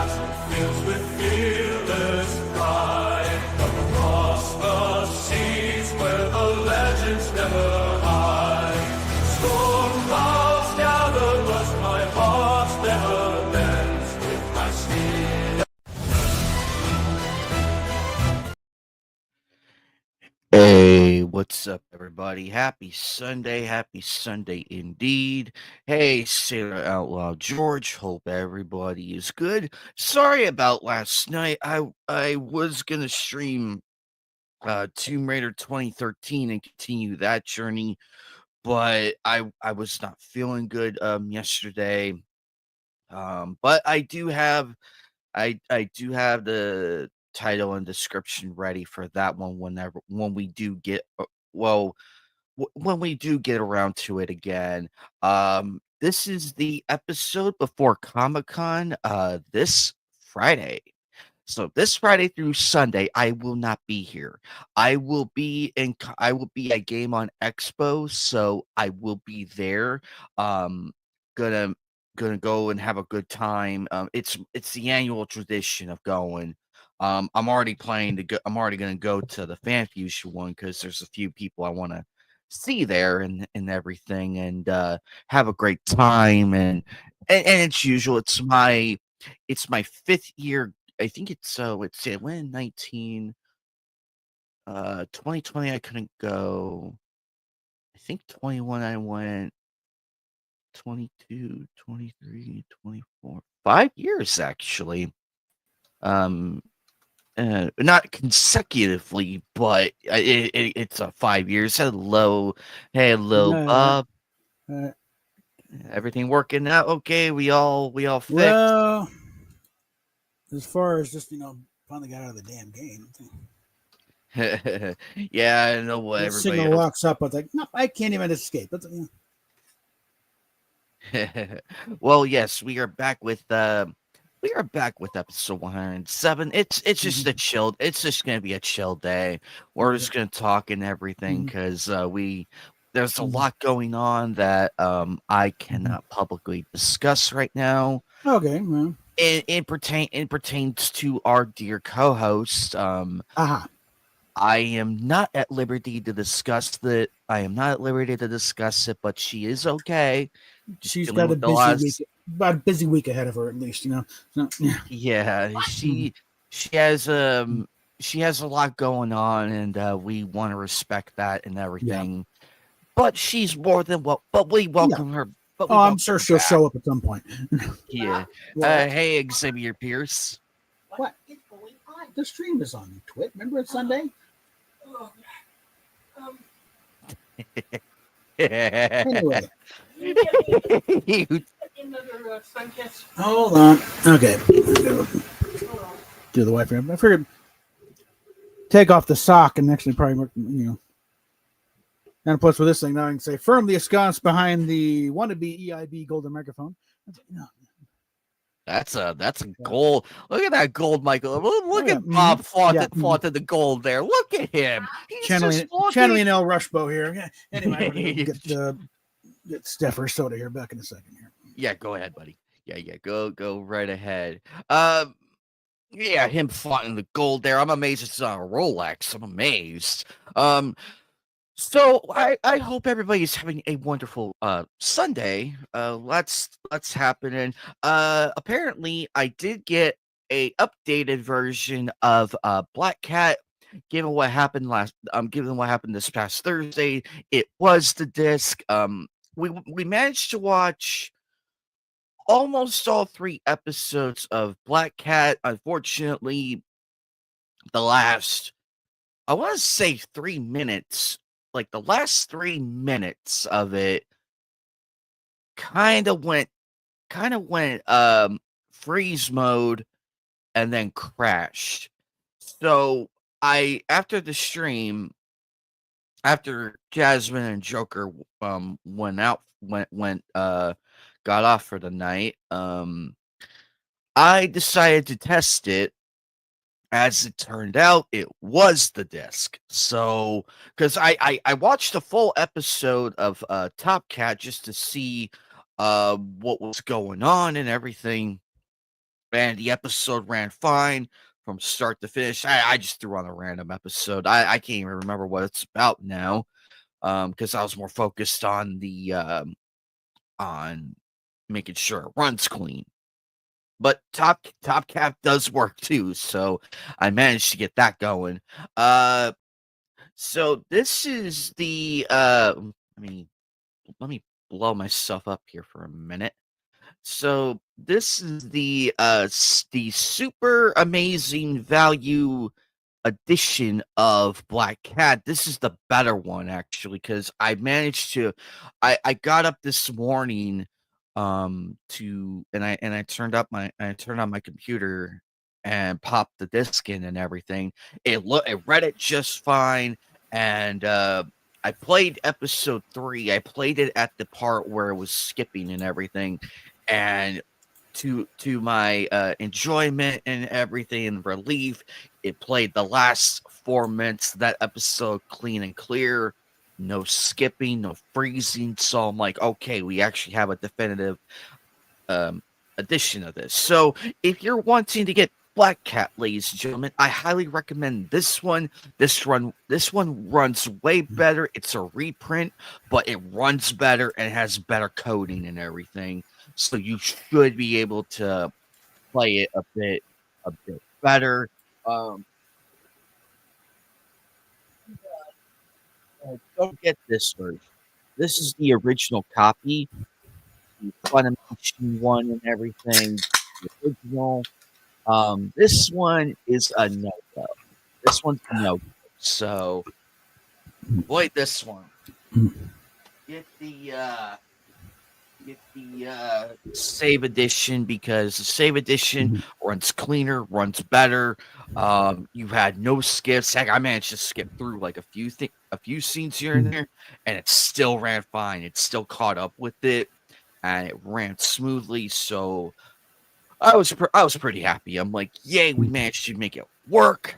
castle fills with fearless pride. Across the seas where the legends never hide. Storm clouds gather, but my heart never bends with my speed. Hey, what's up, everybody? Happy Sunday indeed. Hey, Sailor Outlaw George. Hope everybody is good. Sorry about last night. I was gonna stream Tomb Raider 2013 and continue that journey, but I was not feeling good yesterday. But I do have the title and description ready for that one when we do get well when we do get around to it again. This is the episode before Comic-Con this Friday. So this Friday through Sunday, I will not be here. I will be at Game on Expo, so I will be there. Um, gonna gonna go and have a good time. It's the annual tradition of going. I'm already planning to go. I'm already gonna go to the Fan Fusion one because there's a few people I want to see there and everything, and have a great time. And it's usual. It's my fifth year. I think let's see, I went in 2020 I couldn't go. I think 21 I went, 22, 23, 24, 5 years actually. Um, not consecutively, but it's a 5 years. Hello, No, Bob. uh, Everything working out okay? We all fixed. well, as far as just finally got out of the damn game. Yeah, I know what The everybody signal else. locks up. It's like, no, I can't even escape. Well, yes, we are back with episode 107. It's just Mhm. a chilled. It's just gonna be a chill day. We're Okay. just gonna talk and everything Mhm. because we there's a Mhm. lot going on that I Mhm. cannot publicly discuss right now. Okay. Well, It pertains to our dear co-host. aha. I am not at liberty to discuss that. I am not at liberty to discuss it, but she is okay. Just She's dealing got a with a busy lot of week. About a busy week ahead of her, at least. So, yeah. yeah, Mhm. she has she has a lot going on, and we want to respect that and Yeah. everything. But she's more than well. But we Yeah. welcome her. But we Oh, I'm welcome sure her she'll back. show up at some point. Yeah. What? Hey, Xavier Pierce. What is going on? The stream is on Twitch. Remember it's Sunday? Oh, um, Anyway, can you get me You- another sun kiss? hold on. Okay. Hold on. Do the wife. I figured take off the sock and actually probably And plus, with this thing, now I can say firmly ensconced behind the wannabe EIB golden microphone. that's a Yeah. gold. Look at that gold, Michael. Look Yeah. at Bob Yeah. flaunted the gold there. Look at him. He's just Channeling flaunting. El Rushbo here. Yeah. Anyway, I'm gonna get Steph soda here back in a second here. Yeah, go ahead, buddy. Yeah, go right ahead. Yeah, him flaunting the gold there. I'm amazed it's not a Rolex. I'm amazed. So I hope everybody's having a wonderful Sunday. Let's happen and apparently I did get a updated version of Black Cat. Given what happened this past Thursday, it was the disc. We managed to watch almost all 3 episodes of Black Cat. Unfortunately, the last I wanna say 3 minutes, like, the last 3 minutes of it kinda went freeze mode and then crashed. So, I after the stream, after Jasmine and Joker, got off for the night, I decided to test it. As it turned out, it was the disc. So, because I watched a full episode of Top Cat just to see what was going on and everything. and the episode ran fine from start to finish. I just threw on a random episode. I can't even remember what it's about now, because I was more focused on the on making sure it runs clean. But Top Cap does work too, so I managed to get that going. So this is the let me blow myself up here for a minute. So this is the the super amazing value edition of Black Cat. This is the better one actually, because I managed to I got up this morning to and I turned on my computer and popped the disc in and everything. It read it just fine, and I played episode 3. I played it at the part where it was skipping and everything, and to my enjoyment and everything and relief, it played the last 4 minutes of that episode clean and clear, no skipping, no freezing. So I'm like, okay, we actually have a definitive edition of this. So if you're wanting to get Black Cat, ladies and gentlemen, I highly recommend this one. This one runs way better. It's a reprint, but it runs better and has better coding and everything. So you should be able to play it a bit better. Don't get this version. This is the original copy, the Funimation one and everything. The original. This one is a no-go. This one's a no-go. So avoid this one. Get the save edition, because the save edition runs cleaner, runs better. You had no skips. Heck, I managed to skip through like a few scenes here and there, and it still ran fine. It still caught up with it, and it ran smoothly. So I was pretty happy. I'm like, yay, we managed to make it work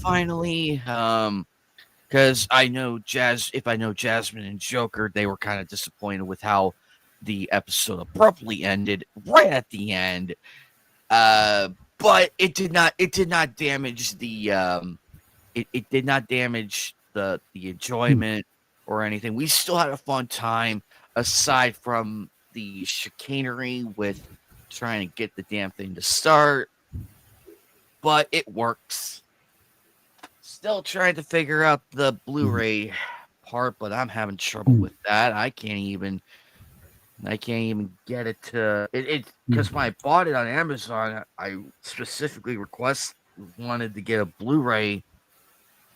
finally. Because I know Jasmine and Joker, they were kind of disappointed with how the episode abruptly ended right at the end. But it did not damage the it did not damage the enjoyment or anything. We still had a fun time, aside from the chicanery with trying to get the damn thing to start. But it works. Still trying to figure out the Blu-ray part, but I'm having trouble with that. I can't even get it to it because when I bought it on Amazon, I specifically wanted to get a Blu-ray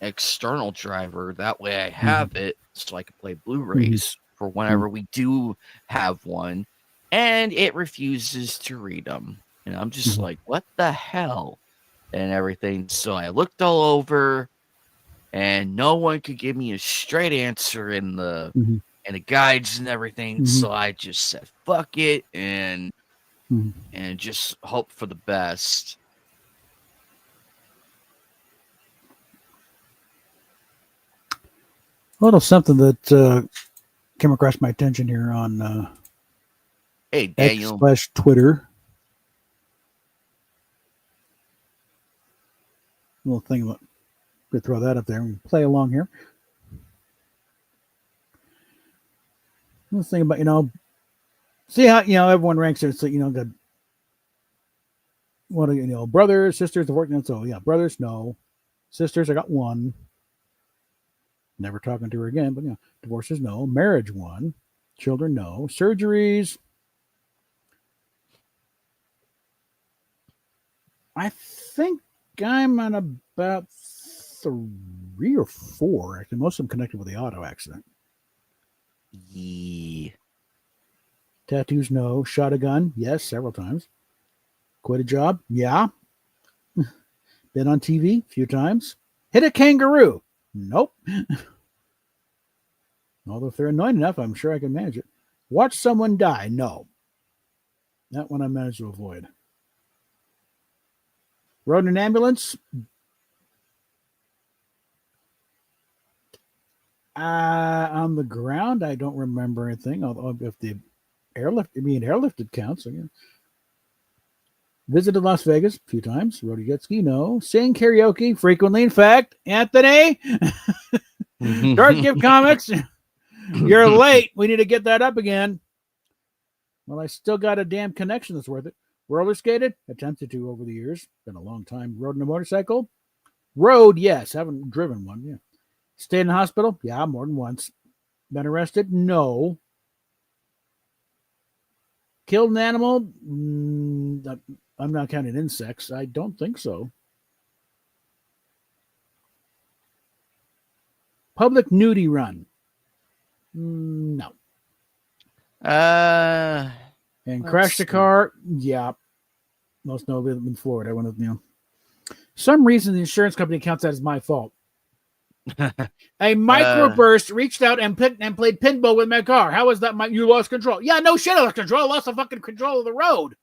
external driver. That way I have it so I can play Blu-rays for whenever we do have one, and it refuses to read them. And I'm just like, what the hell? And everything. So I looked all over, and no one could give me a straight answer in the guides and everything. So I just said, fuck it, and just hope for the best. A little something that came across my attention here on Hey, Daniel. X/Twitter. Little thing about, could throw that up there and play along here. Let's think about, see how, everyone ranks it. So, the, what are, brothers, sisters, divorced. So, yeah, brothers, no. Sisters, I got one. Never talking to her again, but, divorces, no. Marriage, one. Children, no. Surgeries. I think I'm on about 3 or 4. Actually, most of them connected with the auto accident. Yeah. Tattoos, no. Shot a gun, yes, several times. Quit a job, yeah. Been on TV a few times. Hit a kangaroo, nope. Although if they're annoying enough, I'm sure I can manage it. Watch someone die, no. That one I managed to avoid. Rode an ambulance. On the ground, I don't remember anything. Although if the airlifted counts again. Visited Las Vegas a few times. Rode a jet ski, no. Sing karaoke frequently. In fact, Anthony, Dark Gift Comics, you're late. We need to get that up again. Well, I still got a damn connection that's worth it. Roller skated? Attempted to over the years. Been a long time. Rode in a motorcycle? Rode, yes. Haven't driven one, yeah. Stayed in the hospital? Yeah, more than once. Been arrested? No. Killed an animal? I'm not counting insects. I don't think so. Public nudie run? No. And crashed a car? Yeah. Most notably in Florida. I went with, some reason the insurance company counts that as my fault. A microburst reached out and played pinball with my car. How is that? You lost control? Yeah, no shit. I lost control. I lost the fucking control of the road.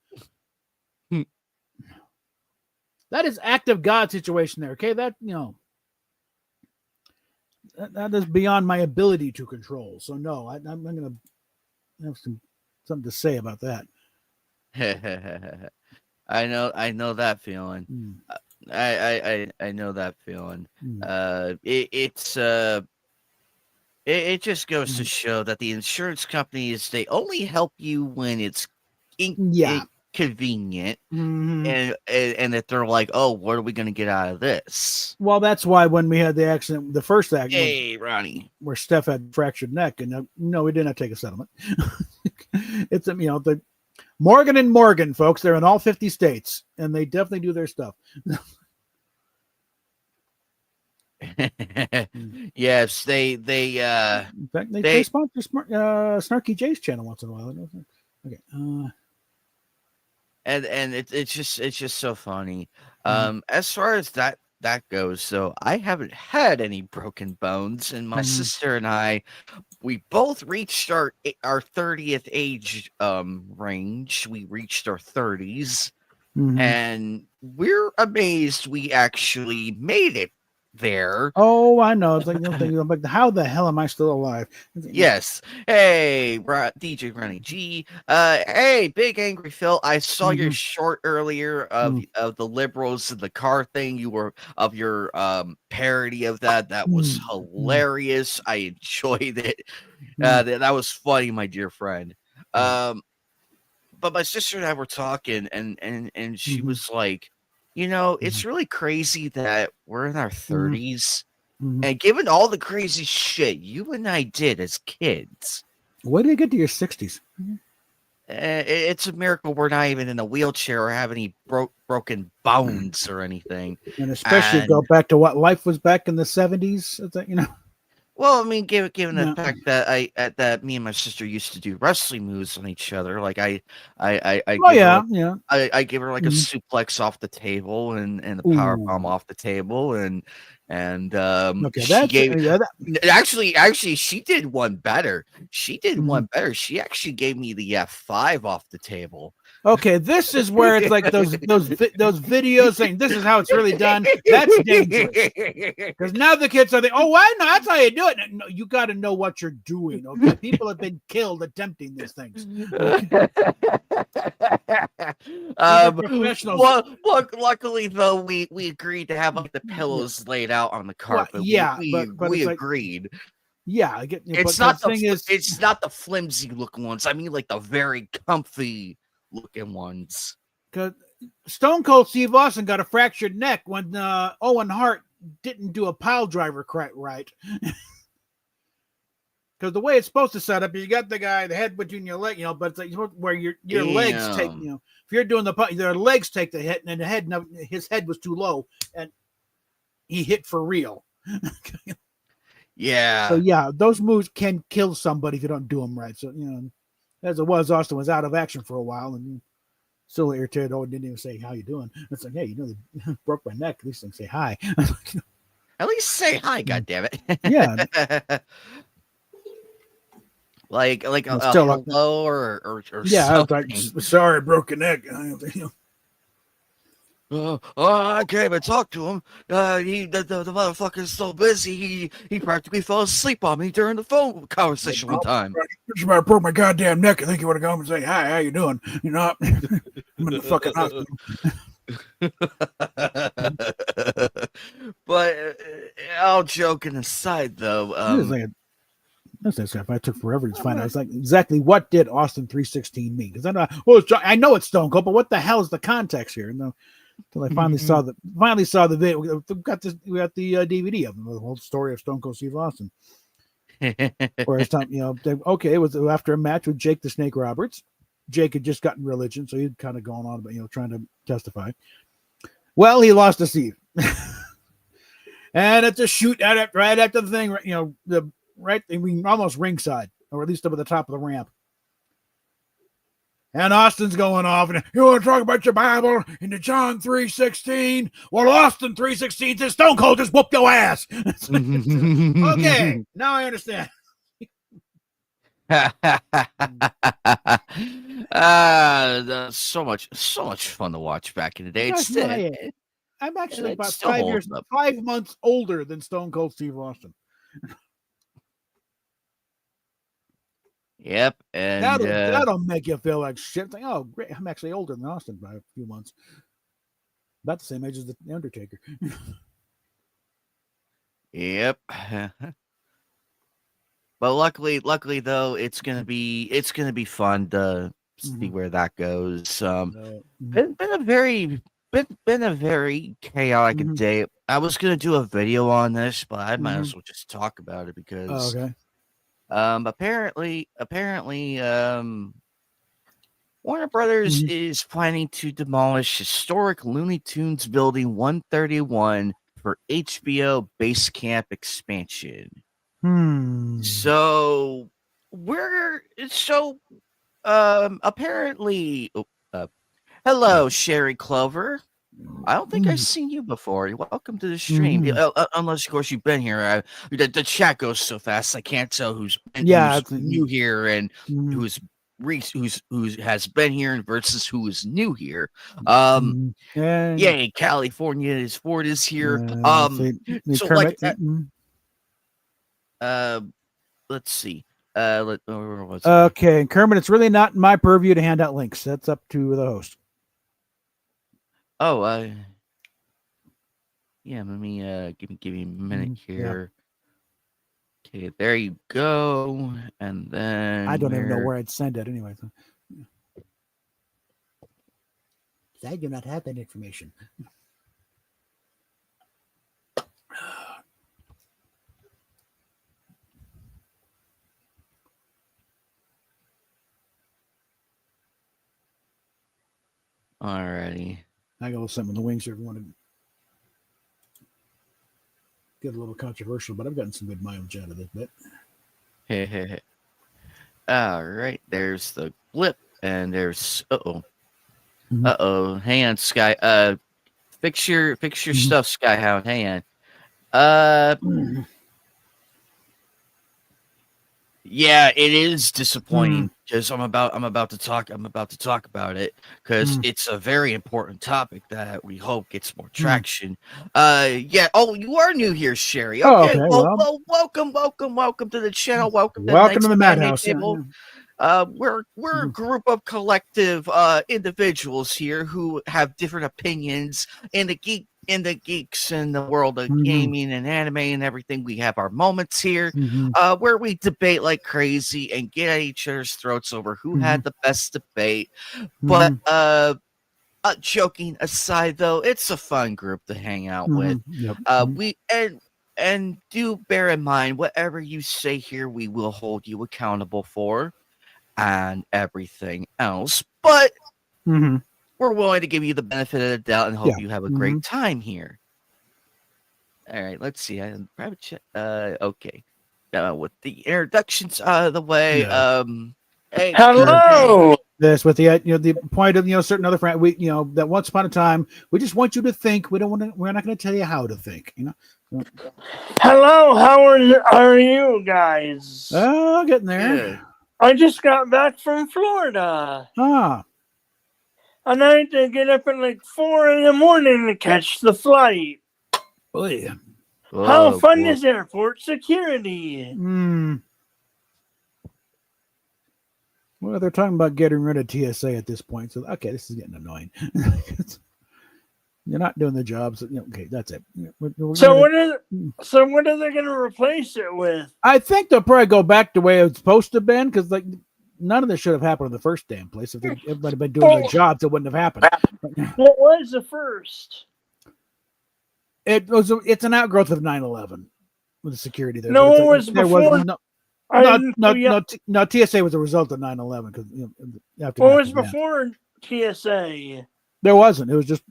That is active God situation there. Okay, that that is beyond my ability to control. So no, I'm gonna have something to say about that. I know that feeling. I know that feeling. It just goes to show that the insurance companies, they only help you when it's convenient, and that they're like, oh, what are we going to get out of this? Well, that's why when we had the accident, the first accident, hey Ronnie, where Steph had fractured neck, and no, we did not take a settlement. It's the Morgan and Morgan, folks. They're in all 50 states, and they definitely do their stuff. Yes, they in fact they sponsor Snarky J's channel once in a while. Okay. And it's just so funny. As far as that goes, so I haven't had any broken bones, and my sister and I, we both reached our 30th age range. We reached our 30s, and we're amazed we actually made it there. Oh, I know. It's like, how the hell am I still alive? Yes. Hey, DJ Ronnie G. Hey, Big Angry Phil. I saw your short earlier of the liberals and the car thing. Your parody of that. That was hilarious. I enjoyed it. That was funny, my dear friend. But my sister and I were talking, and she was like, it's really crazy that we're in our 30s, and given all the crazy shit you and I did as kids. Where do you get to your 60s? It's a miracle we're not even in a wheelchair or have any broken bones or anything. And especially go back to what life was back in the 70s, Well, I mean, given the fact that that me and my sister used to do wrestling moves on each other, like I give her like a suplex off the table and a power bomb off the table, and actually she did one better. She actually gave me the F5 off the table. Okay, this is where it's like those videos saying this is how it's really done. That's dangerous, because now the kids are oh, I know that's how you do it. No, you got to know what you're doing. Okay, people have been killed attempting these things. Well, look, luckily though, we agreed to have like the pillows laid out on the carpet. But we agreed. Yeah, I get. It's not it's not the flimsy looking ones. I mean, like the very comfy looking ones. Because Stone Cold Steve Austin got a fractured neck when Owen Hart didn't do a pile driver right. Because the way it's supposed to set up, you got the head between your leg, but it's like where your legs take, if you're doing their legs take the hit, and his head was too low, and he hit for real. Yeah. So yeah, those moves can kill somebody if you don't do them right. So as it was, Austin was out of action for a while, and still irritated. Oh, didn't even say how you doing. It's like, hey, they broke my neck. At least they say hi. At least say hi. God damn it. Yeah. like a hello or yeah. something. I was like, sorry, broke your neck. I can't even talk to him. The motherfucker's so busy. He practically fell asleep on me during the phone conversation one time. Just about broke my goddamn neck. I think you would have come and say, "Hi, how you doing?" You know, I'm in the fucking hospital. But all joking aside, though, That's if I took forever to find out. It's like exactly what did Austin 316 mean? Because I know it's Stone Cold, but what the hell is the context here? Until I finally saw the video. We got the DVD of the whole story of Stone Cold Steve Austin. Where it's time, it was after a match with Jake the Snake Roberts. Jake had just gotten religion, so he'd kind of gone on about trying to testify. Well, he lost to Steve, and it's a shoot right after the thing. Almost ringside, or at least up at the top of the ramp. And Austin's going off, and you want to talk about your Bible into John 3:16? Well, Austin 3:16 says Stone Cold just whooped your ass. Okay, now I understand. So much fun to watch back in the day. I'm actually about still 5 months older than Stone Cold Steve Austin. Yep, and that'll make you feel like shit. Like, oh, great! I'm actually older than Austin by a few months. About the same age as the Undertaker. Yep. But luckily though, it's gonna be fun to see where that goes. Been a very chaotic day. I was gonna do a video on this, but I might as well just talk about it because apparently Warner Brothers is planning to demolish historic Looney Tunes building 131 for HBO base camp expansion. So apparently hello, Sherry Clover. I don't think I've seen you before. Welcome to the stream. Unless, of course, you've been here. The chat goes so fast, I can't tell who's new here and who's has been here versus who is new here. Yay, California Ford is here. So like let's see. Okay, Kermit, it's really not my purview to hand out links. That's up to the host. Oh, yeah. Let me give me a minute here. Yeah. Okay, there you go. And then I don't even know where I'd send it anyway. I do not have that information. Alrighty. I got a little something in the wings here if you want to get a little controversial, but I've gotten some good mileage out of this bit. Hey. All right, there's the blip, and there's hang on, Sky. Fix your stuff, Skyhound. Hang on. Yeah, it is disappointing because I'm about to talk about it because it's a very important topic that we hope gets more traction. Yeah. Oh, you are new here, Sherry. Okay. Well, welcome to the channel. Welcome to the Madhouse. We're a group of collective individuals here who have different opinions in the geeks in the world of gaming and anime and everything. We have our moments here where we debate like crazy and get at each other's throats over who had the best debate. But joking aside, though, it's a fun group to hang out with. We and do bear in mind, whatever you say here, we will hold you accountable for and everything else. But we're willing to give you the benefit of the doubt and hope you have a great time here. All right, let's see. I private chat. Okay. With the introductions out of the way. Hey, hello. This with the point of certain other friend. We that once upon a time we just want you to think. We're not going to tell you how to think. Hello. How are you guys? Oh, getting there. Good. I just got back from Florida. and I had to get up at like 4 in the morning to catch the flight. Oh yeah. How Oh, fun boy. is airport security? Well, they're talking about getting rid of TSA at this point. So, okay, this is getting annoying. You're not doing the jobs. Okay, that's it. So what are they going to replace it with? I think they'll probably go back the way it's supposed to have been, because like none of this should have happened in the first damn place. If everybody had been doing their jobs, it wouldn't have happened. What was the first? It's an outgrowth of 9/11 with the security there. No, but it was there was before. no. TSA was a result of 9/11 because after What was 9/11. before TSA? There wasn't. It was just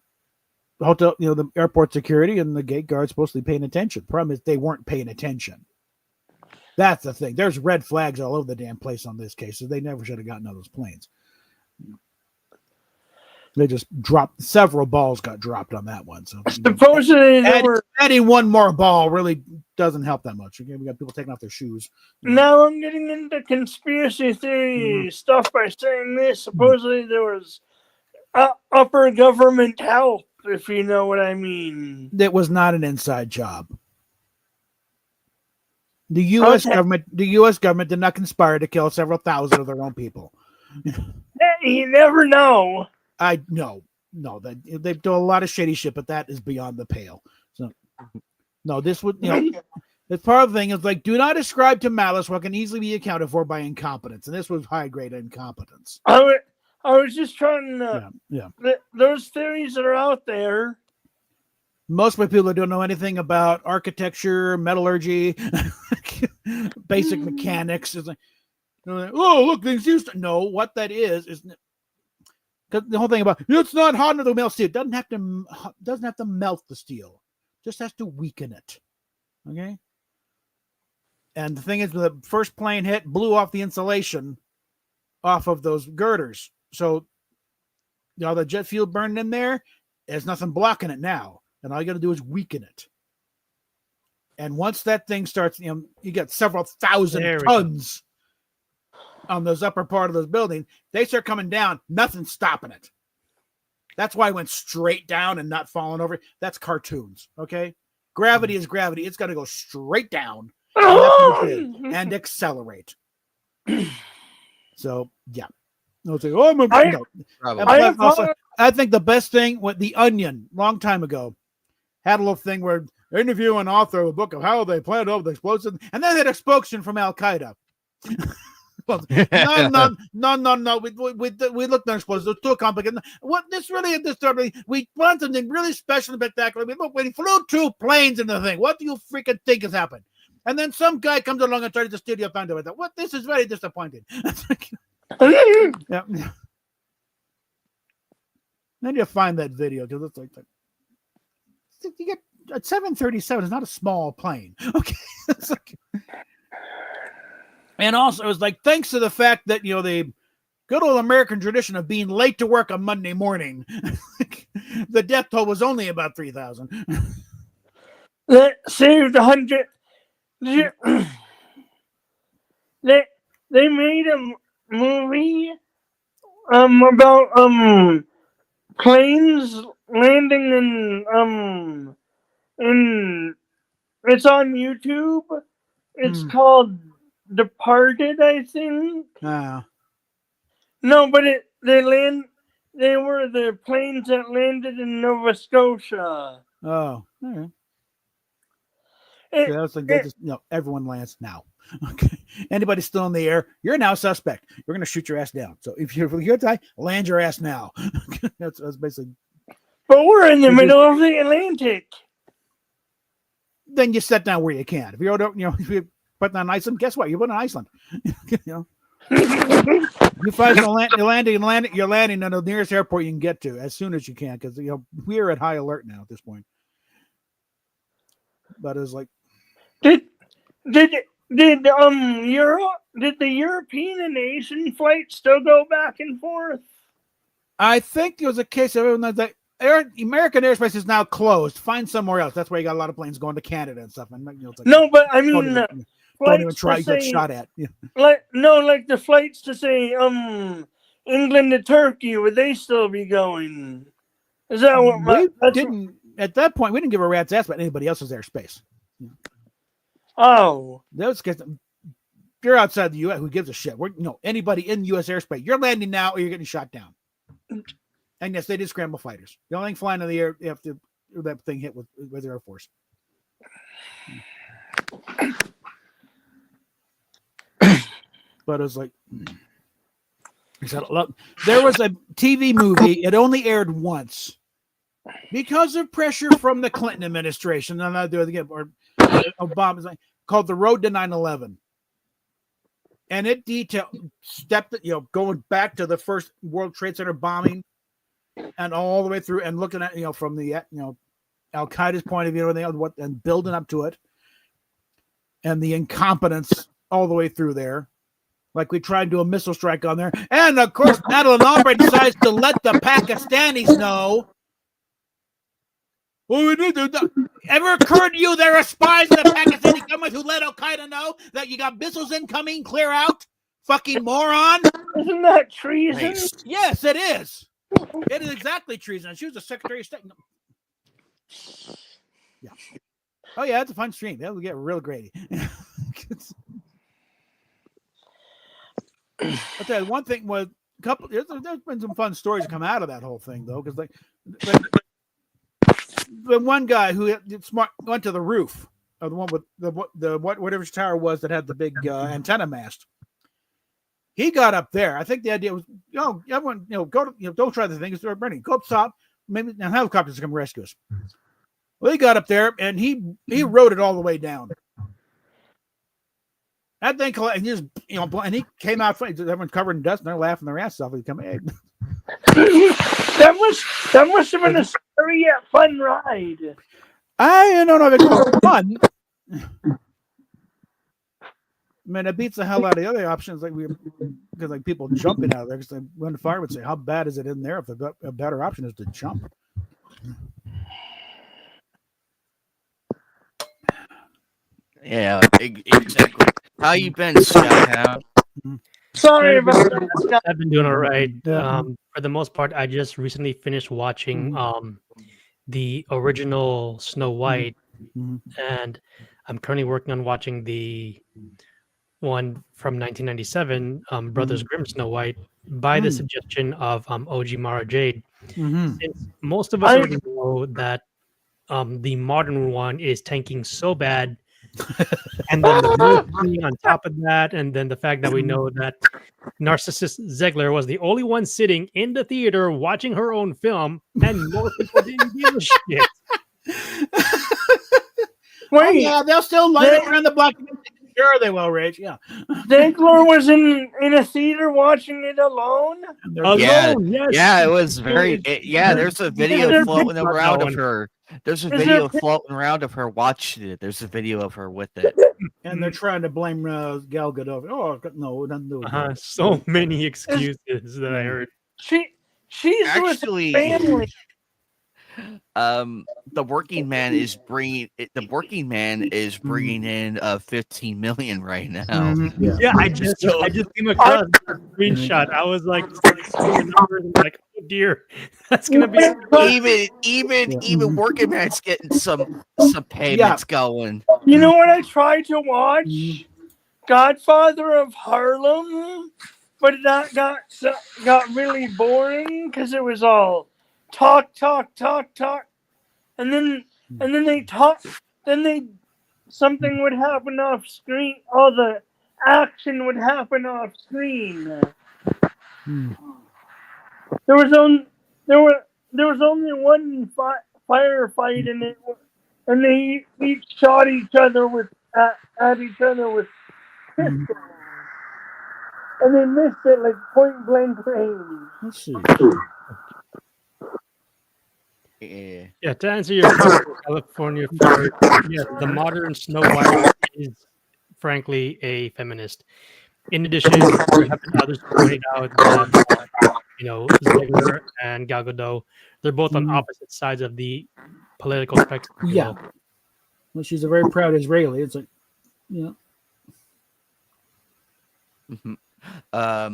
hotel, the airport security and the gate guards supposed to be paying attention. Problem is they weren't paying attention. That's the thing. There's red flags all over the damn place on this case, so they never should have gotten on those planes. They just dropped several balls, got dropped on that one. So Supposedly they were. adding one more ball really doesn't help that much. Okay, we got people taking off their shoes. Now I'm getting into conspiracy theory stuff by saying this. Supposedly there was upper government help, if you know what I mean. That was not an inside job. The U.S. government did not conspire to kill several thousand of their own people. You never know. I no, they do a lot of shady shit, but that is beyond the pale. So, no, this would the part of the thing is like, do not ascribe to malice what can easily be accounted for by incompetence, and this was high grade incompetence. I was just trying to. Yeah. Those theories that are out there. Most of the people that don't know anything about architecture, metallurgy, basic mechanics is like, oh look, things used to know what that is. Because the whole thing about it's not hot enough to melt steel. It doesn't have to melt the steel. Just has to weaken it. Okay. And the thing is, the first plane hit, blew off the insulation off of those girders. So the jet fuel burned in there. There's nothing blocking it now. And all you got to do is weaken it. And once that thing starts, you get several thousand tons on those upper part of those buildings. They start coming down. Nothing's stopping it. That's why I went straight down and not falling over. That's cartoons. Okay. Gravity is gravity. It's got to go straight down and accelerate. So, yeah. I think the best thing with The Onion, long time ago, had a little thing where interview an author of a book of how they planned over the explosion, and then they had a spokesman from Al Qaeda. No. We looked at explosives. It was too complicated. What this really disturbed me. We want something really special and spectacular. We flew 2 planes in the thing. What do you freaking think has happened? And then some guy comes along and tries to steal your thunder with it. What? This is very disappointing. Yeah. Then you find that video because it's like you get a 737 is not a small plane. Okay. It's like, and also, it was like, thanks to the fact that, the good old American tradition of being late to work on Monday morning, the death toll was only about 3,000. That saved 100. They made a movie about planes landing in it's on YouTube. It's called Departed, I think. Ah. No, but they were the planes that landed in Nova Scotia. Oh, all right. That's like everyone lands now. Okay. Anybody still in the air, you're now suspect. You're going to shoot your ass down. So if you're here to land your ass now. That's basically. But we're in the middle of the Atlantic. Then you set down where you can. If if you put on Iceland, guess what? You put on Iceland. You find you're landing on the nearest airport you can get to as soon as you can, because we're at high alert now at this point. But it's like, did the European and Asian flights still go back and forth? I think it was a case of everyone that American airspace is now closed. Find somewhere else. That's why you got a lot of planes going to Canada and stuff. And it's like, no, but I mean, don't even try. You get shot at. Yeah. Like the flights to say England to Turkey, would they still be going? Is that what We that's didn't at that point. We didn't give a rat's ass about anybody else's airspace. Oh, Those guys, you're outside the U.S. Who gives a shit? Anybody in U.S. airspace, you're landing now or you're getting shot down. And yes, they did scramble fighters. The only thing flying in the air after that thing hit with the Air Force. But it was like, there was a TV movie. It only aired once because of pressure from the Clinton administration. I'm not doing it again, or Obama's called The Road to 9/11. And it detailed going back to the first World Trade Center bombing and all the way through and looking at, from the, Al Qaeda's point of view and building up to it and the incompetence all the way through there. Like we tried to do a missile strike on there. And of course, Madeline Albright decides to let the Pakistanis know. Well, ever occurred to you there are spies in the Pakistani government who let Al Qaeda know that you got missiles incoming? Clear out, fucking moron! isn't that treason? Nice. Yes, it is. It is exactly treason. She was the Secretary of State. No. Yeah. Oh yeah, it's a fun stream. That will get real great. I'll tell you, one thing was there's been some fun stories come out of that whole thing though, because like the one guy who went to the roof of the one with whatever tower was that had the big antenna mast. He got up there. I think the idea was, everyone, go to, don't try the thing. It's burning. Go up top. Maybe now helicopters come rescue us. Well, he got up there and he rode it all the way down. That thing, and he just, and he came out. Everyone's covered in dust and they're laughing their ass off. He come, hey. that must have been a scary yet fun ride. I don't know if it was fun. I mean, it beats the hell out of the other options, because people jumping out of there. Because when the fire would say, "How bad is it in there?" If a better option is to jump. Yeah, exactly. How you been, Scott? Sorry about that, Scott. I've been doing all right. Yeah. For the most part, I just recently finished watching the original Snow White, and I'm currently working on watching the one from 1997, Brothers Grimm Snow White, by the suggestion of OG Mara Jade. Since most of us already know that the modern one is tanking so bad, and then the movie on top of that, and then the fact that we know that Narcissus Ziegler was the only one sitting in the theater watching her own film, and most people didn't give a shit. Wait, yeah, they'll still line up around the block. Sure, they will, Rich. Yeah. Ziegler was in a theater watching it alone. Yeah, Alone, yes. yeah, it was very. There's a video floating around of her. There's a video floating around of her watching it. There's a video of her with it. And they're trying to blame Gal Gadot. Oh no, it doesn't do it. So many excuses that I heard. She's Actually, with the family. the working man is bringing in 15 million right now. Yeah, I just came across a screenshot. I was like, seeing the numbers and like, oh dear, that's gonna be Even working man's getting some payments going. You know what I tried to watch? Godfather of Harlem, but that got really boring because it was all talk, and then they talk, something would happen off screen. All the action would happen off screen. There was only one firefight in it, and they each shot each other at each other with pistols, and they missed it like point blank range. Let's see. Yeah. To answer your question, California Fire, yes, the modern Snow White is frankly a feminist. In addition, there have been others who pointed out that Ziegler and Gal Gadot, they're both on opposite sides of the political spectrum. Yeah. Well, she's a very proud Israeli. It's like, I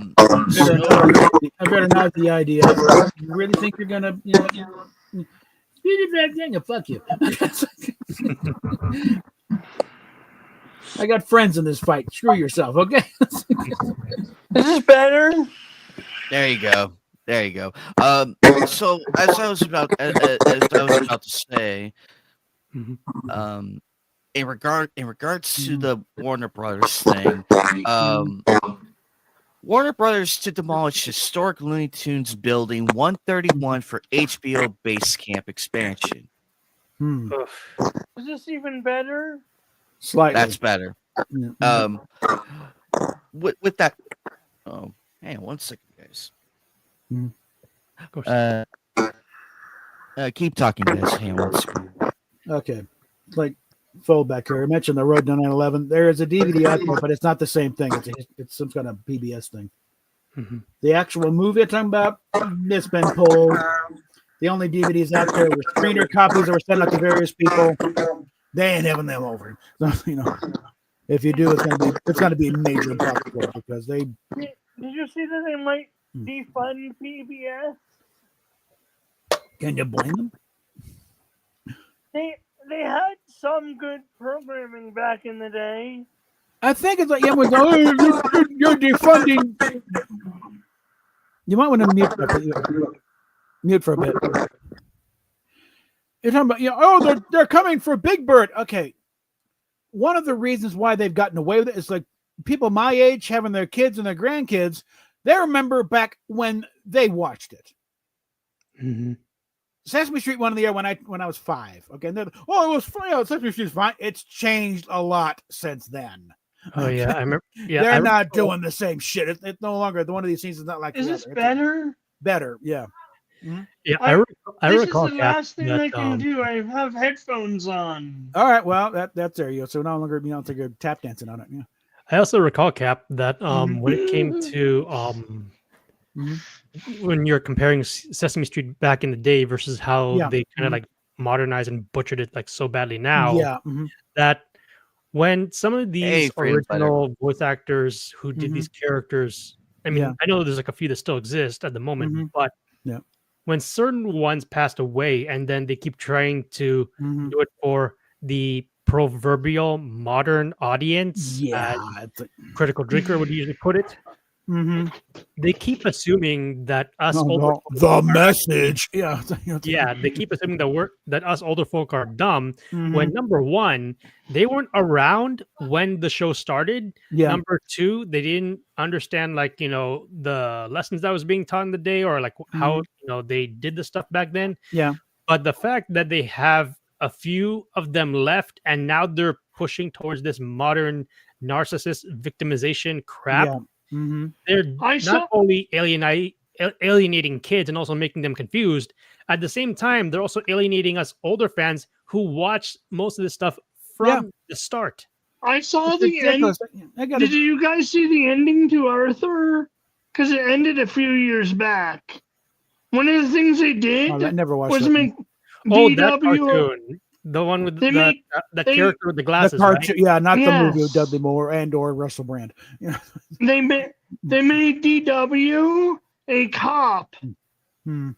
better not the idea. You really think you're gonna, fuck you. I got friends in this fight. Screw yourself, okay? Is this better? There you go. There you go. So as I was about to say, Mhm. in regards to the Warner Brothers thing, Warner Brothers to demolish historic Looney Tunes building 131 for HBO Base Camp expansion. Oof. Is this even better? Slightly. That's better. Yeah. With that. Oh, hang on 1 second, guys. Of course. Keep talking, guys. Hang on 1 second. Okay. Like fold back here. I mentioned the Road to 9/11. There is a DVD out there, but it's not the same thing. It's some kind of PBS thing. Mhm. The actual movie I'm talking about, it's been pulled. The only DVDs out there were screener copies that were sent out to various people. They ain't having them over. So, if you do, it's gonna be a major problem because they. Did you see that they might defund PBS? Can you blame them? They had some good programming back in the day. I think it's like we're going. You're defunding. You might want to mute for a bit. You're talking about they're coming for Big Bird. Okay, one of the reasons why they've gotten away with it is like people my age having their kids and their grandkids. They remember back when they watched it. Mhm. Sesame Street went on the air when I was 5. Okay, and it was fine. Sesame Street's fine. It's changed a lot since then. Oh yeah, I remember. Yeah, They're I not recall- doing the same shit. It's no longer one of these seasons. Not like Is the this other. It's better? better, yeah. Yeah, I- I This recall is the Cap, last thing that, I can do. I have headphones on. All right, well that's there you go. So no longer think you're tap dancing on it. Yeah. I also recall Cap that Mhm. when it came to Mhm. when you're comparing Sesame Street back in the day versus how Yeah. they kind of Mhm. like modernized and butchered it like so badly now, Yeah. Mhm. that when some of Hey, these freedom fighter. original voice actors who did these characters, I mean, Yeah. I know there's like a few that still exist at the moment, Mhm. but Yeah. when certain ones passed away and then they keep trying to Mhm. do it for the proverbial modern audience, Yeah. as Critical Drinker would usually put it, Mhm. they keep assuming that us No, older the message. Yeah. yeah, they keep assuming that us older folk are dumb. Mhm. When number one, they weren't around when the show started. Yeah. Number two, they didn't understand the lessons that was being taught in the day or like how they did the stuff back then. Yeah. But the fact that they have a few of them left and now they're pushing towards this modern narcissist victimization crap, Yeah. Mhm. they're I not saw- only alienating kids and also making them confused. At the same time, they're also alienating us older fans who watch most of this stuff from the start. I saw It's the end. ridiculous. I gotta, Did you guys see the ending to Arthur? Because it ended a few years back. One of the things they did I never watched was that. make Oh, that DW. cartoon, the one with They that make- that they- character with the The glasses, cartoon, right? yeah, not the movie with Yes. Dudley Moore or Russell Brand. Yeah. They made DW a cop. Hmm.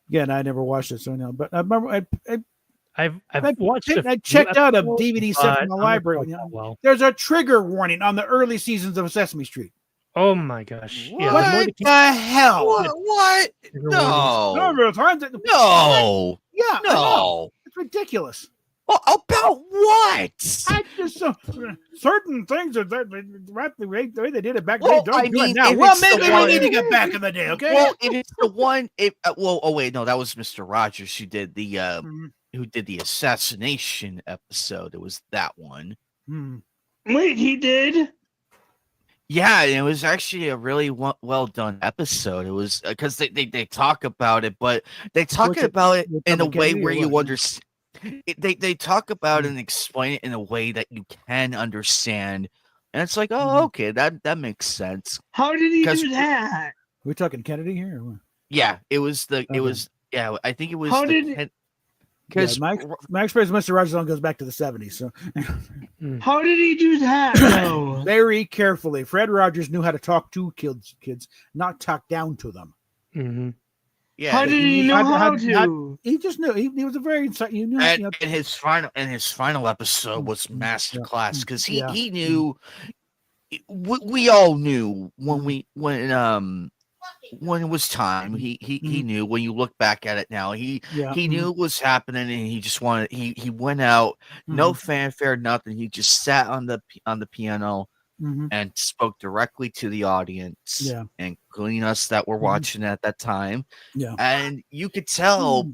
Again, I never watched it, so no. But I remember I've I watched. I checked out a DVD set from the library. But, You know. well, There's a trigger warning on the early seasons of Sesame Street. oh my gosh! Yeah, there's more What to keep- the hell? What? What? trigger warnings. No. No. No. Yeah, I know. No. It's ridiculous. Well, about what? I just certain things are the way they did it back Well, then. Don't I do mean, it now. if Well, it's the maybe we one- need to get back in the day, okay? Well, if it's the one, oh wait, no, that was Mr. Rogers who did the Mhm. assassination episode. It was that one. Hmm. Wait, he did? Yeah, and it was actually a really well done episode. It was because they talk about it, but they talk Which it- about it with in a Tom way Kennedy or where you what? understand. They talk about it and explain it in a way that you can understand, and it's like, oh, Mhm. okay, that makes sense. How did he 'Cause- do that? We talking Kennedy here? Or what? Yeah, it was the Okay. it was yeah. I think it was How the did- Ken- because my experience with Mr. Rogers Allen goes back to the 70s. So How did he do that, though? very carefully, Fred Rogers knew how to talk to kids, not talk down to them. Mm-hmm. yeah, How did he know how to? He just knew. He was a very you know. and his final episode was masterclass because he knew. We all knew when it was time. He knew when you look back at it now. He knew it was happening, and he just wanted. He went out, no fanfare, nothing. He just sat on the piano and spoke directly to the audience, including us that were watching at that time. Yeah, and you could tell.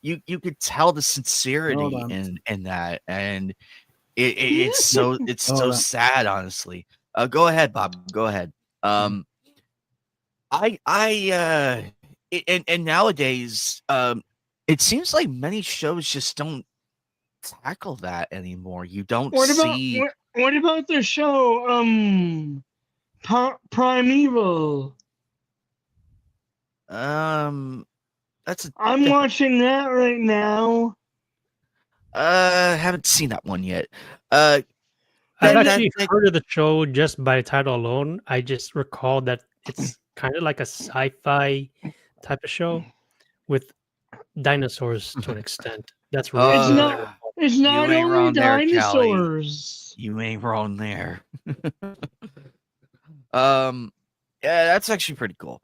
You could tell the sincerity in that, and it's so sad, honestly. Go ahead, Bob. Go ahead. And nowadays, it seems like many shows just don't tackle that anymore. You don't see. What about the show, Primeval? I'm watching that right now. Haven't seen that one yet. I've actually heard of the show just by title alone. I just recall that it's kind of like a sci-fi type of show with dinosaurs to an extent. That's really it's not only dinosaurs. You ain't wrong there. Yeah, that's actually pretty cool.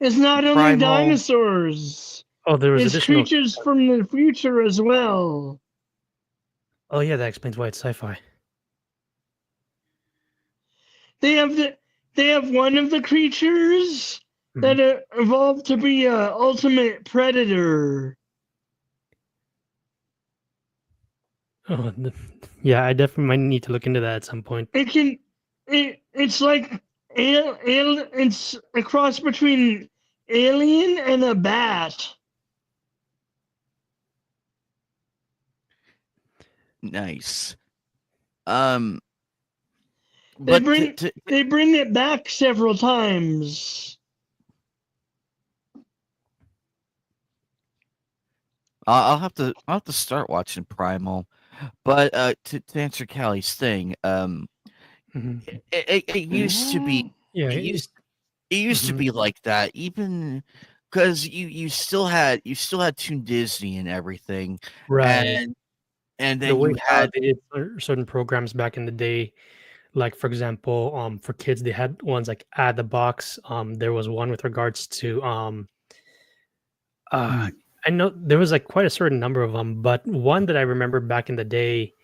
It's not only dinosaurs. Oh, there was additional creatures from the future as well. Oh yeah, that explains why it's sci-fi. They have one of the creatures that evolved to be an ultimate predator. Oh, yeah, I definitely might need to look into that at some point. It's like it's a cross between alien and a bat. Nice. They bring it back several times. I'll have to start watching Primal, but to answer Callie's thing, it used to be it used to be like that, even because you still had Toon Disney and everything, right? And then you had they did certain programs back in the day. Like, for example, for kids, they had ones like Add the Box. There was one with regards to I know there was like quite a certain number of them, but one that I remember back in the day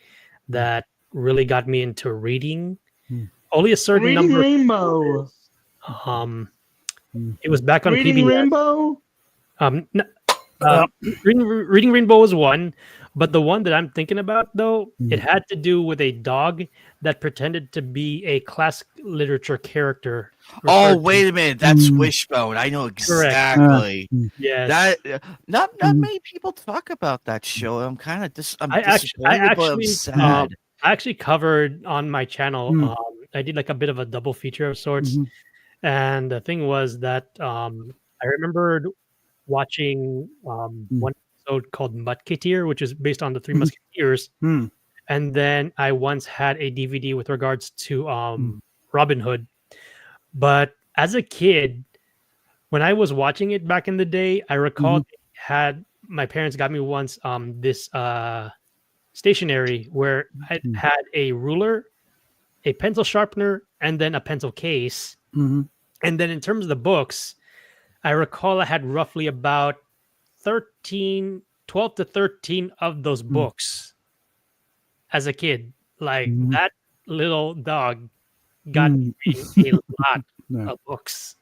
that really got me into reading. Only a certain number. Rainbow. It was back on Reading PBS. Rainbow. Reading Rainbow was one, but the one that I'm thinking about, though, it had to do with a dog that pretended to be a classic literature character. Oh, wait a minute, that's Wishbone. I know exactly. Yeah, that not many people talk about that show. I'm kind of disappointed, but I'm sad. I actually covered on my channel. I did like a bit of a double feature of sorts, and the thing was that I remembered watching one episode called Musketeer, which is based on the Three Musketeers. And then I once had a DVD with regards to Robin Hood. But as a kid, when I was watching it back in the day, I recall my parents got me once this stationery where I had a ruler, a pencil sharpener, and then a pencil case. And then in terms of the books, I recall I had roughly about 12 to 13 of those books as a kid. Like that little dog got me a lot of books.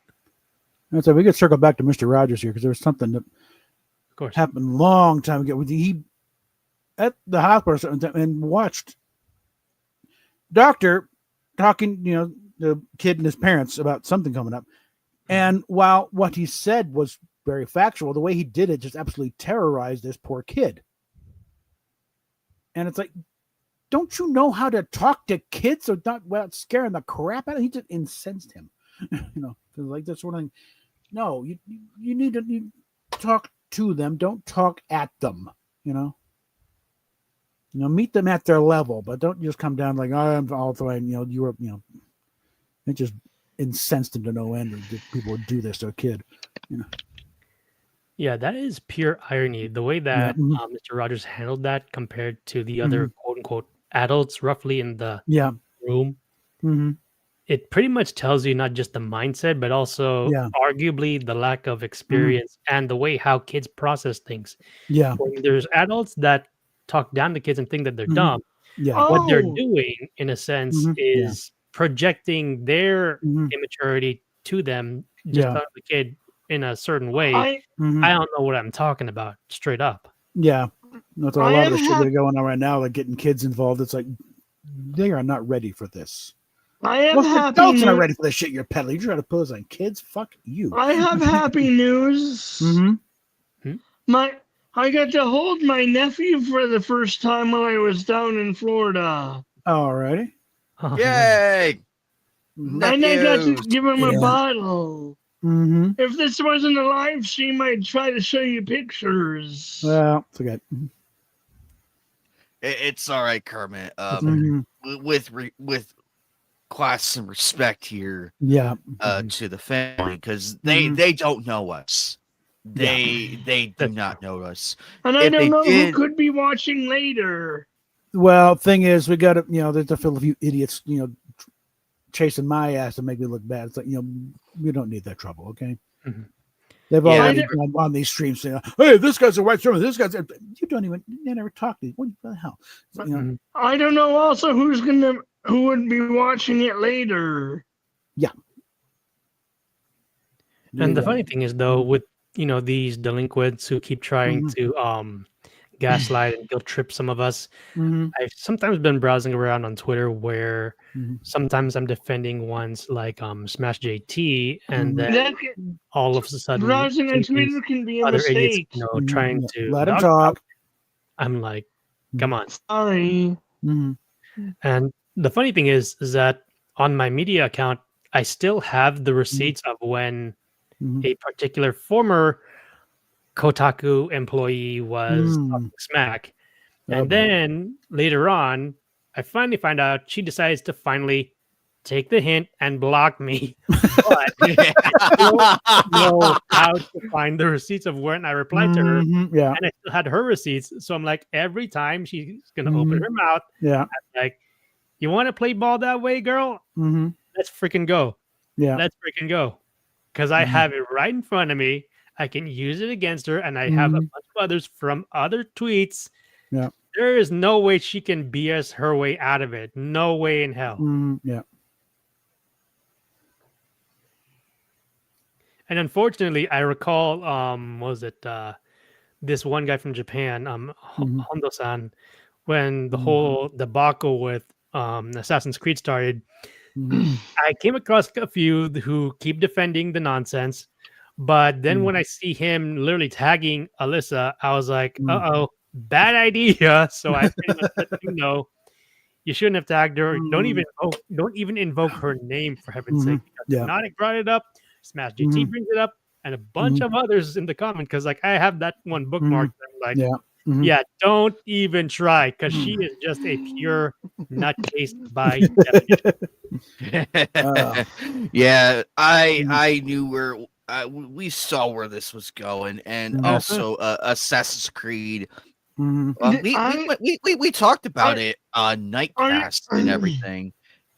And so we could circle back to Mr. Rogers here because there was something that of course happened a long time ago. He at the hospital and watched doctor talking, the kid and his parents about something coming up. And while what he said was very factual, the way he did it just absolutely terrorized this poor kid. And it's like, don't you know how to talk to kids without scaring the crap out of him? He just incensed him. Like that sort of thing. No, you need to talk to them. Don't talk at them. You know, meet them at their level, but don't just come down like, oh, I'm all the way. You know, you were, you know, it just incensed him to no end. That people would do this to a kid. You know. Yeah, that is pure irony. The way that mhm. Mr. Rogers handled that compared to the other quote unquote adults roughly in the Yeah. room, hmm it pretty much tells you not just the mindset, but also Yeah. arguably the lack of experience and the way how kids process things. Yeah. When there's adults that talk down to kids and think that they're Mhm. dumb, Yeah. what they're Oh, doing in a sense Yeah. is projecting their Mhm. immaturity to them, just Yeah. telling the kid in a certain way, I Mhm. I don't know what I'm talking about, straight up. Yeah. That's a I lot of am the shit hap- that are going on right now, like getting kids involved. It's like they are not ready for this. I am Most happy. adults are not new- ready for the shit you're peddling. You're trying to put this on kids. Fuck you. I have happy news. Mm-hmm. I got to hold my nephew for the first time when I was down in Florida. Alrighty. Oh, Yay! Mhm. And I got to Nephews. give him a Yeah. bottle. Mm-hmm. If this wasn't a live stream, I'd try to show you pictures. Well, forget. It's all right, Kermit. Mhm. With class and respect here Yeah. to the family, because Mhm. they don't know us. They do That's not know us. And I if they don't know did- who could be watching later. Well, thing is, we got to, you know, there's a few idiots, you know, chasing my ass to make me look bad. It's like, you know, we don't need that trouble, okay? Mhm. They've Yeah, already on these streams saying, "Hey, this guy's a white streamer. This guy's." You don't even. You never talk to. What the hell? You know, Mhm. I don't know also who would be watching it later. And the yeah. funny thing is, though, with these delinquents who keep trying to gaslight and guilt trip some of us, Mhm. I've sometimes been browsing around on Twitter where Mhm. sometimes I'm defending ones like Smash JT, and Mhm. then That can, all of a sudden, browsing on some of these Twitter can be a other idiots, mistake. Mhm. trying Yeah. to Let him dog- talk. I'm like, come on. Sorry. Mhm. And the funny thing is that on my media account, I still have the receipts of when Mhm. a particular former Kotaku employee was talking smack. Oh, And boy. then later on, I finally find out she decides to finally take the hint and block me. But I know how to find the receipts of when I replied to her, Mhm. Yeah. and I still had her receipts. So I'm like, every time she's gonna open Mhm. her mouth, Yeah. like, you want to play ball that way, girl? Mm-hmm. Let's freaking go. Yeah. Let's freaking go. Because I Mhm. have it right in front of me. I can use it against her, and I have a Mhm. bunch of others from other tweets. Yeah. There is no way she can BS her way out of it. No way in hell. Yeah. And unfortunately, I recall, what was it? This one guy from Japan, Mhm. Hondo-san, when the Mhm. whole debacle with Assassin's Creed started. Mhm. I came across a few who keep defending the nonsense, but then Mm. when I see him literally tagging Alyssa, I was like, Mm. "Uh-oh, bad idea." So I pretty much let him know, you shouldn't have tagged her. Don't even invoke her name, for heaven's sake. Because Yeah. Hypnotic brought it up, Smash GT brings it up, and a bunch of others in the comment. Because like I have that one bookmarked. I'm like, Yeah. Mhm. yeah, don't even try, because she is just a pure nutcase by definition. Yeah, I knew where we saw where this was going, and Mhm. also Assassin's Creed. Mhm. We talked about it on Nightcast and everything,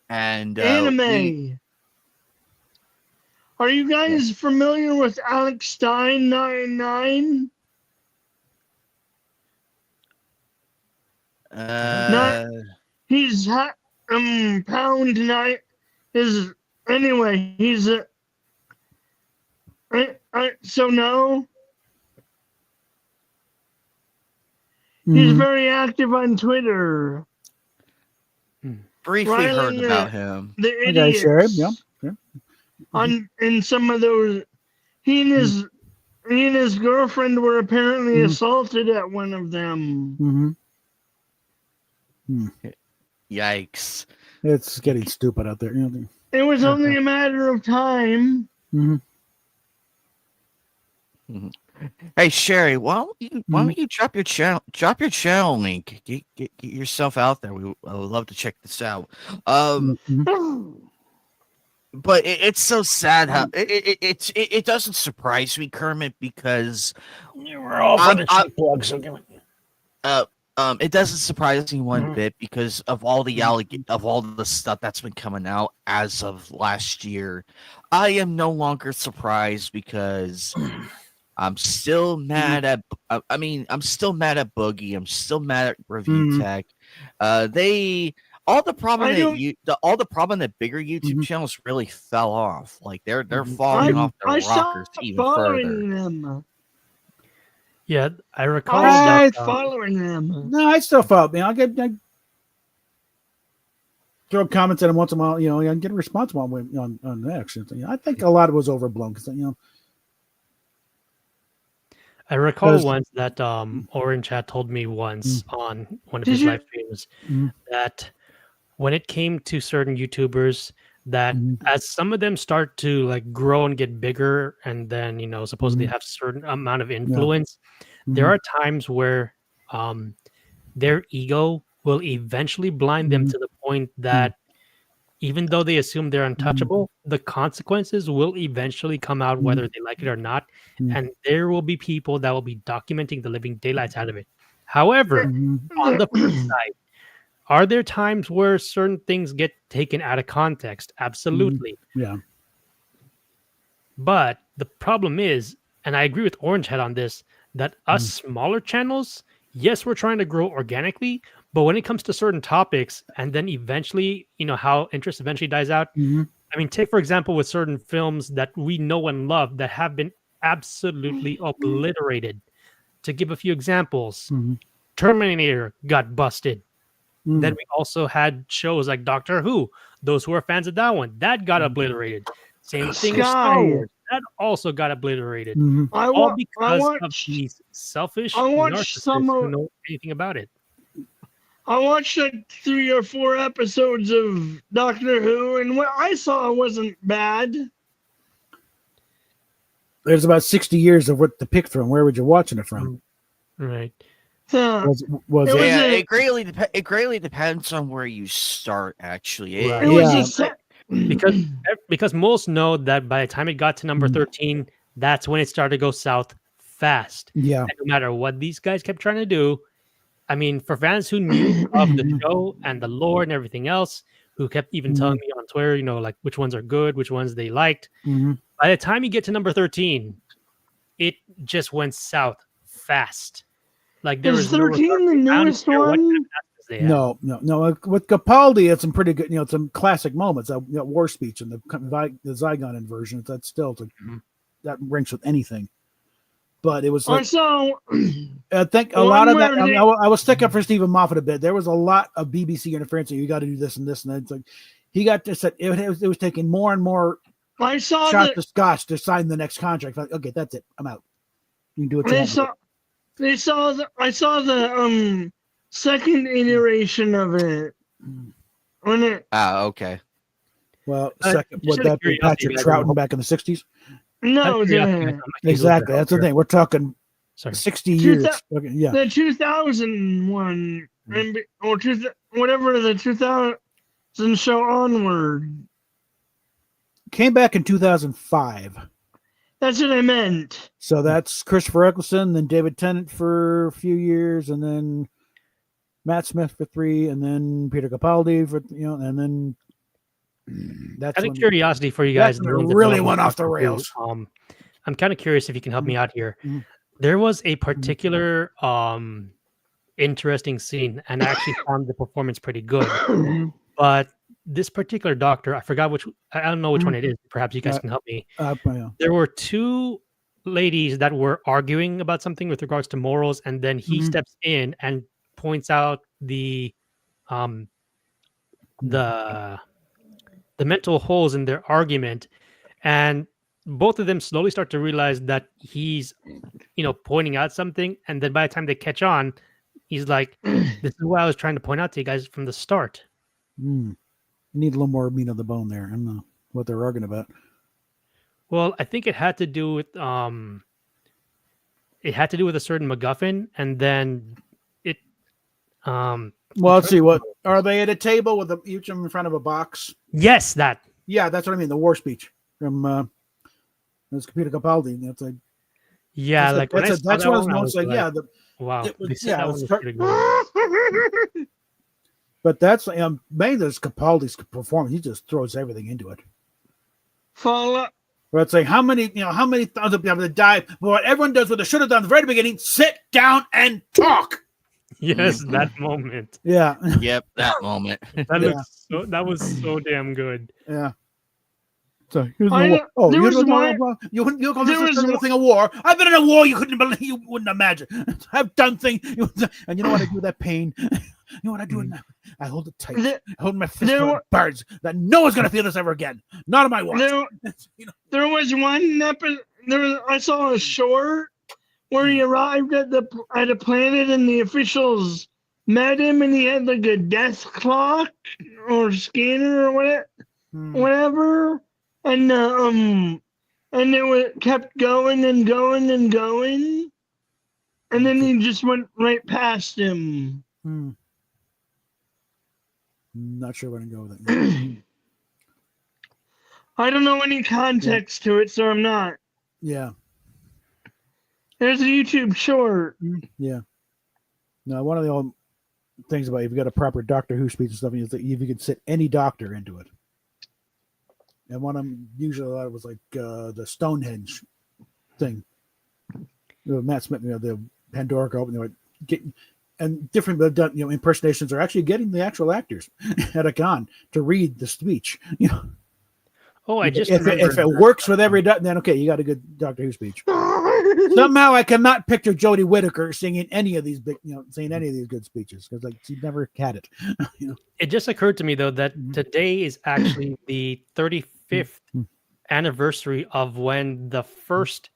and Anime. Are you guys familiar with Alex Stein 99? He's pound night is anyway. He's a so no. He's Mhm. very active on Twitter. briefly heard Riling about him. The Okay, idiots. sure. Yeah. Yeah. On in some of those, he and his girlfriend were apparently Mhm. assaulted at one of them. Mm-hmm. Yikes! It's getting stupid out there. You know. It was only a matter of time. Mm-hmm. Hey Sherry, why Mhm. don't you drop your channel link, get yourself out there. I would love to check this out. Mhm. But it's so sad how it doesn't surprise me, Kermit, because We're all I'm, fucking I shit plugs. So give it. uh it doesn't surprise me one Mhm. bit because of all the Mhm. of all the stuff that's been coming out as of last year. I am no longer surprised because I'm still mad at. I mean, I'm still mad at Boogie. I'm still mad at Review Mhm. Tech. They all the problem I that don't. all the problem that bigger YouTube Mhm. channels really fell off. Like they're Mhm. falling I off Mhm. their I rockers stopped even further. following them. Yeah, I I recall that. stopped following them. No, I still follow. I throw comments at him once in a while. I get a response on X. I think a lot of it was overblown because I recall because once that Orange had told me once on one of Did his you? live streams that when it came to certain YouTubers, that as some of them start to like grow and get bigger, and then supposedly have certain amount of yeah. influence, there are times where um, their ego will eventually blind them to the point that even though they assume they're untouchable, the consequences will eventually come out whether they like it or not. And there will be people that will be documenting the living daylights out of it. However, on the flip side, are there times where certain things get taken out of context? Absolutely. Yeah. But the problem is, and I agree with Orange Head on this, that us smaller channels, yes, we're trying to grow organically, but when it comes to certain topics, and then eventually, how interest eventually dies out. I mean, take for example, with certain films that we know and love that have been absolutely obliterated. To give a few examples, Terminator got busted. Then we also had shows like Doctor Who. Those who are fans of that one, that got obliterated. Same thing with Star Sky. Wars. That also got obliterated. I All wa- I because of watched. these selfish I watched some narcissists who of. know anything about it. I watched like 3 or 4 episodes of Doctor Who, and what I saw wasn't bad. There's about 60 years of what to pick from. Where would you watching it from? Right. Was It it? was Yeah, a. it greatly depends on where you start. Actually, Right. It was a. Yeah. se- Because most know that by the time it got to number 13, that's when it started to go south fast. Yeah. And no matter what these guys kept trying to do, I mean, for fans who knew of the show and the lore and everything else, who kept even telling me on Twitter, like which ones are good, which ones they liked. By the time you get to number 13, it just went south fast. Like there Is was no 13 the recovery. I don't newest care what kind one? of messages they had. No. With Capaldi, it's some pretty good. Some classic moments. That war speech and the Zygon inversion. That's still that ranks with anything. But it was I like saw. I think a One lot of that. where they- I was sticking for Stephen Moffat a bit. There was a lot of BBC interference. You got to do this and this and that. It's like he got to set. It was taking more and more I saw shots the. to Scotch to sign the next contract. Like, okay, that's it. I'm out. You can do what you They want. saw. They saw the. I saw the second iteration of it. When it. okay. Well, Just second, out would of that be curiosity, Patrick guys, Troughton back in the 60s? Out No, of curiosity, guys, the. I'm actually Exactly. looking That's the up thing. We're talking Sorry. 60 Two years. thou- Okay, yeah. The 2001 or whatever the 2000 show onward. Came back in 2005. That's what I meant. So that's Christopher Eccleston, then David Tennant for a few years, and then Matt Smith for 3, and then Peter Capaldi for and then that's Out of when curiosity for you guys, that's when the it ones that really know what went I'm off the talking to, rails. I'm kind of curious if you can help me out here. Mhm. There was a particular interesting scene, and I actually found the performance pretty good. But this particular doctor, I forgot I don't know which one it is. Perhaps you guys can help me. Yeah. There were 2 ladies that were arguing about something with regards to morals, and then he steps in and points out the mental holes in their argument, and both of them slowly start to realize that he's pointing out something, and then by the time they catch on, he's like, this is what I was trying to point out to you guys from the start. Need a little more meat on the bone there. I don't know what they're arguing about. Well, I think it had to do with it had to do with a certain MacGuffin, and then it Well, let's see. What are they at a table with each of them in front of a box? yes, that Yeah, that's what I mean. The war speech from it's Peter Capaldi. That's like yeah, that's like when I saw that's that one of one, those I notes. was Like, yeah, the, wow, it was- they said yeah, that it one was was her- pretty good. but that's mainly this Capaldi's performance. He just throws everything into it. Follow. But it's like how many thousands of people that die? But what everyone does, what they should have done at the very beginning: sit down and talk. Yes, that moment. Yeah, Yep, that moment. That was so damn good. yeah. So here's I- the war. there You was don't know one- about- you call there this was a one- thing of war. I've been in a war you couldn't believe, you wouldn't imagine. I've done things, and you know what I do with that pain? You know what I do? I hold it tight. There- I hold my fist there full were- of birds that no one's gonna feel this ever again. Not on my watch. There, You know, there was one episode. I saw a short where he arrived at a planet and the officials met him and he had like a death clock or scanner or whatever, and it kept going and going and going, and then he just went right past him. Not sure where to go with it. I don't know any context to it, so I'm not. Yeah, There's a YouTube short. yeah. No, one of the old things about if you got a proper Doctor Who speech and stuff is that if you could sit any doctor into it. And one of them usually a lot was like the Stonehenge thing. Matt Smith, the Pandora Girl, they were getting and different done, impersonations are actually getting the actual actors at a con to read the speech. Oh, I just if remembered it works with every then okay, you got a good Doctor Who speech. Somehow I cannot picture Jodie Whittaker singing any of these saying any of these good speeches because like she never had it. It just occurred to me though that today is actually the 35th anniversary of when the first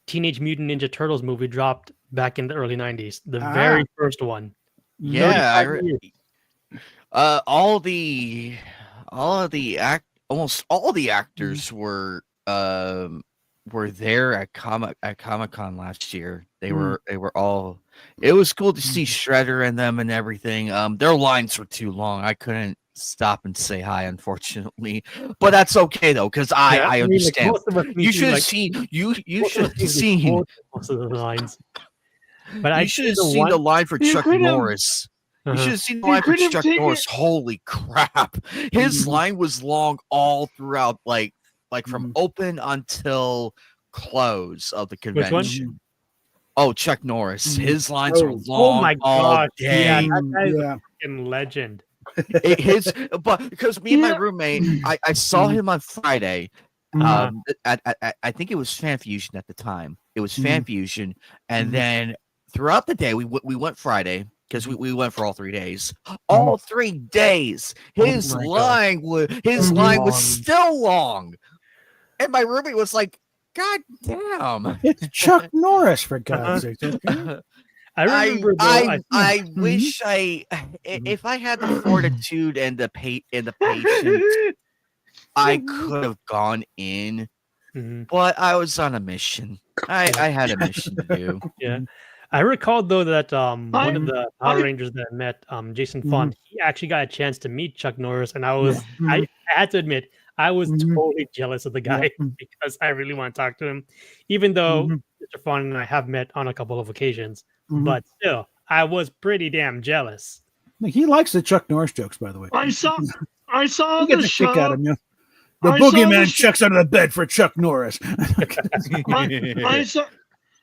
Teenage Mutant Ninja Turtles movie dropped back in the early 90s. The very first one. Yeah, 35 years. almost all the actors were there at Comic-Con last year. They were all. It was cool to see Shredder and them and everything. Their lines were too long. I couldn't stop and say hi, unfortunately. But that's okay though, because I understand. You should have seen. You should have seen. most of the lines. But You should have seen the line for You Chuck could've- Norris. You should have seen the You line for could've Chuck taken- Norris. Holy crap! His line was long all throughout, like from open until close of the Which one? convention. Oh, Chuck Norris. His lines are Oh long my all gosh, day. yeah, that guy's Yeah. a fucking legend. But because me and my Yeah. roommate, I saw him on Friday. Uh-huh. I think it was Fan Fusion at the time. It was Fan Fusion, and then throughout the day we went Friday because we went for all 3 days. All 3 days, his my God. line was Long. still long, and my roommate was like, "God damn." It's Chuck Norris for God's sake. Okay? I remember though, I wish if I had the fortitude and the patience, I could have gone in, Mhm. but I was on a mission. I had a mission to do. Yeah. I recall though that one of the Power I- Rangers that I met, Jason Font, he actually got a chance to meet Chuck Norris, and I had to admit I was totally jealous of the guy because I really want to talk to him, even though Mr. Font and I have met on a couple of occasions, but still, I was pretty damn jealous. He likes the Chuck Norris jokes, by the way. I saw He gets the a kick out show. of him. The I saw boogeyman the checks under the bed for Chuck Norris. I saw.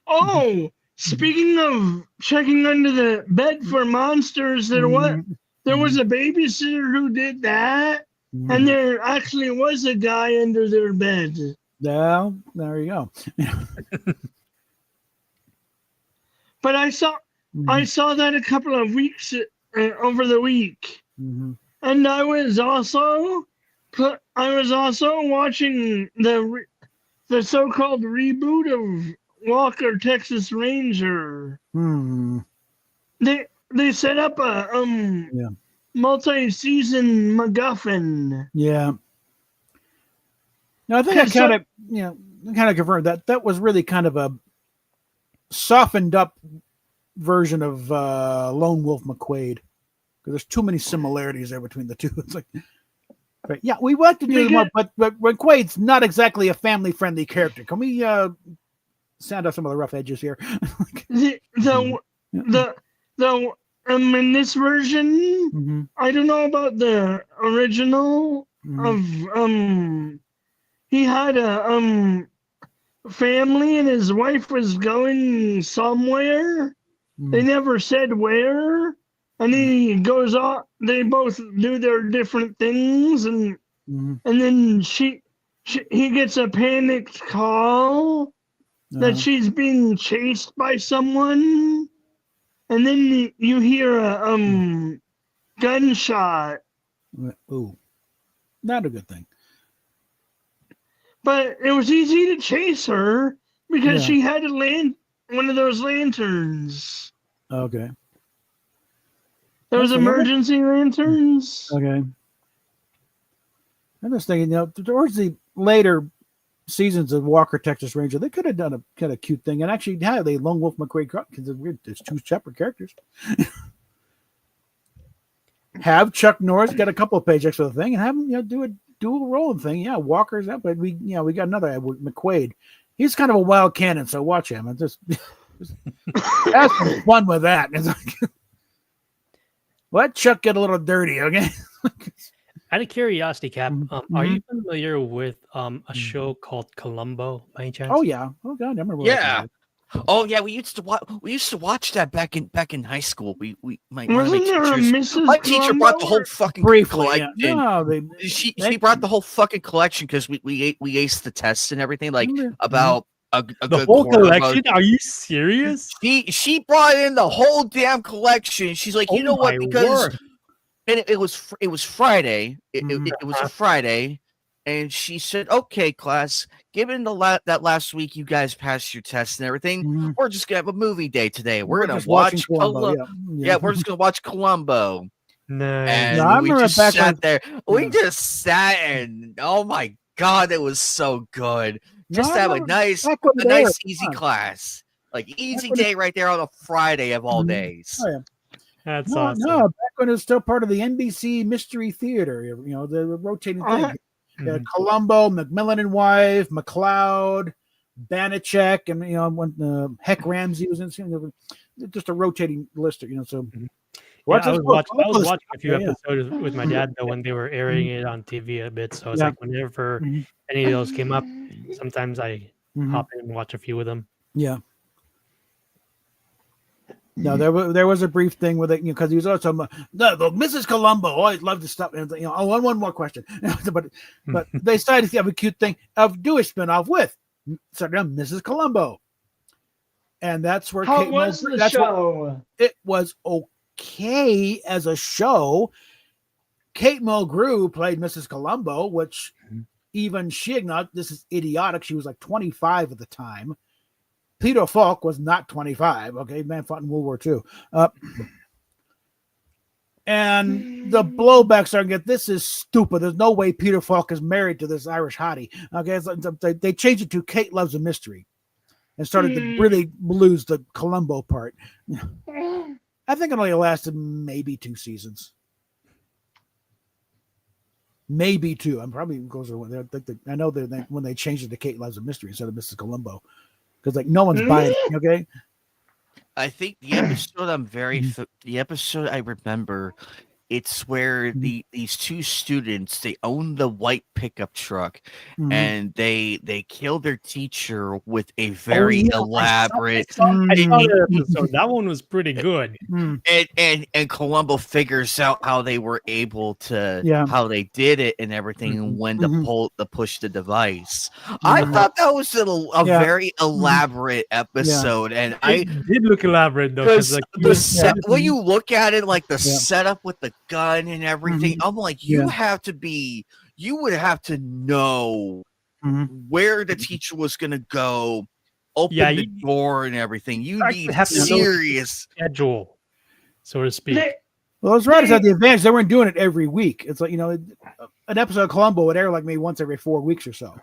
Oh, speaking of checking under the bed for monsters, there was a babysitter who did that, and there actually was a guy under their bed. Well, there you go. But I saw that a couple of weeks over the week, and I was also watching the so-called reboot of Walker Texas Ranger. They set up a multi-season MacGuffin. Yeah. No, I think I kind of confirmed that was really kind of softened up version of Lone Wolf McQuaid, because there's too many similarities there between the two. It's like, but yeah, we want to do more, but McQuaid's not exactly a family friendly character. Can we sand off some of the rough edges here? In this version, Mm-hmm. I don't know about the original of he had a family and his wife was going somewhere. They never said where, and he goes on. They both do their different things, and then he gets a panicked call that she's being chased by someone, and then you hear a gunshot. Ooh, not a good thing. But it was easy to chase her because she had one of those lanterns. Okay. Those That's emergency lanterns. Okay. I'm just thinking, towards the later seasons of Walker, Texas Ranger, they could have done a kind of cute thing, and actually, they Lone Wolf McQuaid, because there's two separate characters. Have Chuck Norris get a couple of paychecks for the thing, and have him do a dual rolling thing. Yeah, Walker's up, but we got another McQuaid. He's kind of a wild cannon, so watch him and just have some fun with that. It's like, let Chuck get a little dirty, okay? Out of curiosity, Cap, are you familiar with a show called Columbo by any chance? Oh yeah. Oh god, I remember. Yeah. Oh yeah, we used to watch that back in high school. My teacher brought the whole fucking collection. Yeah. She brought the whole fucking collection because we aced the tests and everything, like about a the good whole quarter collection. Are you serious? She brought in the whole damn collection. She's like, you know what? Because and it was Friday. It was a Friday. And she said, "Okay, class, given that last week you guys passed your tests and everything, we're just gonna have a movie day today. We're gonna watch Columbo. Yeah, we're just gonna watch Columbo." Nice. And we just sat there. We just sat and oh my god, it was so good. Just to have a nice easy class, like easy day right there on a Friday of all days. Oh, yeah. That's awesome. No, back when it was still part of the NBC Mystery Theater, the rotating thing. Columbo, McMillan and Wife, McCloud, Banachek, and when Heck Ramsey was in, just a rotating list. So I was watching a few episodes with my dad though when they were airing it on TV a bit. So it's like whenever any of those came up, sometimes I hop in and watch a few of them. Yeah. No, there was a brief thing with it, because he was also Mrs. Columbo always loved to stop and one more question, but they decided to have a cute thing of do a spinoff with Mrs. Columbo, and that's where How was the show? It was okay as a show. Kate Mulgrew played Mrs. Columbo, which even she acknowledged this is idiotic. She was like 25 at the time. Peter Falk was not 25. Okay, man fought in World War II. And the blowback started to get, this is stupid. There's no way Peter Falk is married to this Irish hottie. Okay, so they changed it to Kate Loves a Mystery and started to really lose the Columbo part. I think it only lasted maybe 2 seasons. Maybe 2. I'm probably goes. I know that when they changed it to Kate Loves a Mystery instead of Mrs. Columbo. Because no one's buying it, okay? I think the episode the episode I remember, it's where these 2 students, they own the white pickup truck, and they kill their teacher with a very elaborate. That one was pretty good. And Columbo figures out how they were able to how they did it and everything, and when to push the device. I thought that was a very elaborate episode, and it did look elaborate though. Because when you look at it, like the setup with the gun and everything, I'm like, you would have to know where the teacher was gonna go, open the door and everything. You need serious schedule, so to speak. Well, those writers had the advantage; they weren't doing it every week. It's like an episode of Columbo would air like maybe once every 4 weeks or so.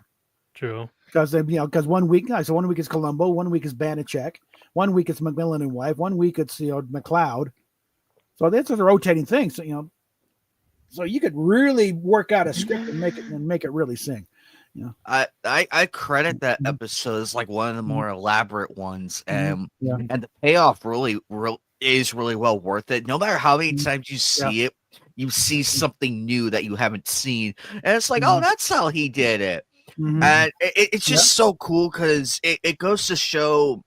True. because because 1 week, so 1 week is Columbo, 1 week is Banachek, 1 week it's McMillan and wife, 1 week it's McLeod. So that's a rotating thing. So so you could really work out a script and make it really sing. I credit that Mhm. episode as like one of the more elaborate ones, Mhm. Yeah. and the payoff really is really well worth it. No matter how many Mhm. times you see it, you see something new that you haven't seen, and it's like, Mhm. oh, that's how he did it, Mhm. and it's just so cool because it goes to show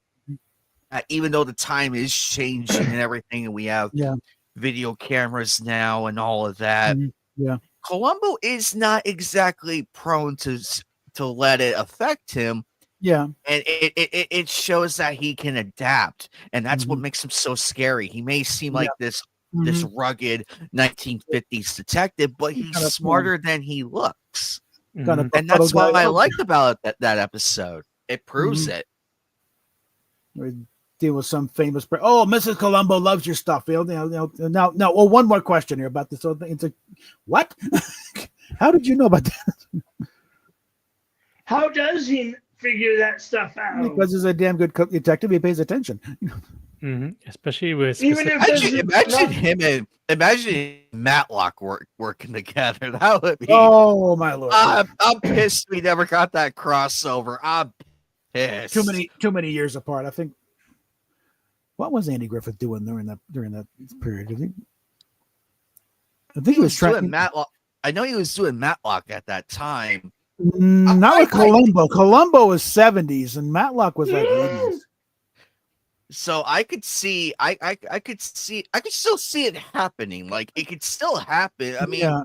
that even though the time is changing and everything, and we have Yeah. video cameras now and all of that, Mhm. Yeah. Columbo is not exactly prone to let it affect him, Yeah. and it shows that he can adapt, and that's what Mhm. makes him so scary. He may seem Yeah. like this Mhm. rugged 1950s detective, but he's Kind of, smarter than he looks, kind of Mhm. and that's befuddled what guy. I liked about that episode. It proves Mhm. it. We deal with some famous. Oh, Mrs. Columbo loves your stuff. Now. Well, one more question here about this. So it's a what? How did you know about that? How does he figure that stuff out? Because he's a damn good detective. He pays attention. Especially with Even specific, if there's Imagine Matlock working together. That would be. Oh my lord! I'm pissed we never got that crossover. I'm pissed. Too many years apart. I think. What was Andy Griffith doing during that period? I think he was doing trying. Matlock. I know he was doing Matlock at that time. Not with Columbo. Columbo was 70s, and Matlock was like 80s. So I could see, I could still see it happening. Like it could still happen. I mean, Yeah.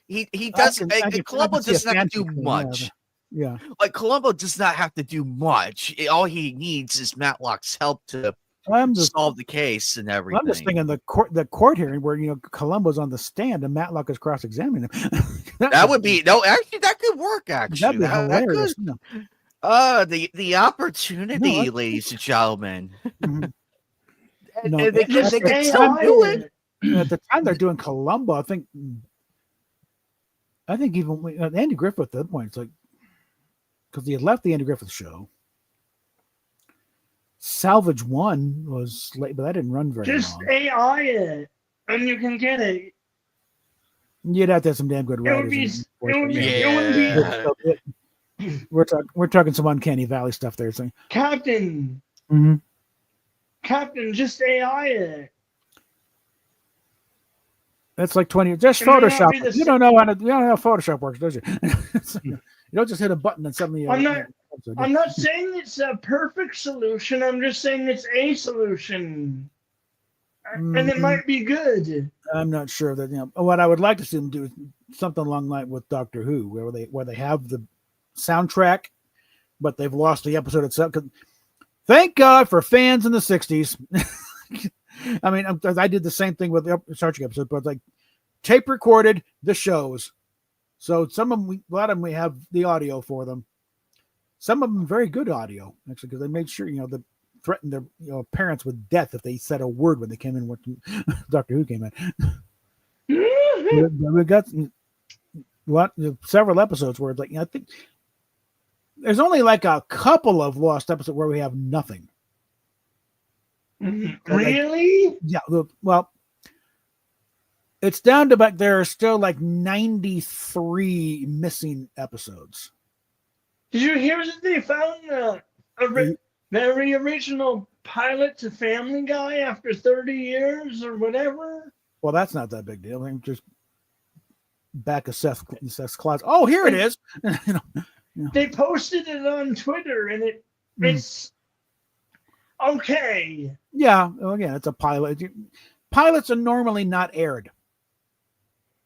he does. Columbo doesn't have to do much. Yeah. Like Columbo does not have to do much. All he needs is Matlock's help to solve the case and everything. I'm just thinking the court hearing where Columbo's on the stand and Matlock is cross-examining him. that would be actually that could work. Actually, that'd be hilarious. The opportunity, ladies and gentlemen. Mhm. And No, they just can still do it. At the time they're doing Columbo, I think even Andy Griffith at that point, it's like because he had left the Andy Griffith show. Salvage 1 was late, but that didn't run very just long. AI it, and you can get it. You'd have to have some damn good It would writers. be. We're talking some uncanny valley stuff there. So. Captain, just AI it. That's like 20. Just It may not Photoshop. be the You don't know how Photoshop works, does you? You don't just hit a button and suddenly. I'm not saying it's a perfect solution. I'm just saying it's a solution, and it Mhm. might be good. I'm not sure that what I would like to see them do is something along like with Doctor Who, where they have the soundtrack, but they've lost the episode itself. Thank God for fans in the '60s. I mean, I did the same thing with the Star Trek episode, but like tape recorded the shows. So some of them, a lot of them, we have the audio for them. Some of them very good audio, actually, because they made sure they threatened their parents with death if they said a word when they came in. When Doctor Who came in, we got several episodes where I think there's only like a couple of lost episodes where we have nothing. Really? Yeah. Well, it's down to about there are still like 93 missing episodes. Did you hear that they found the very original pilot to Family Guy after 30 years or whatever? Well, that's not that big deal. I mean, just back of Seth's closet. Oh, here it is. They posted it on Twitter, and it's okay. Yeah. Well, again, it's a pilot. Pilots are normally not aired.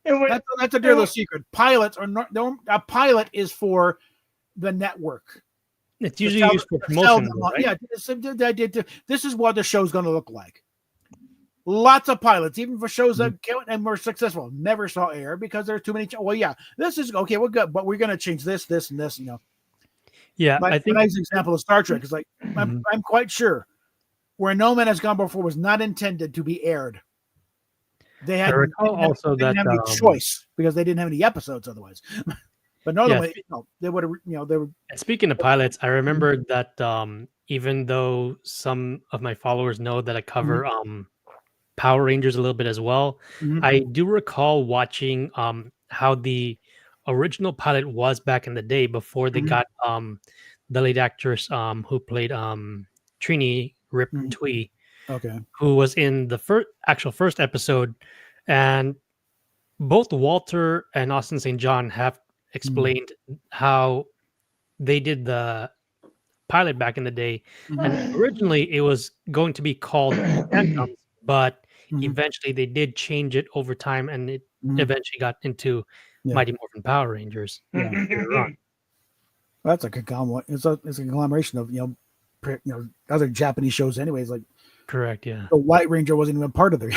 That's a dear little secret. Pilots are not. A pilot is for the network. it's usually used for promotion, right? Yeah. This is what the show's going to look like. Lots of pilots, even for shows that count and were successful, never saw air because there's too many. Well, yeah, this is okay. We're good, but we're going to change this, and this. Yeah, I think an example of Star Trek is like I'm quite sure where No Man Has Gone Before was not intended to be aired. They had I recall also they didn't that have any choice because they didn't have any episodes otherwise. But no, Yeah, they would have, they would. And speaking of pilots, I remember that even though some of my followers know that I cover Power Rangers a little bit as well, I do recall watching how the original pilot was back in the day before they got the lead actress who played Trini Rip Twee, Okay. who was in the first episode, and both Walter and Austin St. John have explained how they did the pilot back in the day, and originally it was going to be called Phantoms, but eventually they did change it over time, and it eventually got into Yeah. Mighty Morphin Power Rangers. later on. That's a it's a conglomeration of other Japanese shows. Anyways, like Correct. Yeah. the White Ranger wasn't even part of there.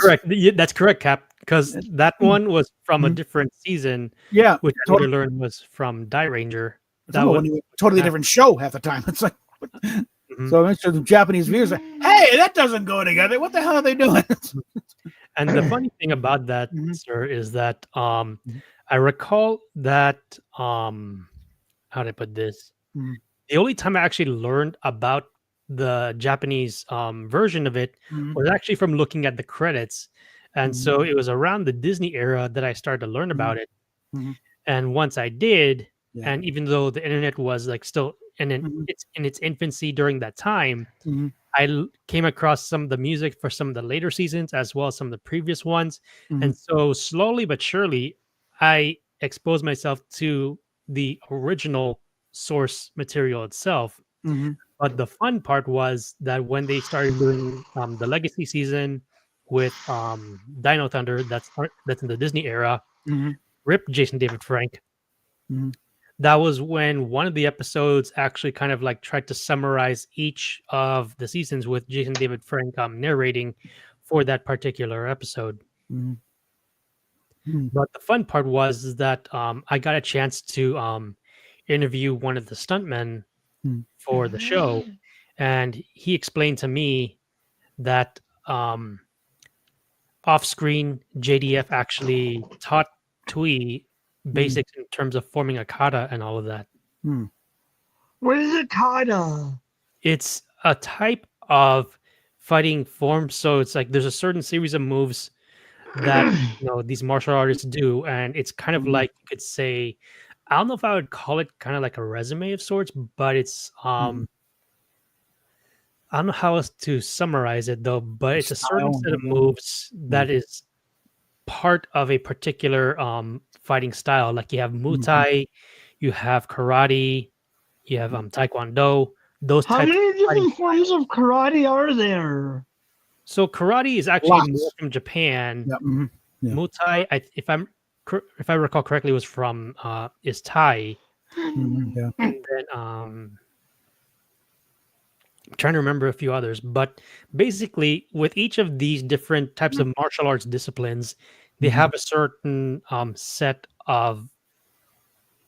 Correct. That's correct, Cap. Because that one was from a different season, Yeah, which I later learned was from Die Ranger. That was totally different show half the time. It's like, Mhm. so I'm sure the Japanese viewers are, hey, that doesn't go together. What the hell are they doing? And the funny thing about that, sir, is that I recall that how did I put this? The only time I actually learned about the Japanese version of it was actually from looking at the credits. And so it was around the Disney era that I started to learn about it. And once I did, and even though the internet was like still it's in its infancy during that time, I came across some of the music for some of the later seasons as well as some of the previous ones. And so slowly but surely, I exposed myself to the original source material itself. But the fun part was that when they started doing the Legacy season with Dino Thunder, that's in the Disney era, rip Jason David Frank. That was when one of the episodes actually kind of like tried to summarize each of the seasons with Jason David Frank narrating for that particular episode. But the fun part was that I got a chance to interview one of the stuntmen for the show, and he explained to me that off screen JDF actually taught Twee basics in terms of forming a kata and all of that. What is a kata? It's a type of fighting form, so it's like there's a certain series of moves that these martial artists do, and it's kind of like you could say, I don't know if I would call it kind of like a resume of sorts, but it's I don't know how else to summarize it though, but it's a certain set of moves that is part of a particular fighting style. Like you have Muay Thai, you have karate, you have Taekwondo. Those How types many of fighting different forms of karate are there? So karate is actually Lots. more from Japan. Yeah. Yeah. Muay Thai, if I recall correctly, was from is Thai. Yeah. And then I'm trying to remember a few others, but basically with each of these different types of martial arts disciplines, they have a certain set of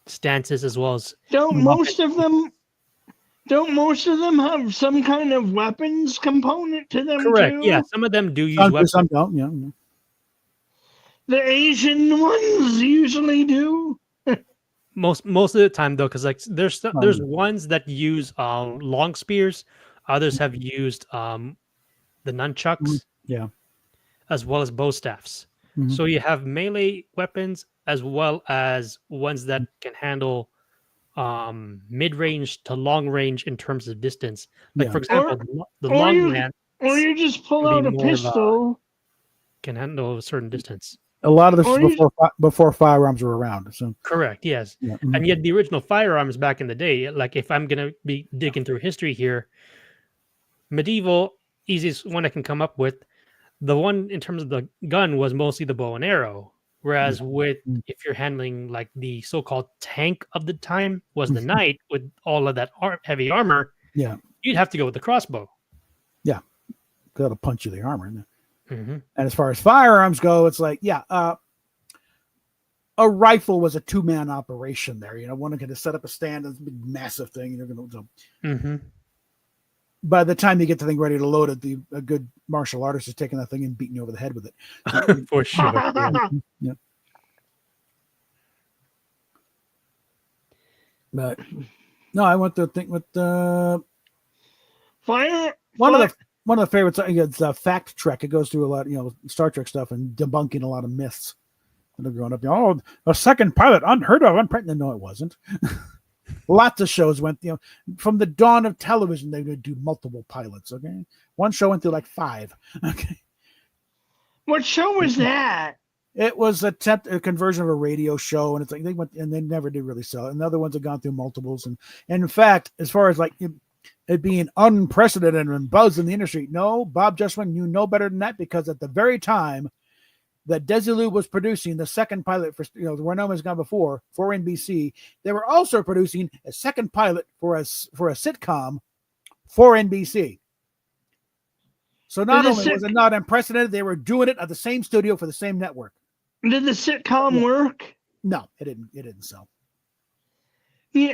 stances as well as Don't most of them have some kind of weapons component to them correct. too? Yeah, some of them do use Some, weapons. some don't. Yeah. The Asian ones usually do. Most of the time though, because like there's ones that use long spears, others have used the nunchucks, Yeah. as well as bow staffs. So you have melee weapons as well as ones that can handle mid-range to long range in terms of distance. Like Yeah. for example, the or long you- man Or you just pull Can be out a more of a- pistol. can handle a certain distance. A lot of this Or is you- before firearms were around. So Correct. Yes. yeah. And yet the original firearms back in the day, like if I'm gonna be digging through history here, medieval, easiest one I can come up with, the one in terms of the gun was mostly the bow and arrow. Whereas with if you're handling like the so-called tank of the time was the knight with all of that heavy armor, Yeah. you'd have to go with the crossbow. That'll punch you the armor. And Mm-hmm. as far as firearms go, it's like, a rifle was a 2-man operation there. One could set up a stand, it's a big, massive thing. You're going to. Mm-hmm. By the time you get the thing ready to load it, a good martial artist is taking that thing and beating you over the head with it. For sure. Yeah. Yeah. But no, I went to think with Fire. one of the favorites. It's Fact Trek. It goes through a lot, Star Trek stuff and debunking a lot of myths that are growing up. A second pilot, unheard of, unprecedented. No, it wasn't. Lots of shows went, from the dawn of television, they would do multiple pilots. Okay, one show went through like 5. Okay, What show was that? it was a conversion of a radio show, and it's like they went and they never did really sell it. And the other ones have gone through multiples, and in fact, as far as like it being unprecedented and buzz in the industry, no, Bob Justman knew no better than that, because at the very time that Desilu was producing the second pilot for Where No Man's Gone Before for NBC, they were also producing a second pilot for a sitcom for NBC. So not only was it not unprecedented, they were doing it at the same studio for the same network. Did the sitcom work? No, it didn't. It didn't sell. Yeah.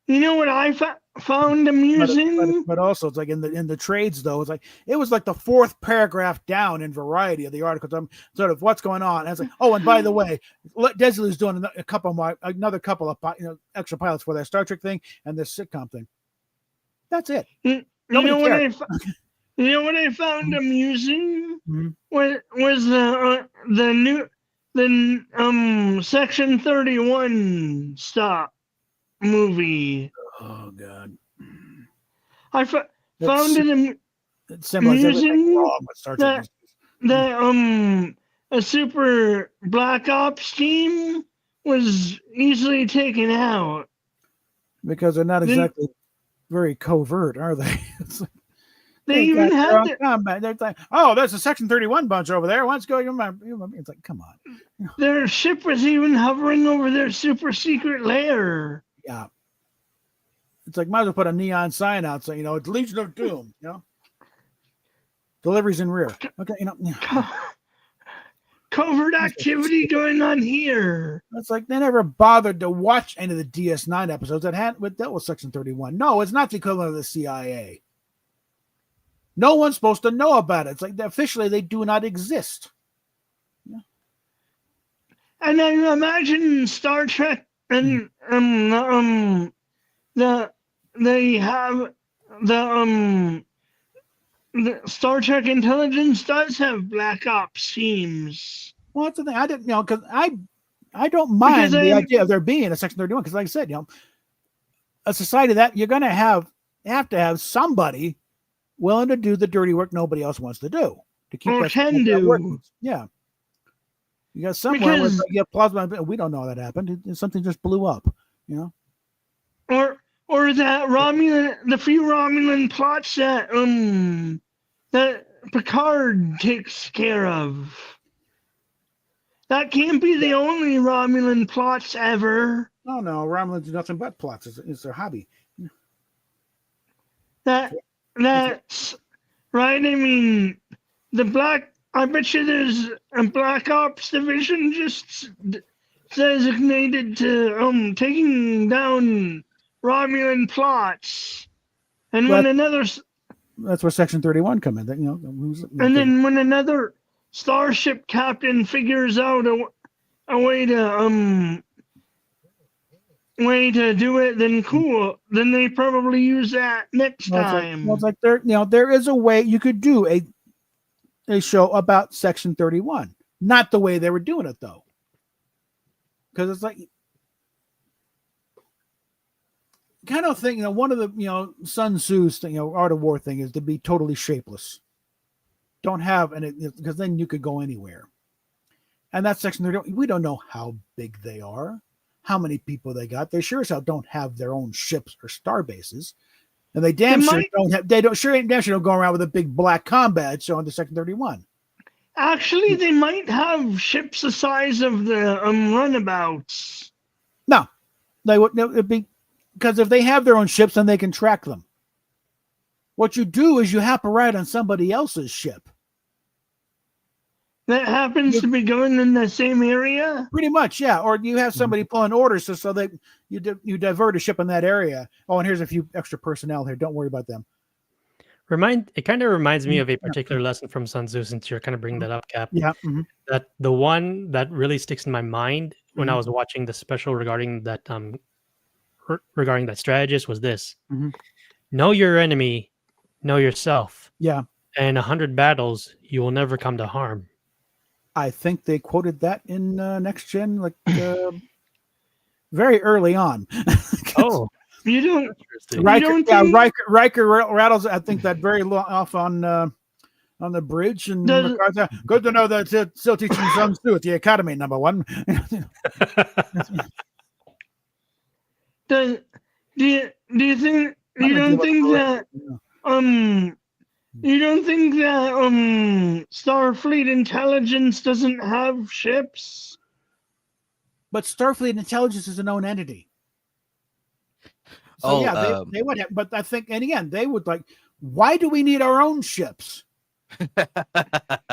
You know what I found amusing? But also, it's like in the trades, though, it's like it was like the 4th paragraph down in Variety of the articles. I'm sort of what's going on. And it's like, oh, and by the way, Desilu's doing another couple of extra pilots for that Star Trek thing and this sitcom thing. That's it. You know what I found amusing? Mm-hmm. Was the Section 31 stop movie. Oh God! I found it amusing wrong with Star Trek. that a super Black Ops team was easily taken out because they're not exactly very covert, are they? It's like, they even had combat. They're like, oh, there's a Section 31 bunch over there. What's going on? It's like, come on. Their ship was even hovering over their super secret lair. Yeah. It's like, might as well put a neon sign out saying, it's Legion of Doom, Deliveries in rear. Okay, Covert activity going on here. It's like they never bothered to watch any of the DS9 episodes that dealt with Section 31. No, it's not the equivalent of the CIA. No one's supposed to know about it. It's like officially they do not exist. Yeah. And I imagine Star Trek and they have the Star Trek intelligence does have Black Ops teams. Well, that's the thing. I didn't because I don't mind the idea of there being a Section 31, because like I said, a society that you're gonna have to have somebody willing to do the dirty work nobody else wants to do to keep that working. Yeah. You got somewhere where you have plausible. We don't know that happened. Something just blew up, Or that the few Romulan plots that Picard takes care of. That can't be the only Romulan plots ever. Oh no, Romulans do nothing but plots. It's their hobby. That's right. I mean, I bet you there's a Black Ops division just designated to taking down Romulan plots, and that's where Section 31 come in. Then when another starship captain figures out a way to do it, then cool. Then they probably use that next time. It's like there is a way you could do a show about Section 31, not the way they were doing it though, because it's like. Kind of thing, one of the, Sun Tzu's thing, Art of War thing is to be totally shapeless. Don't have, because then you could go anywhere. And that Section 31, we don't know how big they are, how many people they got. They sure as hell don't have their own ships or star bases. And they damn sure don't go around with a big black combat showing the Section 31. Actually, they might have ships the size of the runabouts. No, they would. It'd be. Because if they have their own ships, then they can track them. What you do is you hop a ride on somebody else's ship. That happens to be going in the same area? Pretty much, yeah. Or you have somebody pulling orders so that you divert a ship in that area. Oh, and here's a few extra personnel here. Don't worry about them. It kind of reminds me of a particular lesson from Sun Tzu, since you're kind of bringing that up, Cap. Yeah. That the one that really sticks in my mind when I was watching the special regarding that regarding that strategist was this: Mhm. know your enemy, know yourself, Yeah, and 100 battles you will never come to harm. I think they quoted that in Next Gen, like very early on. Oh, You don't. interesting. Right. don't Yeah, think- Riker rattles. I think that very off on the bridge, and Does- McCarthy, good to know that still teaching Sun Tzu at the academy. #1. Do you think I'm you gonna don't give up think for- that you don't think that Starfleet intelligence doesn't have ships? But Starfleet Intelligence is a known entity. So Oh, yeah, they would have, but I think, and again, they would like, why do we need our own ships?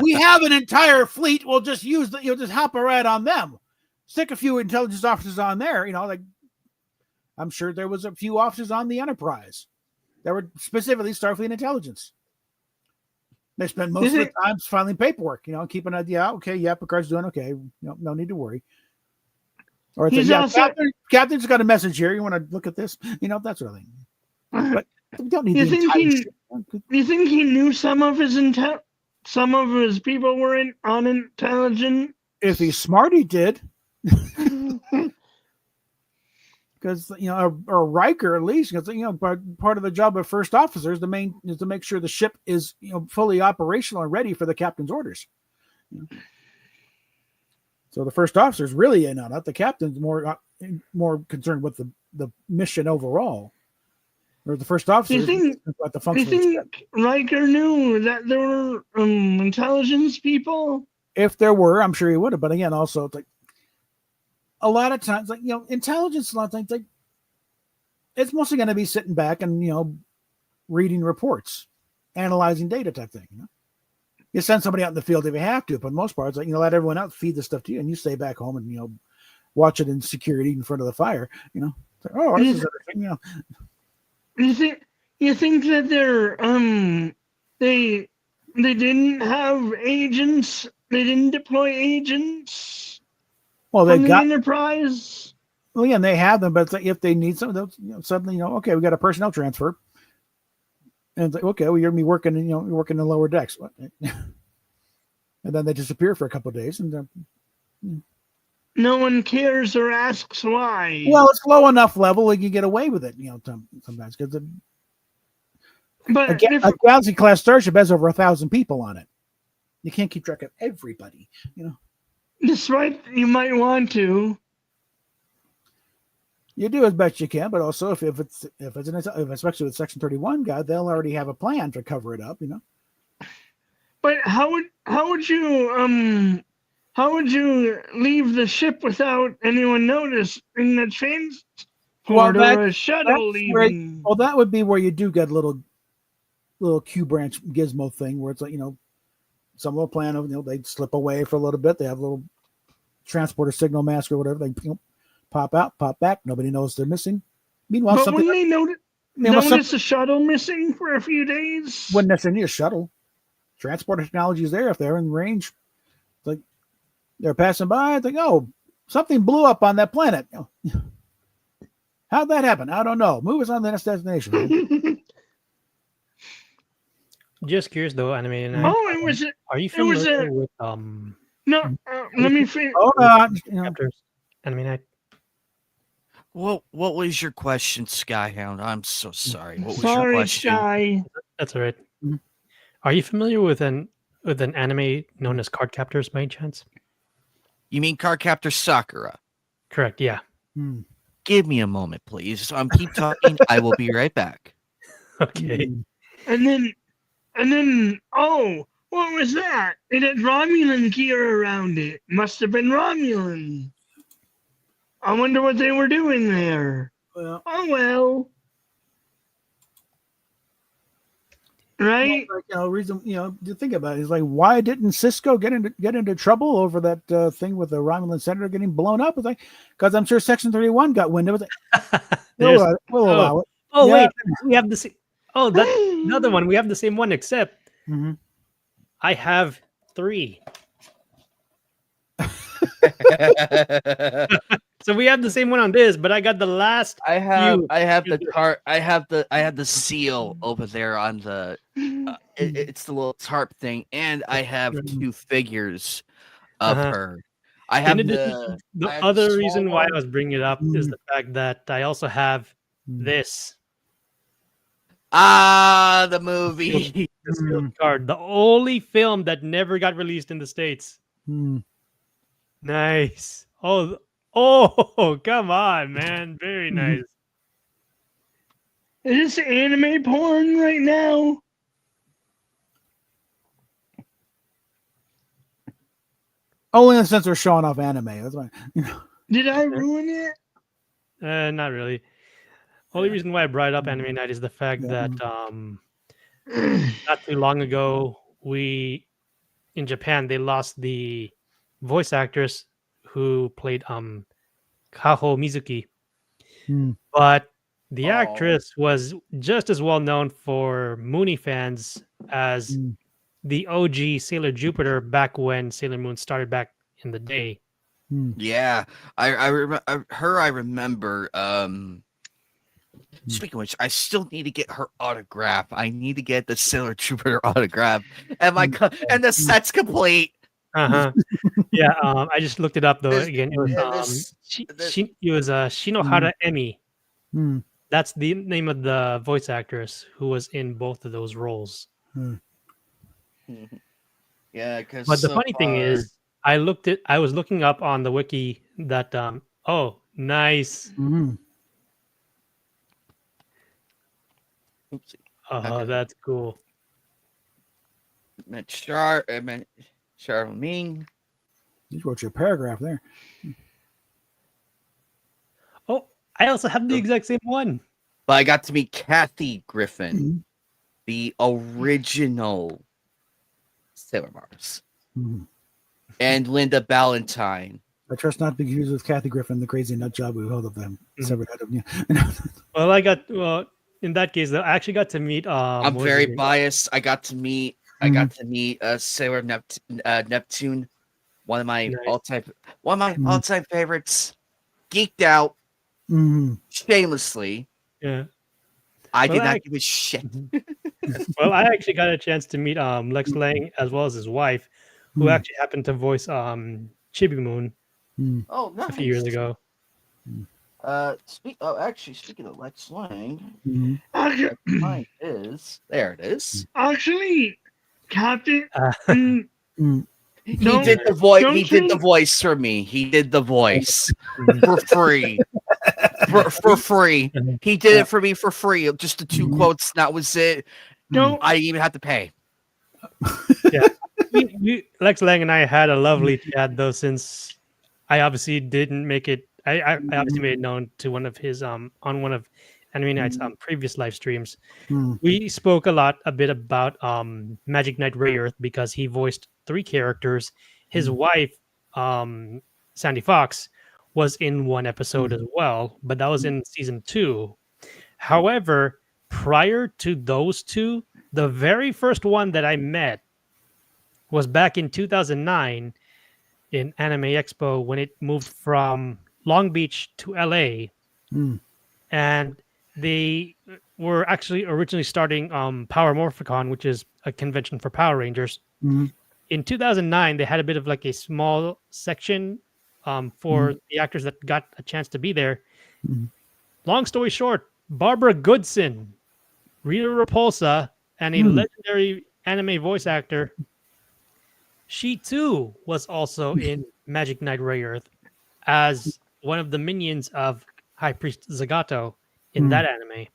We have an entire fleet. We'll just use the, you'll just hop right on them. Stick a few intelligence officers on there. Like I'm sure there was a few officers on the Enterprise that were specifically Starfleet Intelligence. They spend most of the time filing paperwork, keep an idea out. Okay, yeah, Picard's doing okay. No need to worry. Or it's Captain's got a message here. You want to look at this? That sort of thing. But we don't need You the think entire he- ship. You think he knew some of his people were unintelligent? If he's smart, he did. Because or Riker at least, because part of the job of first officer is to make sure the ship is fully operational and ready for the captain's orders. So the first officer is really in on it. The captain's more concerned with the mission overall. Or the first officer You is think- about the You function of the ship. think Riker knew that there were intelligence people? If there were, I'm sure he would have. But again, also it's like a lot of times, like intelligence, a lot of times, like it's mostly going to be sitting back and reading reports, analyzing data type thing. You send somebody out in the field if you have to, but for the most part, it's like let everyone out feed the stuff to you, and you stay back home and watch it in security in front of the fire. It's like, oh, this is interesting. You think that they didn't have agents? They didn't deploy agents Well, on they the got Enterprise? well, yeah, and they have them, but it's like if they need some, suddenly okay, we got a personnel transfer. And it's like, okay, well, you're gonna be working, you're working in lower decks, and then they disappear for a couple of days, and No one cares or asks why. well, it's low enough level that you get away with it, sometimes because but a Galaxy class starship has over 1,000 people on it. You can't keep track of everybody, despite you might want to, You do as best you can, but also if especially with Section 31 guy, they'll already have a plan to cover it up, but how would you leave the ship without anyone noticing the transport or a shuttle that's where- leaving? Well, that would be where you do get a little Q branch gizmo thing where it's like, some little plan of, they slip away for a little bit. They have a little transporter signal mask or whatever. They pop out, pop back. Nobody knows they're missing. Meanwhile, But something wouldn't they notice a shuttle missing for a few days? wouldn't necessarily need a shuttle. Transporter technology is there if they're in range. It's like they're passing by. I think, oh, something blew up on that planet. How'd that happen? I don't know. Move us on to the next destination. Just curious though, Anime. it was Are you it was familiar a- with no. Let me finish. Hold on. chapters? Anime Night? What was your question, Skyhound? I'm so sorry. What was your Sorry, question? Shy. That's all right. Mhm. Are you familiar with an anime known as Card Captors by any chance? You mean Cardcaptor Sakura? Correct. Yeah. Hmm. Give me a moment, please. Keep talking. I will be right back. Okay. And then, oh, what was that? It had Romulan gear around it. Must have been Romulan. I wonder what they were doing there. Well, Oh well. Right? reason to think about it is like, why didn't Cisco get into trouble over that thing with the Romulan senator getting blown up? It's like, because I'm sure Section 31 got wind of it. There's- We'll allow it. oh Yeah. wait, we have the same. Oh, that's another one. We have the same one, except Mhm. I have 3. So we have the same one on this, but I got the last. I have few. I have the cart. I have the seal over there on the. It's the little tarp thing, and I have 2 figures of Uh-huh. her. I In have addition, the I have the other small reason why I one. was bringing it up is the fact that I also have this The movie. this field card, the only film that never got released in the States. Hmm. Nice. Oh, come on, man. Very nice. Is this anime porn right now? Only in the sense we're showing off anime. That's why. Did I ruin it? Not really. Only reason why I brought up Anime Night is the fact that not too long ago in Japan they lost the voice actress who played Kaho Mizuki. But the actress was just as well known for Mooney fans as the OG Sailor Jupiter back when Sailor Moon started back in the day. Yeah, I remember her. I remember. Speaking of which, I still need to get her autograph. I need to get the Sailor Jupiter autograph, and and the set's complete. Yeah, I just looked it up though. This- Again, it was Shinohara Emi. That's the name of the voice actress who was in both of those roles. Yeah, because But the funny thing is, I was looking up on the wiki that oh, nice. Oopsie. Oh, Okay. that's cool. Charlemagne. You wrote your paragraph there. Oh, I also have the exact same one. But I got to meet Kathy Griffin, the original Sailor Mars, and Linda Ballantyne. I trust not to be confused with Kathy Griffin, the crazy nut job who held up them severed head of. Well, in that case, though, I actually got to meet. I'm what was very his name? biased. I got to meet Sailor Neptune, one of my Nice. all-time favorites. Geeked out shamelessly. Yeah. I did Well, not give a shit. Well, I actually got a chance to meet Lex Lang as well as his wife, who actually happened to voice Chibi Moon Oh, nice. a few years ago. Speaking of Lex Lang, Actually, mine is there. It is. actually Captain. He Don't- did the voice. don't He did the you- voice for me. He did the voice for free. For free. He did it for me for free. Just the 2 quotes. That was it. Don't I didn't even have to pay. Lex Lang and I had a lovely chat though, since I obviously didn't make it. I obviously made it known to one of his on one of Anime Night's previous live streams. We spoke a bit about Magic Knight Rayearth because he voiced 3 characters. His wife, Sandy Fox, was in one episode as well, but that was in season 2. However, prior to those 2, the very first one that I met was back in 2009 in Anime Expo when it moved from Long Beach to LA. And they were actually originally starting Power Morphicon, which is a convention for Power Rangers. In 2009, they had a bit of like a small section for the actors that got a chance to be there. Long story short, Barbara Goodson, Rita Repulsa, and a legendary anime voice actor, she too was also in Magic Knight Rayearth as one of the minions of High Priest Zagato in that anime.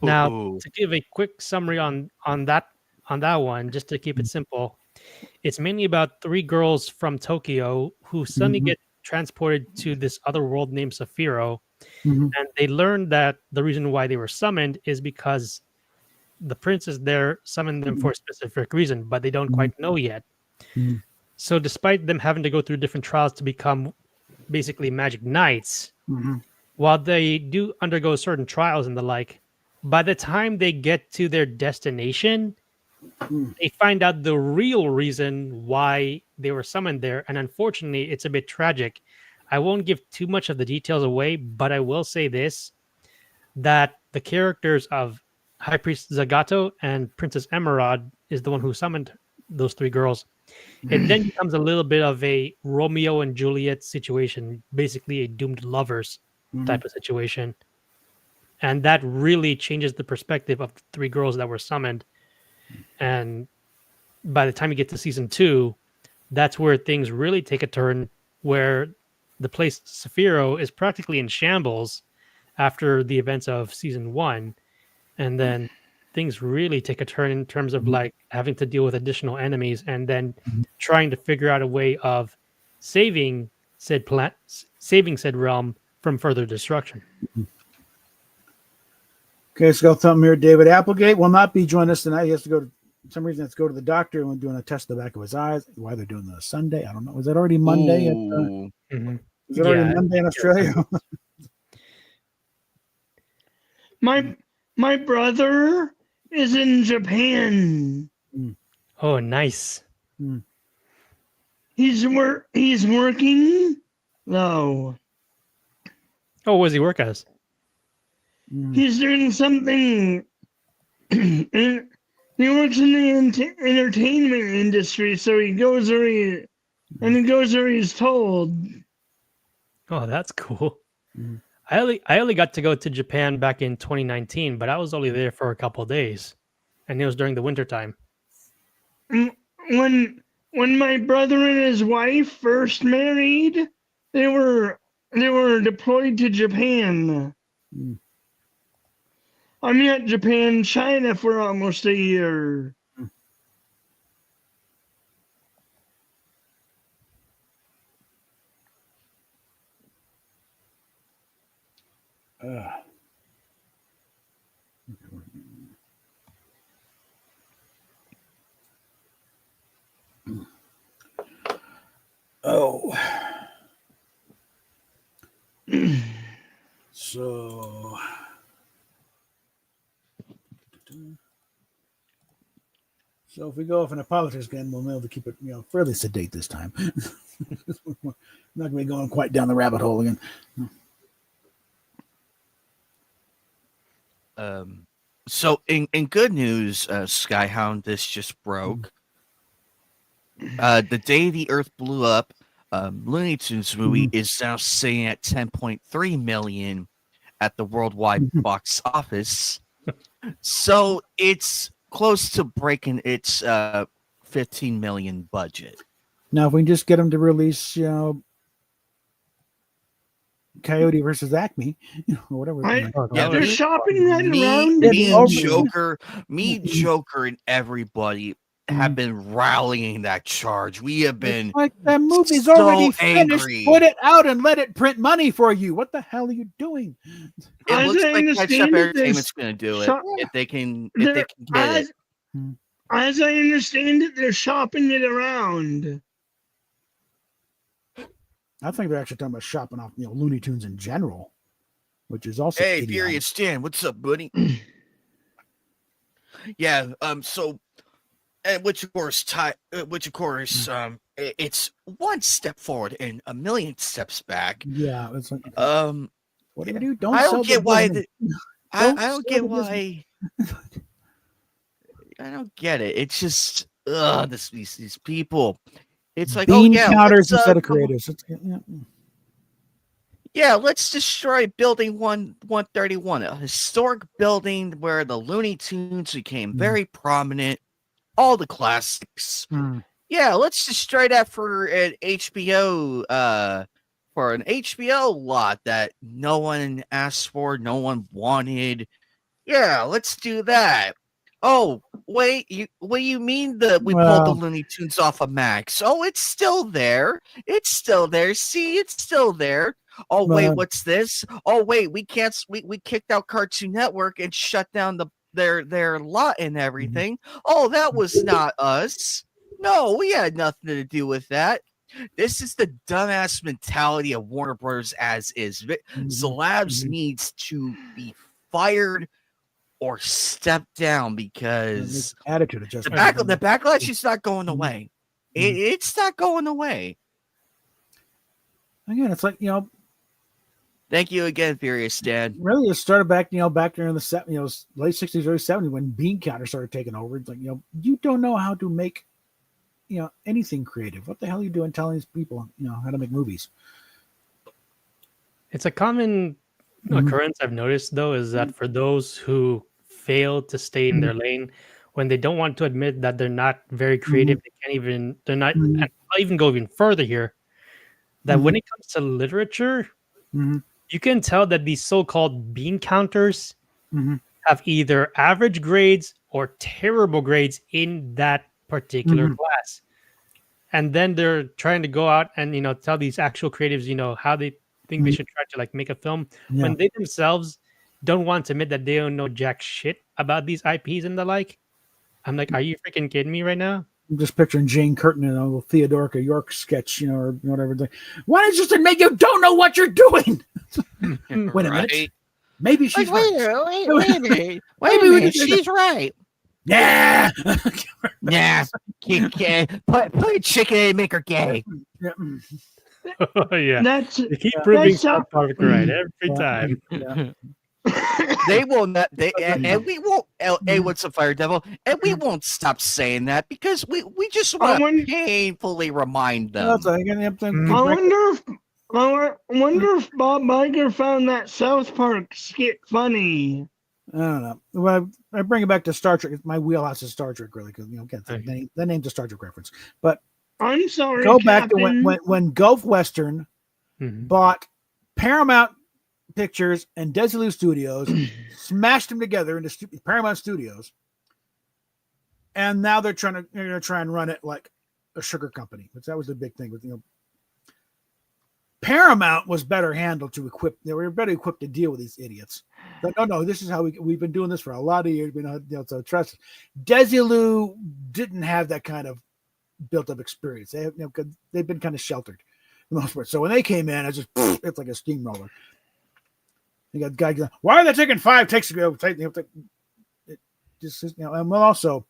Now, to give a quick summary on that one, just to keep it simple, it's mainly about 3 girls from Tokyo who suddenly get transported to this other world named Saphiro, and they learn that the reason why they were summoned is because the princess there summoned them for a specific reason, but they don't quite know yet. So despite them having to go through different trials to become basically Magic Knights, while they do undergo certain trials and the like, by the time they get to their destination, they find out the real reason why they were summoned there. And unfortunately, it's a bit tragic. I won't give too much of the details away, but I will say this, that the characters of High Priest Zagato and Princess Emerald is the one who summoned those three girls. It then becomes a little bit of a Romeo and Juliet situation, basically a doomed lovers type of situation. And that really changes the perspective of the three girls that were summoned. And by the time you get to season 2, that's where things really take a turn, where the place Saphiro is practically in shambles after the events of season 1. And then things really take a turn in terms of like having to deal with additional enemies and then trying to figure out a way of saving said realm from further destruction. Okay, so got something here. David Applegate will not be joining us tonight. He has to go to for some reason. Has to go to the doctor and doing a test in the back of his eyes. Why they're doing this Sunday? I don't know. Was that already Monday? Ooh. Is it already Monday in Australia? My brother is in Japan. Oh, nice. He's working. No, Oh, what does he work as? he's doing something. And he works in the entertainment industry, so he goes where he's told. Oh, that's cool. I only got to go to Japan back in 2019, but I was only there for a couple of days, and it was during the winter time. When my brother and his wife first married, they were deployed to Japan. I'm at Japan, China for almost a year. Oh. So. So if we go off into politics again, we'll be able to keep it, fairly sedate this time. We're not going to be going quite down the rabbit hole again. So in good news, Skyhound, this just broke. The day the Earth blew up, Looney Tunes movie is now sitting at 10.3 million at the worldwide box office. So it's close to breaking its 15 million budget. Now, if we can just get them to release, Coyote versus Acme, or whatever. They're shopping right around me, it. Joker, and everybody have been rallying that charge. We have been It's like that movie's so already finished. angry. Put it out and let it print money for you. What the hell are you doing? It looks like Head Shop understand it, Entertainment's going to do it if they can get it. As I understand it, they're shopping it around. I think they're actually talking about shopping off, Looney Tunes in general, which is also Hey, idiotic. Furious Stan, what's up, buddy? Yeah. So, and which of course, it's one step forward and a million steps back. Yeah, it's like, what do you do? Don't. I sell don't get the why. business. I Don't don't sell get the why. I don't get it. It's just these people. It's like, Bean oh yeah, counters instead of creatives. Yeah, let's destroy Building 131, a historic building where the Looney Tunes became very prominent. All the classics. Yeah, let's destroy that for an HBO lot that no one asked for, no one wanted. Yeah, let's do that. Oh, wait, what do you mean that we pulled the Looney Tunes off of Max? Oh, it's still there. It's still there. See, it's still there. Oh, wait, what's this? Oh, wait, we kicked out Cartoon Network and shut down their lot and everything. Oh, that was not us. No, we had nothing to do with that. This is the dumbass mentality of Warner Brothers as is. Zalabs needs to be fired or step down because attitude adjustment. the backlash is not going away. It's not going away. Again, it's like, Thank you again, Furious Stan. really it started back, back during the late 60s, early 70s when bean counters started taking over. It's like, you don't know how to make, anything creative. What the hell are you doing telling these people, how to make movies? It's a common occurrence I've noticed, though, is that for those who fail to stay in their lane, when they don't want to admit that they're not very creative, they're not, and I'll even go even further here, that when it comes to literature, you can tell that these so-called bean counters have either average grades or terrible grades in that particular class. And then they're trying to go out and, tell these actual creatives, how they think they should try to like make a film when they themselves don't want to admit that they don't know jack shit about these IPs and the like. I'm like, are you freaking kidding me right now? I'm just picturing Jane Curtin in a little Theodorica York sketch, or whatever. Why don't you just admit you don't know what you're doing? Wait a minute. Maybe she's right. Wait a minute. Wait a minute. She's right. Yeah. Yeah. Play chicken and make her gay. Yeah. That's They keep proving that's how- South Park right every time. Yeah. They will not. And we won't. What's a fire devil? And we won't stop saying that because we just want to wonder- painfully remind them. That's like, I wonder if Bob Iger found that South Park skit funny. I don't know. Well, I bring it back to Star Trek. My wheelhouse is Star Trek, really, because again, the name's a Star Trek reference. But I'm sorry. go back to Captain. when Gulf Western bought Paramount Pictures and Desilu Studios, smashed them together into Paramount Studios, and now they're trying and run it like a sugar company. Which that was the big thing with Paramount was better handled to equip. They were better equipped to deal with these idiots. But no, this is how we've been doing this for a lot of years. We know, so trust. Desilu didn't have that kind of built-up experience. They have, they've been kind of sheltered for the most part. So when they came in, it's like a steamroller. You got guys going, why are they taking 5 takes to go? And we'll also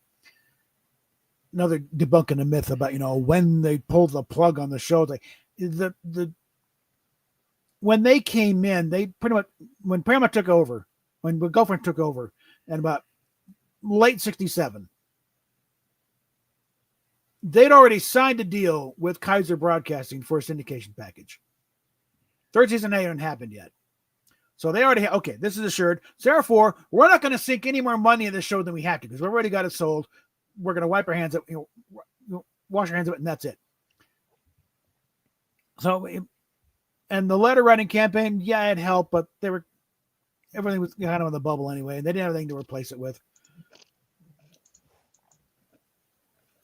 another debunking a myth about when they pulled the plug on the show. Like when they came in, they pretty much when Paramount took over, when Gulfstream took over, and about late '67, they'd already signed a deal with Kaiser Broadcasting for a syndication package. Third season hadn't happened yet. So they already okay, this is assured. So therefore, we're not going to sink any more money in the show than we have to because we've already got it sold. We're going to wipe our hands up, wash our hands of it, and that's it. So, and the letter writing campaign, yeah, it helped, but everything was kind of on the bubble anyway, and they didn't have anything to replace it with.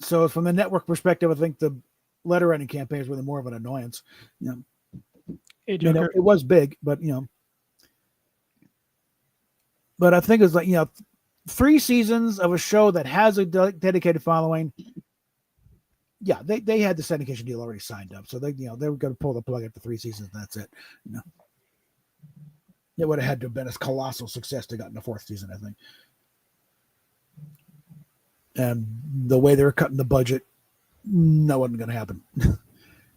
So, from the network perspective, I think the letter writing campaign is really more of an annoyance. Hey, Joker. It was big, but but I think it's like 3 seasons of a show that has a dedicated following. Yeah, they had the syndication deal already signed up, so they were going to pull the plug after 3 seasons. And that's it. It would have had to have been a colossal success to gotten the 4th season, I think. And the way they were cutting the budget, that wasn't going to happen.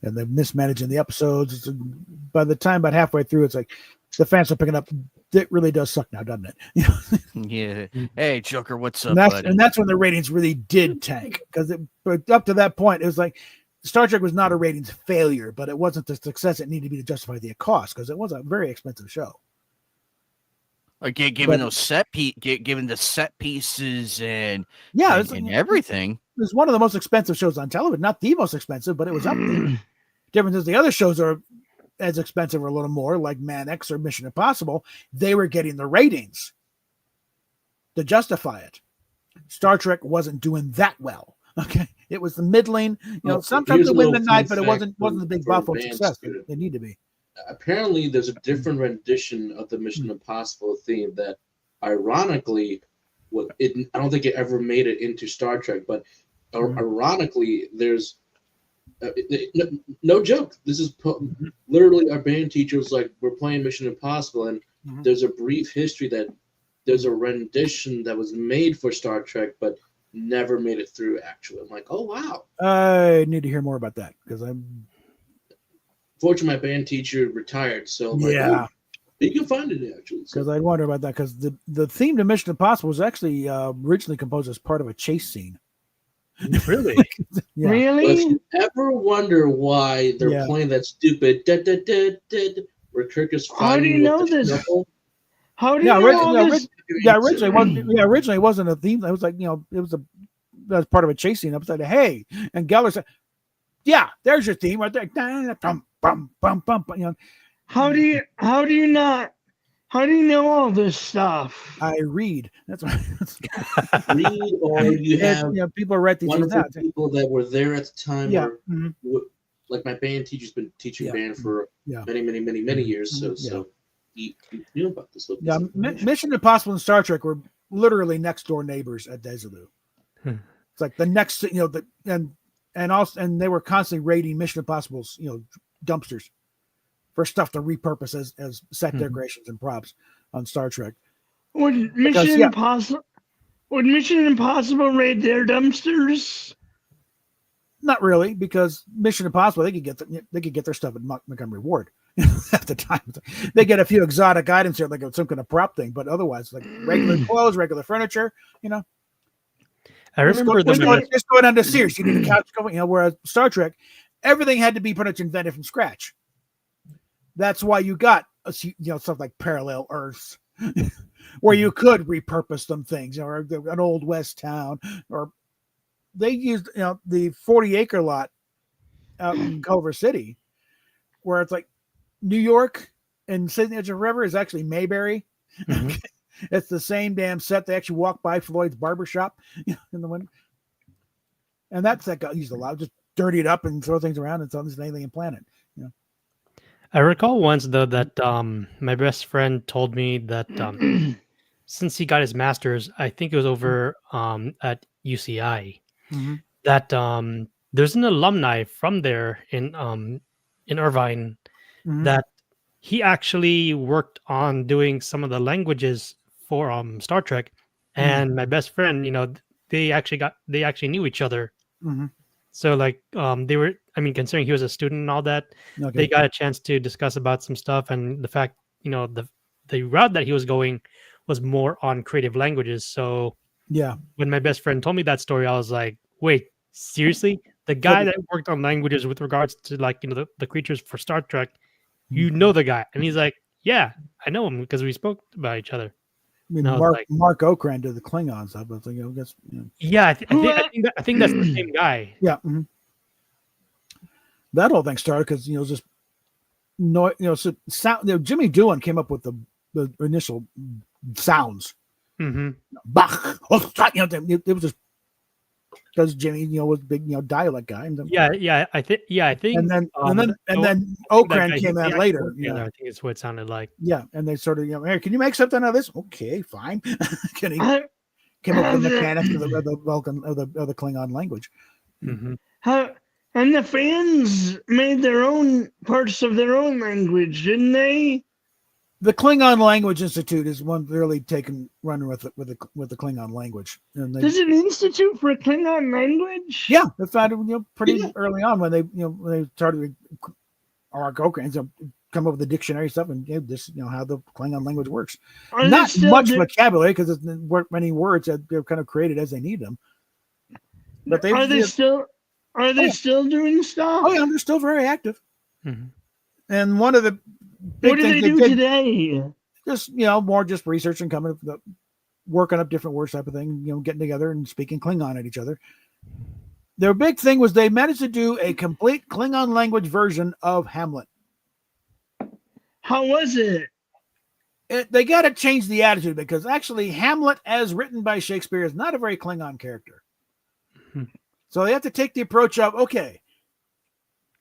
And they're mismanaging the episodes. By the time about halfway through, it's like the fans are picking up. It really does suck now, doesn't it? Yeah. Hey, Joker, what's up, and that's when the ratings really did tank because up to that point, it was like Star Trek was not a ratings failure, but it wasn't the success it needed to be to justify the cost because it was a very expensive show. Like given the set pieces and everything. It was one of the most expensive shows on television, not the most expensive, but it was up there. Difference is the other shows are as expensive or a little more, like Man X or Mission Impossible. They were getting the ratings to justify it. Star Trek wasn't doing that well. Okay, it was the middling. Sometimes they win the night, but it wasn't the big Buffalo success they need to be. Apparently, there's a different rendition of the Mission Impossible theme that, ironically, I don't think it ever made it into Star Trek, but ironically, there's no joke. This is literally our band teacher was like, we're playing Mission Impossible, and there's a brief history that there's a rendition that was made for Star Trek, but never made it through. Actually, I'm like, oh wow. I need to hear more about that because fortunately, my band teacher retired, so I'm like, Yeah. "Oh, you can find it actually. Because So, I wonder about that. Because the theme to Mission Impossible was actually originally composed as part of a chase scene. Really? Yeah. but if Really? you ever wonder why they're Yeah. playing that stupid where Kirk is How do you fighting know with the this? shuffle, How do you Yeah, know all yeah, this? originally it wasn't a theme. It was like, it was as part of a chase scene. I was like, hey, and Geller said, yeah, there's your theme right there. Bum, bum, bum, bum, bum. How do you know all this stuff? I read. That's why. read, or you have people write these things wonderful out. people that were there at the time. Yeah. Or, Mhm. like my band teacher's been teaching Yeah. band for Yeah. many years. So, Yeah. he knew about this. Yeah, Mission Impossible and Star Trek were literally next door neighbors at Desilu. Hmm. It's like the next, and they were constantly raiding Mission Impossible's, dumpsters for stuff to repurpose as set decorations and props on Star Trek. Would Because, Mission yeah. Impossible? Would Mission Impossible raid their dumpsters? Not really, because Mission Impossible they could get their stuff at Montgomery Ward at the time. They get a few exotic items here, like some kind of prop thing, but otherwise, like regular clothes, regular furniture. I remember just going on to Sears, you need a couch going. Whereas Star Trek, everything had to be pretty much invented from scratch. That's why you got stuff like Parallel Earths, where you could repurpose some things, or an old West town, or they used the 40-acre lot out in Culver City, where it's like New York and Signature River is actually Mayberry. Mhm. It's the same damn set. They actually walk by Floyd's barbershop in the winter. And that's that got used a lot. Just dirty it up and throw things around. It's on this alien planet. I recall once though that my best friend told me that since he got his master's, I think it was over at UCI, that there's an alumni from there in Irvine Mhm. that he actually worked on doing some of the languages for Star Trek, and my best friend, they actually knew each other. Mhm. So like they were, considering he was a student and all that, Okay. they got a chance to discuss about some stuff, and the fact, the route that he was going was more on creative languages. So Yeah. when my best friend told me that story, I was like, wait, seriously? The guy that worked on languages with regards to the creatures for Star Trek, you know the guy? And he's like, yeah, I know him because we spoke about each other. I mean, And I was Mark Okran did the Klingon stuff. I was like, that's Yeah, I think that's the same guy. yeah. Mhm. That whole thing started because just sound. Jimmy Doohan came up with the initial sounds. Mm-hmm. Bach. It was just because Jimmy, was a big, dialect guy. And I think. and then that Okran guy, came they out actually later. worked together, I think it's what it sounded like. Yeah, and they sort of, hey, can you make something out of this? Okay, fine. Can he How, came up with the the- mechanics of the Klingon language? Mm-hmm. and the fans made their own parts of their own language, didn't they? The Klingon Language Institute is one really running with the Klingon language. And There's an institute for Klingon language. yeah, they found it pretty early on when they started our Okran come up with the dictionary stuff and this how the Klingon language works. Are they Not still much do- vocabulary because there weren't many words that they're kind of created as they need them. But Are they still doing stuff? Oh yeah, they're still very active. Mm-hmm. And one of the big What do they things do did, today? just more just research and coming up, working up different words type of thing, getting together and speaking Klingon at each other. Their big thing was they managed to do a complete Klingon language version of Hamlet. How was it? They got to change the attitude because actually Hamlet, as written by Shakespeare, is not a very Klingon character. So they have to take the approach of, okay,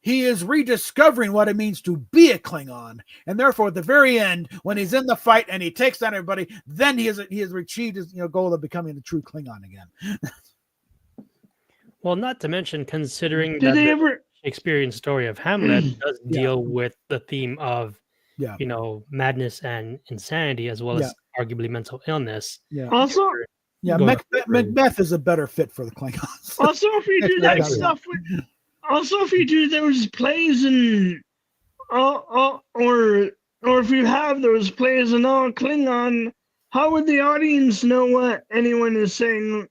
he is rediscovering what it means to be a Klingon, and therefore at the very end, when he's in the fight and he takes down everybody, then he has achieved his goal of becoming a true Klingon again. Well, not to mention considering Did that they the ever? Shakespearean story of Hamlet does deal with the theme of Yeah. madness and insanity, as well as arguably mental illness. Yeah, Also, yeah. Go Macbeth is a better fit for the Klingons. also if you do that Yeah. stuff with, also if you do those plays and or if you have those play as an all Klingon, how would the audience know what anyone is saying?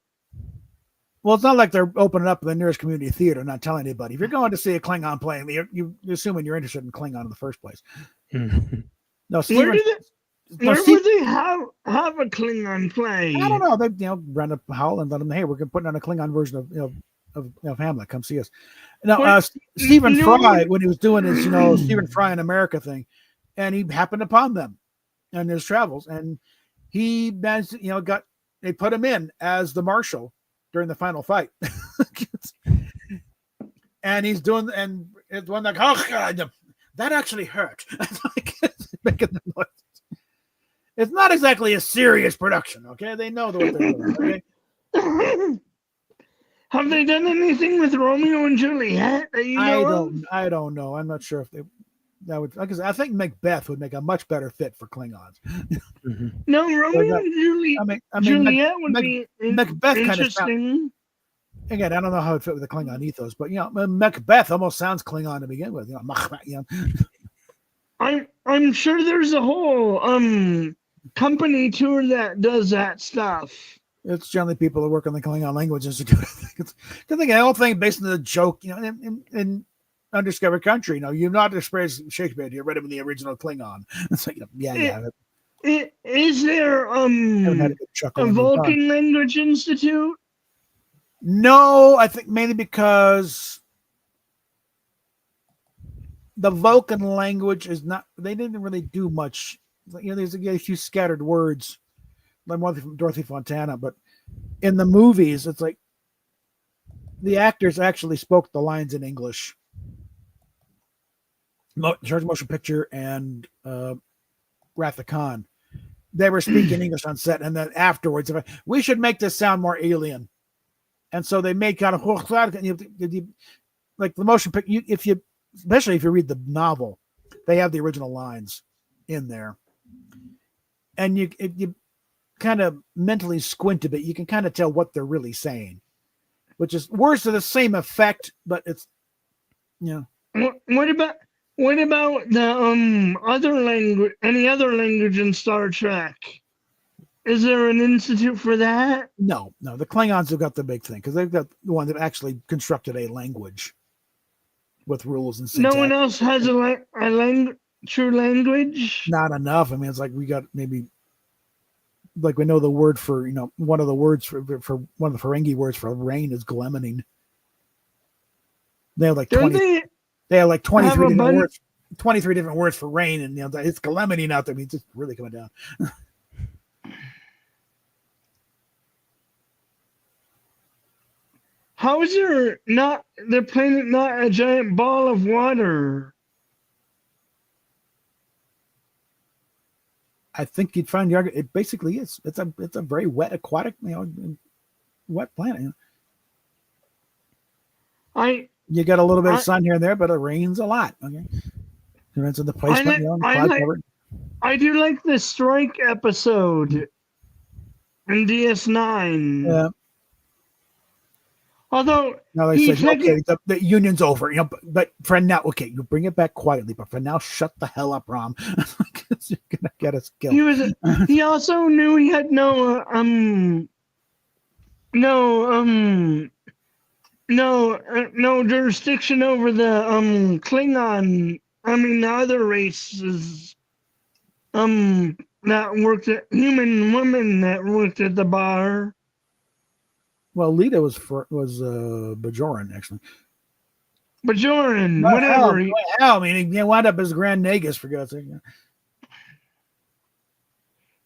Well, it's not like they're opening up the nearest community theater, not telling anybody. If you're going to see a Klingon play, you're assuming you're interested in Klingon in the first place. No, Steven, Where would they have a Klingon play? I don't know. They rent a hall and let them. Hey, we're going to put on a Klingon version of Hamlet. Come see us. Now, Stephen Fry, when he was doing his Stephen Fry in America thing, and he happened upon them in his travels, and he managed, they put him in as the marshal during the final fight, and he's doing, and it's one like, oh God, that actually hurt. Making the noise. It's not exactly a serious production, okay? They know what they're doing, okay? Have they done anything with Romeo and Juliet? I don't know. I'm not sure if that would, because I think Macbeth would make a much better fit for Klingons. No, Romeo and Juliet. Juliet would be Macbeth interesting. Again, I don't know how it fit with the Klingon ethos, but Macbeth almost sounds Klingon to begin with. I'm sure there's a whole company tour that does that stuff. It's generally people that work on the Klingon Language Institute. Because the whole thing based on the joke, in Undiscovered Country. You've not experienced Shakespeare. You read him in the original Klingon. It's like, Is there a Vulcan Language Institute? No, I think mainly because the Vulcan language is not. They didn't really do much. There's a few scattered words, like one from Dorothy Fontana, but in the movies, it's like the actors actually spoke the lines in English. George Motion Picture and Wrath of Khan, they were speaking English on set, and then afterwards, we should make this sound more alien, and so they made kind of like the motion picture. Especially if you read the novel, they have the original lines in there, and you kind of mentally squint a bit, you can kind of tell what they're really saying, which is words to the same effect, but it's What about the other language? Any other language in Star Trek? Is there an institute for that? No. The Klingons have got the big thing because they've got the one that actually constructed a language with rules and syntax. No one else has a true language. Not enough. I mean, it's like we got maybe. Like we know the word for, one of the words for one of the Ferengi words for rain is gleaming. They have like 20. They have like 23 different words. 23 different words for rain, and it's gleaming out there. I mean, it's just really coming down. How is their planet not a giant ball of water? I think you'd find the argument. It basically is. It's a very wet aquatic, wet planet. You get a little bit of sun here and there, but it rains a lot. Okay, depends on the placement. I do like the strike episode in DS9. Yeah. Although now they said, okay, the union's over, but for now, okay, you bring it back quietly, but for now, shut the hell up, Rom. You're gonna get us killed. He also knew he had no jurisdiction over the Klingon. I mean, the other races that worked at human women that worked at the bar. Well, Lita was Bajoran, actually. Bajoran, whatever. Hell, I mean, he wound up as Grand Nagus, for God's sake.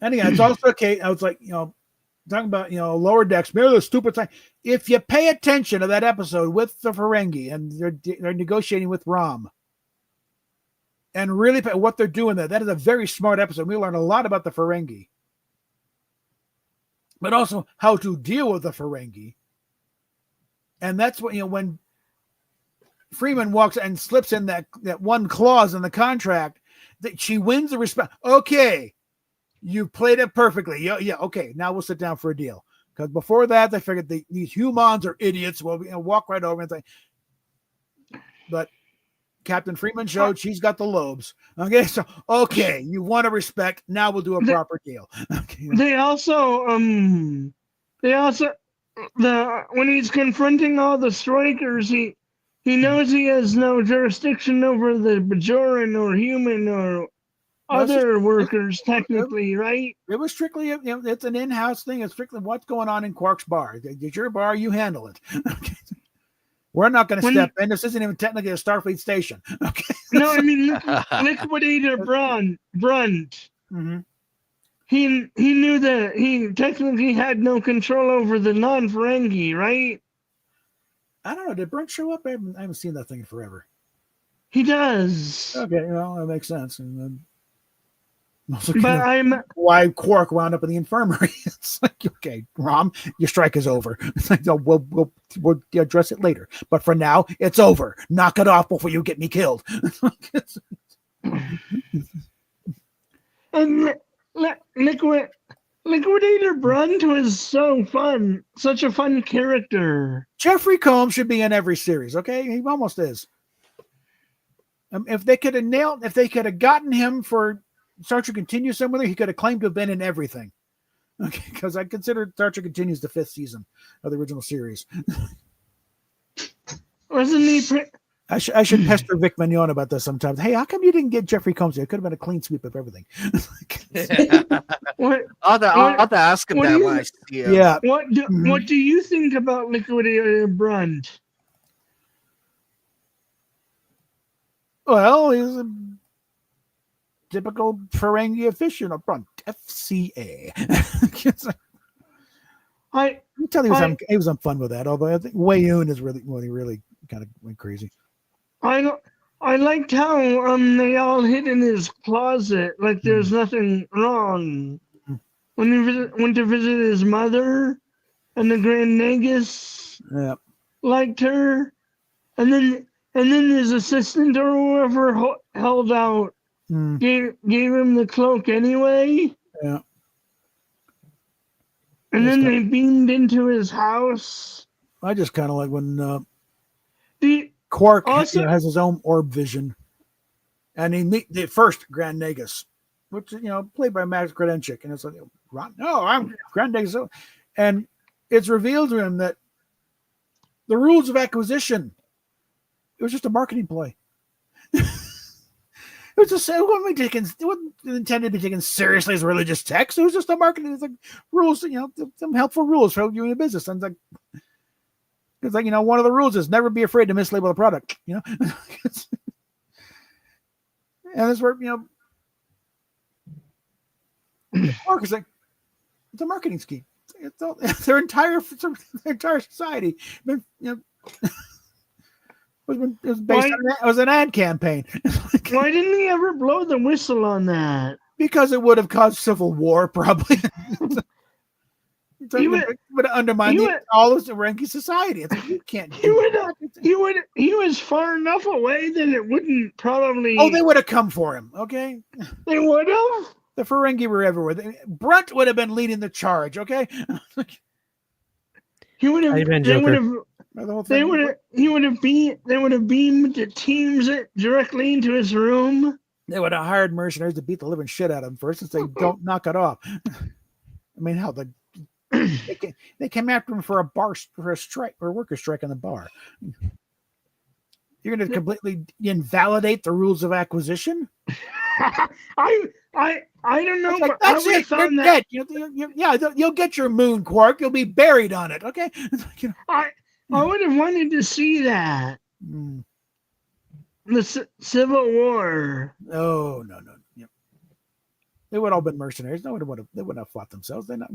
And again, it's also okay. I was like, talking about, lower decks, maybe the stupid thing. If you pay attention to that episode with the Ferengi and they're negotiating with Rom, and really what they're doing there, that is a very smart episode. We learn a lot about the Ferengi, but also how to deal with the Ferengi. And that's what, when Freeman walks and slips in that one clause in the contract, that she wins the respect. Okay, you played it perfectly. Yeah. Okay, now we'll sit down for a deal. Because before that, they figured these humans are idiots. We'll walk right over and say, but Captain Freeman showed she's got the lobes. Okay, so okay, you want to respect. Now we'll do a proper deal. Okay. They also when he's confronting all the strikers, he knows he has no jurisdiction over the Bajoran or human or other workers, technically, right? It was strictly, it's an in-house thing. It's strictly what's going on in Quark's bar. It's your bar, you handle it. Okay. We're not going to step in. This isn't even technically a Starfleet station. Okay. No, I mean Liquidator Brunt. Mm-hmm. He knew that he technically had no control over the non-Ferengi, right? I don't know. Did Brent show up? I haven't seen that thing in forever. He does. Okay, well, that makes sense. And then why Quark wound up in the infirmary. It's like, okay, Rom, your strike is over. It's like, no, we'll address it later. But for now, it's over. Knock it off before you get me killed. And Liquidator Brunt was so fun. Such a fun character. Jeffrey Combs should be in every series, okay? He almost is. If they could have gotten him for Star Trek Continues somewhere, he could have claimed to have been in everything. Okay, because I consider Star Trek Continues the 5th season of the original series. Wasn't he? I should pester Vic Mignon about this sometimes. Hey, how come you didn't get Jeffrey Combs? It could have been a clean sweep of everything. I'll have to ask him that when I see him. Yeah. What do you think about Liquidator Brunt? Well, he's a typical Ferengi aficionado, FCA. I tell you, he was on fun with that. Although I think Wayun is really when he really kind of went crazy. I liked how they all hid in his closet like there's nothing wrong. When he went to visit his mother, and the Grand Nagus liked her, and then his assistant or whoever held out gave him the cloak anyway. Yeah. And then they beamed into his house. I just kind of like when Quark has his own orb vision, and he meet the first Grand Nagus, which played by Max Kredenchik, and it's like, no, I'm Grand Nagus, and it's revealed to him that the rules of acquisition, it was just a marketing play. It was just, it wasn't intended to be taken seriously as religious text. It was just a marketing, it's like rules, some helpful rules for you in a business. And it's like, one of the rules is never be afraid to mislabel a product, And that's where, Quark is like, it's a marketing scheme. It's all, their entire society, it was an ad campaign. Why didn't he ever blow the whistle on that? Because it would have caused civil war, probably. It would undermine all of the Ferengi society. It's like, you can't. He was far enough away that it wouldn't probably. Oh, they would have come for him. Okay, they would have. The Ferengi were everywhere. Brunt would have been leading the charge. Okay, he would have. They would have beamed the teams directly into his room. They would have hired mercenaries to beat the living shit out of him first and say, "Don't knock it off." I mean, hell, they came after him for a strike or worker strike on the bar. You're going to completely invalidate the rules of acquisition? I don't know. Like, that's it. You're dead. You'll get your moon, Quark. You'll be buried on it. Okay. I would have wanted to see that. The Civil War. Oh no. Yep. They would all been mercenaries. They wouldn't have fought themselves. They're not.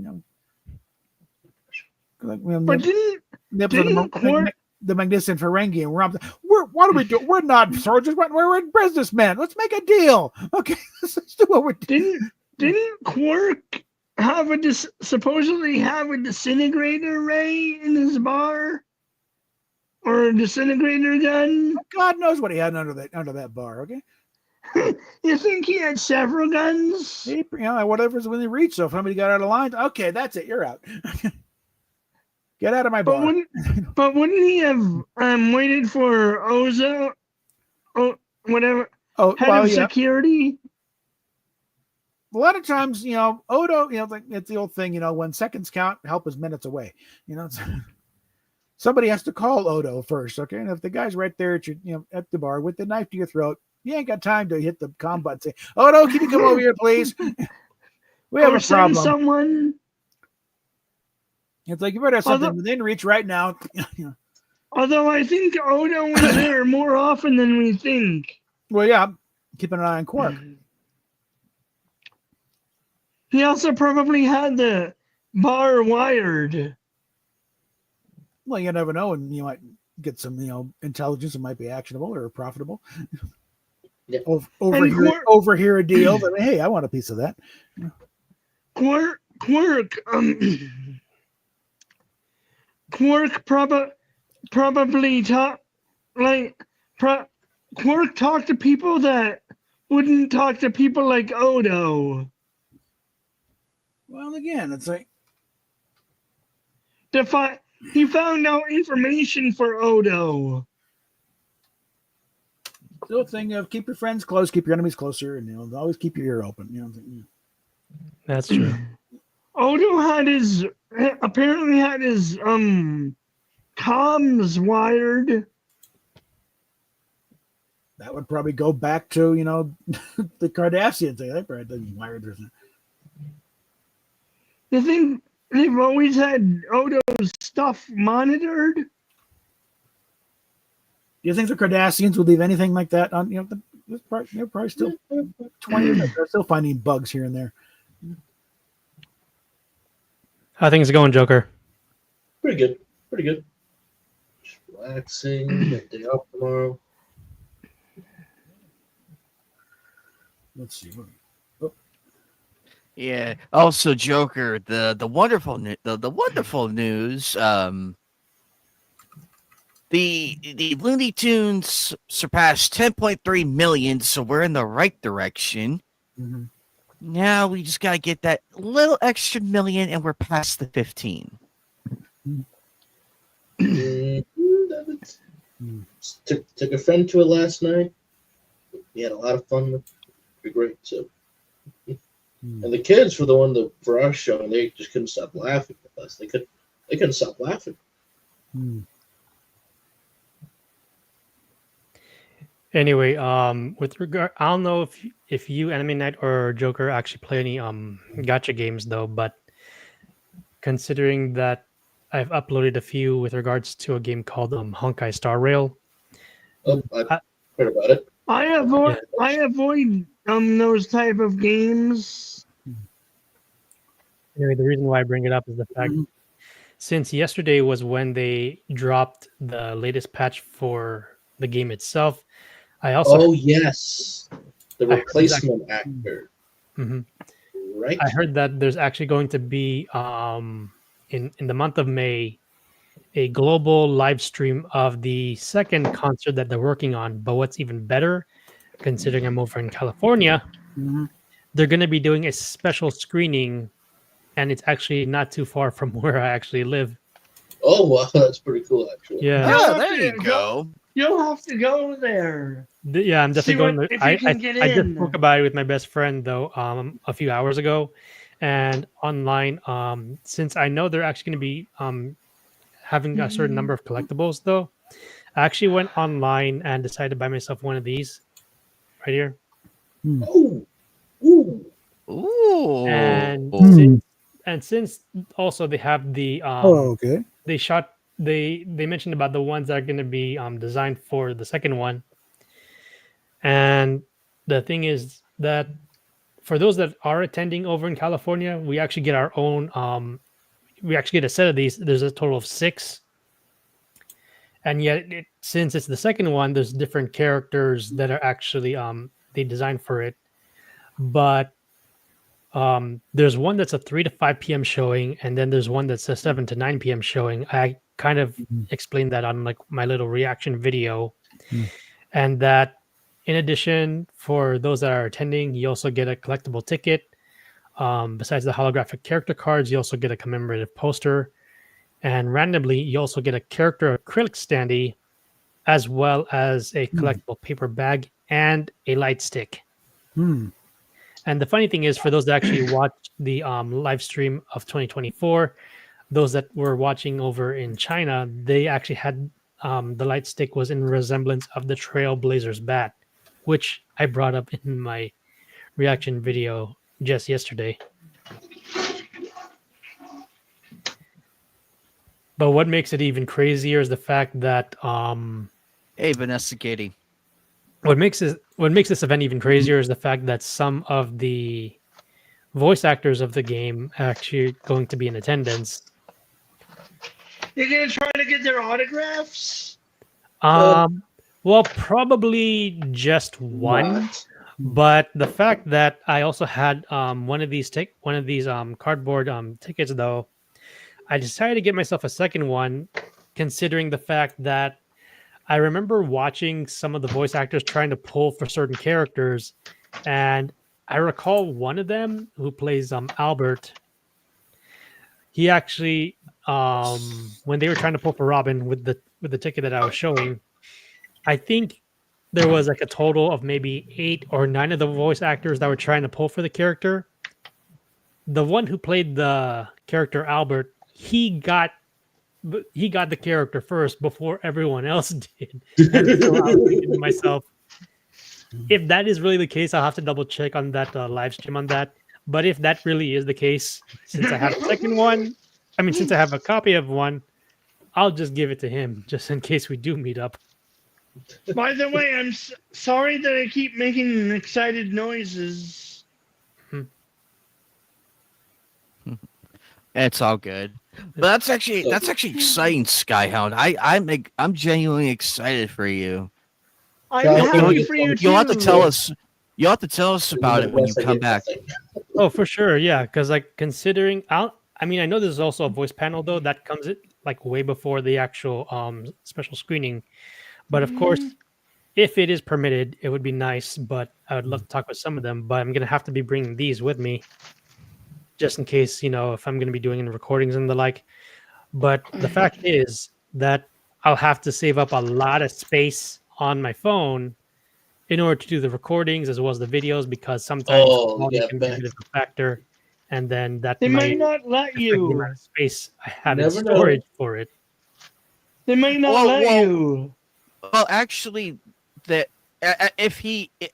But didn't Quark? The Magnificent Ferengi and what are we doing? We're not soldiers. We're businessmen. Let's make a deal. Okay, let's do what we're doing. Didn't Quark supposedly have a disintegrator ray in his bar, or a disintegrator gun? God knows what he had under that bar. Okay, you think he had several guns? Whatever's within reach. So if somebody got out of line, okay, that's it. You're out. Get out of my bar. But wouldn't he have waited for whatever Oh, head well, of yeah. security. A lot of times, Odo, like it's the old thing, when seconds count, help is minutes away. Somebody has to call Odo first, okay? And if the guy's right there at your, at the bar with the knife to your throat, you ain't got time to hit the comm button and say, Odo, can you come over here, please? We have Or a send problem. someone. It's like you better have something Although- within reach right now. Although I think Odo is there more often than we think. Well, yeah, keeping an eye on Quark. He also probably had the bar wired. Well, you never know, and you might get some, intelligence that might be actionable or profitable. Yeah. Overhear a deal. That, hey, I want a piece of that. Quark probably talk Quark talked to people that wouldn't talk to people like Odo. Well, again, it's like He found out information for Odo. the old thing of keep your friends close, keep your enemies closer, and always keep your ear open. That's true. Odo apparently had his comms wired. That would probably go back to the Cardassians. They probably didn't wire their thing. You think they've always had Odo's stuff monitored? Do you think the Cardassians would leave anything like that on? They're probably still 20 years. They're still finding bugs here and there. How things going, Joker? Pretty good. Pretty good. Just relaxing. Got day off tomorrow. Let's see. Yeah. Also, Joker, the wonderful the wonderful news. The Looney Tunes surpassed 10.3 million, so we're in the right direction. Mm-hmm. Now we just gotta get that little extra million, and we're past the 15. Took a friend to it last night. We had a lot of fun with it. Pretty great. So, and the kids were the one for our show, and they just couldn't stop laughing with us. They couldn't stop laughing. Anyway, with regard, I don't know if you, Anime Night, or Joker actually play any gacha games though, but considering that I've uploaded a few with regards to a game called Honkai Star Rail. Oh, I heard about it. I avoid those type of games. Anyway, the reason why I bring it up is the fact since yesterday was when they dropped the latest patch for the game itself. I also Oh yes, the replacement actor. Mhm. Right. I heard that there's actually going to be in the month of May a global live stream of the second concert that they're working on. But what's even better, considering I'm over in California, they're going to be doing a special screening, and it's actually not too far from where I actually live. Oh wow, that's pretty cool actually. Yeah, Oh, there you go. You'll have to go there. Yeah, I'm definitely going. If you can get I just in. spoke about it with my best friend though, a few hours ago, and online. Since I know they're actually going to be having a certain number of collectibles, though, I actually went online and decided to buy myself one of these, right here. Ooh. Ooh. Ooh. And since also they have the okay. they mentioned about the ones that are going to be designed for the second one. And the thing is that for those that are attending over in California, we actually get our own we actually get a set of these. There's a total of 6. And yet since it's the second one, there's different characters that are actually they designed for it. But there's one that's a 3 to 5 p.m. showing, and then there's one that's a 7 to 9 p.m. showing. I kind of explained that on like my little reaction video, and that in addition, for those that are attending, you also get a collectible ticket. Besides the holographic character cards, you also get a commemorative poster, and randomly, you also get a character acrylic standee as well as a collectible paper bag and a light stick. Hmm. And the funny thing is, for those that actually watched the live stream of 2024, those that were watching over in China, they actually had the light stick was in resemblance of the Trailblazers bat, which I brought up in my reaction video just yesterday. But what makes it even crazier is the fact that Hey, Vanessa Katie. what makes this event even crazier is the fact that some of the voice actors of the game are actually going to be in attendance. You're gonna try to get their autographs? Well, probably just one. What? But the fact that I also had one of these cardboard tickets, though, I decided to get myself a second one, considering the fact that I remember watching some of the voice actors trying to pull for certain characters, and I recall one of them who plays Albert. He actually, when they were trying to pull for Robin with the ticket that I was showing, I think there was like a total of maybe 8 or 9 of the voice actors that were trying to pull for the character. The one who played the character Albert, he got the character first before everyone else did. And so I was thinking to myself, if that is really the case, I'll have to double check on that live stream on that. But if that really is the case, since I have a second one, since I have a copy of one, I'll just give it to him just in case we do meet up. By the way, I'm sorry that I keep making excited noises. It's all good. But that's actually exciting, Skyhound. I'm genuinely excited for you. I'm You'll- happy for you too. You'll have to tell us. You'll have to tell us about it when you come back. Oh, for sure, yeah. Because considering, I know there's also a voice panel though that comes way before the actual special screening. But of course, if it is permitted, it would be nice. But I would love to talk with some of them. But I'm gonna have to be bringing these with me, just in case, if I'm gonna be doing any recordings and the like. But the fact is that I'll have to save up a lot of space on my phone in order to do the recordings as well as the videos, because sometimes quality can be a bit of a factor, and then that They might might not let affect the you. amount of space I have in Never know. storage for it. They might not let you. Well, actually,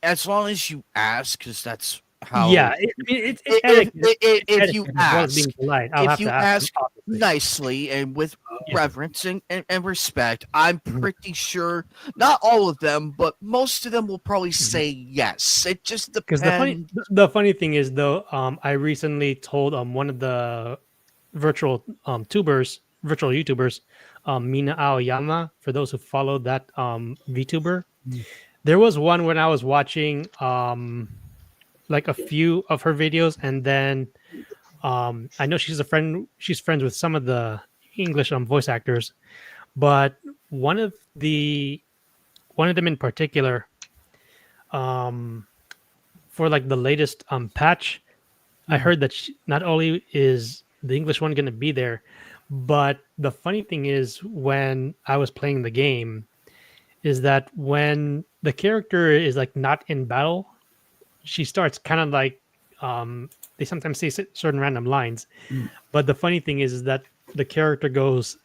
as long as you ask, because that's how. Yeah, it's etiquette. If Etiquette you as well as ask, being polite. I'll if have you to ask ask them, obviously. nicely and with Yeah. reverence and respect, I'm pretty sure not all of them, but most of them will probably say yes. It just Because depends. the funny thing is though, I recently told one of the virtual YouTubers, Mina Aoyama, for those who follow that VTuber. There was one when I was watching like a few of her videos, and then I know she's friends with some of the English voice actors, but one of them in particular, for like the latest patch, I heard that not only is the English one going to be there, but the funny thing is, when I was playing the game, is that when the character is like not in battle, she starts kind of like they sometimes say certain random lines. But the funny thing is that the character goes,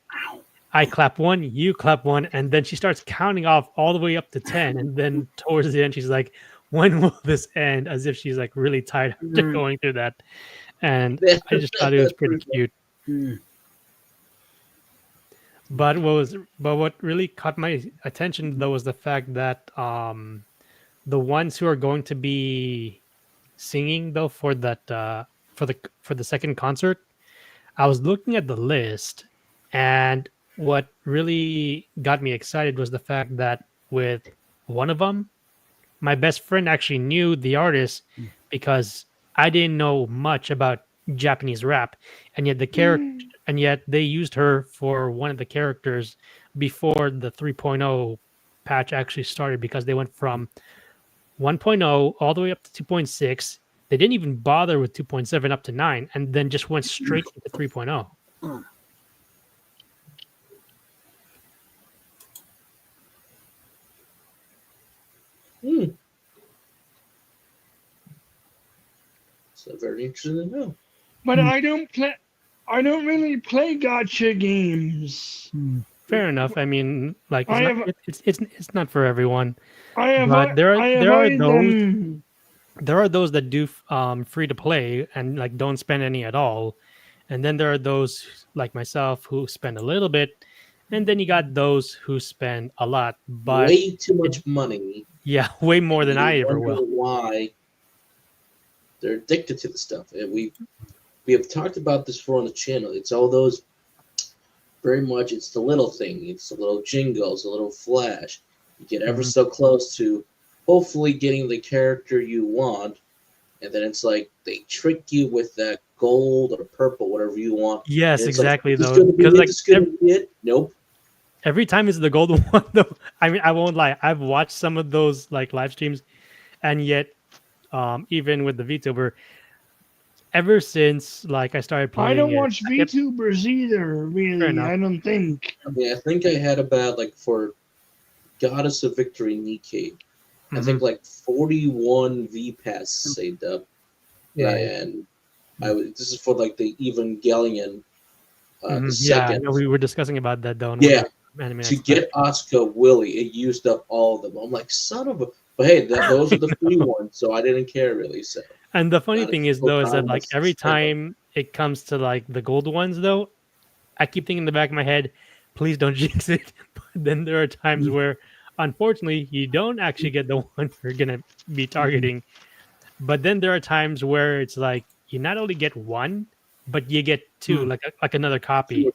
I clap one, you clap one, and then she starts counting off all the way up to 10, and then towards the end she's like, when will this end? As if she's like really tired after going through that. And I just thought it was pretty cute. But what really caught my attention though was the fact that the ones who are going to be singing though for that for the second concert, I was looking at the list, and what really got me excited was the fact that with one of them, my best friend actually knew the artist because I didn't know much about Japanese rap, and yet they used her for one of the characters before the 3.0 patch actually started, because they went from 1.0 all the way up to 2.6. They didn't even bother with 2.7 up to 9, and then just went straight into 3.0. So very interesting to know. But I don't really play gotcha games. Fair enough. I mean, like I it's not for everyone. I But there I are avoid those them. there are those that do free to play and like don't spend any at all, and then there are those like myself who spend a little bit, and then you got those who spend a lot. But Way too much money. yeah, way more than You I ever wonder will. why they're addicted to the stuff. And we have talked about this before on the channel. It's all those very much. It's the little thing. It's the little jingles, a little flash. You get ever so close to hopefully getting the character you want, and then it's like they trick you with that gold or purple, whatever you want. Yes, And it's like, exactly "Is this though, gonna be because it? like This gonna be it?" Nope. every time it's the golden one though. I mean, I won't lie. I've watched some of those like live streams, and yet, even with the VTuber, ever since like I started playing, I don't it, watch I kept- VTubers either, really. enough. I don't think. I mean, I think I had about like for Goddess of Victory Nikkei, I think like 41 V pass saved up, and this is for like the Evangelion the Yeah, I second. know we were discussing about that though. in Yeah, one of the Anime to Expo. get Asuka Willie, it used up all of them. I'm like, son of a. But hey, those are the free ones, so I didn't care really. So And the funny Not a thing is single though is that time like has every spent them. time it comes to like the gold ones though, I keep thinking in the back of my head, please don't jinx it. But then there are times where unfortunately you don't actually get the one you're gonna be targeting. But then there are times where it's like you not only get one, but you get two, like another copy.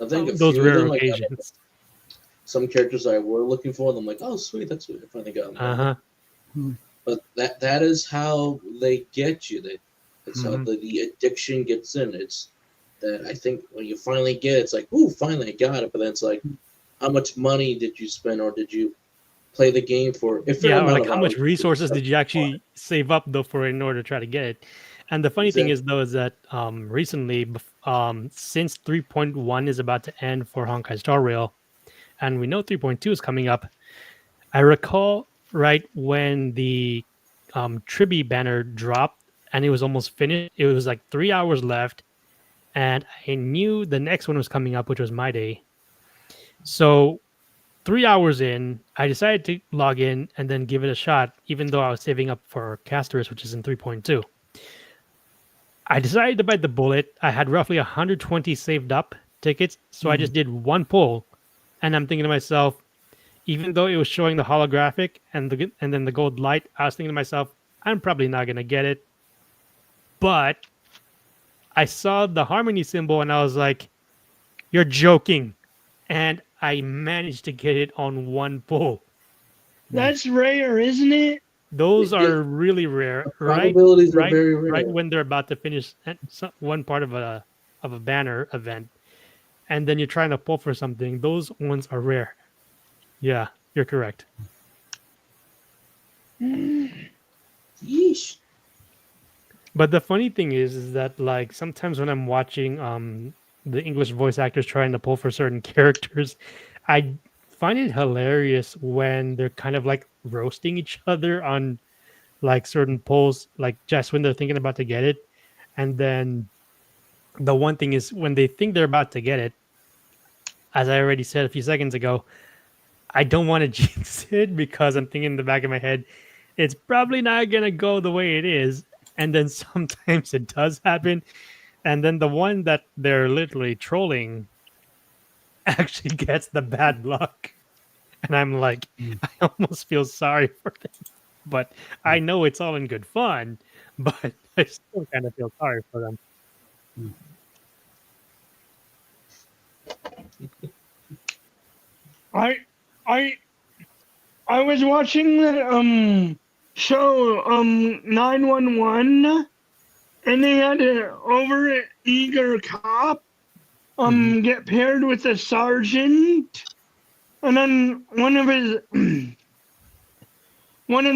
I think a Those few of rare them, like, occasions. some characters I were looking for, and I'm like, oh sweet, that's sweet. I finally got them. Uh-huh. But that is how they get you. That's how Mhm. the addiction gets in. It's that I think when you finally get it, it's like, ooh, finally I got it. But then it's like, how much money did you spend, or did you play the game for? If Yeah, or like how much resources did you actually save up though for in order to try to get it? And the funny thing is though is that recently, since 3.1 is about to end for Honkai Star Rail, and we know 3.2 is coming up, I recall right when the Tribi banner dropped and it was almost finished. It was like 3 hours left, and I knew the next one was coming up, which was My Day. So 3 hours in, I decided to log in and then give it a shot, even though I was saving up for Castorus, which is in 3.2. I decided to bite the bullet. I had roughly 120 saved up tickets, so I just did one pull, and I'm thinking to myself, even though it was showing the holographic and then the gold light, I was thinking to myself, I'm probably not gonna get it. But I saw the harmony symbol and I was like, "You're joking," and I managed to get it on one pull. That's rare, isn't it? Those are really rare, right? Probabilities are Right, very rare. right when they're about to finish one part of a banner event, and then you're trying to pull for something. Those ones are rare. Yeah, you're correct. Yeesh. But the funny thing is that like sometimes when I'm watching the English voice actors trying to pull for certain characters, I find it hilarious when they're kind of like roasting each other on like certain pulls, like just when they're thinking about to get it. And then the one thing is when they think they're about to get it, as I already said a few seconds ago, I don't want to jinx it because I'm thinking in the back of my head, it's probably not going to go the way it is. And then sometimes it does happen. And then the one that they're literally trolling actually gets the bad luck. And I'm like, I almost feel sorry for them. But I know it's all in good fun. But I still kind of feel sorry for them. I was watching the show 911, and they had an over eager cop get paired with a sergeant, and then one of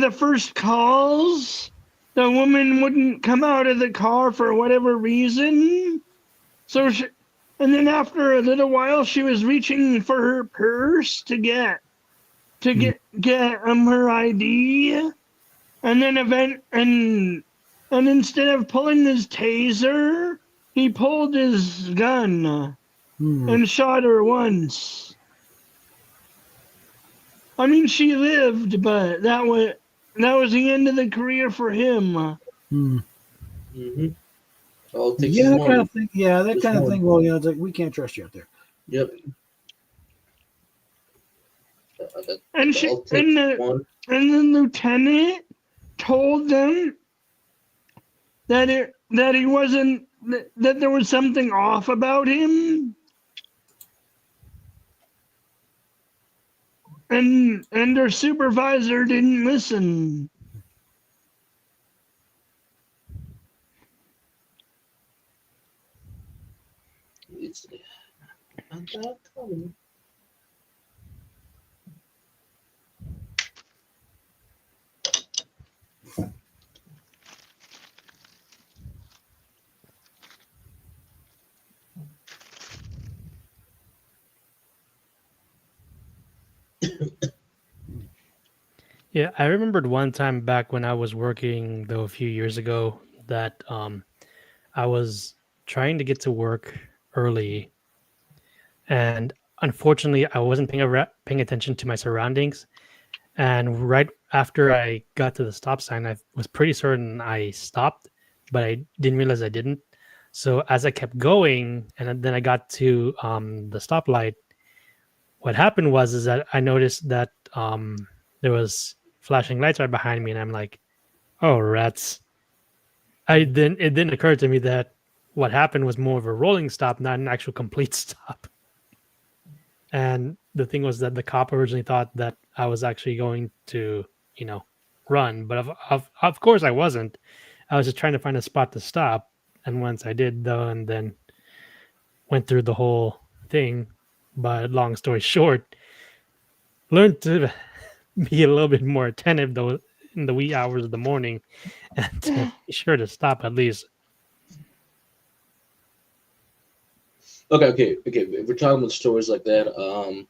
the first calls, the woman wouldn't come out of the car for whatever reason, so and then after a little while she was reaching for her purse to get to get her ID, and then and instead of pulling his taser, he pulled his gun and shot her once. I mean, she lived, but that was the end of the career for him. Mm-hmm. All it takes Yeah, is that one. kind of thing. Yeah, that Just kind of one. thing. Well, you know, it's like we can't trust you out there. Yep. And All it takes is one. and the lieutenant told them that he wasn't that there was something off about him. And their supervisor didn't listen. It's not that common. Yeah, I remembered one time back when I was working, though, a few years ago, that I was trying to get to work early, and unfortunately, I wasn't paying attention to my surroundings. And right after I got to the stop sign, I was pretty certain I stopped, but I didn't realize I didn't. So as I kept going, and then I got to the stoplight, what happened was is that I noticed that there was flashing lights right behind me, and I'm like, "Oh, rats!" It didn't occur to me that what happened was more of a rolling stop, not an actual complete stop. And the thing was that the cop originally thought that I was actually going to, run, but of course I wasn't. I was just trying to find a spot to stop, and once I did, though, and then went through the whole thing. But long story short, learned to be a little bit more attentive though in the wee hours of the morning, and to be sure to stop at least. Okay. If we're talking about stories like that,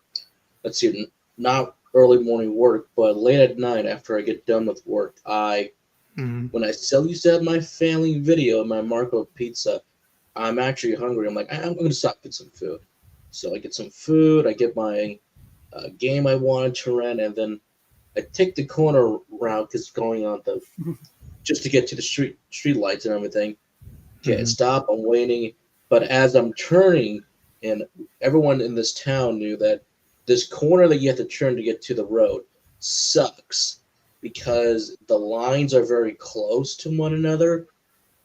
let's see, not early morning work, but late at night after I get done with work, when I still used to have my family video, my Marco pizza, I'm actually hungry. I'm like, I'm going to stop and get some food. So I get some food, I get my game I wanted to rent, and then I take the corner route because going on just to get to the street lights and everything. Okay, stop, I'm waiting. But as I'm turning, and everyone in this town knew that this corner that you have to turn to get to the road sucks because the lines are very close to one another.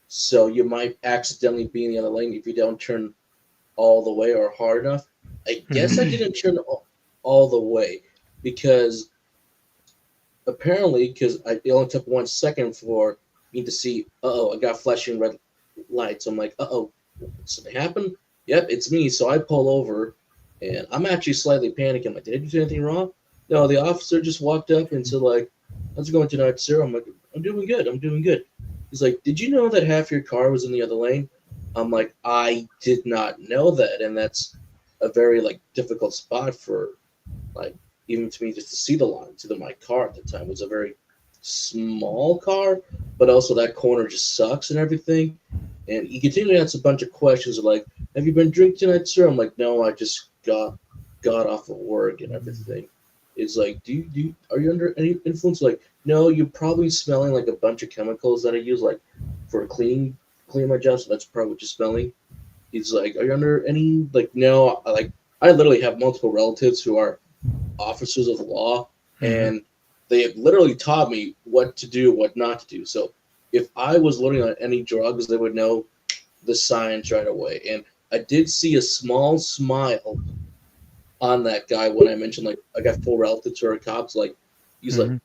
So you might accidentally be in the other lane if you don't turn all the way or hard enough. I guess I didn't turn all the way because apparently, because it only took 1 second for me to see, I got flashing red lights. I'm like, something happened? Yep, it's me. So I pull over, and I'm actually slightly panicking. Like, did I do anything wrong? No, the officer just walked up and said, like, how's it going tonight, sir? I'm like, I'm doing good. He's like, did you know that half your car was in the other lane? I'm like, I did not know that, and that's a very, like, difficult spot for, like, even to me just to see the lines. Either my car at the time was a very small car, but also that corner just sucks and everything. And he continued to ask a bunch of questions like, have you been drinking tonight, sir? I'm like, no, I just got off of work and everything. It's like, are you under any influence? Like, no, you're probably smelling like a bunch of chemicals that I use like for cleaning my job, so that's probably what you're smelling. He's like, are you under any, like, no, I literally have multiple relatives who are officers of the law, and they have literally taught me what to do, what not to do. So if I was loading on any drugs, they would know the signs right away. And I did see a small smile on that guy when I mentioned, like, I got full relatives who are cops. Like, he's like,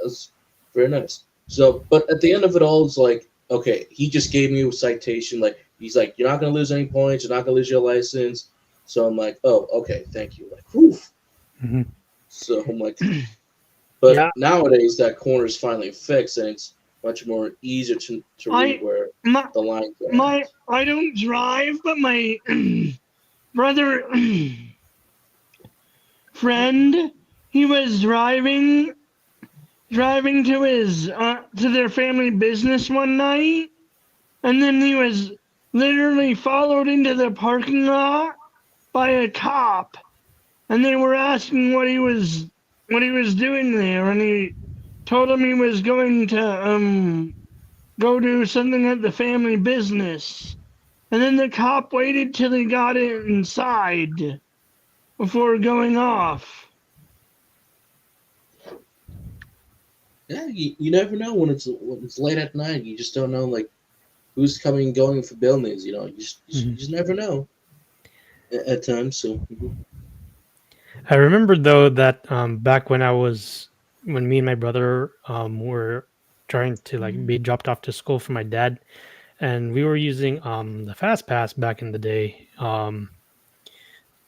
that's very nice. So, but at the end of it all, it's like, okay, he just gave me a citation. Like, he's like, you're not going to lose any points. You're not going to lose your license. So I'm like, oh, okay, thank you. Like, whew. So I'm like, but nowadays that corner is finally fixed, and it's much more easier to read where the lines are. I don't drive, but my brother friend he was driving to his to their family business one night, and then he was literally followed into the parking lot by a cop, and they were asking what he was doing there, and he told them he was going to go do something at the family business, and then the cop waited till he got inside before going off. Yeah, you never know when it's late at night. You just don't know like who's coming and going for buildings. You know, you just never know at times. So I remember though that back when me and my brother were trying to like be dropped off to school for my dad, and we were using the fast pass back in the day.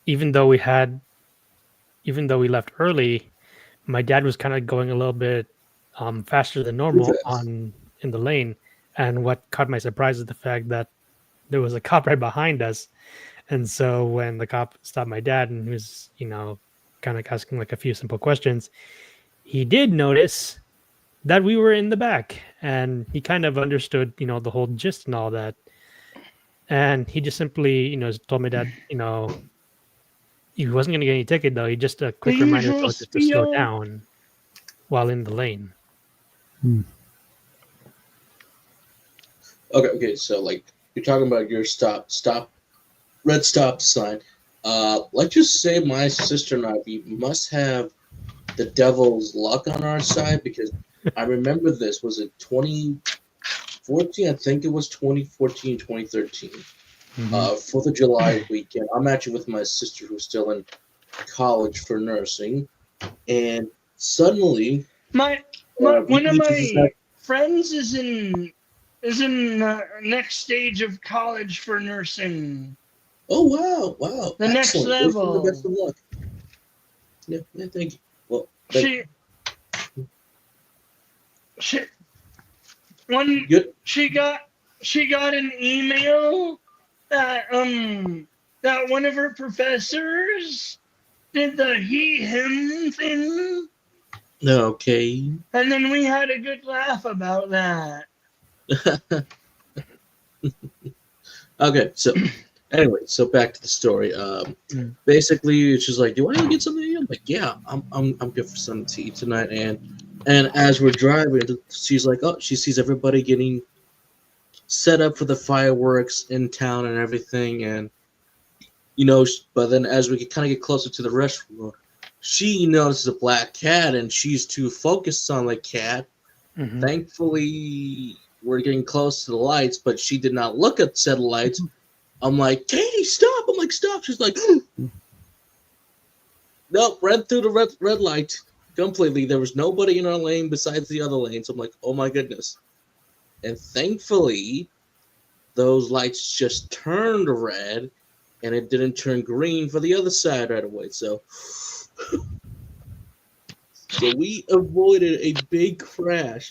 Even though we left early, my dad was kind of going a little bit faster than normal fast. in the lane. And what caught my surprise is the fact that there was a cop right behind us. And so when the cop stopped my dad and he was, kind of asking like a few simple questions, he did notice that we were in the back, and he kind of understood, the whole gist and all that. And he just simply, told me that, he wasn't going to get any ticket though. He just a quick The reminder usual just to slow spiel. down while in the lane. okay. So like you're talking about your red stop sign. Let's just say my sister and I, we must have the devil's luck on our side, because I remember this. Was it 2014? I think it was 2014, 2013. 4th of July weekend. I'm actually with my sister who's still in college for nursing, and suddenly One of my friends is in next stage of college for nursing. Oh wow! The next Excellent. Wish them level. the best of luck. Yeah, thank you. Well, good. She got an email that one of her professors did the he/him thing. Okay. And then we had a good laugh about that. Okay, so anyway, so back to the story. Basically, she's like, "Do you want to get something?" I'm like, "Yeah, I'm good for something to eat tonight." And as we're driving, she's like, "Oh, she sees everybody getting set up for the fireworks in town and everything." And but then as we kind of get closer to the restaurant, she notices a black cat, and she's too focused on the cat. Thankfully, we're getting close to the lights, but she did not look at said lights. I'm like, "Katie, stop!" I'm like, "Stop!" She's like, nope, ran through the red light completely. There was nobody in our lane besides the other lanes. I'm like, "Oh my goodness!" And thankfully, those lights just turned red, and it didn't turn green for the other side right away. So we avoided a big crash.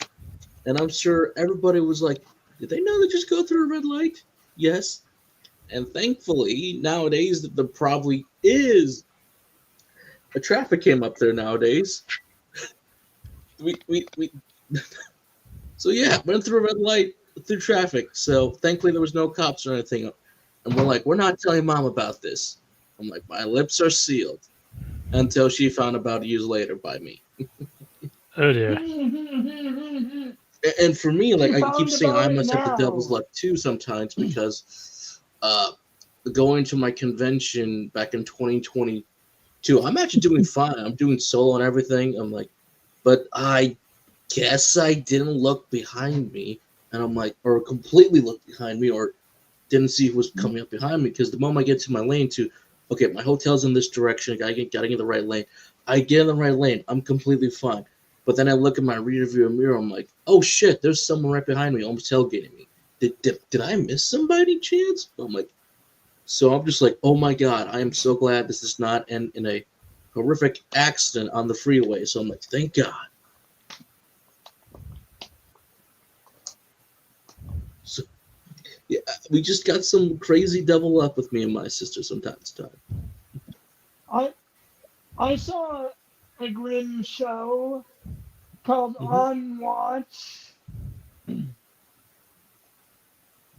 And I'm sure everybody was like, "Did they know they just go through a red light?" Yes. And thankfully, nowadays, there probably is a traffic cam up there nowadays. So yeah, went through a red light through traffic. So thankfully, there was no cops or anything. And we're like, "We're not telling Mom about this." I'm like, "My lips are sealed," until she found out years later by me. Oh dear. And for me, like, I keep saying I about it must have the now. devil's luck too sometimes, because going to my convention back in 2022, I'm actually doing fine. I'm doing solo and everything. I'm like, but I guess I didn't look behind me, and I'm like, or completely looked behind me, or didn't see who was coming up behind me, because the moment I get to my lane okay, my hotel's in this direction, I gotta get in the right lane. I get in the right lane, I'm completely fine. But then I look at my rear view mirror, I'm like, "Oh shit, there's someone right behind me, almost tailgating me. Did I miss somebody, chance?" I'm like, so I'm just like, "Oh my god, I am so glad this is not in a horrific accident on the freeway." So I'm like, "Thank God." So yeah, we just got some crazy devil luck with me and my sister sometimes. I saw a grim show called On Watch.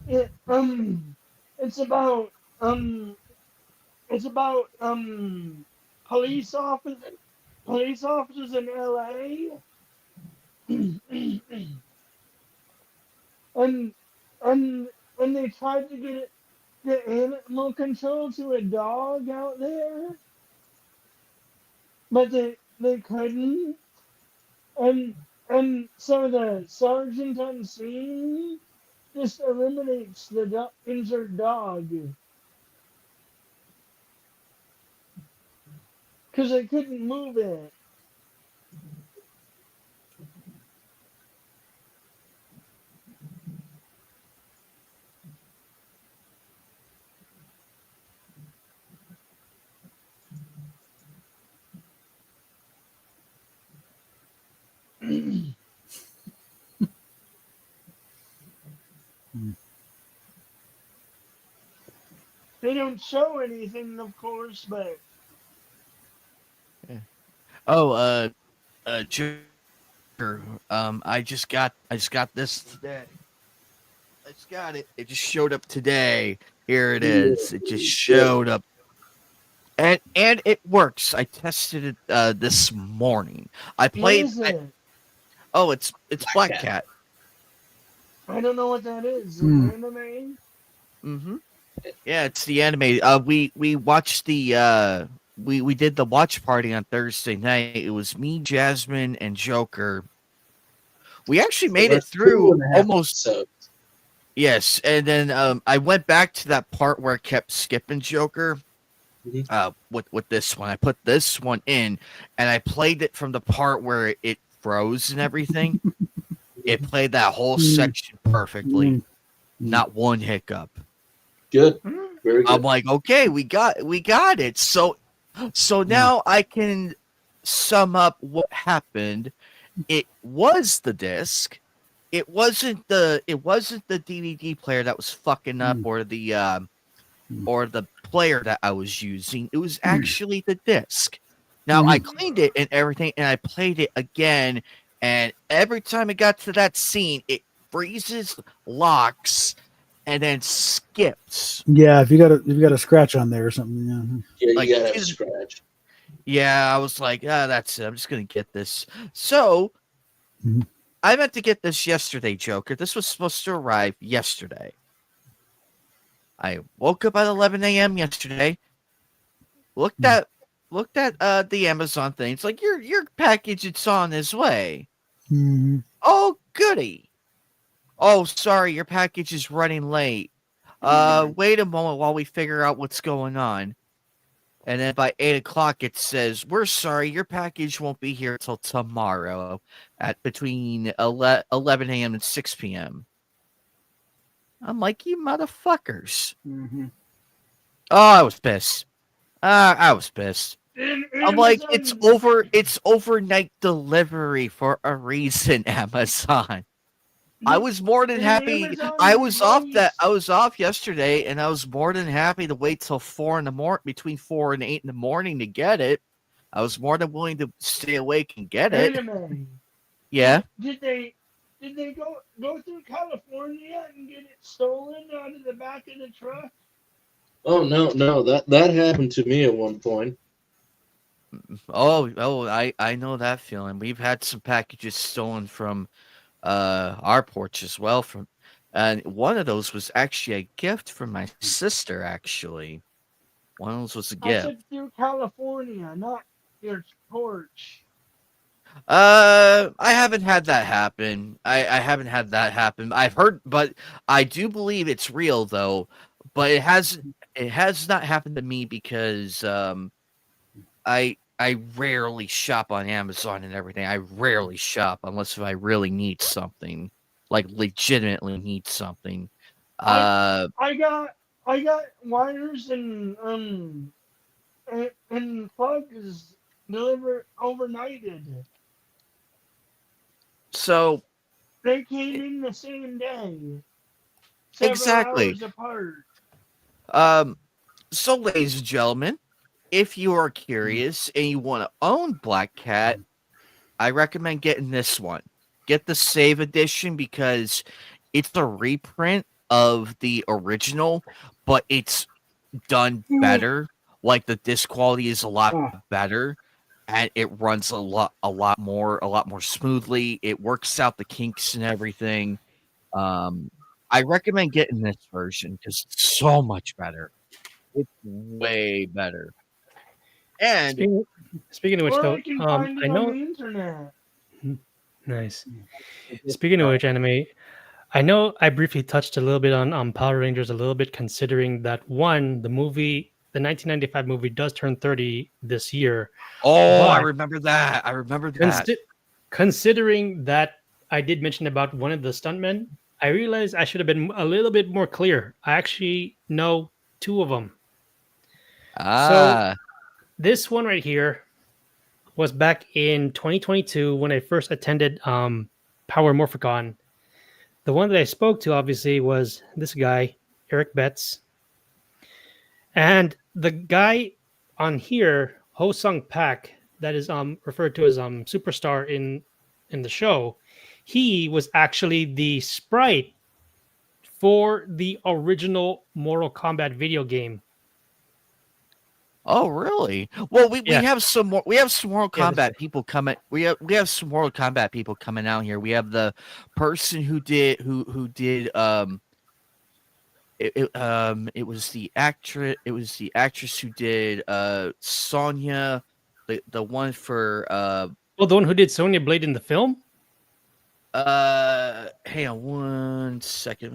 It it's about police officers in LA. and and they tried to get animal control to a dog out there, but they couldn't. And so the sergeant on scene just eliminates the injured dog because they couldn't move it. They don't show anything, of course, but Oh, Joker. I just got this today. I just got it. It just showed up today. Here it is. It just showed up. And it works. I tested it this morning. I what played. is it? It's Black Cat. I don't know what that is. Hmm. Anime? Mm-hmm. Yeah, it's the anime. We watched the we did the watch party on Thursday night. It was me, Jasmine, and Joker. We actually made it through almost. So Yes, and then I went back to that part where I kept skipping Joker. With this one, I put this one in, and I played it from the part where it froze and everything. It played that whole section perfectly, not one hiccup. good, very good. I'm like, okay, we got it. So now I can sum up what happened. It was the disc. It wasn't the DVD player that was fucking up or the player that I was using. It was actually the disc. Now I cleaned it and everything, and I played it again. And every time it got to that scene, it freezes, locks, and then skips. Yeah, if you got a scratch on there or something. Yeah, you like, gotta have a Jesus. scratch. Yeah, I was like, that's it. I'm just gonna get this. So I meant to get this yesterday, Joker. This was supposed to arrive yesterday. I woke up at 11 a.m. yesterday. Looked at the Amazon thing. It's like your package. It's on its way. Mm-hmm. Oh, goody. Oh, sorry, your package is running late. Wait a moment while we figure out what's going on. And then by 8 o'clock, it says, we're sorry, your package won't be here till tomorrow at between 11 a.m. and 6 p.m. I'm like, you motherfuckers. Mm-hmm. Oh, I was pissed. I was pissed. I'm like, it's overnight delivery for a reason, Amazon. I was more than happy. I was off yesterday, and I was more than happy to wait till 4 in the morning, between 4 and 8 in the morning to get it. I was more than willing to stay awake and get it. Yeah. Did they go through California and get it stolen out of the back of the truck? Oh no, that happened to me at one point. Oh, I know that feeling. We've had some packages stolen from our porch as well, and one of those was actually a gift from my sister. Actually, one of those was a I gift. said through California, not your porch. I haven't had that happen. I haven't had that happen. I've heard, but I do believe it's real though. But it has not happened to me because I rarely shop on Amazon and everything. I rarely shop unless if I really need something, like legitimately need something. I got wires and plugs delivered overnighted. So They came in the same day. Exactly. Hours apart. So ladies and gentlemen, if you are curious and you want to own Black Cat, I recommend getting this one. Get the Save Edition because it's a reprint of the original, but it's done better. Like the disc quality is a lot better, and it runs a lot more smoothly. It works out the kinks and everything. I recommend getting this version because it's so much better. It's way better. And Speaking of which, Or though, I can I find it know. on the internet. Nice. Speaking of which, anime, I know I briefly touched a little bit on Power Rangers a little bit, considering that one, the 1995 movie does turn 30 this year. I But remember that. considering that I did mention about one of the stuntmen, I realized I should have been a little bit more clear. I actually know two of them. Ah, This one right here was back in 2022 when I first attended Power Morphicon. The one that I spoke to, obviously, was this guy, Eric Betts. And the guy on here, Ho Sung Pak, that is referred to as Superstar in the show, he was actually the sprite for the original Mortal Kombat video game. oh, really? Well, we Yeah. have some more. We have some Mortal Yeah, this Kombat people coming. We have some Mortal Kombat people coming out here. We have the person who did it was the actress who did Sonya, the one for Well, the one who did Sonya Blade in the film? hang on one second.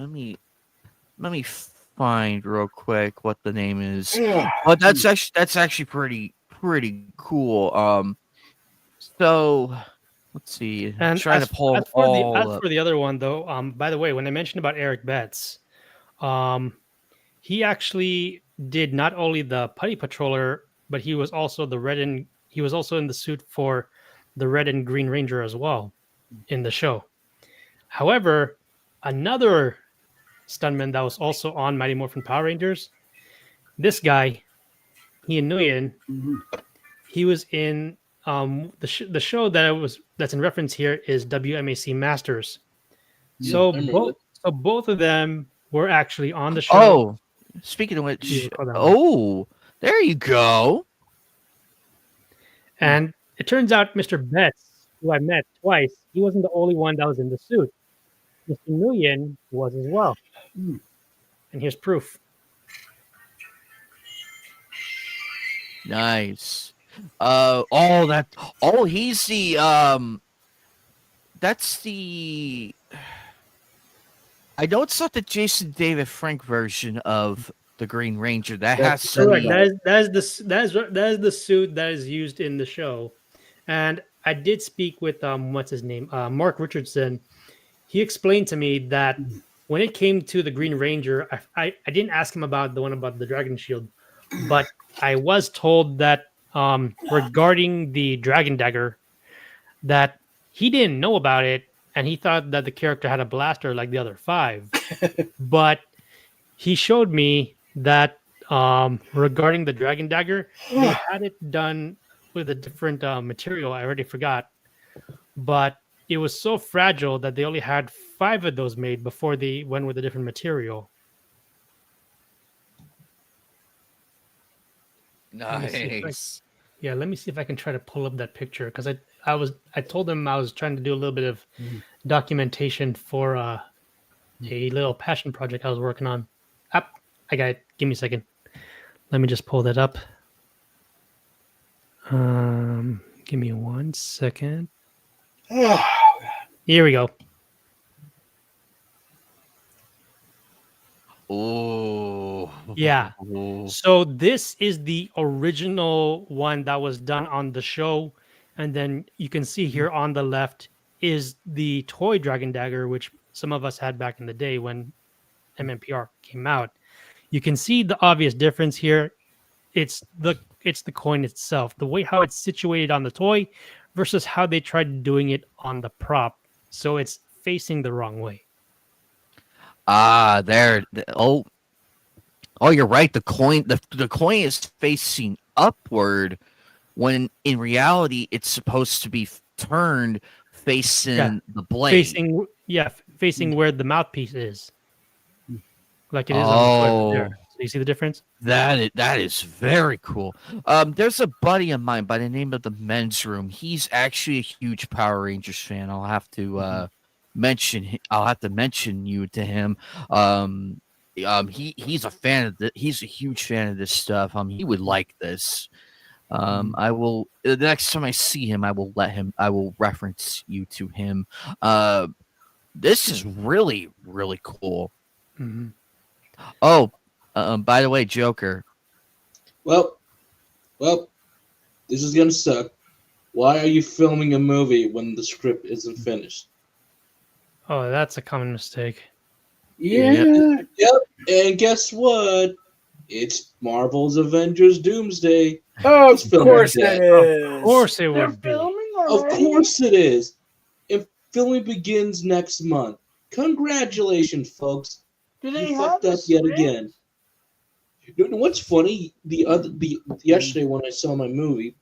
Let me find real quick what the name is. But that's actually pretty cool. So let's see. I'm And trying to pull as all as up. for the other one, though, by the way, when I mentioned about Eric Betts, he actually did not only the Putty Patroller, but he was also he was also in the suit for the Red and Green Ranger as well in the show. However, another stuntman that was also on Mighty Morphin Power Rangers, this guy, Ian Nguyen, he was in the show that's in reference here is WMAC Masters. Yeah, So I remember both of them were actually on the show. Oh, speaking of which, Yeah, hold on. oh, there you go. And it turns out Mr. Betts, who I met twice, he wasn't the only one that was in the suit. Mr. Nguyen was as well. And here's proof. Nice. He's the that's the I know it's not the Jason David Frank version of the Green Ranger. That has to Correct. be That is the suit that is used in the show. And I did speak with what's his name? Mark Richardson. He explained to me that when it came to the Green Ranger, I didn't ask him about the one about the Dragon Shield, but I was told that regarding the Dragon Dagger, that he didn't know about it, and he thought that the character had a blaster like the other five. But he showed me that regarding the Dragon Dagger, they had it done with a different material. I already forgot, but it was so fragile that they only had 5 of those made before they went with a different material. nice. Yeah, let me see if I can try to pull up that picture because I told him I was trying to do a little bit of documentation for a little passion project I was working on. I got it. Give me a second. Let me just pull that up. Give me 1 second. Here we go. Oh. Yeah. So this is the original one that was done on the show, and then you can see here on the left is the toy Dragon Dagger, which some of us had back in the day when MMPR came out. You can see the obvious difference here. It's the coin itself, the way how it's situated on the toy versus how they tried doing it on the prop. So it's facing the wrong way. There. Oh, you're right. The coin is facing upward when in reality it's supposed to be turned facing the blade. Facing where the mouthpiece is, like it is on the toilet there. Oh, So you see the difference? that is very cool. There's a buddy of mine by the name of the Men's Room. He's actually a huge Power Rangers fan. I'll have to mention you to him. He's a fan of he's a huge fan of this stuff. He would like this. I will the next time I see him, I will reference you to him. This is really, really cool. Mhm. Oh, by the way, Joker. Well, this is gonna suck. Why are you filming a movie when the script isn't finished? Oh, that's a common mistake. Yeah. Yep. And guess what? It's Marvel's Avengers Doomsday. Oh, Let's of film course that. it is. Of course it They're would be. filming Of already? course it is. And filming begins next month. Congratulations, folks. Do they You have fucked the up yet script? again. You know what's funny? Yesterday when I saw my movie,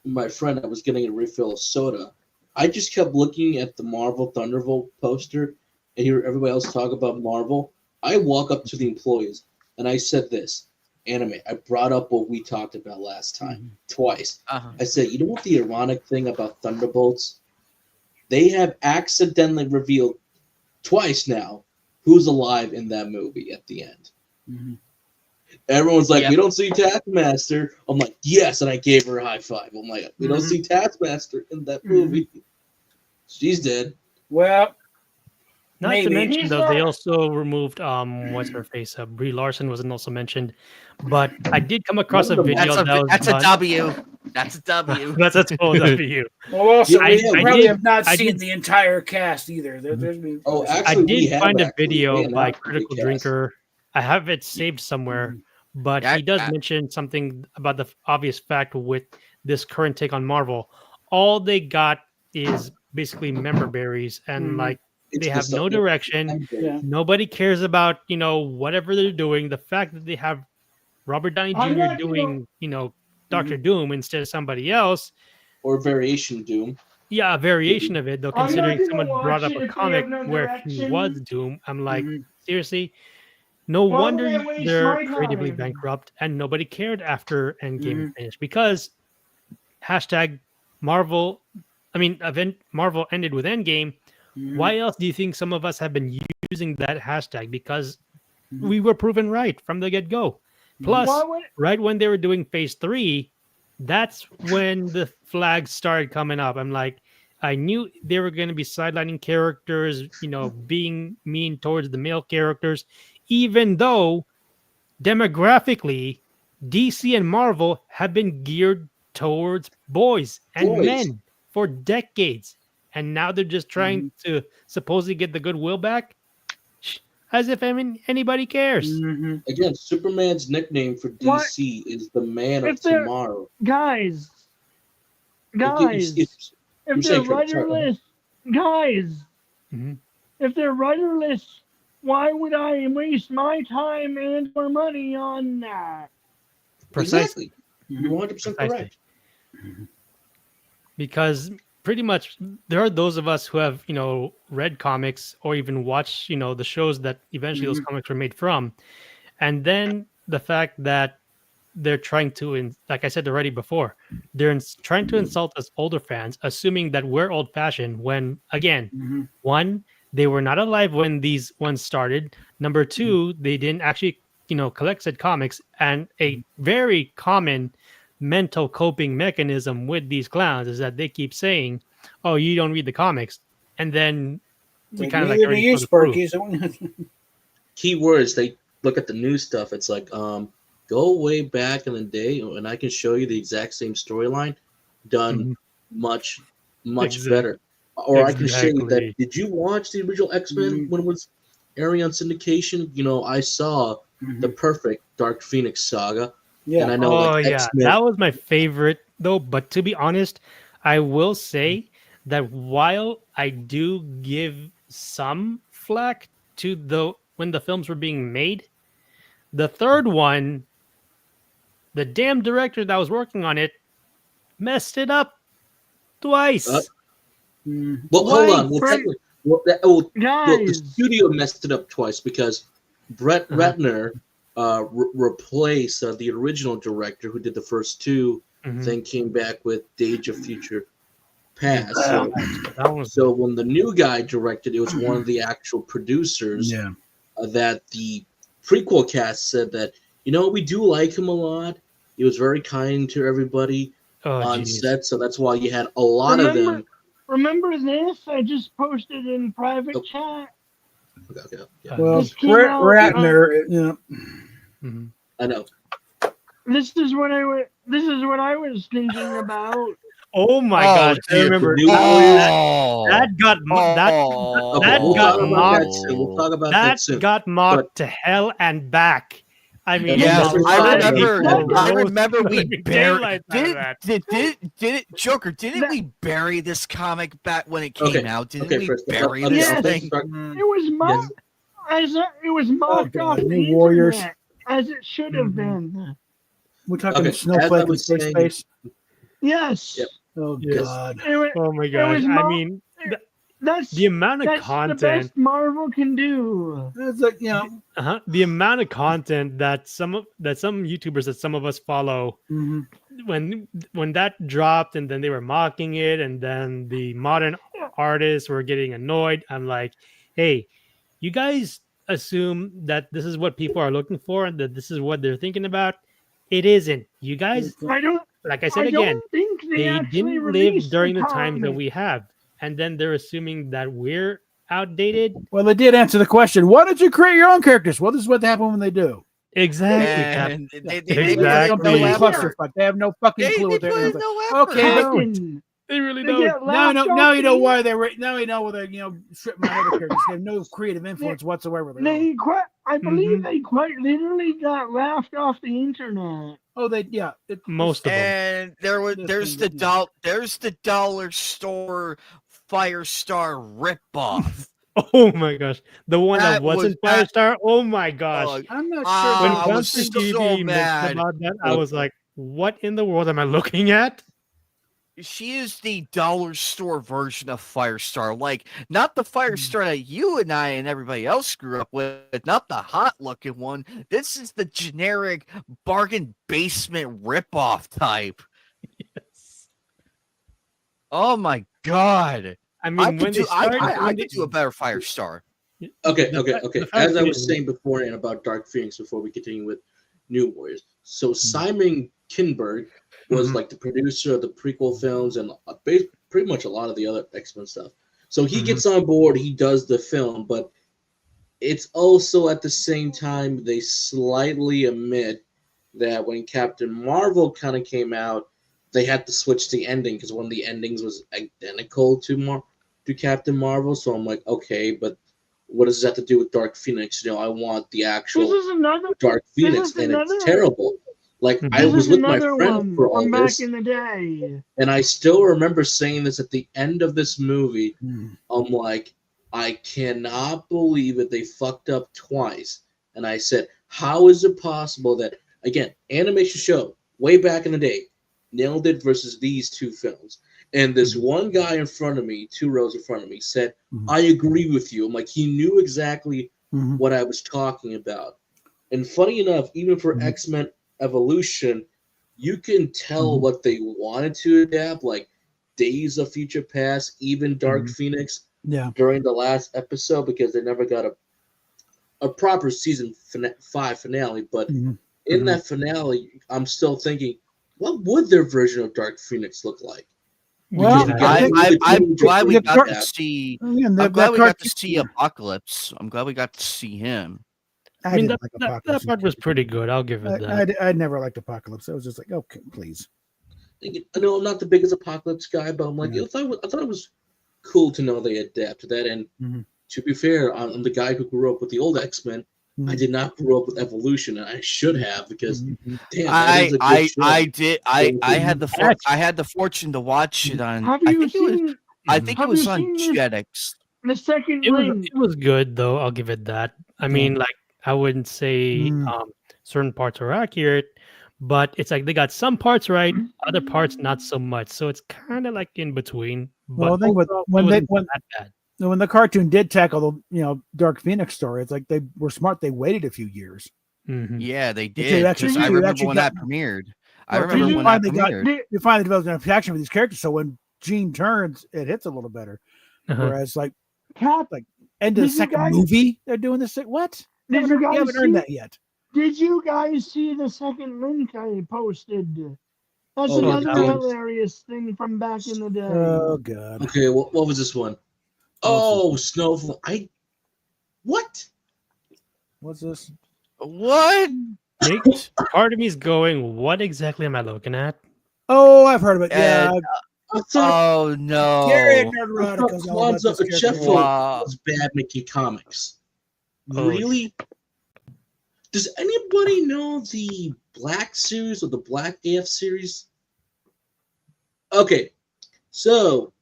my friend, I was getting a refill of soda. I just kept looking at the Marvel Thunderbolt poster and hear everybody else talk about Marvel. I walk up to the employees and I said this, anime. I brought up what we talked about last time twice. I said, you know what the ironic thing about Thunderbolts? They have accidentally revealed twice now who's alive in that movie at the end. Mhm. Everyone's like, Yep. we don't see Taskmaster. I'm like, yes, and I gave her a high five. I'm like, we don't Mhm. see Taskmaster in that movie. She's dead. Well, Not to Maybe. mention He's though, they not- also removed what's her face? Brie Larson wasn't also mentioned, but I did come across a video That's a that was that's a done- W. That's a W. that's a total W. well, also, Yeah, we I probably did- have not I seen did- the entire cast either. There's been Oh, I actually, we did have find a actually video ran by out of Critical the cast. Drinker. I have it saved somewhere, but Yeah, he does I- mention something about the obvious fact with this current take on Marvel. All they got is basically member berries, and Mhm. like It's they have just no a- direction. Yeah. Nobody cares about whatever they're doing. The fact that they have Robert Downey I'm Jr. not gonna- doing Doctor Doom instead of somebody else. Or variation Doom. Yeah, a variation of it, though, I'm not considering gonna someone watch brought up it a if they comic have no where he direction. was Doom. I'm like, Mhm. seriously? No Why wonder would I waste they're my creatively time? bankrupt and nobody cared after Endgame Mhm. finished because Marvel, Marvel ended with Endgame. Mhm. Why else do you think some of us have been using that hashtag? Because Mhm. we were proven right from the get-go. Plus, Why would right when they were doing phase 3, that's when the flags started coming up. I'm like, I knew they were going to be sidelining characters, being mean towards the male characters, even though demographically, DC and Marvel have been geared towards boys and Boys. men for decades. And now they're just trying to supposedly get the goodwill back, as if anybody cares. Mhm. Again, Superman's nickname for What? DC is the Man If of they're- Tomorrow. guys? If If you're they're saying, Trevor, sorry. riderless, guys, Mhm. if they're riderless, why would I waste my time and or money on that? Precisely. Exactly. You're 100% correct. Because pretty much there are those of us who have read comics or even watched the shows that eventually those comics were made from, and then the fact that they're trying to, like I said already before, they're trying to insult us older fans, assuming that we're old-fashioned when, again, Mhm. one, they were not alive when these ones started. Number two, they didn't actually collect said comics, and a very common mental coping mechanism with these clowns is that they keep saying, "Oh, you don't read the comics," and then we like, kind of like neither do already you, know the proof. Sparky. So Key words, they look at the new stuff. It's like, go way back in the day, and I can show you the exact same storyline done Mhm. much Exact- better. Or I can show you exactly. that. Did you watch the original X-Men when it was airing on syndication? I saw the perfect Dark Phoenix saga. yeah, And I know, Oh like, yeah, X-Men. that was my favorite though. But to be honest, I will say that while I do give some flack to when the films were being made, the third one the damn director that was working on it messed it up twice. Mm. Well, Why? hold on. Well, Frank- technically, the Guys, studio messed it up twice because Brett Uh-huh. Ratner replaced the original director who did the first two, Mhm. then came back with Days of Future Past. So, That was so when the new guy directed, it was one of the actual producers Yeah. that the prequel cast said that, we do like him a lot. He was very kind to everybody on geez. set, so that's why you had a lot of them. remember this? I just posted in private Oh. chat. Okay, yeah, Well, This came Brett out, Ratner, Mhm. I know. This is what I was thinking about. Oh my Oh, gosh! I dude, remember the new- that got that Oh. that we'll got talk about mocked. that soon. We'll talk about that that soon. got mocked to hell and back. I mean, Yeah, a I lot of remember- people I roasted remember we the buried. daylights out of that. Did Joker? Didn't That- we bury this comic back when it came Okay, out? Didn't okay, we first, bury okay, this Yes. thing? It was mocked. It was mocked God, off the New Warriors. internet, as it should have Mhm. been. we're talking Okay, as I Snowflake and was Space saying- Space. Yes. Yep. Oh Yes. God. It wa- Oh my was gosh! I mocked. mean, That's the amount of that's the content. best Marvel can do. It's like, The amount of content that some YouTubers that some of us follow mhm. when that dropped and then they were mocking it and then the modern artists were getting annoyed. I'm like, hey, you guys assume that this is what people are looking for and that this is what they're thinking about. It isn't. You guys, I don't. like I said I again, don't think they, they actually didn't live released during the the times that comic. we have, and then they're assuming that we're outdated. Well, they did answer the question. Why don't you create your own characters? Well, this is what happened when they do. Exactly. Cap. And they Exactly. put in Some no big effort. clusterfuck. They have no fucking They clue what put they're in doing. no effort. Okay. Fucking- They really They don't. get Now, laughed now off you know the- why now you know why they're stripping my other characters. They have no creative influence whatsoever. They're all- They quite. I believe Mhm. they quite literally got laughed off the internet. Oh, they yeah. Most of them. And there's the dollar store Firestar ripoff. Oh my gosh, the one that That wasn't was that- Firestar. Oh my gosh. Oh, I'm not Ah, sure. When I was Constant so TV mad. mentioned about that, I was like, "What in the world am I looking at?" she is the dollar store version of Firestar. Like, not the Firestar that you and I and everybody else grew up with, not the hot looking one. This is the generic bargain basement ripoff type. Yes. Oh my god. I I mean, could when do, they started, I when could do a better Firestar. Okay. the fact As I was is- saying beforehand about Dark Phoenix, before we continue with New Warriors, so Hmm. Simon Kinberg was Mhm. like the producer of the prequel films and pretty much a lot of the other X-Men stuff. So he Mhm. gets on board, he does the film, but it's also at the same time they slightly admit that when Captain Marvel kind of came out, they had to switch the ending because one of the endings was identical to Captain Marvel. So I'm like, okay, but what does this have to do with Dark Phoenix? I want the This actual is another. Dark this Phoenix, is and another- it's terrible. Like I This was is with my another friend one for all from back this, in the day. and I still remember saying this at the end of this movie. Hmm. I'm like, I cannot believe that they fucked up twice. And I said, how is it possible that, again, animation show way back in the day nailed it versus these two films? And this one guy in front of me, 2 rows in front of me, said, Mhm. I agree with you. I'm like, he knew exactly Mhm. what I was talking about. And funny enough, even for Mhm. X-Men Evolution, you can tell Mhm. what they wanted to adapt, like Days of Future Past, even Dark Mhm. Phoenix Yeah. during the last episode because they never got a proper season 5 finale. But Mhm. in Mhm. that finale, I'm still thinking, what would their version of Dark Phoenix look like? Well, Because I you think- got I'm the glad we the got Dark- to see. Again, I'm that glad we got to cartoon- see Apocalypse. I'm glad we got to see him. I mean, didn't that, like that Apocalypse. part was pretty good. I'll give it that. I never liked Apocalypse. I was just like, okay, please. I know I'm not the biggest Apocalypse guy, but I'm like, Yeah. I thought it was cool to know they adapted that. And Mhm. to be fair, I'm the guy who grew up with the old X-Men. I Mhm. did not grow up with Evolution, and I should have because Mhm. damn, that is a good show. I did. I had That's- I had the fortune to watch it on. Have I you think it was. seen I think it have was you on seen this- Jetix. the second It was ring? it was good though. I'll give it that. I mean, like I wouldn't say Mm. certain parts are accurate, but it's like they got some parts right, other parts not so much. So it's kind of like in between. Well, But I think overall, it when wasn't that bad. when the cartoon did tackle the Dark Phoenix story, it's like they were smart. They waited a few years. Mhm. Yeah, they Until you did. actually- 'Cause I until you remember actually when got- that premiered. I Well, remember you when that finally got- premiered. You finally developed an affection for these characters, so when Gene turns, it hits a little better. Uh-huh. Whereas, like, Cap, end of the Did you second guys- movie, they're doing this. What? Did you guys haven't see- earned that yet. did you guys see the second link I posted? That's Oh, another that was- hilarious thing from back in the day. Oh god. Okay, what was this one? Oh, Snowflake. What? What's this? What? Makes part of me is going, what exactly am I looking at? Oh, I've heard of it. Yeah. And- I thought Oh no! Gary I Nerdrotic thought goes all about Kwanzaa this character. Ochefo Wow. was bad making comics. Oh, Really? Does anybody know the Black series or the Black AF series? Okay, so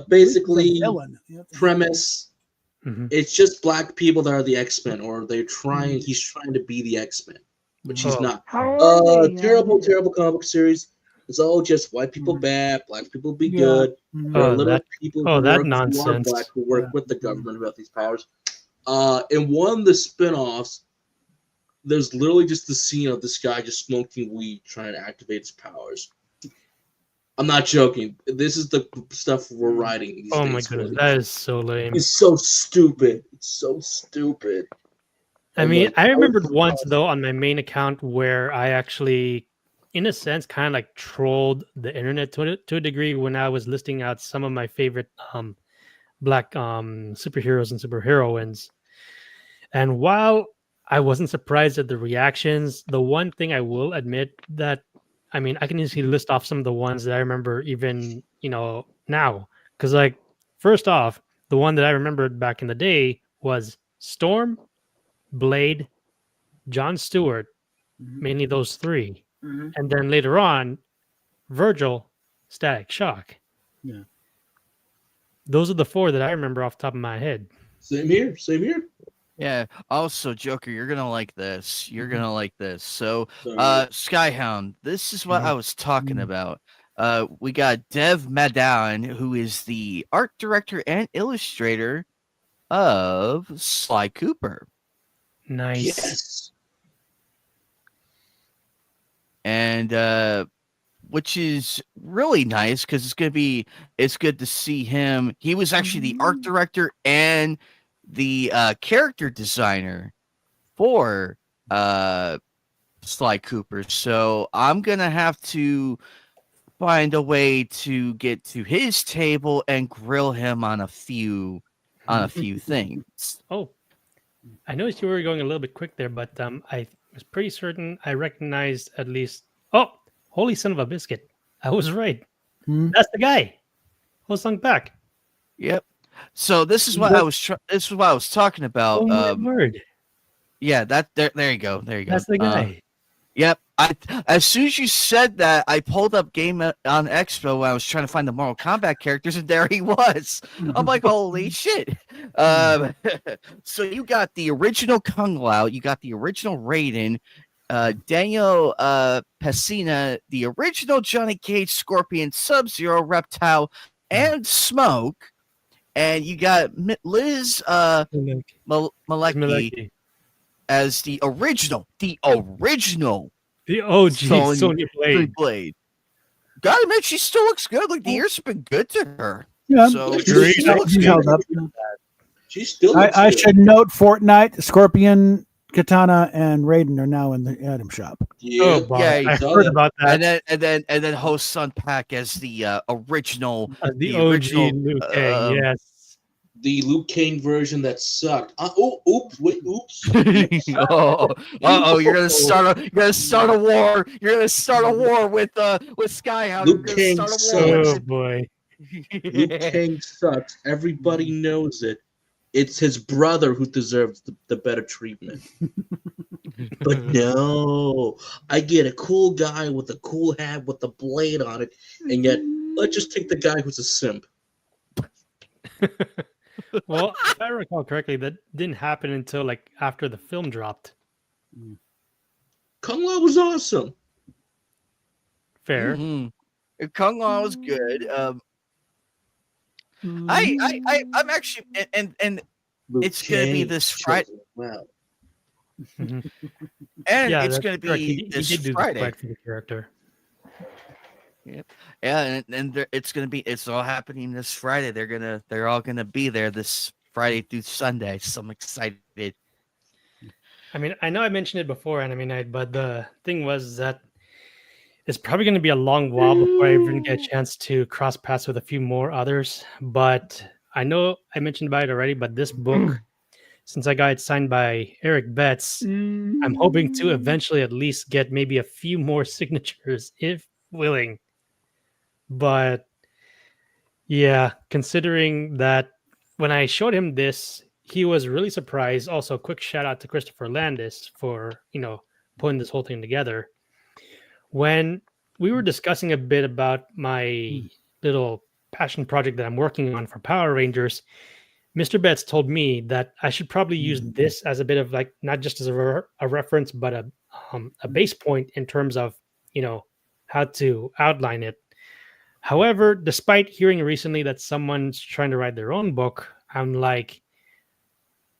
basically Villain. Yep. premise: Mhm. it's just black people that are the X-Men, or they're trying. He's trying to be the X-Men, but he's Oh. not. How are they? Terrible comic book series. It's all just white people bad, black people be Yeah. good. Mhm. There are Oh, little that- people oh, who that work, who are nonsense. black, who work Yeah. with the government who have these powers. In one of the spin-offs, there's literally just the scene of this guy just smoking weed trying to activate his powers. I'm not joking. This is the stuff we're writing these Oh days. my goodness, that is so lame. It's so stupid. It's so stupid. I I'm mean, like, I how remembered is once this though on my main account where I actually, in a sense, kind of like trolled the internet to a degree when I was listing out some of my favorite black superheroes and superheroines. And while I wasn't surprised at the reactions, the one thing I will admit that I mean I can easily list off some of the ones that I remember even now because like first off, the one that I remembered back in the day was Storm, Blade, John Stewart, mainly those three. Mhm. And then later on, Virgil, Static Shock. Yeah. Those are the four that I remember off the top of my head. Same here. Same here. Yeah. Also, Joker, you're gonna like this. You're gonna like this. So, Sorry. Skyhound, this is what I was talking Mhm. about. We got Dev Madan, who is the art director and illustrator of Sly Cooper. Nice. Yes. And which is really nice because it's good to see him. He was actually the art director and the character designer for Sly Cooper. So I'm gonna have to find a way to get to his table and grill him on a few things. Oh, I noticed you were going a little bit quick there, but I was pretty certain I recognized at least. Oh, holy son of a biscuit! I was right. Hmm. That's the guy. Who sunk back? Yep. So this is what this is what I was talking about. Oh my word! Yeah, there you go. There you go. That's the guy. Yep. As soon as you said that, I pulled up Game on Expo when I was trying to find the Mortal Kombat characters, and there he was. I'm like, holy shit. So you got the original Kung Lao, you got the original Raiden, Daniel Pesina, the original Johnny Cage, Scorpion, Sub-Zero, Reptile, and Smoke, and you got Liz Malecki Malecki. as the original The OG Sonya Blade. Blade. Gotta admit, she still looks good. Like the years have been good to her. Yeah. So Agreed. she still looks She's good. held up. She still looks I good. should note Fortnite, Scorpion, Katana, and Raiden are now in the item shop. Yeah. Oh, boy. Yeah, I saw heard that. about that. And then host Sun Pack as the original. The the OG original, Liu Kang. Yes. The Luke Kane version that sucked. Oops. You're gonna start a war. You're gonna start a war with Skyhound. Luke You're Kang gonna start a war Oh with boy. Luke Kang sucks. Everybody knows it. It's his brother who deserves the better treatment. But no, I get a cool guy with a cool hat with a blade on it, and yet let's just take the guy who's a simp. Well, if I recall correctly, that didn't happen until like after the film dropped. Kung Lao was awesome. Fair. Mhm. Kung Lao was good. I'm actually and Liu it's gonna be Kang this chose Friday, well. Mhm. and Yeah, it's that's gonna correct. be He this did do the Friday. spread for the character. Yep. Yeah, and it's gonna be it's all happening this Friday. They're all gonna be there this Friday through Sunday. So I'm excited. I mean, I know I mentioned it before, Anime Night, but the thing was that it's probably going to be a long while before I even get a chance to cross paths with a few more others. But I know I mentioned about it already, but this book, since I got it signed by Eric Betts, I'm hoping to eventually at least get maybe a few more signatures, if willing. But yeah, considering that when I showed him this, he was really surprised. Also, quick shout out to Christopher Landis for, putting this whole thing together. When we were discussing a bit about my little passion project that I'm working on for Power Rangers, Mr. Betts told me that I should probably use this as a bit of like not just as a reference, but a base point in terms of how to outline it. However, despite hearing recently that someone's trying to write their own book, I'm like,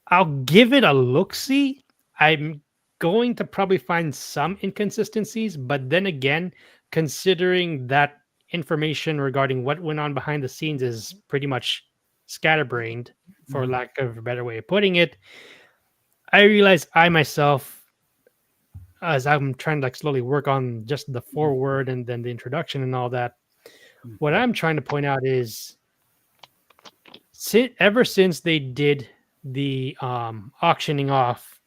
I'll give it a look see. I'm going to probably find some inconsistencies, but then again, considering that information regarding what went on behind the scenes is pretty much scatterbrained, for lack of a better way of putting it, I realize I myself, as I'm trying to like slowly work on just the foreword and then the introduction and all that, what I'm trying to point out is ever since they did the auctioning off,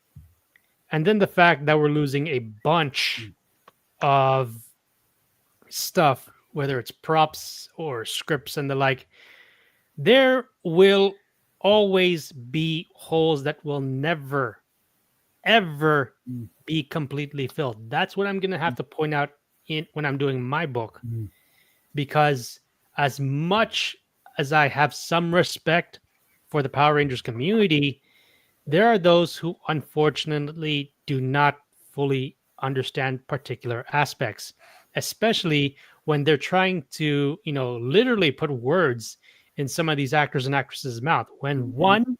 and then the fact that we're losing a bunch of stuff, whether it's props or scripts and the like, there will always be holes that will never, ever be completely filled. That's what I'm going to have to point out when I'm doing my book. Because as much as I have some respect for the Power Rangers community, there are those who unfortunately do not fully understand particular aspects, especially when they're trying to, literally put words in some of these actors and actresses' mouth. When one,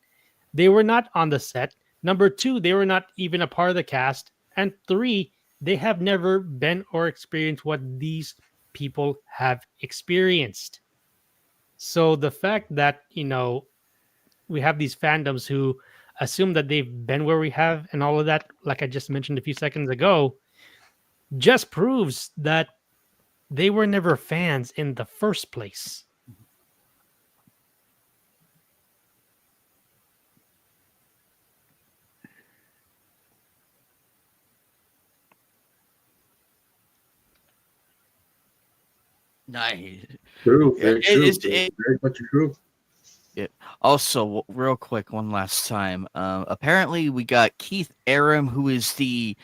they were not on the set. Number two, they were not even a part of the cast. And three, they have never been or experienced what these people have experienced. So the fact that, we have these fandoms who assume that they've been where we have and all of that, like I just mentioned a few seconds ago, just proves that they were never fans in the first place. Nice. True, Yeah, very true. it- Very much true. Also, real quick, one last time. Apparently, we got Keith Aram, who is the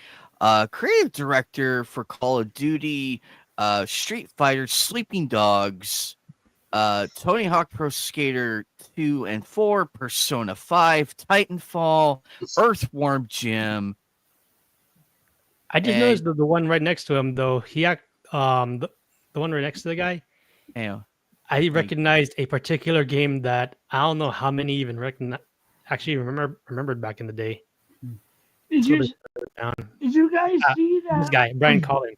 creative director for Call of Duty, Street Fighter, Sleeping Dogs, Tony Hawk Pro Skater 2 and 4, Persona 5, Titanfall, Earthworm Jim. I just And- noticed the one right next to him, though. The one right next to the guy, I recognized a particular game that I don't know how many even remembered back in the day. Did you guys see that? This guy, Brian Collin.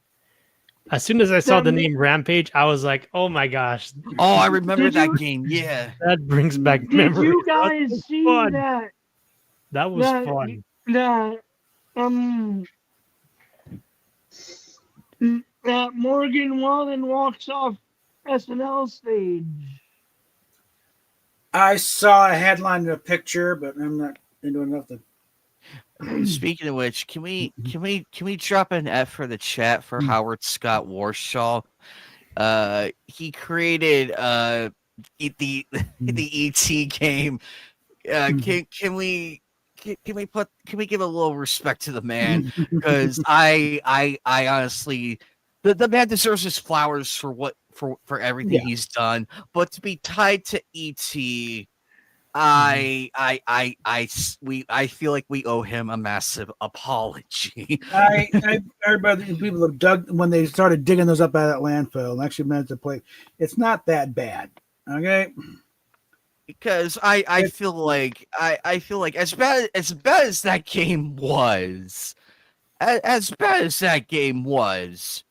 As soon as I saw the name Rampage, I was like, "Oh my gosh!" Oh, I remember Did that you- game. Yeah. That brings back Did memories. you That guys was see fun. that? That was that- fun. That Morgan Wallen walks off SNL stage. I saw a headline and a picture, but I'm not into enough to. Speaking of which, can we drop an F for the chat for Howard Scott Warshaw? He created the ET game. Can we give a little respect to the man? Because I honestly, the man deserves his flowers for everything he's done. But to be tied to ET, I feel like we owe him a massive apology. I everybody people have dug when they started digging those up out of that landfill and actually managed to play. It's not that bad. Okay. Because I feel like I feel like as bad as that game was, as bad as that game was,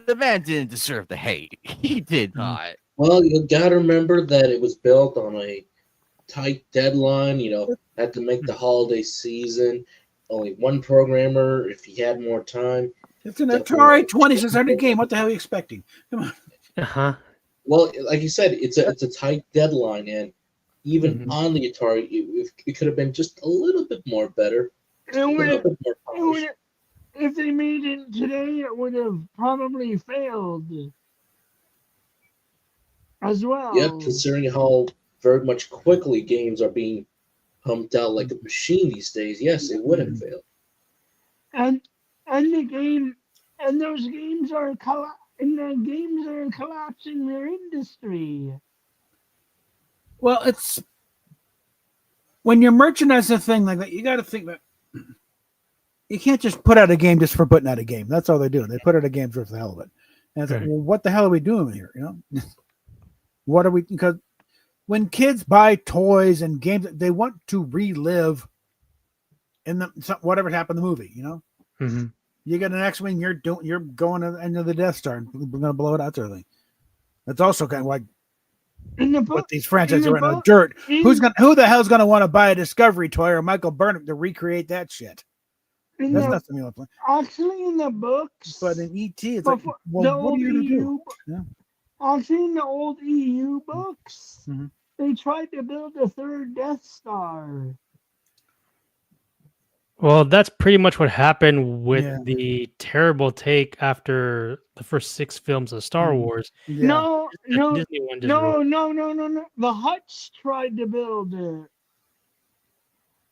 the man didn't deserve the hate. He did not. Well, you gotta remember that it was built on a tight deadline. Had to make the holiday season. Only one programmer. If he had more time. It's an Atari 2600 game. What the hell are you expecting? Come on. Uh-huh. Well, like you said, it's a tight deadline, and even on the Atari, it could have been just a little bit more better. It would have, if they made it today, it would have probably failed as well. Yep, considering how very much quickly games are being pumped out like a machine these days, yes, it would have failed. And the game, and those games are collapsing their industry. Well, it's when you're merchandising a thing like that, you got to think that you can't just put out a game just for putting out a game. That's all they're doing. They put out a game for the hell of it. And it's like, well, what the hell are we doing here? What are we? Because when kids buy toys and games, they want to relive in whatever happened in the movie. Mm-hmm. You get an X-wing, you're going into the Death Star and we're going to blow it out early. That's also kind of like. But these franchises are in the dirt. Who the hell's gonna want to buy a Discovery toy or Michael Burnham to recreate that shit? That's not something you'll play. Actually, in the books, but in ET, it's like, well, what are you gonna do? Yeah. Actually, in the old EU books, they tried to build a third Death Star. Well, that's pretty much what happened with the terrible take after the first 6 films of Star Wars. Yeah. No. Disney one just wrote. No. The Hutts tried to build it,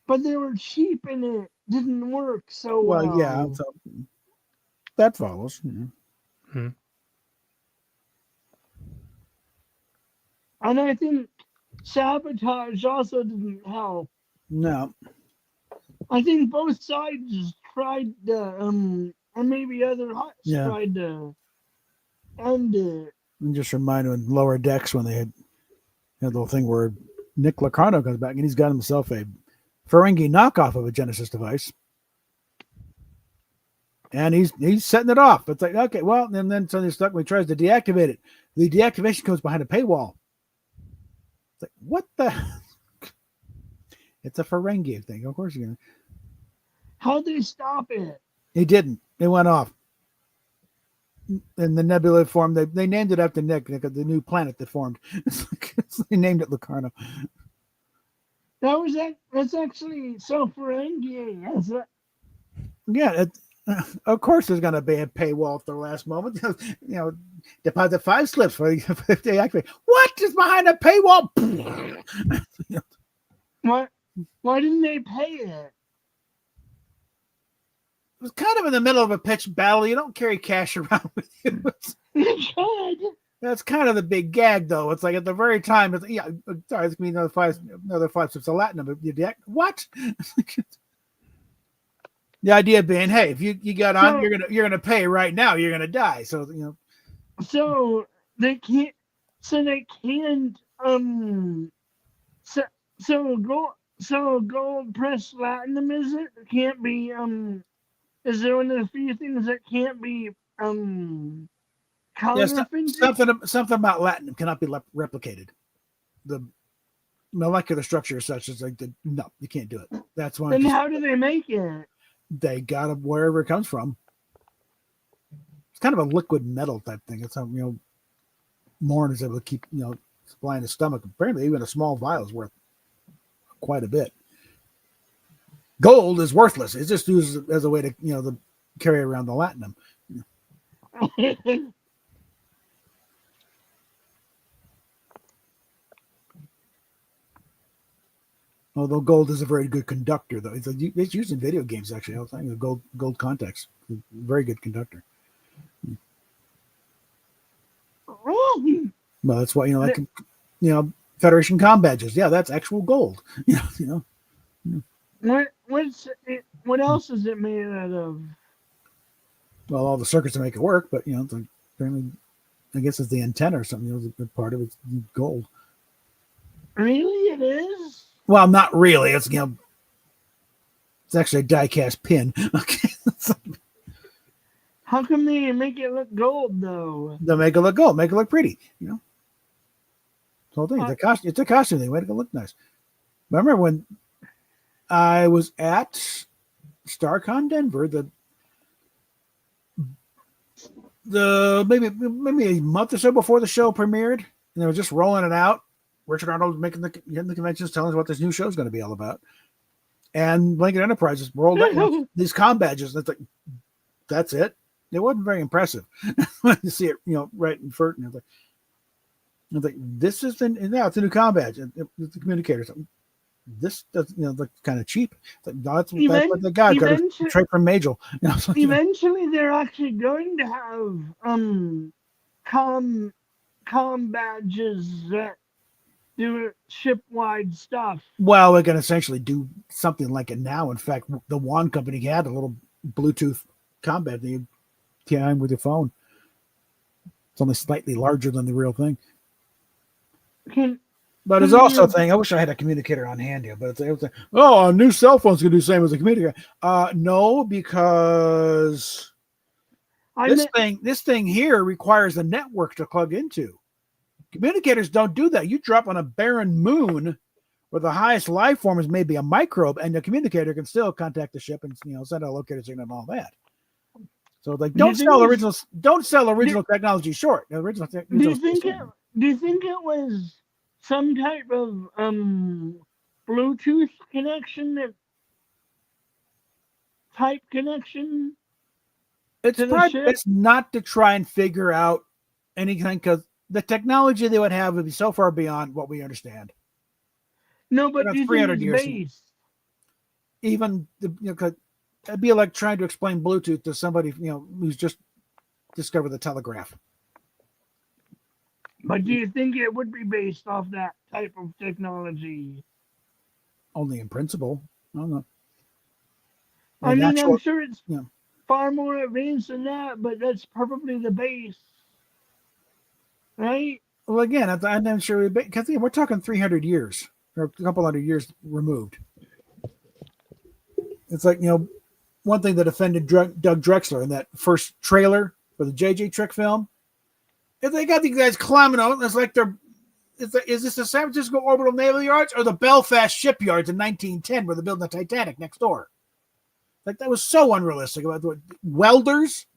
but they were cheap and it didn't work so well. Well, yeah, so that follows. Hmm. And I think sabotage also didn't help. No. I think both sides tried to, and maybe other Hutts tried to end it. And just remind when Lower Decks when they had the little thing where Nick Locarno comes back and he's got himself a Ferengi knockoff of a Genesis device. And he's setting it off. It's like, okay, well, and then something stuck when he tries to deactivate it. The deactivation goes behind a paywall. It's like, what the? It's a Ferengi thing. Of course you're going to. How'd they stop it? He didn't. It went off. And the nebula formed. They named it after Nick, the new planet that formed. They named it Locarno. That's actually so Ferengi. Yeah, of course there's going to be a paywall at the last moment. Deposit 5 slips for if they activate. What is behind a paywall? What? Why didn't they pay it? It was kind of in the middle of a pitched battle. You don't carry cash around with you. That's kind of the big gag, though. It's like at the very time, sorry, it's going to be another five steps of Latin. But what? The idea being, hey, if you got on, you're gonna pay right now. You're gonna die. So So they can't. So gold press platinum can't be is there one of the few things that can't be counterfeited? Something about Latinum cannot be replicated. The molecular structure is such as no, you can't do it. That's why. Then how do they make it? They got it wherever it comes from. It's kind of a liquid metal type thing. It's how Morn is able to keep supplying his stomach. Apparently, even a small vial is worth quite a bit. Gold is worthless. It's just used as a way to to carry around the Latinum. Although gold is a very good conductor, though it's used in video games actually. I was thinking of gold contacts, very good conductor. Well, that's why Federation comm badges. Yeah, that's actual gold. You know. What else is it made out of? Well, all the circuits to make it work, but it's like, apparently, I guess it's the antenna or something. The part of it's gold. Really, it is. Well, not really. It's it's actually a die-cast pin. Okay, How come they make it look gold though? they'll make it look gold, make it look pretty. The whole thing. It's a costume thing. Make it look nice. Remember when I was at StarCon Denver, the maybe a month or so before the show premiered, and they were just rolling it out. Richard Arnold was getting the conventions, telling us what this new show is going to be all about. And Blanket Enterprises rolled out these comm badges. That's like, that's it. It wasn't very impressive when you see it, right in front. And it's like, this is it's a new comm badge. It's the communicator. This does look kind of cheap. That's what they got. Got a trade from Majel. Eventually, they're actually going to have comm badges that do ship-wide stuff. Well, we can essentially do something like it now. In fact, the Wand Company had a little Bluetooth combat that you tie in with your phone. It's only slightly larger than the real thing. But it's also a thing. I wish I had a communicator on hand here, but it's like, a new cell phone's gonna do the same as a communicator. No, because this thing here requires a network to plug into. Communicators don't do that. You drop on a barren moon where the highest life form is maybe a microbe, and the communicator can still contact the ship and send a locator signal and all that. So don't sell original technology short. The original do you think it was some type of Bluetooth connection, type connection? It's not to try and figure out anything, because the technology they would have would be so far beyond what we understand. No, but do you 300 think it's years. based? Even it'd be like trying to explain Bluetooth to somebody who's just discovered the telegraph. But do you think it would be based off that type of technology? Only in principle. I don't know. I'm sure it's far more advanced than that, but that's probably the base. Right? Well, again, I'm not sure, because we're talking 300 years or a couple hundred years removed. It's like, one thing that offended Doug Drexler in that first trailer for the JJ Trick film, if they got these guys climbing out, it's like is this the San Francisco Orbital Naval Yards or the Belfast shipyards in 1910 where they're building the Titanic next door? Like, that was so unrealistic. About welders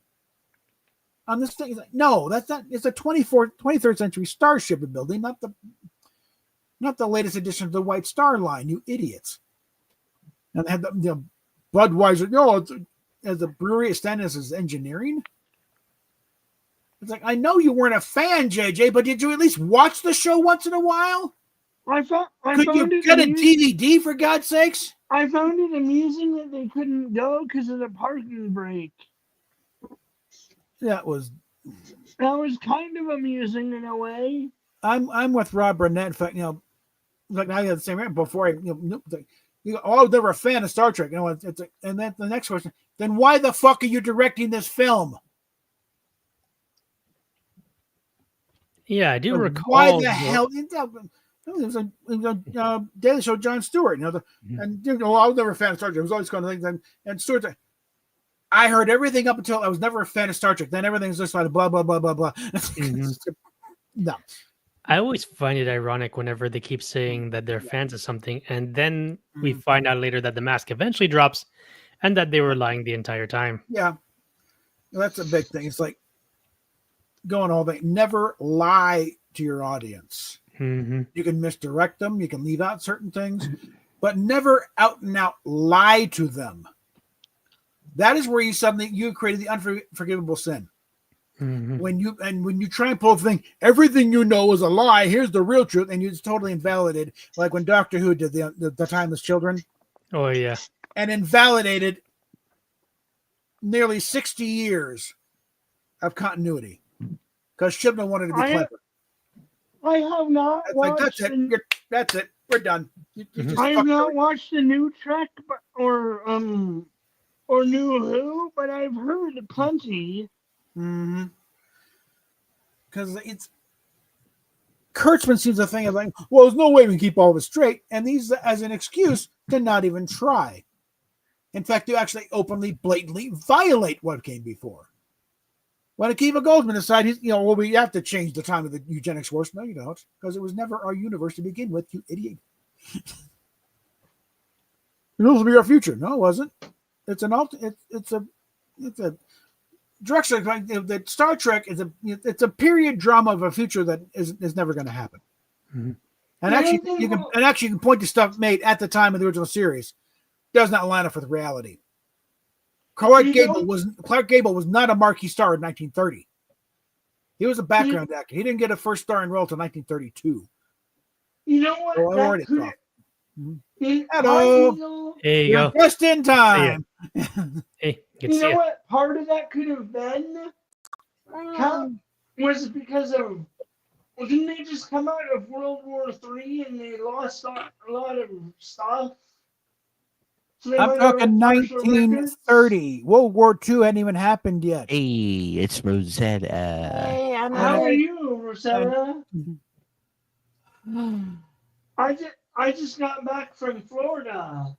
on this thing. No, that's not. It's a 23rd century starship building, not the latest edition of the White Star Line. You idiots! And they had the Budweiser. As the brewery stands as engineering. It's like, I know you weren't a fan, JJ, but did you at least watch the show once in a while? Could you get a DVD, for God's sakes? I found it amusing that they couldn't go because of the parking brake. That was kind of amusing in a way. I'm with Rob Burnett. In fact, like I had the same reaction before I I was never a fan of Star Trek. And then the next question, then why the fuck are you directing this film? Yeah, I do recall. Why the hell? It was a Daily Show, Jon Stewart. And I was never a fan of Star Trek. I was always going to think and Stewart. I heard everything up until I was never a fan of Star Trek. Then everything's just like blah blah blah blah blah. No. I always find it ironic whenever they keep saying that they're fans of something, and then we find out later that the mask eventually drops, and that they were lying the entire time. Yeah, that's a big thing. It's like going all day. Never lie to your audience. Mm-hmm. You can misdirect them. You can leave out certain things, but never out and out lie to them. That is where you created the unforgivable sin. Mm-hmm. When you try and pull the thing, everything you know is a lie. Here's the real truth, and it's totally invalidated. Like when Doctor Who did the Timeless Children. Oh yeah, and invalidated nearly 60 years of continuity because Chibnall wanted to be clever. I have not It's like, watched. that's it. We're done. You just I have fucked not everything. watched the new Trek, or New Who, but I've heard plenty. Mm-hmm. Because it's Kurtzman seems to think of like, well, there's no way we can keep all this straight, and these as an excuse to not even try. In fact, to actually openly, blatantly violate what came before. When Akiva Goldsman decided, well, we have to change the time of the eugenics wars. No, you don't, because it was never our universe to begin with, you idiot. This will be our future. No, it wasn't. It's an it's a direction that Star Trek is it's a period drama of a future that is never going to happen. Mhm. And actually, you can point to stuff made at the time of the original series does not line up with reality. Clark Gable was not a marquee star in 1930. He was a background actor. He didn't get a first starring role until 1932. You know what? So I that already could, thought. Hello. There you You're go. just in time. Hey, good to You see know you. what part of that could have been? Was because of, didn't they just come out of World War III and they lost a lot of stuff? So they I'm might have talking had partial records? 1930. World War II hadn't even happened yet. Hey, it's Rosetta. Hey, I'm How are Anna. you, Rosetta? I just got back from Florida.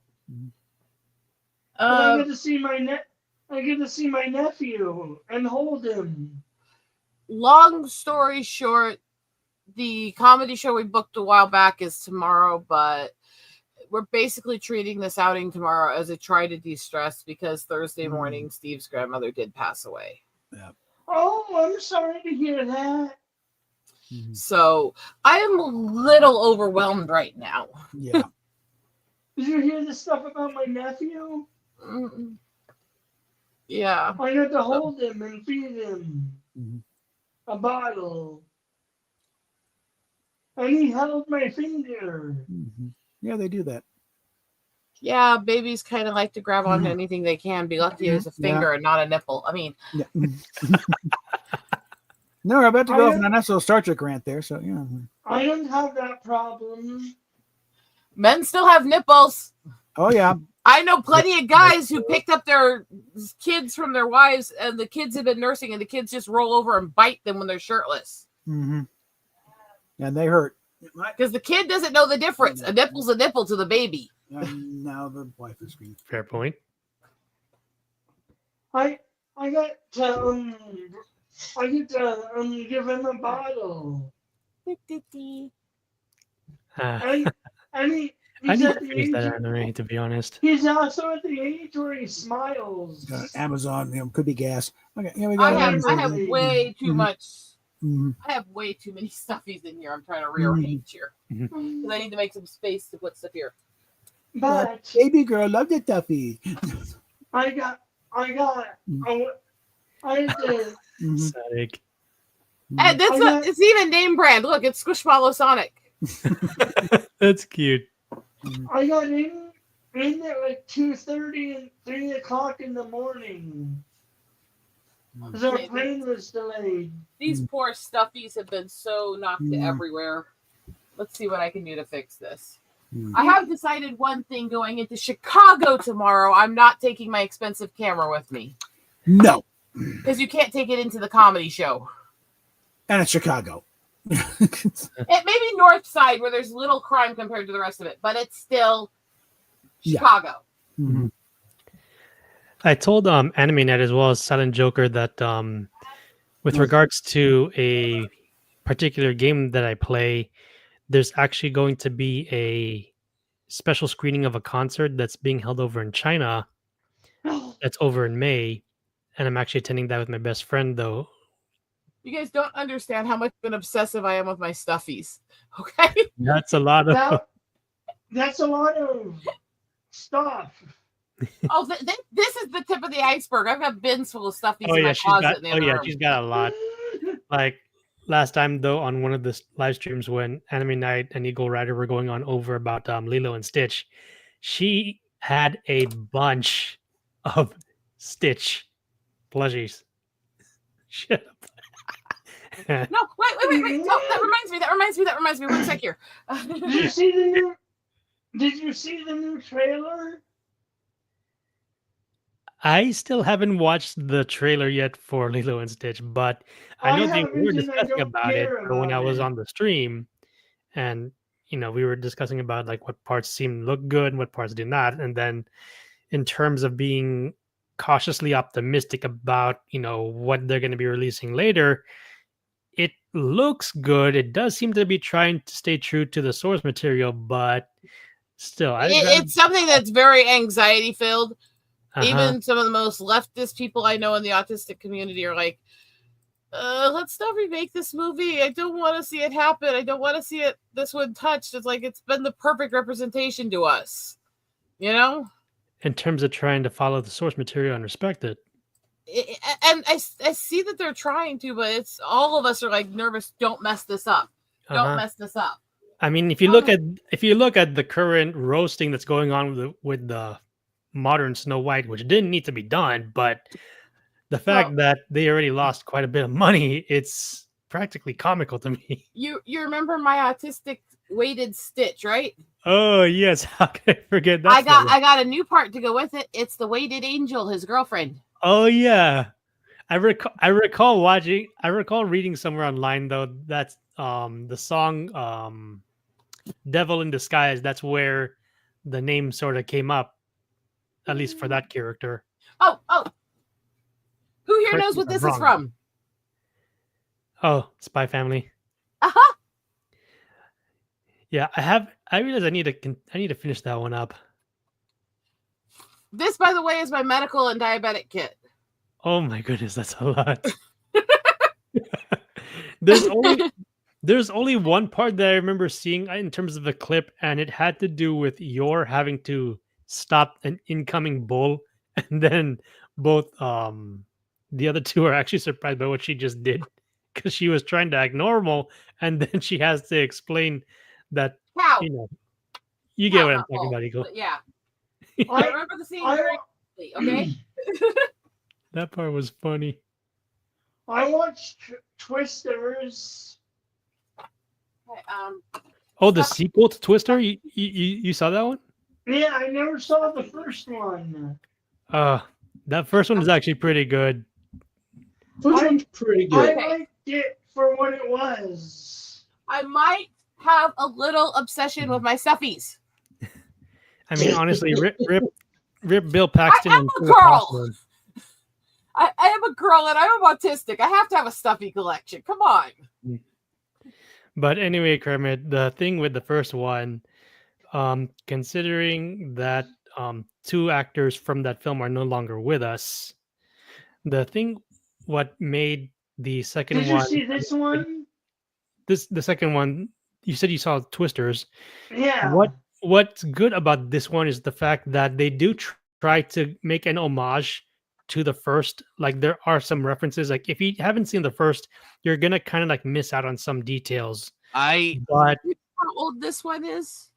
But I get to see my nephew and hold him. Long story short, the comedy show we booked a while back is tomorrow, but we're basically treating this outing tomorrow as a try to de-stress because Thursday morning Steve's grandmother did pass away. Oh, I'm sorry to hear that. So I am a little overwhelmed right now. Yeah. Did you hear the stuff about my nephew? Mm. Yeah. I got to hold him and feed him a bottle. And he held my finger. Yeah, they do that. Yeah, babies kind of like to grab onto anything they can. Be lucky it was a finger and not a nipple. I mean, Yeah. No, we're about to go off on a nice little Star Trek rant there. So yeah. I don't have that problem. men still have nipples. Oh yeah. I know plenty of guys who picked up their kids from their wives and the kids have been nursing and the kids just roll over and bite them when they're shirtless. Mm-hmm. And they hurt. Because the kid doesn't know the difference. A nipple's a nipple to the baby. And now the wife is screaming. Fair point. I get to give him a bottle. And he, I he's need at to the finish age, that anime, to be honest. he's also at the age where he smiles. Amazon, could be gas. Okay, yeah, we I got have Amazon. way too much. Mhm. I have way too many stuffies in here. I'm trying to rearrange here. Because I need to make some space to put stuff here. But Baby girl, love the toughy. I had to, Static. And it's even name brand. Look, it's Squishmallow Sonic. That's cute. I got in at like 2:30 and 3 o'clock in the morning. Because our plane was delayed. These poor stuffies have been so knocked everywhere. Let's see what I can do to fix this. I have decided one thing going into Chicago tomorrow. I'm not taking my expensive camera with me. No. Because you can't take it into the comedy show. And it's Chicago. It may be North Side where there's little crime compared to the rest of it, but it's still Chicago. Mm-hmm. I told Anime Net as well as Silent Joker that with regards to a particular game that I play, there's actually going to be a special screening of a concert that's being held over in China. That's over in May. And I'm actually attending that with my best friend, though. You guys don't understand how much of an obsessive I am with my stuffies. Okay? That's a lot of... That's a lot of stuff. Oh, this is the tip of the iceberg. I've got bins full of stuffies in my she's closet got, in the other room. she's got a lot. Like last time, though, on one of the live streams when Anime Night and Eagle Rider were going on over about Lilo and Stitch, she had a bunch of Stitch plushies. Shut up. No, wait. Oh, that reminds me. 1 sec here. Did you see the new? Did you see the new trailer? I still haven't watched the trailer yet for Lilo and Stitch, but I know they haven't, were and I discussing don't about it care when I about was it. on the stream, and we were discussing about like what parts seemed to look good and what parts did not, and then in terms of being cautiously optimistic about what they're going to be releasing later, it looks good. It does seem to be trying to stay true to the source material, but still, It's something that's very anxiety filled. Uh-huh. Even some of the most leftist people I know in the autistic community are like, let's not remake this movie. I don't want to see it happen. I don't want to see this one touched. It's like it's been the perfect representation to us. In terms of trying to follow the source material and respect it. And I see that they're trying to, but it's all of us are like nervous. Don't mess this up. Don't mess this up. I mean, if you look at the current roasting that's going on with the modern Snow White, which didn't need to be done, but the fact that they already lost quite a bit of money, it's practically comical to me. You remember my autistic weighted Stitch, right? Oh yes, how can I forget that? I got a new part to go with it. It's the weighted angel, his girlfriend. Oh yeah, I recall reading somewhere online though that's the song "Devil in Disguise." That's where the name sort of came up, at least for that character. Oh, who here knows what this is from? Oh, Spy Family. Uh-huh. Yeah, I realize I need to finish that one up. This, by the way, is my medical and diabetic kit. Oh my goodness, that's a lot. There's only one part that I remember seeing in terms of the clip, and it had to do with Yor having to stop an incoming bull, and then both the other two are actually surprised by what she just did because she was trying to act normal, and then she has to explain that you get what I'm talking about, Eagle. Yeah. I remember the scene very clearly, okay? That part was funny. I watched Twisters. Oh, the sequel to Twister? You saw that one? Yeah, I never saw the first one. That first one is actually pretty good. First one's pretty good. I liked it for what it was. I might have a little obsession with my stuffies. I mean, honestly, rip Bill Paxton. I am a girl. I am a girl and I'm autistic. I have to have a stuffy collection. Come on. But anyway, Kermit, the thing with the first one, considering that two actors from that film are no longer with us, what made the second one... Did you see this one? The second one, you said you saw Twisters. Yeah. What's good about this one is the fact that they do try to make an homage to the first. Like there are some references. Like if you haven't seen the first, you're gonna kind of like miss out on some details. But how old this one is?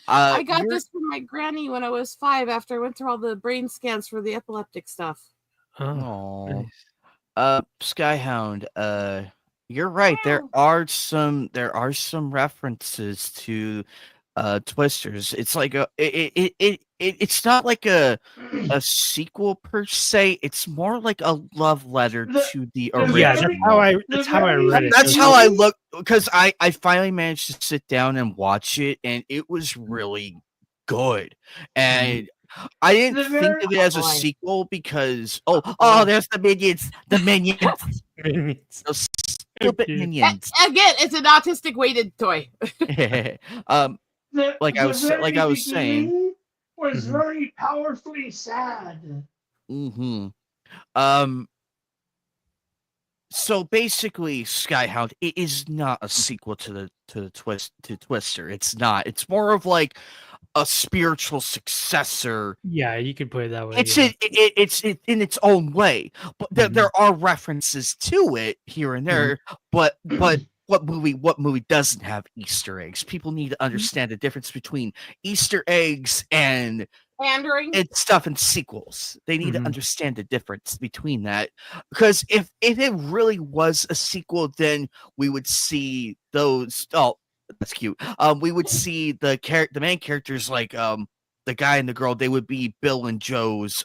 I I got this from my granny when I was 5 after I went through all the brain scans for the epileptic stuff. Oh, Skyhound. You're right. There are some references to Twisters. It's like it's not like a sequel per se. It's more like a love letter to the original. Yeah, that's how I read it. That's how I look, because I finally managed to sit down and watch it, and it was really good. And I didn't think of it as a sequel because there's the minions, those stupid minions. Again, it's an autistic weighted toy. Like I was saying, was very powerfully sad. So basically, Skyhound, it is not a sequel to Twister. It's not. It's more of like a spiritual successor. Yeah, you could put it that way. It's in its own way, but there are references to it here and there. But what movie doesn't have Easter eggs? People need to understand the difference between Easter eggs and pandering. It's stuff in sequels. They need to Mhm. understand the difference between that. Because if it really was a sequel, then we would see those. Oh, that's cute. We would see the main characters like the guy and the girl. They would be Bill and Joe's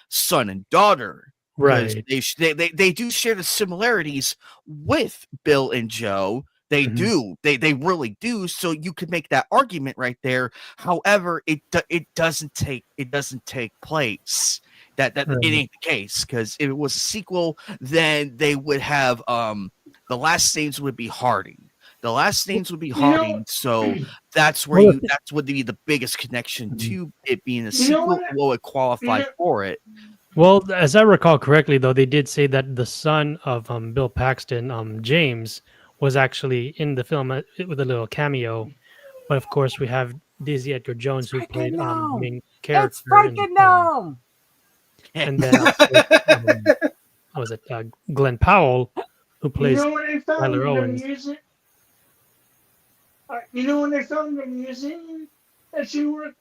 son and daughter. Because Right. they do share the similarities with Bill and Joe. They Mhm. do. They really do. So you could make that argument right there. However, it doesn't take place. That it Right. ain't the case, because if it was a sequel, then they would have the last names would be Harding. The last names would be Harding. So that's where Well, that's would be the biggest connection to it being a You know sequel. what? What would qualify You know- for it? Well, as I recall correctly, though, they did say that the son of Bill Paxton, James, was actually in the film with a little cameo. But of course, we have Daisy Edgar Jones, who Freaking played the gnome. main character. It's in the freaking film. gnome. And then of course, what was it Glenn Powell, who You plays know what I found Tyler them Owens. using? You know when I found them using? That she went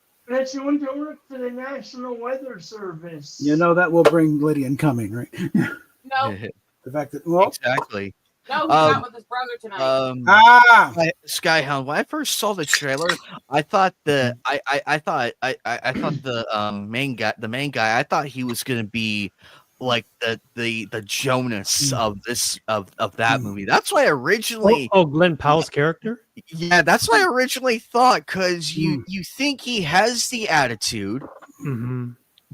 to work for the National Weather Service. You know that will bring Lydian coming, right? No, The fact that well, Exactly. no, he's Um, not with his brother tonight. Skyhound. When I first saw the trailer, I thought I thought the main guy, I thought he was gonna be like the Jonas of that movie. That's why I originally Glenn Powell's character. yeah, that's what I originally thought, because you think he has the attitude, Mm-hmm.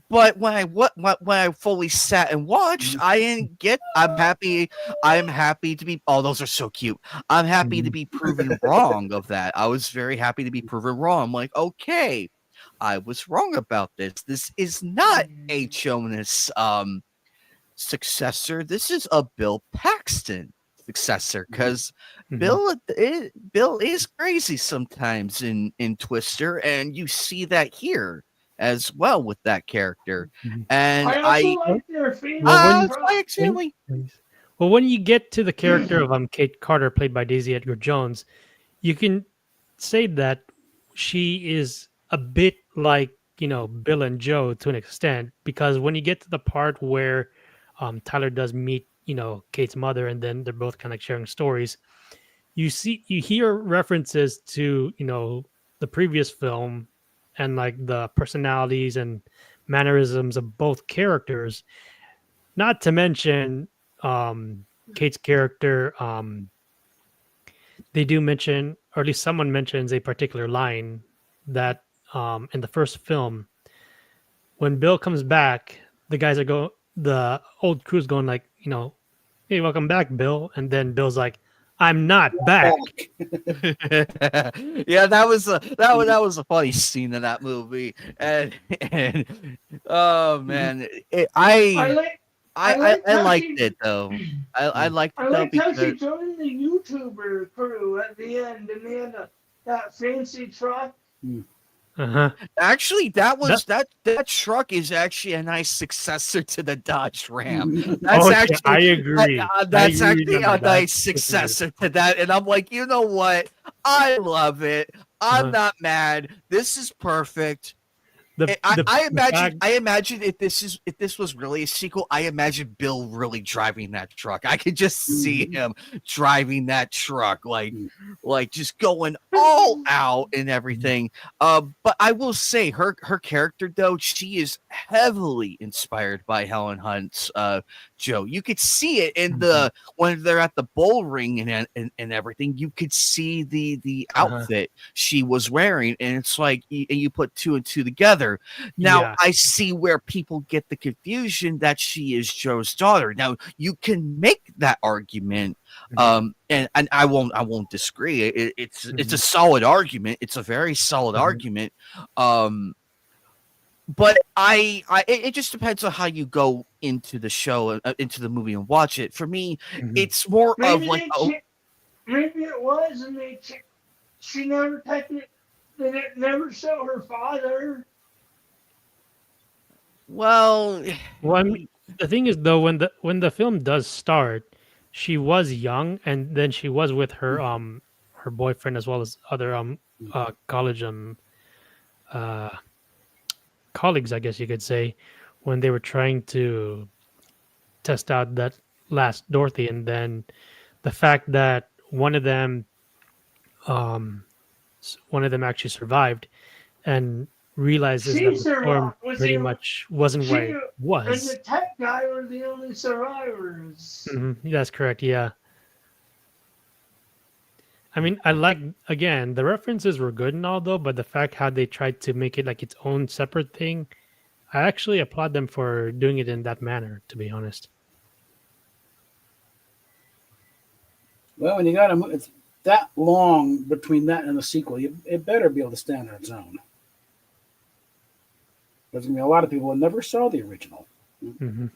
but when I fully sat and watched, I didn't get. I'm happy to be. Oh, those are so cute. I'm happy to be proven wrong of that. I was very happy to be proven wrong. I'm like, okay, I was wrong about this. This is not a Jonas successor. This is a Bill Paxton successor, because Mhm. Bill is crazy sometimes in Twister, and you see that here as well with that character. Mhm. And I also like their family. Well, actually, Well, when you get to the character of Kate Carter, played by Daisy Edgar Jones, you can say that she is a bit like Bill and Joe to an extent, because when you get to the part where Tyler does meet Kate's mother, and then they're both kind of sharing stories, you hear references to the previous film, and like the personalities and mannerisms of both characters, not to mention Kate's character. They do mention, or at least someone mentions, a particular line that in the first film, when Bill comes back, the old crew's going like, hey, welcome back, Bill. And then Bill's like, I'm not back. yeah, that was a funny scene in that movie, and oh man, I liked it though. I liked it I though like how she because joined the YouTuber crew at the end, and they had that fancy truck. Uh-huh. actually that truck is actually a nice successor to the Dodge Ram. That's Okay, actually I agree. that's I actually remember a that. nice successor to that, and I'm like, you know what? I love it. I'm Uh-huh. not mad. This is perfect. The I imagine if this was really a sequel, I imagine Bill really driving that truck. I could just see him driving that truck, like just going all out and everything. But I will say her character though, she is heavily inspired by Helen Hunt's Joe. You could see it in the when they're at the bull ring and everything. You could see the outfit she was wearing, and it's like you put two and two together. Now Yeah. I see where people get the confusion that she is Joe's daughter. Now you can make that argument, and I won't disagree. It's a solid argument. It's a very solid argument. But it just depends on how you go into the show, into the movie, and watch it. For me, it's more of Maybe like maybe it was, and she never technically. They never show her father. well, Well, I mean, the thing is though, when the film does start, she was young, and then she was with her her boyfriend, as well as other college colleagues, I guess you could say, when they were trying to test out that last Dorothy, and then the fact that one of them actually survived and realizes She that the storm survived. Was pretty the- much wasn't what she it and was. the tech guy were the only survivors. That's correct. Yeah. I mean, I like, again, the references were good and all though, but the fact how they tried to make it like its own separate thing, I actually applaud them for doing it in that manner, to be honest. Well, when you got it's that long between that and the sequel, it better be able to stand on its own. There's gonna be a lot of people who never saw the original. Hmm.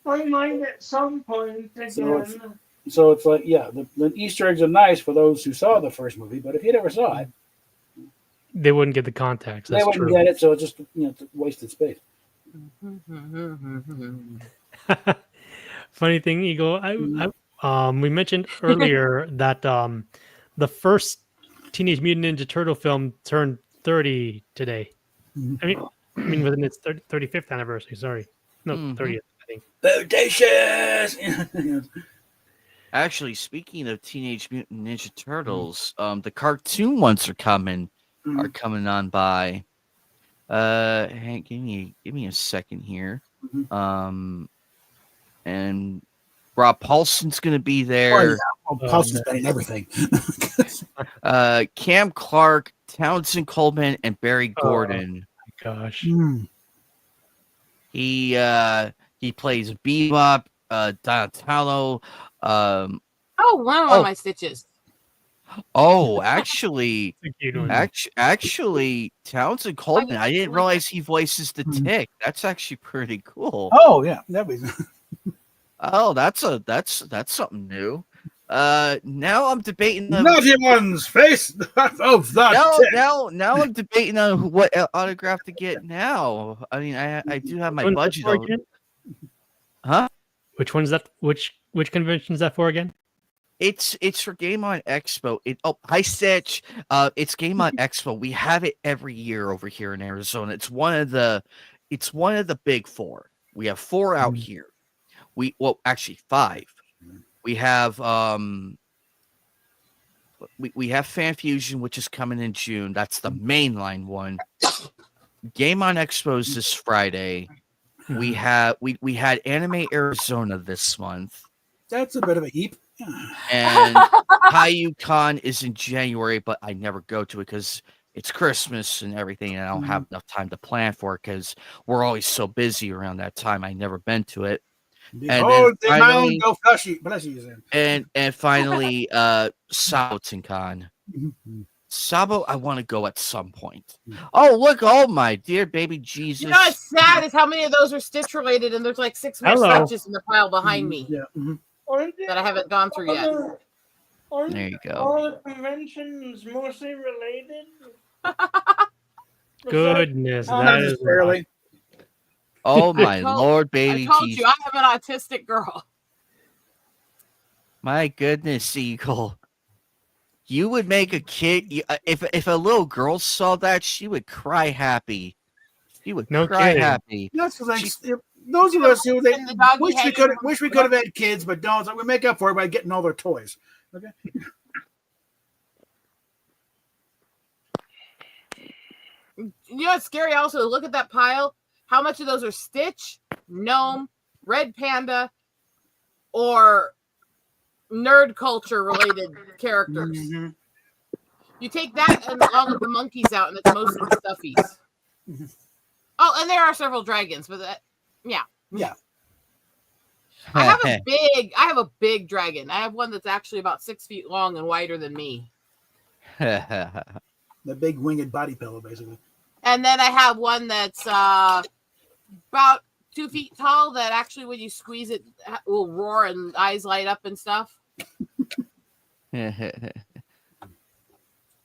I might at some point again. So it's like, yeah, the Easter eggs are nice for those who saw the first movie, but if you never saw it, They wouldn't get the context. they That's wouldn't true. get it. So it's just it's wasted space. Funny thing, Eagle. We mentioned earlier that the first Teenage Mutant Ninja Turtle film turned 30 today. I mean, within its 35th anniversary. Sorry, no, 30th. I think. Bodacious. Actually, speaking of Teenage Mutant Ninja Turtles, the cartoon ones are coming on by. Hey, give me a second here. And Rob Paulson's gonna be there. Paulson's been in everything. Cam Clark, Townsend Coleman, and Barry Gordon. Gosh. He plays Bebop, Donatello. Oh, one of my stitches. Oh, actually, It's a cute one. actually, Townsend Coleman. I didn't realize he voices the Tick. That's actually pretty cool. Oh yeah, that was. Oh, that's something new. Now I'm debating the Naughty one's face of the now I'm debating on what autograph to get now. I mean, I do have my When's that budget. for again? Huh? Which one's that? Which convention is that for again? It's for Game On Expo. Hi Stitch. It's Game On Expo. We have it every year over here in Arizona. It's one of the big four. We have four out here. Actually 5. We have we have Fan Fusion, which is coming in June. That's the mainline one. Game On Expo's this Friday. We had Anime Arizona this month. That's a bit of a heap. And Con is in January, but I never go to it because it's Christmas and everything, and I don't have enough time to plan for it because we're always so busy around that time. I never been to it. Oh, the mound go flushy. Bless you. And finally, Sabotin Con. Sabo, I want to go at some point. Oh, look, oh my dear baby Jesus. You know what's sad is how many of those are Stitch related, and there's like 6 more Hello. Stitches in the pile behind me Yeah. that I haven't gone through yet. Aren't There you go. all the conventions mostly related? Goodness, Not that is necessarily. Oh my Lord, I baby told Jesus. you I am an autistic girl. My goodness, Eagle. You would make a kid. If a little girl saw that, she would cry happy. She would No cry kidding. happy. That's like those of us who And the doggy wish we could have had kids, but don't. So we make up for it by getting all their toys. Okay. You know what's scary also? Look at that pile. How much of those are Stitch, Gnome, Red Panda, or nerd culture related characters? You take that and all of the monkeys out, and it's mostly stuffies. Oh, and there are several dragons, but yeah. I have a big dragon. I have one that's actually about 6 feet long and wider than me. The big winged body pillow, basically. And then I have one that's about 2 feet tall that actually, when you squeeze it, will roar and eyes light up and stuff.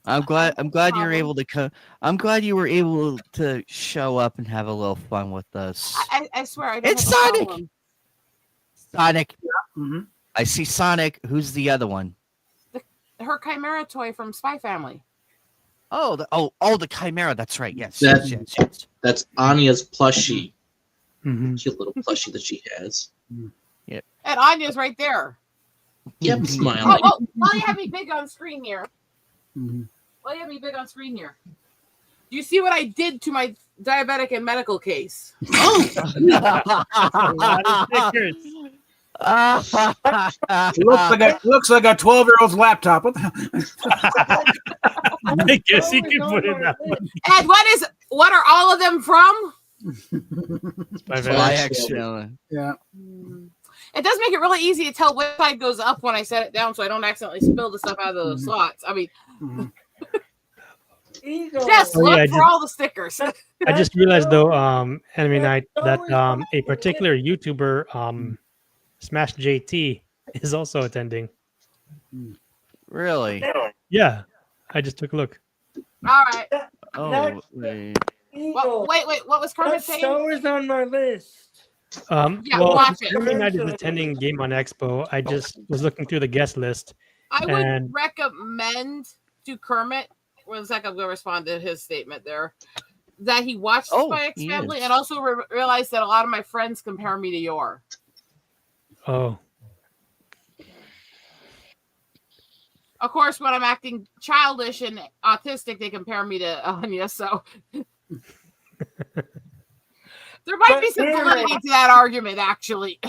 I'm glad you're able to come. I'm glad you were able to show up and have a little fun with us. I swear I don't It's have a Sonic! problem. Sonic. Mm-hmm. I see Sonic. Who's the other one? Her Chimera toy from Spy Family. The Chimera. That's right. Yes. That- yes. That's Anya's plushie, Mhm. cute little plushie that she has. And Anya's right there. Yep, Oh, smiling. while you have me big on screen here. Mhm. While you have me big on screen here. Do you see what I did to my diabetic and medical case? A lot of stickers. It looks like a 12-year-old's laptop. What the hell? I guess you can put it that way. And what are all of them from? By By Venice. accident. Yeah. It does make it really easy to tell which side goes up when I set it down, so I don't accidentally spill the stuff out of the slots. I mean, Eagle. just Oh, look yeah, for all the stickers. I just realized though, Enemy Night, that a particular YouTuber, Smash JT, is also attending. Really? Yeah, I just took a look. All right. Oh, wait. Eagle. Wait. What was Kermit That saying? show is on my list. Yeah, Well, watch it. Enemy Night is attending Game on Expo. I just was looking through the guest list. I would And- recommend to Kermit. One second, I'm going to respond to his statement there. That he watched Oh, Spy X he Family is. and also realized that a lot of my friends compare me to Yor. Oh, Of course, when I'm acting childish and autistic, they compare me to Anya. So there might be some validity to that argument, actually.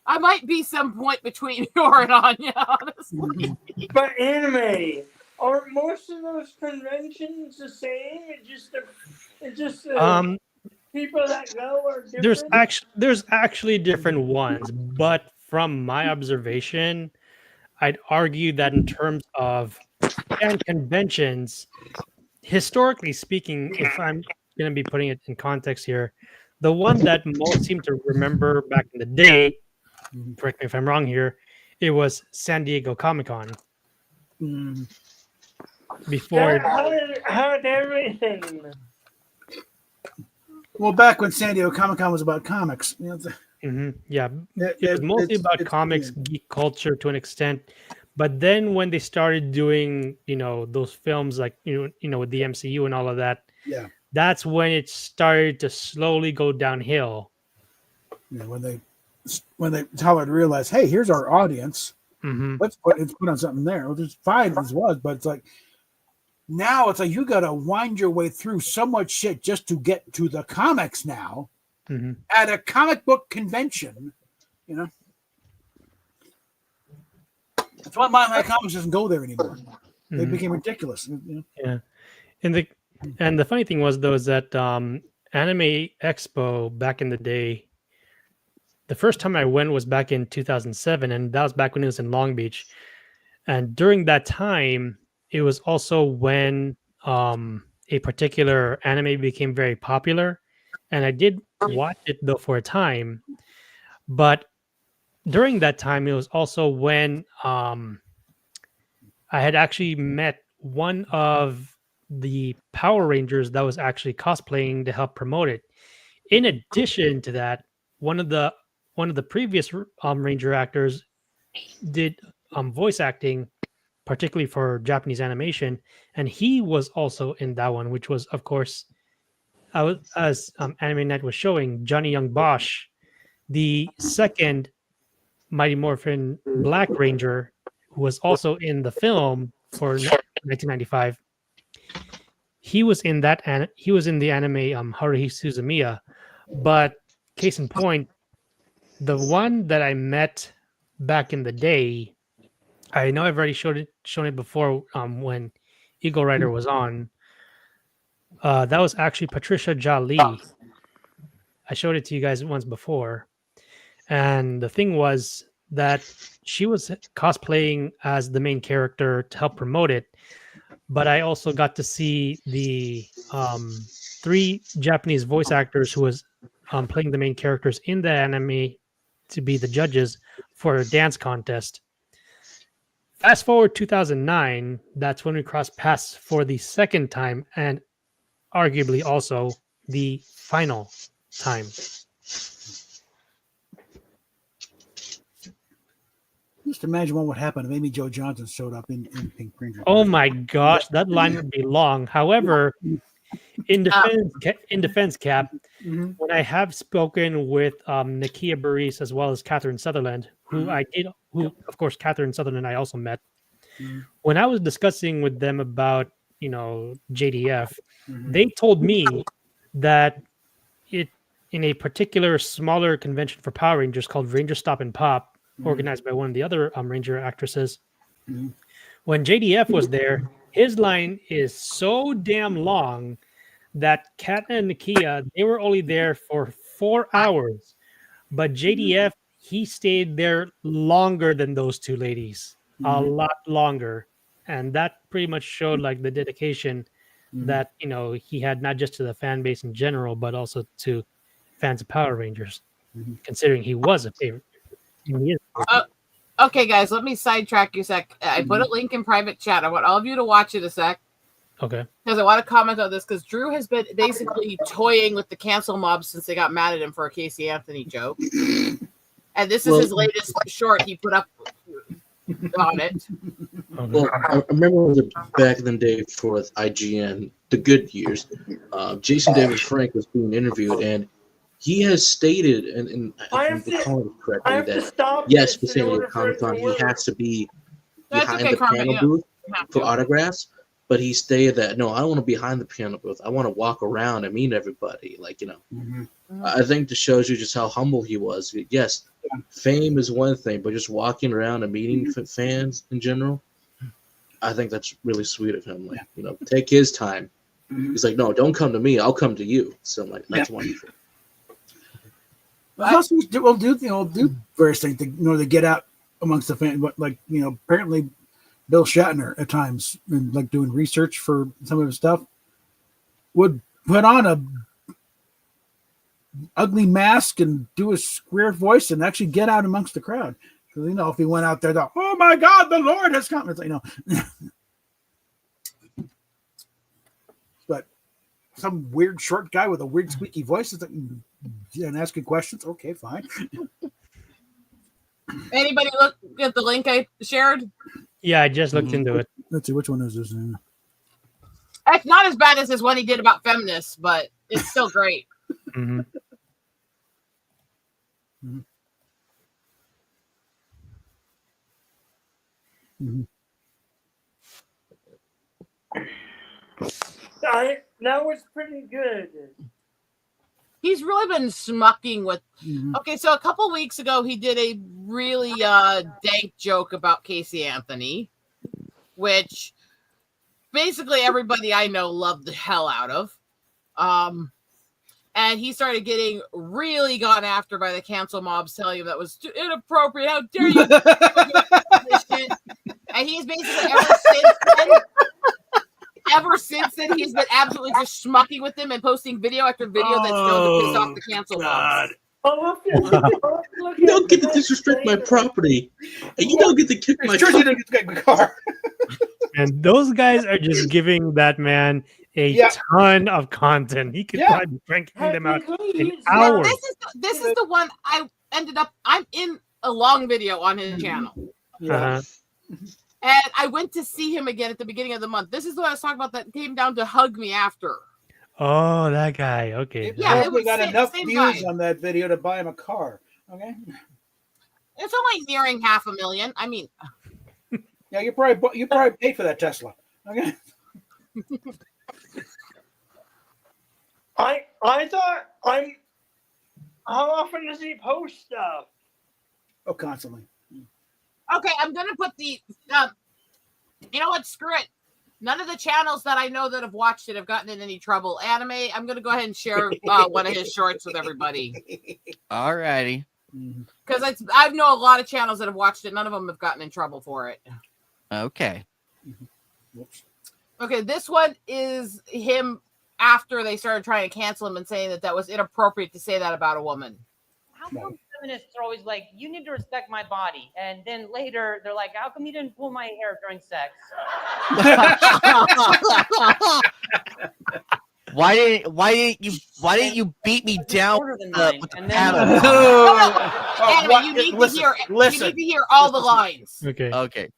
I might be some point between Yor and Anya, honestly. But anime, are most of those conventions the same? It's just people that go are different. there's actually different ones, but from my observation, I'd argue that in terms of fan conventions, historically speaking, if I'm going to be putting it in context here, the one that most seem to remember back in the day, correct me if I'm wrong here, it was San Diego Comic-Con. Before How did everything? Well, back when San Diego Comic-Con was about comics. You know, yeah, it was mostly about comics, geek culture to an extent. But then when they started doing, those films like, with the MCU and all of that, Yeah. that's when it started to slowly go downhill. When they Howard realized, hey, here's our audience. Mhm. Let's put on something there. Which is fine as was, but it's like now it's like you got to wind your way through so much shit just to get to the comics now Mhm. at a comic book convention. That's why my comics doesn't go there anymore. They Mhm. became ridiculous. Yeah. And the funny thing was though is that Anime Expo back in the day, the first time I went was back in 2007, and that was back when it was in Long Beach. And during that time, it was also when a particular anime became very popular. And I did watch it though for a time. But during that time, it was also when I had actually met one of the Power Rangers that was actually cosplaying to help promote it. In addition to that, one of the previous Ranger actors did voice acting, particularly for Japanese animation, and he was also in that one, which was, of course, as Anime Night was showing, Johnny Young Bosch, the second Mighty Morphin Black Ranger, who was also in the film for 1995. He was in that, and he was in the anime Haruhi Suzumiya. But case in point, the one that I met back in the day, I know I've already shown it before when Eagle Rider was on. That was actually Patricia Jolie. I showed it to you guys once before. And the thing was that she was cosplaying as the main character to help promote it. But I also got to see the 3 Japanese voice actors who was playing the main characters in the anime to be the judges for a dance contest. Fast forward 2009, that's when we crossed paths for the second time and arguably also the final time. Just imagine what would happen if Amy Jo Johnson showed up in Pink Ranger. Oh my gosh, that line would be long. However, in defense, Cap, Mhm. when I have spoken with Nakia Burris as well as Catherine Sutherland, who of course Catherine Sutherland I also met. Mhm. When I was discussing with them about JDF, Mhm. they told me that it in a particular smaller convention for Power Rangers called Ranger Stop and Pop, organized by one of the other Ranger actresses. Mhm. When JDF was there, his line is so damn long that Kat and Nakia, they were only there for 4 hours, but JDF, he stayed there longer than those two ladies, a lot longer, and that pretty much showed like the dedication that he had, not just to the fan base in general, but also to fans of Power Rangers, considering he was a favorite. And he is a favorite. Okay, guys, let me sidetrack you a sec. I put a link in private chat. I want all of you to watch it a sec. Okay. Because I want to comment on this, because Drew has been basically toying with the cancel mob since they got mad at him for a Casey Anthony joke. And this is his latest short he put up on it. Well, I remember back in the day for IGN, the good years, Jason David Frank was being interviewed, and he has stated, and I I have think to- recall it I correctly, have to that stop yes, this in specifically order at for it Comic Con, to he work. has to be That's behind okay, the Carmen, panel yeah. booth Have for to. autographs. But he stated that no, I don't want to be behind the piano booth. I want to walk around and meet everybody. I think this shows you just how humble he was. Yes, fame is one thing, but just walking around and meeting fans in general, I think that's really sweet of him. Take his time. He's like, no, don't come to me. I'll come to you. So I'm like, that's wonderful. Well, also, we'll do various things to get out amongst the fans. Like apparently, Bill Shatner at times, and like doing research for some of his stuff, would put on a ugly mask and do a weird voice and actually get out amongst the crowd. Because if he went out there, oh my God, the Lord has come. It's but some weird short guy with a weird squeaky voice is and asking questions. Okay, fine. Anybody look at the link I shared? Yeah, I just looked into it. Let's see, which one is this? It's not as bad as this one he did about feminists, but it's still great. Mm-hmm. That was pretty good. He's really been smucking with. Okay, so a couple weeks ago, he did a really dank joke about Casey Anthony, which basically everybody I know loved the hell out of. And he started getting really gone after by the cancel mobs, telling him that was too inappropriate. How dare you? And he's basically ever since then, he's been absolutely just schmucking with them and posting video after video that's known to piss off the cancel mobs. You don't get to disrespect my property, and you don't get to kick my car. And those guys are just giving that man a ton of content. He could probably be cranking them out in hours. This is the one I'm in a long video on his channel. Uh-huh. And I went to see him again at the beginning of the month. This is what I was talking about that came down to hug me after. Oh, that guy. Okay. Yeah, we got enough same views guy. on that video to buy him a car. Okay. It's only nearing 500,000. I mean, yeah, you probably paid for that Tesla. Okay. I thought how often does he post stuff? Oh, constantly. okay, I'm gonna put the. You know what? Screw it. None of the channels that I know that have watched it have gotten in any trouble. Anime. I'm gonna go ahead and share one of his shorts with everybody All righty. because I know a lot of channels that have watched it. None of them have gotten in trouble for it. Okay. Okay, this one is him after they started trying to cancel him and saying that was inappropriate to say that about a woman. How come feminists are always like, you need to respect my body? And then later they're like, how come you didn't pull my hair during sex? Why didn't Why didn't you beat me down Shorter than with mine, the and then paddle? Anyway, you need to hear. You need to hear all the lines, Okay. Okay.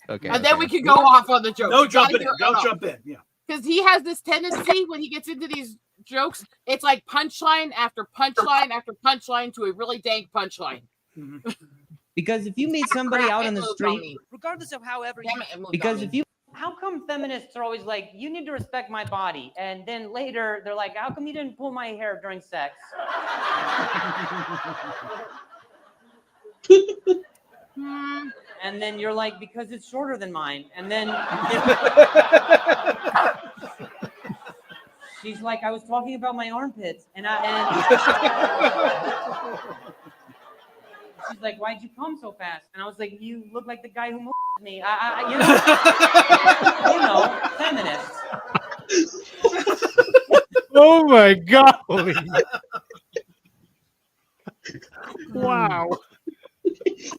Okay. and then okay. we can go off on the jokes. Don't You gotta jump in. hear it Don't all. jump in. Yeah. Because he has this tendency when he gets into these jokes, it's like punchline after punchline after punchline to a really dank punchline. Because if you meet somebody Crap, out it on the moved on street, me. regardless of however Damn it, it moved because on if me. you how come feminists are always like, you need to respect my body, and then later they're like, how come you didn't pull my hair during sex? And then you're like, because it's shorter than mine. And then she's like, I was talking about my armpits, and she's like, why'd you come so fast? And I was like, you look like the guy who moved me. You know, feminists. Oh my god! Wow.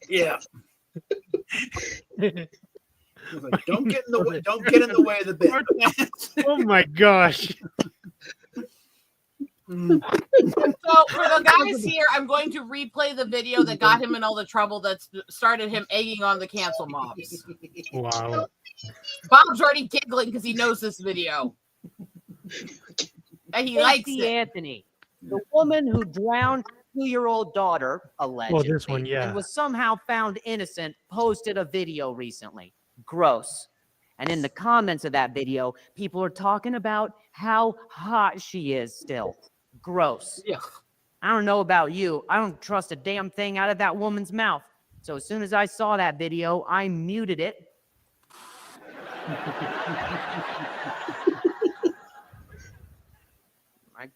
Yeah. He's like, don't get in the way. Don't get in the way of the bit. Oh my gosh. So for the guys here, I'm going to replay the video that got him in all the trouble that started him egging on the cancel mobs. Wow. Bob's already giggling because he knows this video. And he likes Casey it. Anthony, the woman who drowned her 2-year-old daughter, allegedly, this one, yeah. and was somehow found innocent, posted a video recently. Gross. And in the comments of that video, people are talking about how hot she is still. Gross. Yeah. I don't know about you. I don't trust a damn thing out of that woman's mouth. So as soon as I saw that video, I muted it. I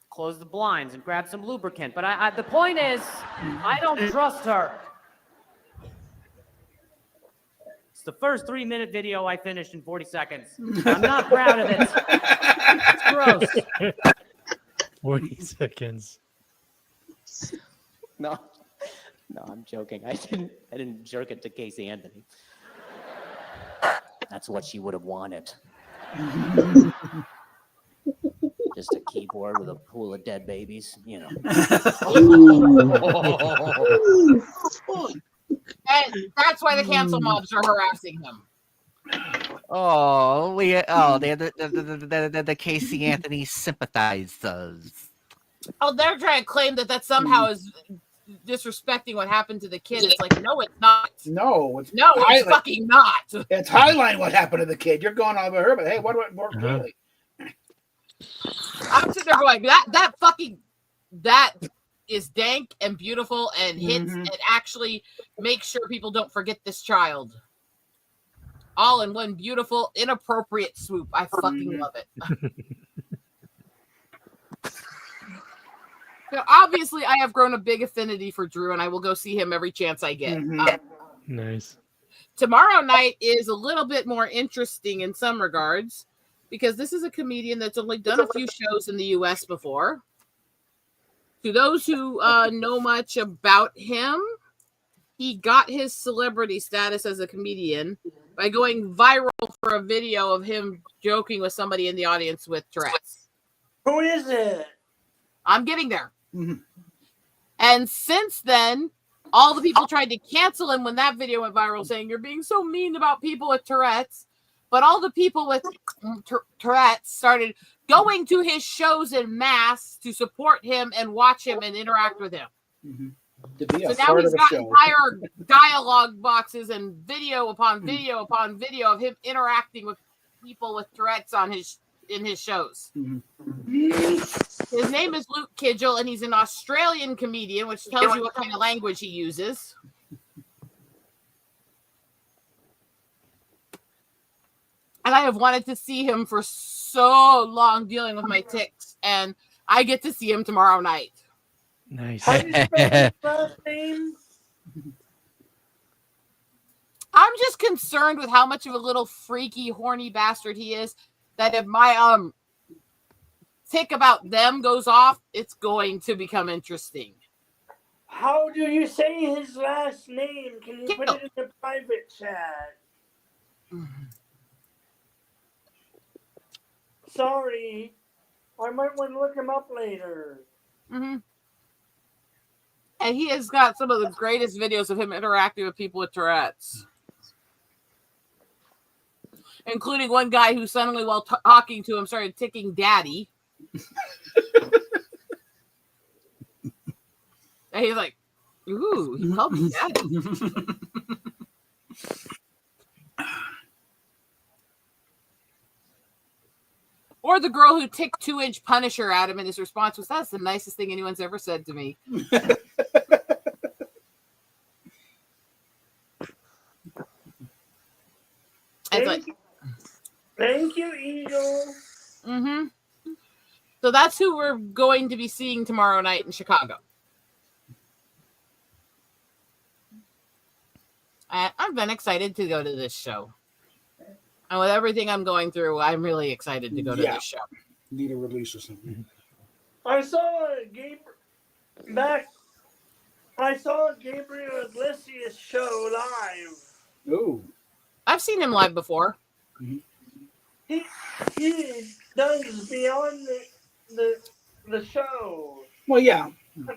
closed the blinds and grabbed some lubricant. But the point is, I don't trust her. It's the first 3-minute video I finished in 40 seconds. I'm not proud of it. It's gross. 40 seconds. No, I'm joking. I didn't jerk it to Casey Anthony. That's what she would have wanted. Just a keyboard with a pool of dead babies, you know. And that's why the cancel mobs are harassing him. Oh, they're the Casey Anthony sympathizers. Oh, they're trying to claim that somehow is disrespecting what happened to the kid. It's like, no, it's not. No, it's No, it's highlight- fucking not. It's highlighting what happened to the kid. You're going over her, but hey, what more clearly? I'm sitting there going, that is dank and beautiful and hits and actually makes sure people don't forget this child. All in one beautiful, inappropriate swoop. I fucking love it. So obviously, I have grown a big affinity for Drew, and I will go see him every chance I get. Nice. Tomorrow night is a little bit more interesting in some regards because this is a comedian that's only done a few shows in the U.S. before. To those who know much about him, he got his celebrity status as a comedian by going viral for a video of him joking with somebody in the audience with Tourette's. Who is it? I'm getting there. And since then, all the people tried to cancel him when that video went viral, saying you're being so mean about people with Tourette's. But all the people with Tourette's started going to his shows in mass to support him and watch him and interact with him. To be a So now part he's of the got show. entire dialogue boxes and video upon video upon video of him interacting with people with Tourette's in his shows. His name is Luke Kidgel, and he's an Australian comedian, which tells you what kind of language he uses. And I have wanted to see him for so long dealing with my tics, and I get to see him tomorrow night. Nice. How do you spell his last name? I'm just concerned with how much of a little freaky, horny bastard he is, that if my tick about them goes off, it's going to become interesting. How do you say his last name? Can you put it in the private chat? Sorry. I might want to look him up later. Mm-hmm. And he has got some of the greatest videos of him interacting with people with Tourette's, including one guy who suddenly, while talking to him, started ticking "daddy," and he's like, "Ooh, he called me daddy." Or the girl who ticked 2-inch Punisher at him, and his response was, "That's the nicest thing anyone's ever said to me." Thank you, Eagle. Mm-hmm. So that's who we're going to be seeing tomorrow night in Chicago. I've been excited to go to this show. And with everything I'm going through, I'm really excited to go to this show. Need a release or something. I saw Gabriel Iglesias show live. Oh. I've seen him live before. He does beyond the show. Well, yeah.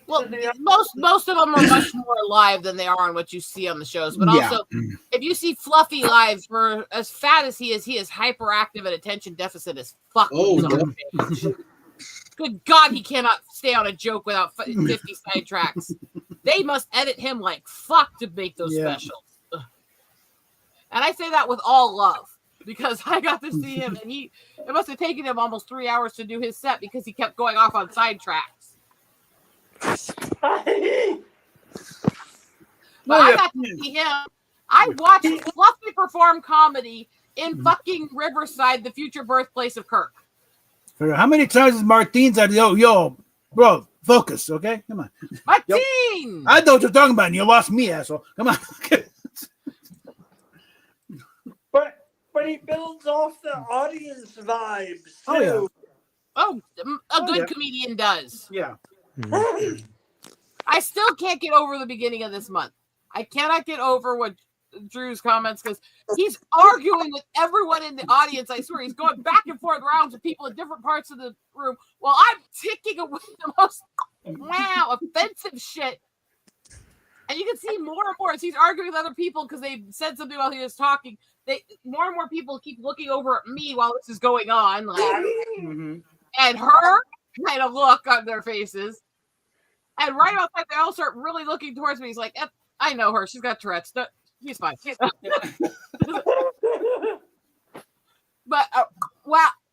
Well, most of them are much more live than they are on what you see on the shows. But also, if you see Fluffy live, for as fat as he is hyperactive and attention deficit as fuck. Good God, he cannot stay on a joke without 50 sidetracks. They must edit him like fuck to make those specials. Ugh. And I say that with all love, because I got to see him, and it must have taken him almost 3 hours to do his set because he kept going off on sidetracks. But I got to see him. I watched Fluffy perform comedy in fucking Riverside, the future birthplace of Kirk. How many times has Martine said, yo, bro, focus, okay? Come on. Martine! I know what you're talking about, and you lost me, asshole. Come on. But he builds off the audience vibes, too. Oh, yeah. Oh, a good comedian does. Yeah. I still can't get over the beginning of this month. I cannot get over what Drew's comments, because he's arguing with everyone in the audience. I swear, he's going back and forth rounds with people in different parts of the room while I'm ticking away the most offensive shit. And you can see more and more as he's arguing with other people because they said something while he was talking. More and more people keep looking over at me while this is going on, and her kind of look on their faces. And right outside, they all start really looking towards me. He's like, I know her. She's got Tourette's. He's fine. But,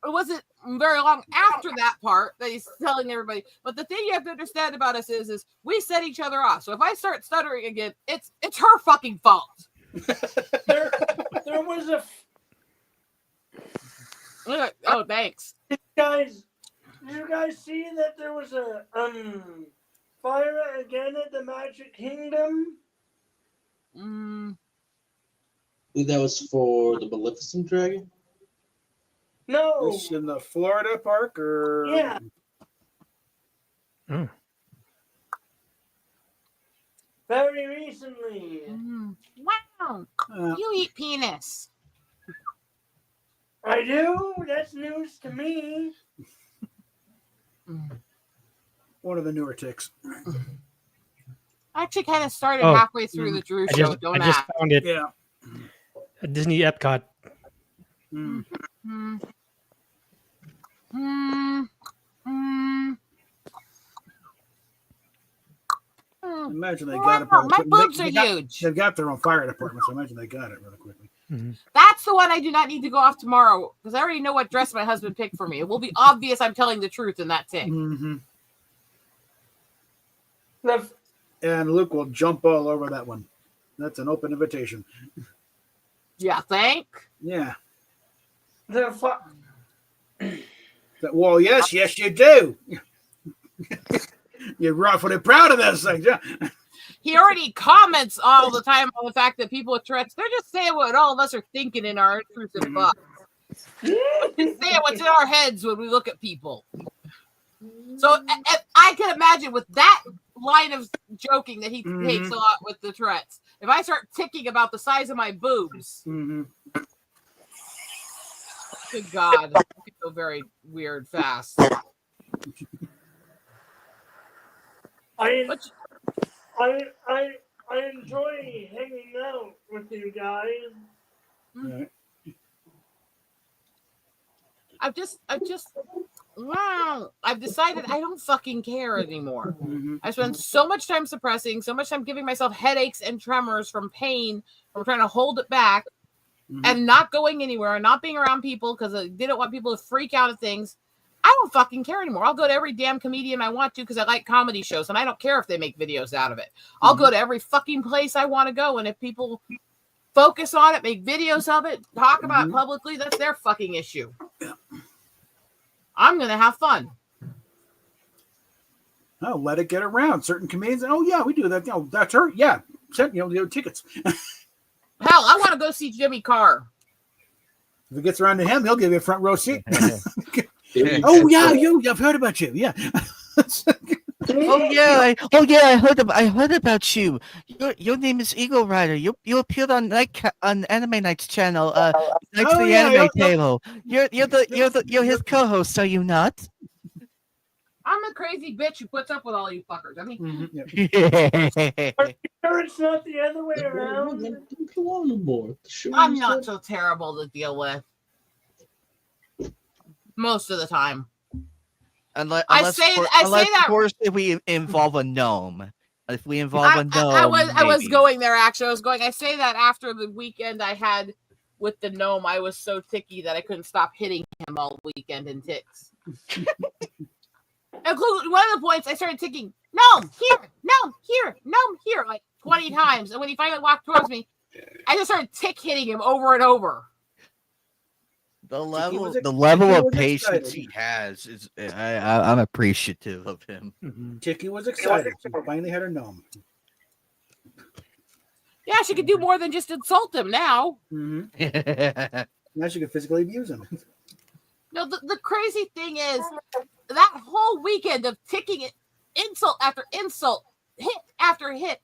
it wasn't very long after that part that he's telling everybody. But the thing you have to understand about us is we set each other off. So if I start stuttering again, it's her fucking fault. There was a... Oh, thanks. Did you guys see that there was a fire again at the Magic Kingdom? That was for the Maleficent Dragon? No. This in the Florida park, or? Yeah. Very recently. Wow. You eat penis. I do? That's news to me. One of the newer ticks. I actually kind of started halfway through the Drew show. I just found it. Yeah. At Disney Epcot. Imagine they got it. My boobs are huge. They've got their own fire department, so imagine they got it really quickly. That's the one I do not need to go off tomorrow, because I already know what dress my husband picked for me. It will be obvious I'm telling the truth in that tick. And Luke will jump all over that one. That's an open invitation. Yeah, Yeah. Well, yes, you do. You're awfully proud of those things. Yeah. He already comments all the time on the fact that people with Tourette's, they're just saying what all of us are thinking in our intrusive thoughts. We're just saying what's in our heads when we look at people. So I can imagine with that line of joking that he takes a lot with the Tourette's, if I start ticking about the size of my boobs, good God, it could go very weird fast. I But I I I enjoy hanging out with you guys. Right. I've decided I don't fucking care anymore. I spend so much time suppressing, so much time giving myself headaches and tremors from pain, from trying to hold it back, and not going anywhere and not being around people because I didn't want people to freak out at things. I don't fucking care anymore. I'll go to every damn comedian I want to because I like comedy shows, and I don't care if they make videos out of it. I'll go to every fucking place I want to go, and if people focus on it, make videos of it, talk about it publicly, that's their fucking issue. I'm gonna have fun. Oh, let it get around. Certain comedians, oh yeah, we do that. You know, that's her. Yeah, send tickets. Hell, I want to go see Jimmy Carr. If it gets around to him, he'll give you a front row seat. Oh yeah, I've heard about you. Yeah. I heard about you. Your name is Eagle Rider. You appeared on on Anime Night's channel. Nights Oh, the yeah, Anime yeah. Table. You're his co-host, are you not? I'm a crazy bitch who puts up with all you fuckers. I mean, Sure, it's not the other way around. Don't go on no more. Sure, I'm you not said- so terrible to deal with. Most of the time. Unless, I say that- of course, if we involve a gnome. If we involve a gnome, I was maybe. going there actually. I say that after the weekend I had with the gnome, I was so ticky that I couldn't stop hitting him all weekend in ticks. Including one of the points I started ticking, gnome here, like 20 times. And when he finally walked towards me, I just started tick hitting him over and over. The was level of was patience excited. he has is I'm appreciative of him. Chicky was excited. She finally had her gnome. Yeah, she could do more than just insult him now. Now she can physically abuse him. No, the crazy thing is that whole weekend of ticking it, insult after insult, hit after hit,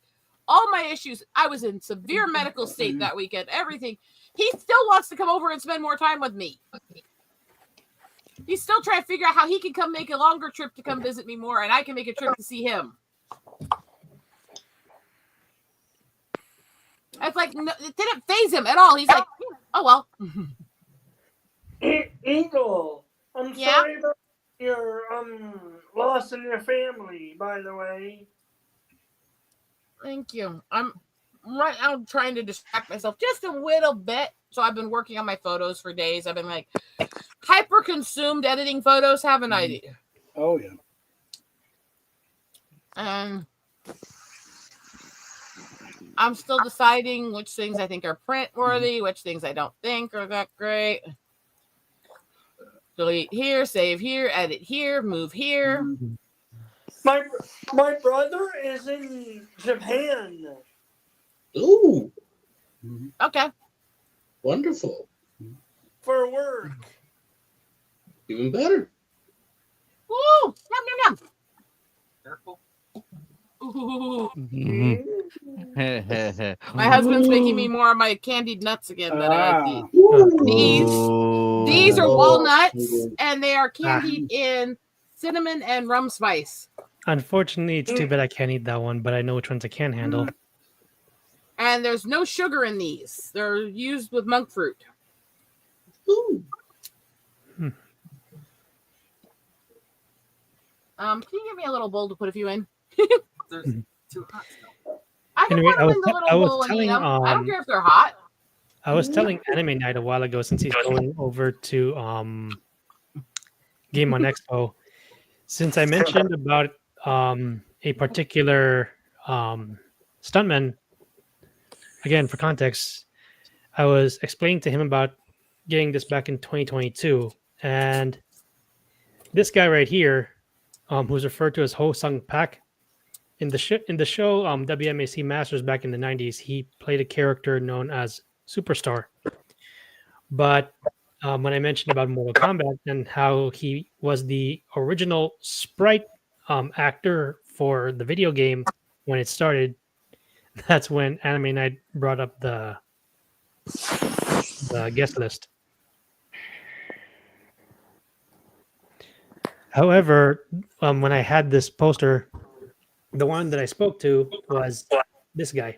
all my issues. I was in severe medical state that weekend. Everything. He still wants to come over and spend more time with me. He's still trying to figure out how he can come make a longer trip to come visit me more, and I can make a trip to see him. It's like no, it didn't phase him at all. He's like, oh well. Eagle, I'm Yeah? sorry about your loss in your family, by the way. Thank you. I'm right now trying to distract myself just a little bit. So I've been working on my photos for days. I've been like hyper consumed editing photos, haven't I? Oh yeah. I'm still deciding which things I think are print worthy, which things I don't think are that great. Delete here, save here, edit here, move here. My brother is in Japan. Ooh, Okay. wonderful. For work. Even better. Woo! Yum, yum, yum. Careful. Ooh. My husband's making me more of my candied nuts again, but I like these are walnuts, and they are candied in cinnamon and rum spice. Unfortunately, it's too bad I can't eat that one, but I know which ones I can handle. And there's no sugar in these. They're used with monk fruit. Ooh. Can you give me a little bowl to put a few in? There's too hot still. I can Anyway, put them in the little bowl and eat them. I don't care if they're hot. I was telling Anime Night a while ago, since he's going over to Game on Expo, since I mentioned about a particular stuntman, again, for context, I was explaining to him about getting this back in 2022. And this guy right here, who's referred to as Ho Sung Pak, in the show WMAC Masters back in the 90s, he played a character known as Superstar. But when I mentioned about Mortal Kombat and how he was the original sprite actor for the video game when it started, that's when Anime Night brought up the guest list. However, when I had this poster, the one that I spoke to was this guy.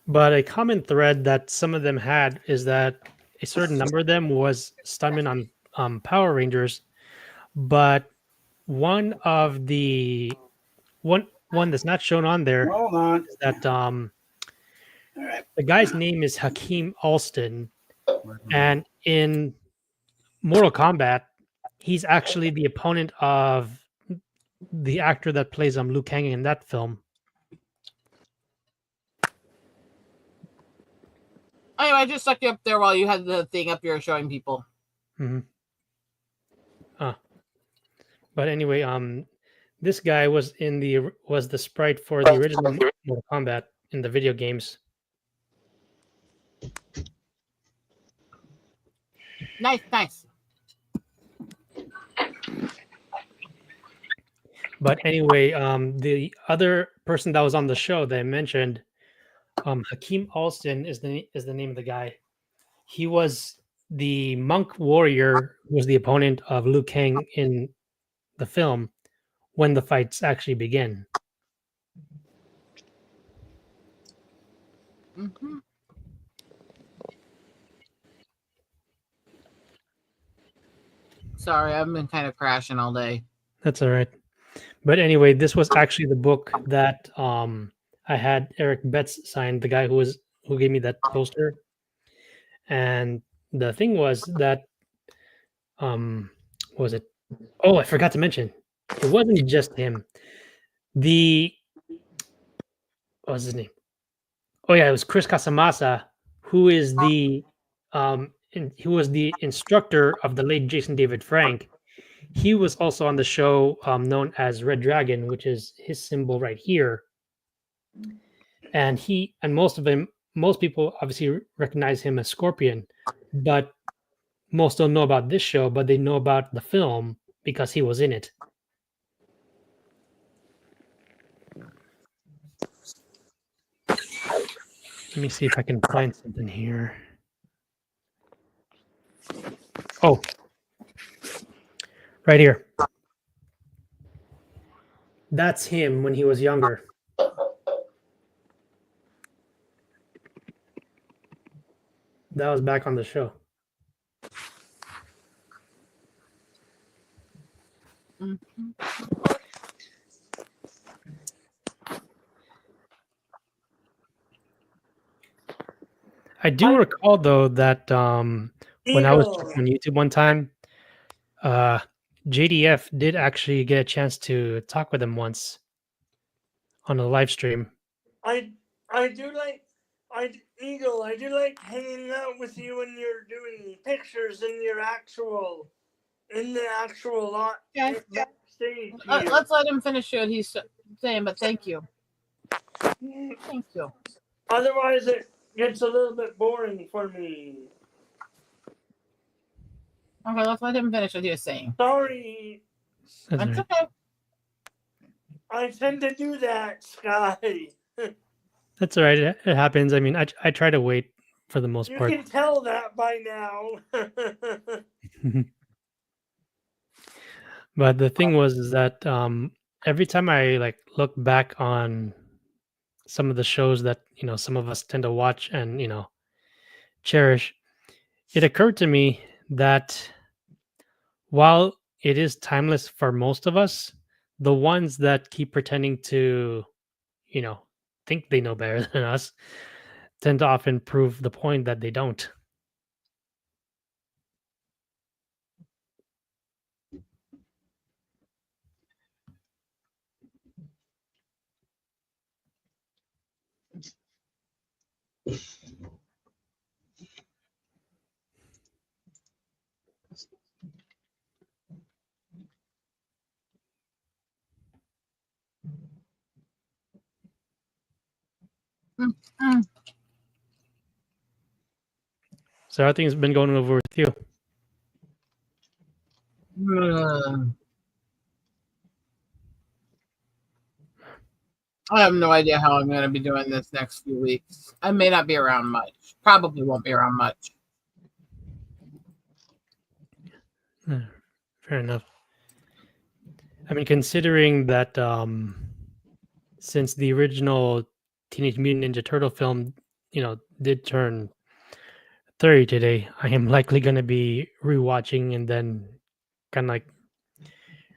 But a common thread that some of them had is that a certain number of them was stuntmen on Power Rangers, but one of the one that's not shown on there Hold on. is that the guy's name is Hakeem Alston, and in Mortal Kombat, he's actually the opponent of the actor that plays Liu Kang in that film. Anyway, I just stuck you up there while you had the thing up here showing people. Mm-hmm. But anyway, this guy was the sprite for the original Mortal Kombat in the video games. Nice. But anyway, the other person that was on the show that I mentioned, Hakeem Alston is the name of the guy. He was the monk warrior who was the opponent of Liu Kang in the film when the fights actually begin. Mm-hmm. Sorry, I've been kind of crashing all day. That's all right. But anyway, this was actually the book that I had Eric Betts sign, the guy who gave me that poster. And the thing was that what was it? Oh, I forgot to mention. It wasn't just him. What was his name? Oh yeah, it was Chris Casamassa, who is who was the instructor of the late Jason David Frank. He was also on the show known as Red Dragon, which is his symbol right here. And most people obviously recognize him as Scorpion, but most don't know about this show, but they know about the film because he was in it. Let me see if I can find something here. Oh, right here. That's him when he was younger. That was back on the show. Mm-hmm. I do recall though that when I was on YouTube one time, JDF did actually get a chance to talk with him once on a live stream. I do like Eagle. I do like hanging out with you when you're doing pictures in the actual lot. Okay. Backstage. Let's let him finish what he's saying, but thank you. Thank you. Otherwise, it gets a little bit boring for me. Okay, let's let him finish what he was saying. Sorry. That's okay. I tend to do that, Sky. That's all right. It happens. I mean, I try to wait for the most part. You can tell that by now. But the thing is that every time I look back on some of the shows that some of us tend to watch and cherish, it occurred to me that while it is timeless for most of us, the ones that keep pretending to think they know better than us tend to often prove the point that they don't. Mm-hmm. So how things been going over with you? I have no idea how I'm going to be doing this next few weeks. I may not be around much. Probably won't be around much. Fair enough. I mean, considering that since the original Teenage Mutant Ninja Turtle film, did turn 30 today, I am likely going to be rewatching and then kind of like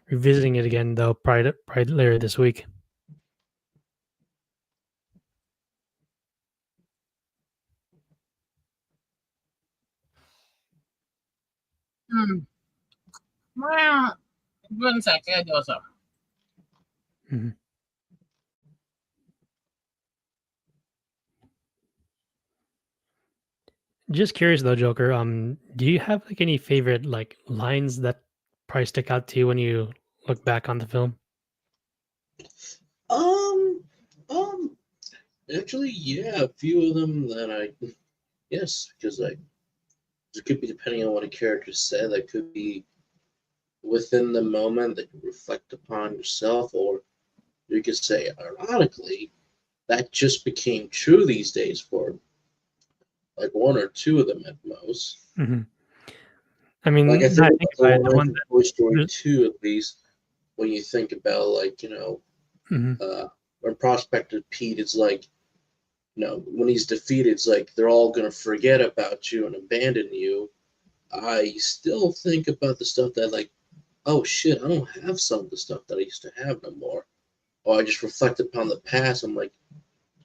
revisiting it again, though, probably later this week. Well, 1 second, I do so. Mhm. Just curious though, Joker. Do you have like any favorite like lines that probably stick out to you when you look back on the film? Um, um, actually, yeah, a few of them that yes, because it could be depending on what a character said. That could be within the moment that you reflect upon yourself, or you could say, ironically, that just became true these days for like one or two of them at most. Mm-hmm. I mean, Like I think I about think the about it, the line one from Toy Story that. 2, at least, when you think about Mhm. when Prospector Pete is like, when he's defeated, it's like they're all gonna forget about you and abandon you. I still think about the stuff that like, oh shit, I don't have some of the stuff that I used to have no more. Or I just reflect upon the past. I'm like,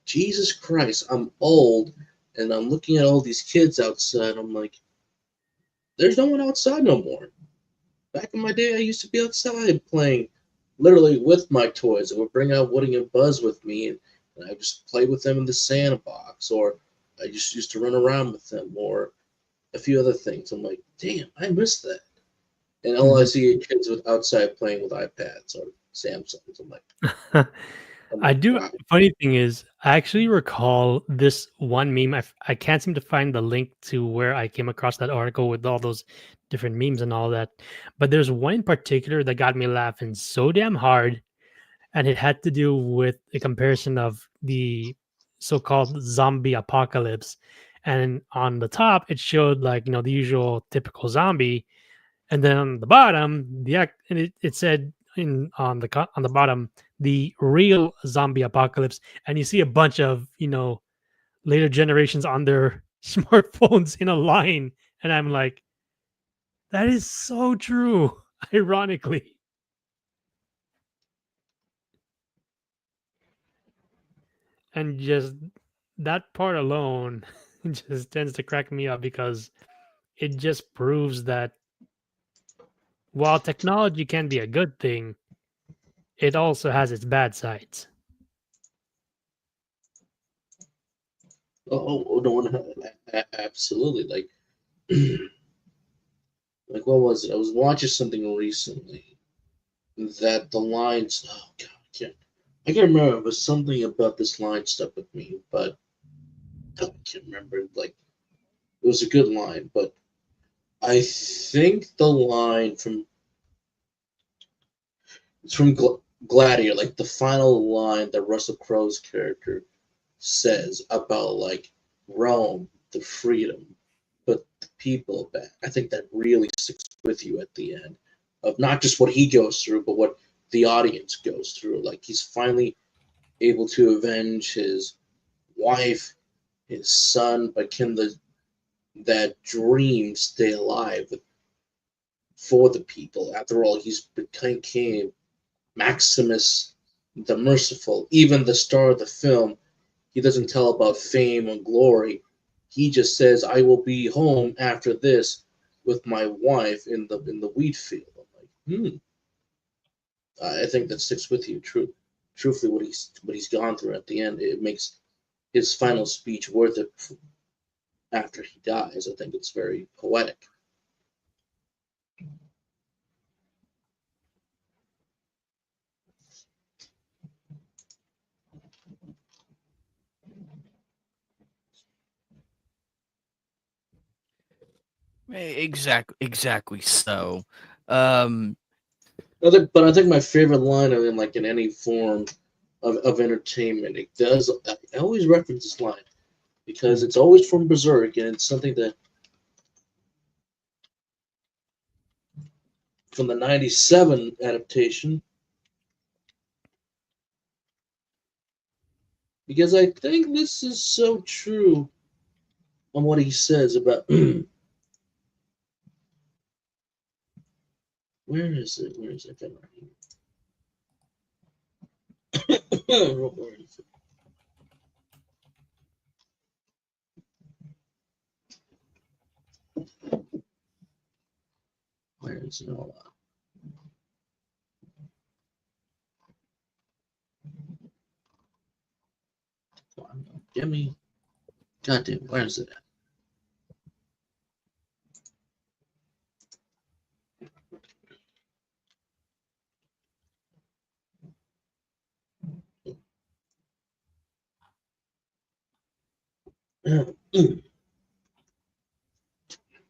Jesus Christ, I'm old, and I'm looking at all these kids outside. I'm like, there's no one outside no more. Back in my day, I used to be outside playing, literally with my toys. I would bring out Woody and Buzz with me, and I would just play with them in the sandbox, or I just used to run around with them, or a few other things. I'm like, damn, I miss that. And all I see are kids with outside playing with iPads or Samsungs. I'm like, I do. wow. Funny thing is, I actually recall this one meme. I can't seem to find the link to where I came across that article with all those different memes and all that. But there's one in particular that got me laughing so damn hard, and it had to do with a comparison of the so-called zombie apocalypse. And on the top, it showed like the usual typical zombie, and then on the bottom, it said on the bottom the real zombie apocalypse, and you see a bunch of later generations on their smartphones in a line, and I'm like, that is so true. Ironically, and just that part alone just tends to crack me up because it just proves that while technology can be a good thing, it also has its bad sides. Oh no, absolutely. Like what was it? I was watching something recently that the lines. Oh god, I can't remember. It was something about this line stuck with me, but I can't remember. Like it was a good line, but I think the line from Gladiator, like the final line that Russell Crowe's character says about like Rome, the freedom, but the people back. I think that really sticks with you at the end of not just what he goes through, but what the audience goes through. Like he's finally able to avenge his wife, his son, but can that dream stay alive for the people? After all, he's became Maximus the Merciful. Even the star of the film, he doesn't tell about fame and glory. He just says, "I will be home after this with my wife in the wheat field." I'm like, I think that sticks with you. Truthfully, what he's gone through at the end, it makes his final speech worth it after he dies. I think it's very poetic. Exactly. So, um, But I think my favorite line in any form of entertainment, I always reference this line because it's always from Berserk, and it's something that from the 97 adaptation. Because I think this is so true on what he says about where is it? Where is it? Right here. Where is it? Where is it all? Come on, give me. Goddamn, where is it at?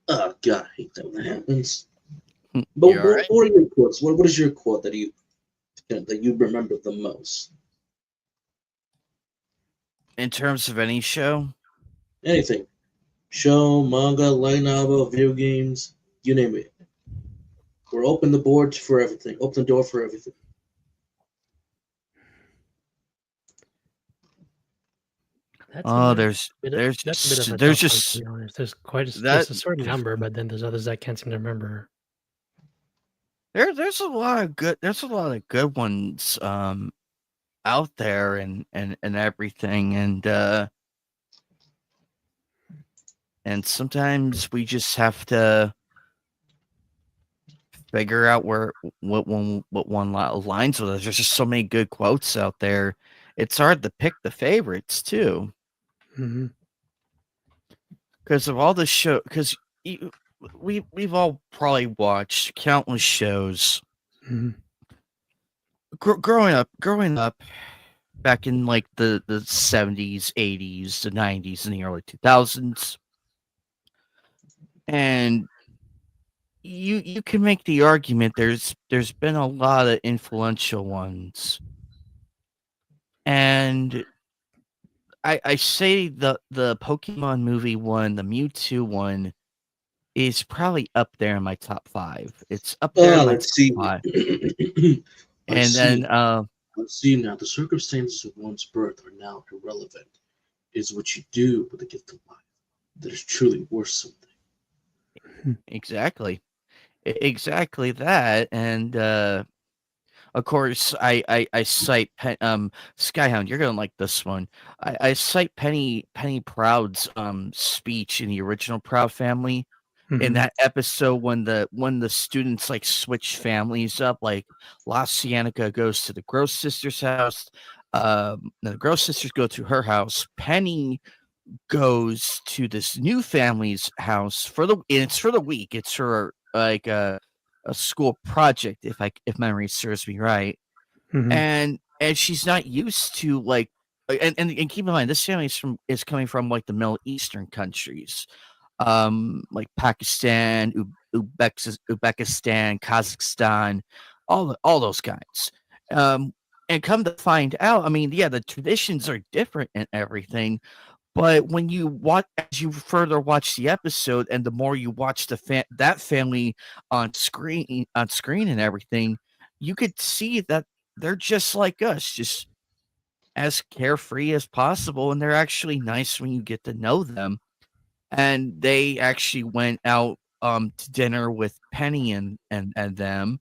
Oh God, I hate that when that happens. But You all right? what are your quotes? What is your quote that you remember the most? In terms of any show, Anything, show, manga, light novel, video games, you name it. We're open the boards for everything. Open the door for everything. That's oh, a there's bit of, there's that's a bit of a there's tough one, just to be honest. There's quite a, that there's a certain number, but then there's others I can't seem to remember. there's a lot of good ones out there and everything, and sometimes we just have to figure out what one lines with us. There's just so many good quotes out there. It's hard to pick the favorites too, Mm-hmm. because of all the show. Because we've all probably watched countless shows. Mm-hmm. Growing up back in like the 70s, 80s, the 90s, and the early 2000s, and you can make the argument there's been a lot of influential ones, and I say the Pokemon movie one, the Mewtwo one, is probably up there in my top 5. It's up there in my Let's see. top 5. I And see. then Let's see now. The circumstances of one's birth are now irrelevant. It's what you do with the gift of life that is truly worth something. exactly that. And of course I cite Skyhound, you're gonna like this one. I cite Penny Proud's speech in the original Proud Family, in that episode when the students like switch families up, like La Cienega goes to the Gross sisters' house, the Gross sisters go to her house, Penny goes to this new family's house it's for the week. It's for like a school project, if memory serves me right. Mm-hmm. And she's not used to like and keep in mind this family is coming from like the Middle Eastern countries, like Pakistan, Uzbekistan, Kazakhstan, all those guys. And come to find out, I mean, yeah, the traditions are different and everything, but when you as you further watch the episode, and the more you watch that family on screen and everything, you could see that they're just like us, just as carefree as possible, and they're actually nice when you get to know them. And they actually went out to dinner with Penny and them,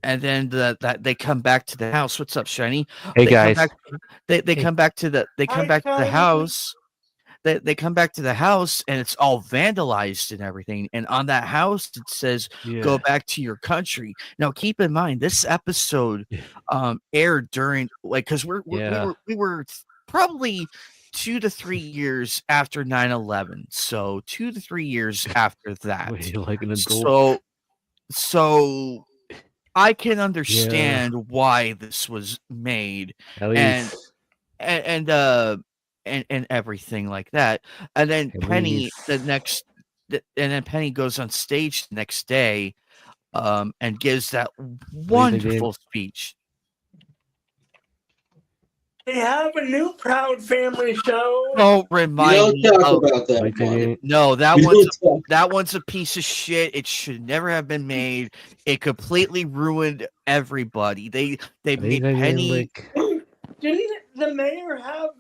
and then that they come back to the house. What's up, Shiny? Hey They come guys. back. They come back to the house. They come back to the house, and it's all vandalized and everything. And on that house, it says, "Go back to your country." Now, keep in mind, this episode aired during because we were probably 2 to 3 years after 9/11. So 2 to 3 years after that. Wait, like an adult. So I can understand why this was made, At and least. and everything like that. And then At Penny least. Penny goes on stage the next day, and gives that Leave the game. wonderful speech. They have a new Proud Family show. Don't We remind don't me. talk of- about that Like they one. didn't. No, that We one's don't talk. that one's a piece of shit. It should never have been made. It completely ruined everybody. They At least made they didn't Penny. lick. Didn't the mayor have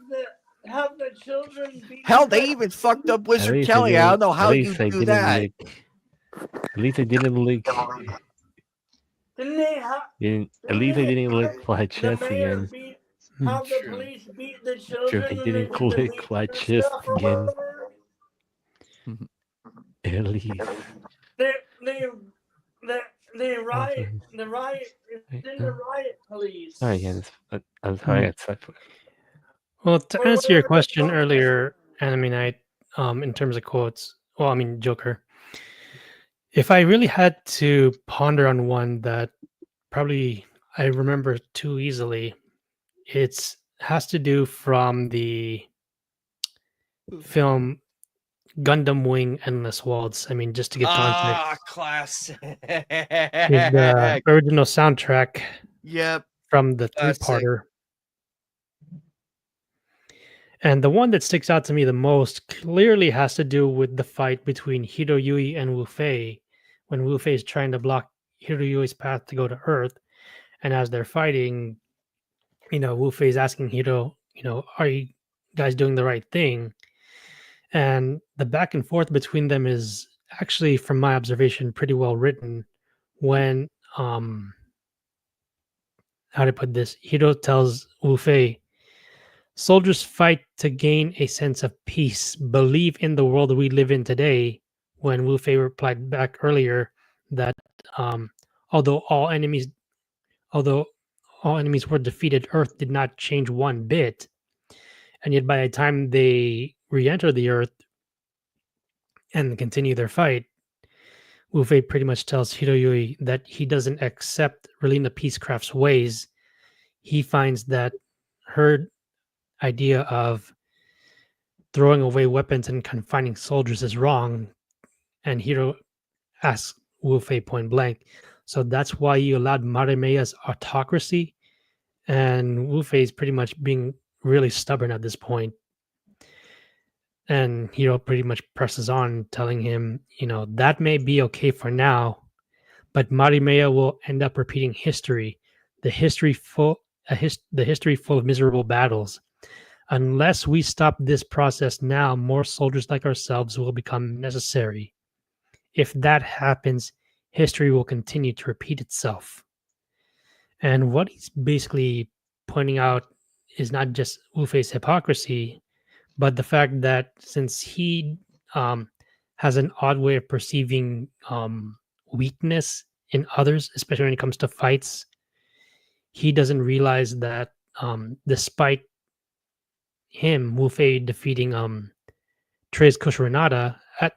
the children be? Hell, they even fucked up At Wizard least they Kelly. I don't didn't. know At how you least they do didn't that. lick. At least they didn't lick. Didn't they have? At least they didn't lick Clyde The Chess mayor again. beat. Have the True. police beat the True, children they and didn't the lick leaves Clyde and Chess stuff or again. whatever? At least. They riot. The riot. Wait, It's in the riot police. Sorry again. I'm sorry. It's Well, to answer your question earlier, Anime Night, in terms of quotes, well, I mean Joker. If I really had to ponder on one that probably I remember too easily, it's has to do from the film Gundam Wing Endless Waltz. I mean, just to give context, Classic. is the original soundtrack Yep. from the Classic. three-parter. And the one that sticks out to me the most clearly has to do with the fight between Hiroyui and Wu Fei, when Wu Fei is trying to block Hiroyui's path to go to Earth. And as they're fighting, Wu Fei is asking Hiro, are you guys doing the right thing? And the back and forth between them is actually, from my observation, pretty well written. When, how to put this, Hiro tells Wu Fei, soldiers fight to gain a sense of peace, believe in the world we live in today. When Wu Fei replied back earlier that although all enemies were defeated, Earth did not change one bit. And yet by the time they re-enter the Earth and continue their fight, Wu Fei pretty much tells Hiroyui that he doesn't accept Relina Peacecraft's ways. He finds that her idea of throwing away weapons and confining soldiers is wrong. And Hiro asks Wu Fei point blank, so that's why you allowed Marimeya's autocracy? And Wu Fei is pretty much being really stubborn at this point. And Hiro pretty much presses on, telling him, that may be okay for now, but Marimeya will end up repeating history, the history full of miserable battles. Unless we stop this process now, more soldiers like ourselves will become necessary. If that happens, history will continue to repeat itself. And what he's basically pointing out is not just Wu Fei's hypocrisy, but the fact that since he has an odd way of perceiving weakness in others, especially when it comes to fights, he doesn't realize that despite him, Wu Fei defeating Treize Koshiranada at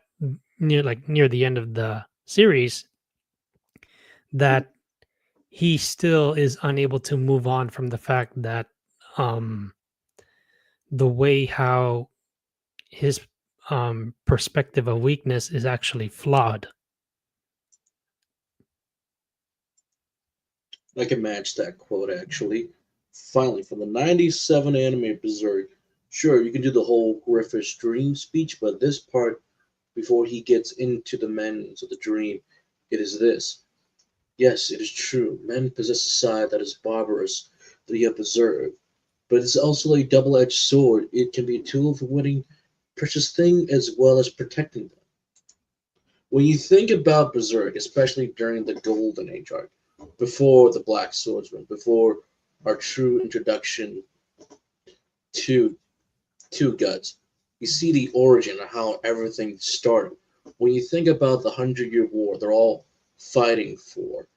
near the end of the series, that he still is unable to move on from the fact that the way how his perspective of weakness is actually flawed. I can match that quote actually. Finally, from the 97 anime Berserk. Sure, you can do the whole Griffith's dream speech, but this part, before he gets into the meanings of the dream, it is this. Yes, it is true. Men possess a side that is barbarous, that you have observed, but it's also a double-edged sword. It can be a tool for winning precious things as well as protecting them. When you think about Berserk, especially during the Golden Age arc, before the Black Swordsman, before our true introduction to Guts, you see the origin of how everything started. When you think about the 100-Year War, they're all fighting for.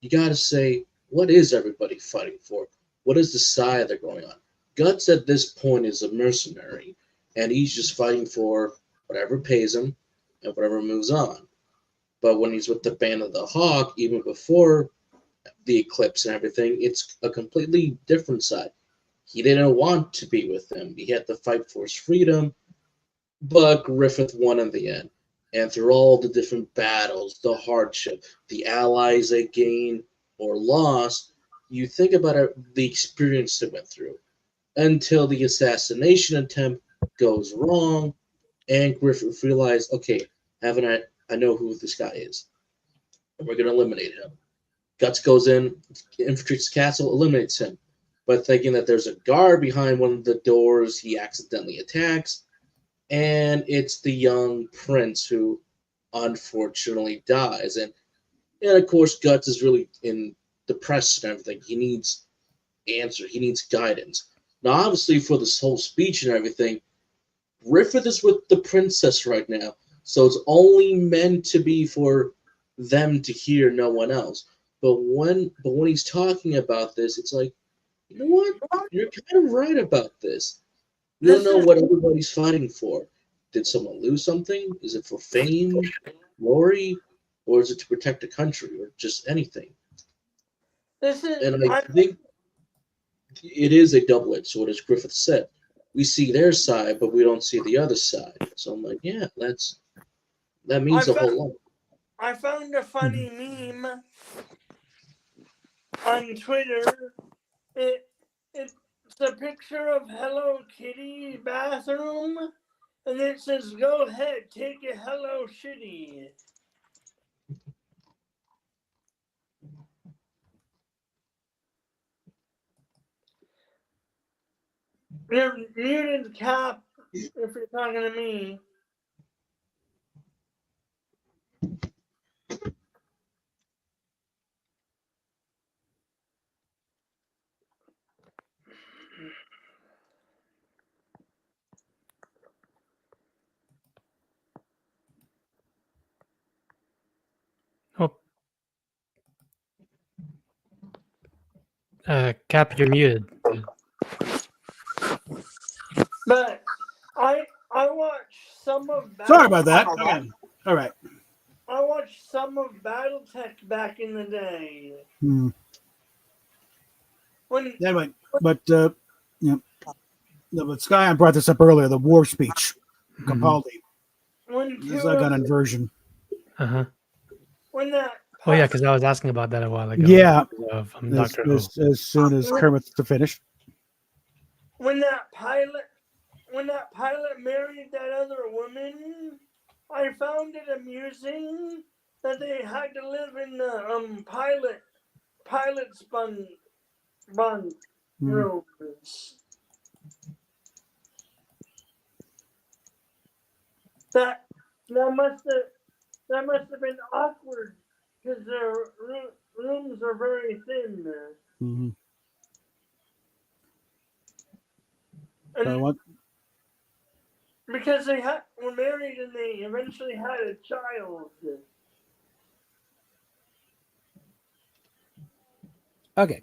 You gotta say, what is everybody fighting for? What is the side they're going on? Guts at this point is a mercenary, and he's just fighting for whatever pays him and whatever moves on. But when he's with the Band of the Hawk, even before the eclipse and everything, it's a completely different side. He didn't want to be with them. He had to fight for his freedom, but Griffith won in the end. And through all the different battles, the hardship, the allies they gained or lost, you think about the experience they went through. until the assassination attempt goes wrong, and Griffith realized, okay, I know who this guy is, and we're going to eliminate him. Guts goes in, infiltrates the castle, eliminates him. But thinking that there's a guard behind one of the doors, he accidentally attacks, and it's the young prince who unfortunately dies. And of course, Guts is really depressed and everything. He needs answer. He needs guidance. Now, obviously, for this whole speech and everything, Griffith is with the princess right now, so it's only meant to be for them to hear, no one else. But when he's talking about this, it's like, you know what? You're kind of right about this. You don't know what everybody's fighting for. Did someone lose something? Is it for fame, glory, or is it to protect the country, or just anything? And I think it is a double-edged sword, as Griffith said. We see their side, but we don't see the other side. So I'm like, yeah, that means a whole lot. I found a funny meme on Twitter. It's a picture of Hello Kitty bathroom, and it says, "Go ahead, take a Hello Shitty." You're muted, Cap, if you're talking to me. Cap, you're muted. But I watched some of. Sorry about that. Okay. All right. I watched some of BattleTech back in the day. Anyway, but but Skyon brought this up earlier. The war speech, Capaldi. The Zygon version. When that. Oh yeah, because I was asking about that a while ago. Yeah. As soon as Kermit's finished. When that pilot married that other woman, I found it amusing that they had to live in the pilot's bunk rooms. That must have been awkward because their rooms are very thin. And because they were married and they eventually had a child. Okay.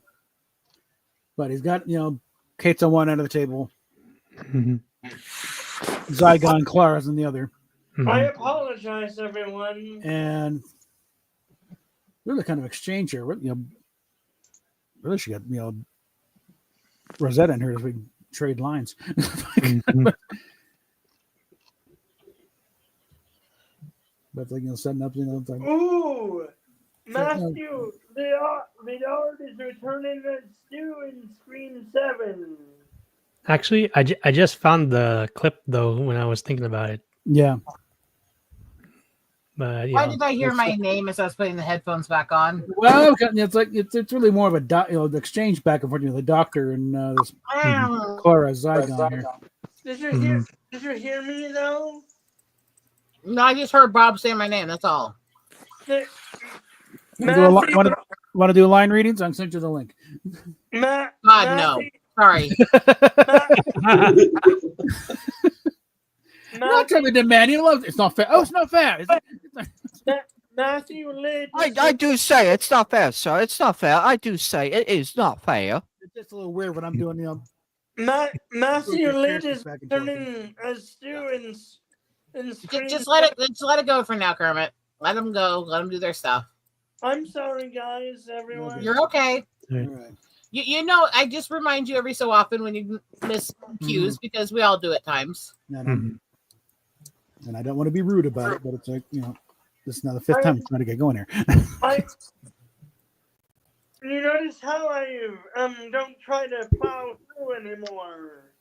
But he's got, Kate's on one end of the table. Zygon Clara's on the other. I apologize, everyone. And really kind of exchange here. Really should get, Rosetta in here as we trade lines. But setting up, like, ooh, Matthew, the art is returning as Stu in Scream 7. Actually, I just found the clip though when I was thinking about it. Yeah. But why did I hear my name as I was putting the headphones back on? Well, it's like it's really more of a the exchange back and forth. The doctor and this Clara Zygon here. Did you hear me though? No, I just heard Bob say my name. That's all. Want to do line readings? I'll send you the link. God, no. Sorry. Not trying to demand. You love it. It's not fair. Oh, it's not fair. Matthew Lid. I do say it's not fair, sir. It's not fair. I do say it is not fair. It's just a little weird when I'm doing Matthew Lid is turning as Stu in Scream. Just let it go for now, Kermit. Let them go. Let them do their stuff. I'm sorry, guys. Everyone. You're okay. All right. You know, I just remind you every so often when you miss cues because we all do at times. And I don't want to be rude about it, but it's like, this is now the fifth time I'm trying to get going here. You notice how I don't try to plow through anymore.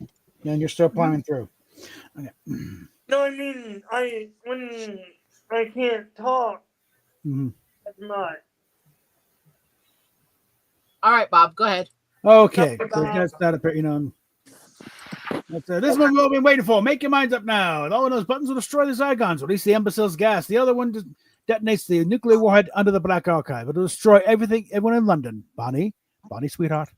And you're still plowing through. Okay. No, I mean when I can't talk Mhm. as much. All right, Bob, go ahead. Okay, so that's that up here, you know. This one we've all been waiting for. Make your minds up now. All of those buttons will destroy the Zygons, release the imbecile's gas. The other one detonates the nuclear warhead under the Black Archive. It'll destroy everyone in London. Bonnie, sweetheart.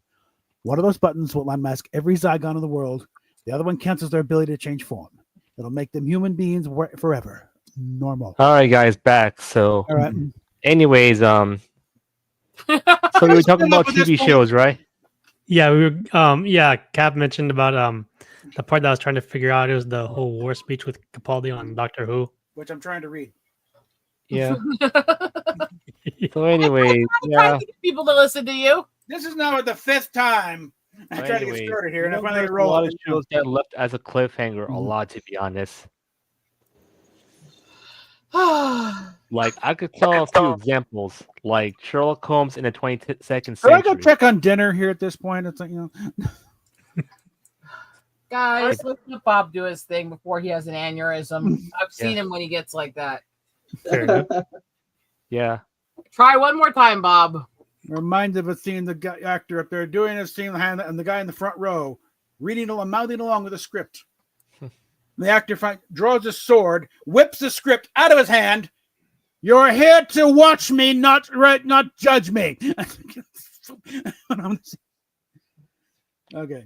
One of those buttons will unmask every Zygon in the world. The other one cancels their ability to change form. It'll make them human beings forever. Normal. All right, guys, back. So, All right. anyways, so we were talking about TV shows, right? Yeah, we were. Yeah, Cap mentioned about the part that I was trying to figure out. It was the whole war speech with Capaldi on Doctor Who. Which I'm trying to read. Yeah. So, anyways, I'm trying yeah. to get people to listen to you. This is now the 5th time I tried to get Anyways, started here, and I you know, finally there's a rolled. lot of shows that left as a cliffhanger. A Mhm. lot, to be honest. Like I could tell a few examples, like Sherlock Holmes in the 22nd Should I go century. check on dinner here at this point? It's like, you know. Guys, let Bob do his thing before he has an aneurysm. I've seen him when he gets like that. Fair enough. Yeah. Try one more time, Bob. Reminds of a scene, the actor up there doing a scene, and the guy in the front row reading along, mouthing along with a script. The actor draws his sword, whips the script out of his hand. You're here to watch me, not judge me. Okay.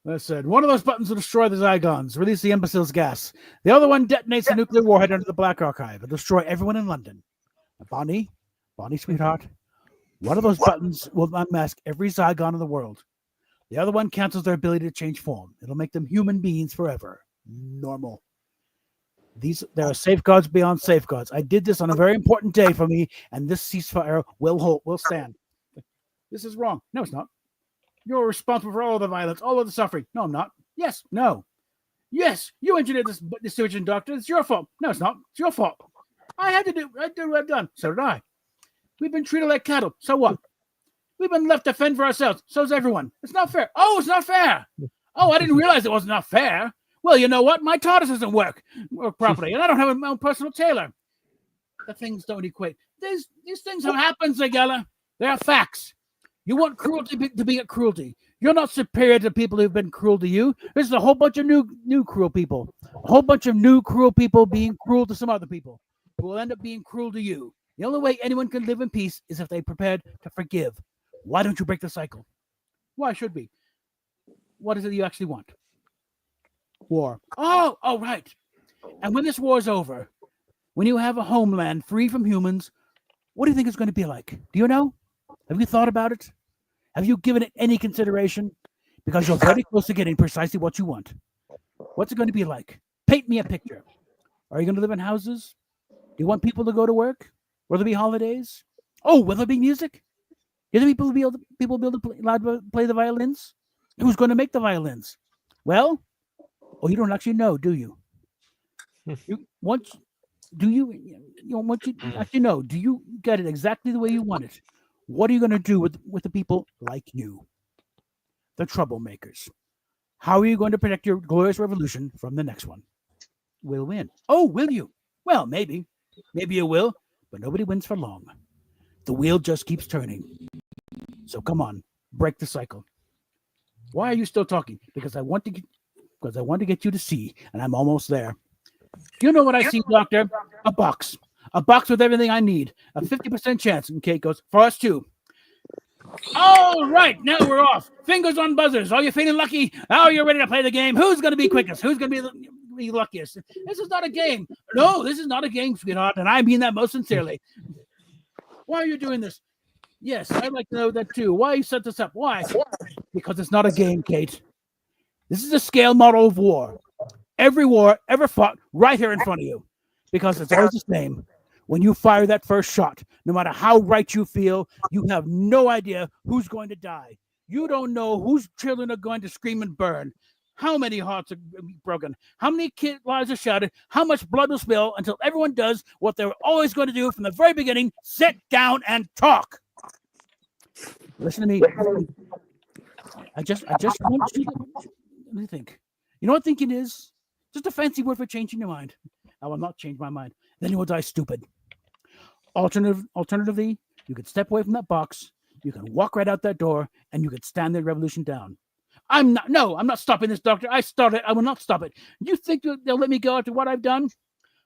That said, one of those buttons will destroy the Zygons, release the imbecile's gas. The other one detonates the nuclear warhead under the Black Archive. It'll destroy everyone in London. Bonnie, sweetheart. One of those buttons will unmask every Zygon in the world. The other one cancels their ability to change form. It'll make them human beings forever. Normal. There are safeguards beyond safeguards. I did this on a very important day for me, and this ceasefire will stand. This is wrong. No, it's not. You're responsible for all of the violence, all of the suffering. No, I'm not. Yes, no. Yes, you engineered this situation, Doctor. It's your fault. No, it's not. It's your fault. I did what I've done. So did I. We've been treated like cattle. So what? We've been left to fend for ourselves. So's everyone. It's not fair. Oh, it's not fair. Oh, I didn't realize it was not fair. Well, you know what? My TARDIS doesn't work properly, and I don't have my own personal tailor. The things don't equate. These things have happened, Zagella. They are facts. You want cruelty to be a cruelty. You're not superior to people who've been cruel to you. There's a whole bunch of new cruel people. A whole bunch of new cruel people being cruel to some other people who will end up being cruel to you. The only way anyone can live in peace is if they're prepared to forgive. Why don't you break the cycle? Why should we? What is it you actually want? War. Oh, right. And when this war is over, when you have a homeland free from humans, what do you think it's going to be like? Do you know? Have you thought about it? Have you given it any consideration? Because you're very close to getting precisely what you want. What's it going to be like? Paint me a picture. Are you going to live in houses? Do you want people to go to work? Will there be holidays? Oh, will there be music? Will people be able to play the violins? Who's going to make the violins? Well, you don't actually know, do you? Do you get it exactly the way you want it? What are you going to do with the people like you? The troublemakers. How are you going to protect your glorious revolution from the next one? We'll win. Oh, will you? Well, maybe. Maybe you will, but nobody wins for long. The wheel just keeps turning. So come on, break the cycle. Why are you still talking? Because I want to get you to see, and I'm almost there. You know what I see, Doctor? A box. A box with everything I need. A 50% chance. And Kate goes, for us too. All right, now we're off. Fingers on buzzers. Are you feeling lucky? Oh, you're ready to play the game. Who's going to be quickest? Who's going to be luckiest? This is not a game. No, this is not a game, sweetheart, and I mean that most sincerely. Why are you doing this? Yes, I'd like to know that too. Why you set this up? Why? Because it's not a game, Kate. This is a scale model of war. Every war ever fought right here in front of you. Because it's always the same. When you fire that first shot, no matter how right you feel, you have no idea who's going to die. You don't know whose children are going to scream and burn. How many hearts are broken? How many lives are shattered? How much blood will spill until everyone does what they were always going to do from the very beginning, sit down and talk. Listen to me. I just want you to let me think. You know what thinking is? Just a fancy word for changing your mind. I will not change my mind. Then you will die stupid. Alternatively, you could step away from that box, you can walk right out that door, and you could stand the revolution down. I'm not stopping this, Doctor. I started. I will not stop it. You think they'll let me go after what I've done?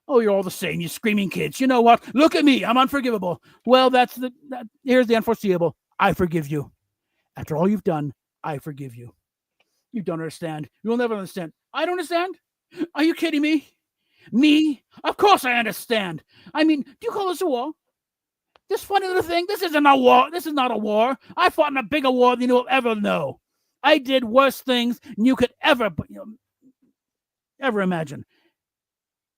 Oh, you're all the same, you screaming kids. You know what? Look at me. I'm unforgivable. Well, here's the unforeseeable. I forgive you. After all you've done, I forgive you. You don't understand. You'll never understand. I don't understand? Are you kidding me? Me? Of course I understand. I mean, do you call this a war? This funny little thing? This isn't a war. This is not a war. I fought in a bigger war than you'll ever know. I did worse things than you could ever imagine.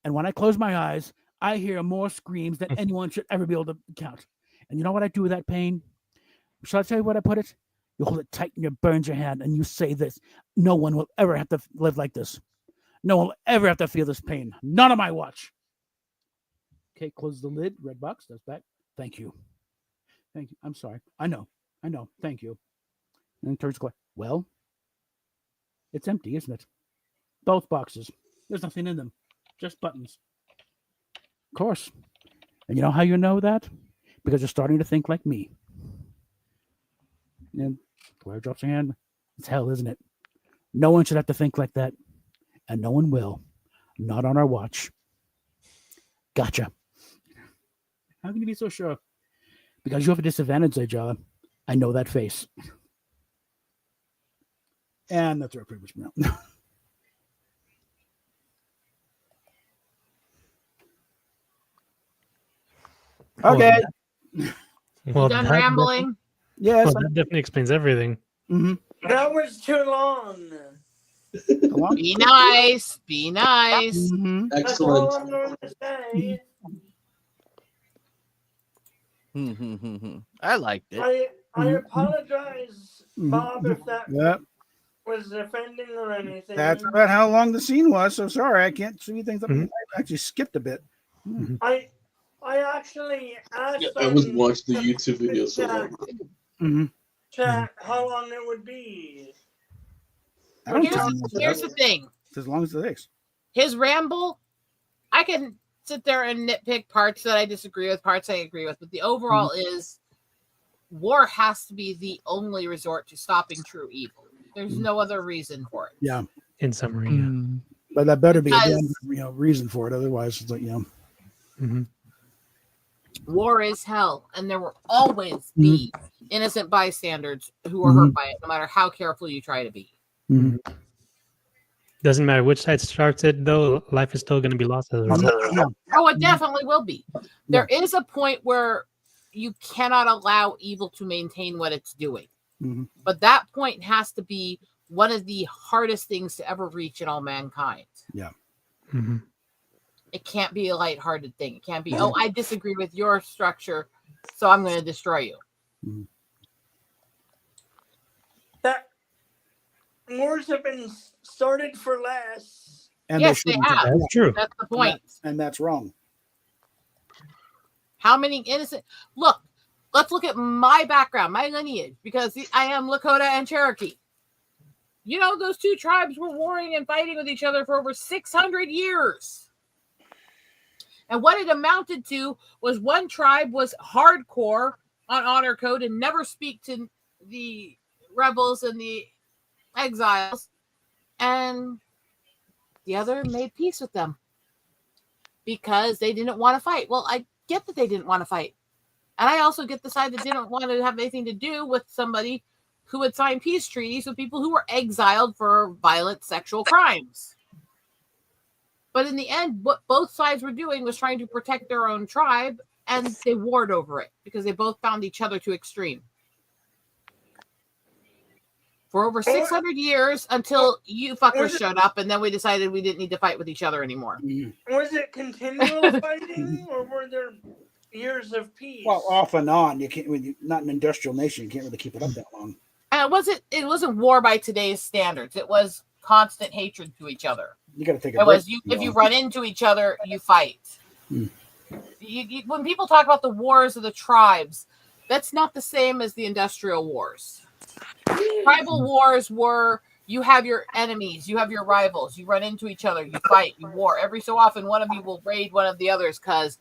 And when I close my eyes, I hear more screams than anyone should ever be able to count. And you know what I do with that pain? Shall I tell you where I put it? You hold it tight and you burn your hand and you say this. No one will ever have to live like this. No one will ever have to feel this pain. None on my watch. Okay, close the lid. Red box. That's back. Thank you. Thank you. I'm sorry. I know. Thank you. And then turns quiet. Well, it's empty, isn't it? Both boxes. There's nothing in them. Just buttons. Of course. And you know how you know that? Because you're starting to think like me. And Claire drops her hand. It's hell, isn't it? No one should have to think like that. And no one will. Not on our watch. Gotcha. How can you be so sure? Because you have a disadvantage there, Jala. I know that face. And that's our privilege now. Okay. Well, Done that rambling. Yes. Well, that definitely explains everything. Mhm. That was too long. Be nice. Be nice. Mhm. That's all Excellent. I'm going to say. I liked it. I Mhm. apologize, Mhm. Bob, if that Yep. was offending or anything. That's about how long the scene was. So sorry, I can't see things up. Mhm. I actually skipped a bit. I actually asked Yeah, I was on watching the the YouTube video so chat, long. Mm-hmm. chat how long it would be. I don't Here's, tell the, here's the thing. as long as it takes. His ramble, I can sit there and nitpick parts that I disagree with, parts I agree with, but the overall is war has to be the only resort to stopping true evil. There's no other reason for it. Yeah, In summary, yeah. but that better be a Because- damn, reason for it. Otherwise, it's like Mhm. War is hell, and there will always be innocent bystanders who are hurt by it, no matter how careful you try to be. Doesn't matter which side starts it, though. Life is still going to be lost as a result. Oh, it definitely will be. There is a point where you cannot allow evil to maintain what it's doing. Mhm. But that point has to be one of the hardest things to ever reach in all mankind. Mhm. It can't be a lighthearted thing. It can't be, oh, I disagree with your structure, so I'm going to destroy you. That wars have been started for less. and Yes, they shouldn't have. That's true. That's the point. and that's wrong. How many innocent? Look, let's look at my background, my lineage, because I am Lakota and Cherokee. You know, those two tribes were warring and fighting with each other for over 600 years. And what it amounted to was one tribe was hardcore on honor code and never speak to the rebels and the exiles. And the other made peace with them because they didn't want to fight. Well, I get that they didn't want to fight. And I also get the side that didn't want to have anything to do with somebody who would sign peace treaties with people who were exiled for violent sexual crimes. But in the end, what both sides were doing was trying to protect their own tribe, and they warred over it because they both found each other too extreme. For over 600 years until you fuckers showed up, and then we decided we didn't need to fight with each other anymore. Was it continual fighting, or were there years of peace? Well, off and on. You can't. When you're not an industrial nation, you can't really keep it up that long. And it wasn't war by today's standards. It was constant hatred to each other. You got to take a It break. was if you run into each other, you fight. When people talk about the wars of the tribes, That's not the same as the industrial wars. Tribal wars were you have your enemies, you have your rivals, you run into each other, you fight, you war. Every so often, one of you will raid one of the others because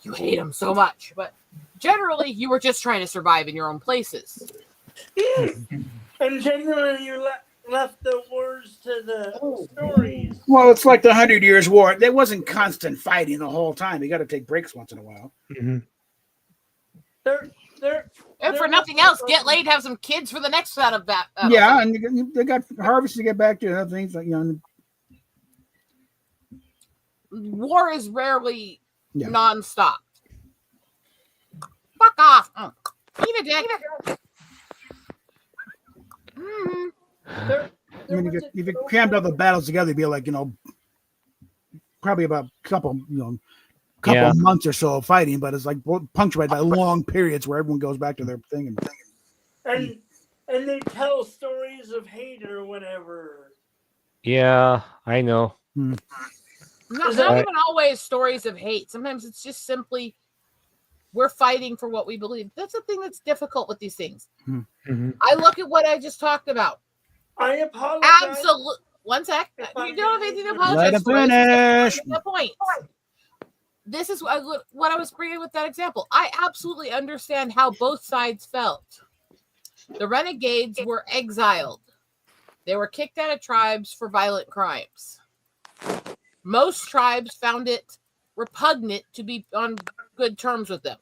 you hate them so much. But generally, you were just trying to survive in your own places. Yes. And generally, you left the wars to the stories. Well, it's like the 100 Years' War. There wasn't constant fighting the whole time. You got to take breaks once in a while. And for nothing else, get laid, have some kids for the next set of that. Yeah, and they got harvest to get back to other things like war is rarely Yeah. nonstop. Fuck off. Eat a dick. I mean, if you crammed all the battles together, it'd be like, probably about a couple Yeah. months or so of fighting, but it's like punctuated by long periods where everyone goes back to their thing. And they tell stories of hate or whatever. Yeah, I know. Not even always stories of hate. Sometimes it's just simply we're fighting for what we believe. That's the thing that's difficult with these things. I look at what I just talked about. I apologize. Absolutely. One sec. You don't have anything to apologize Let it for. finish. The point. This is what I was bringing with that example. I absolutely understand how both sides felt. The renegades were exiled. They were kicked out of tribes for violent crimes. Most tribes found it repugnant to be on good terms with them.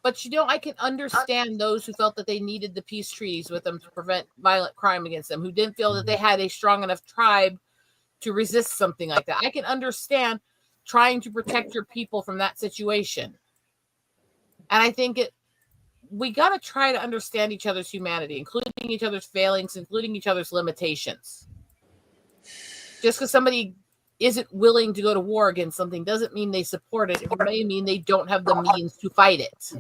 But I can understand those who felt that they needed the peace treaties with them to prevent violent crime against them, who didn't feel that they had a strong enough tribe to resist something like that. I can understand trying to protect your people from that situation. And I think we got to try to understand each other's humanity, including each other's failings, including each other's limitations. Just because somebody isn't willing to go to war against something doesn't mean they support it. It may mean they don't have the means to fight it.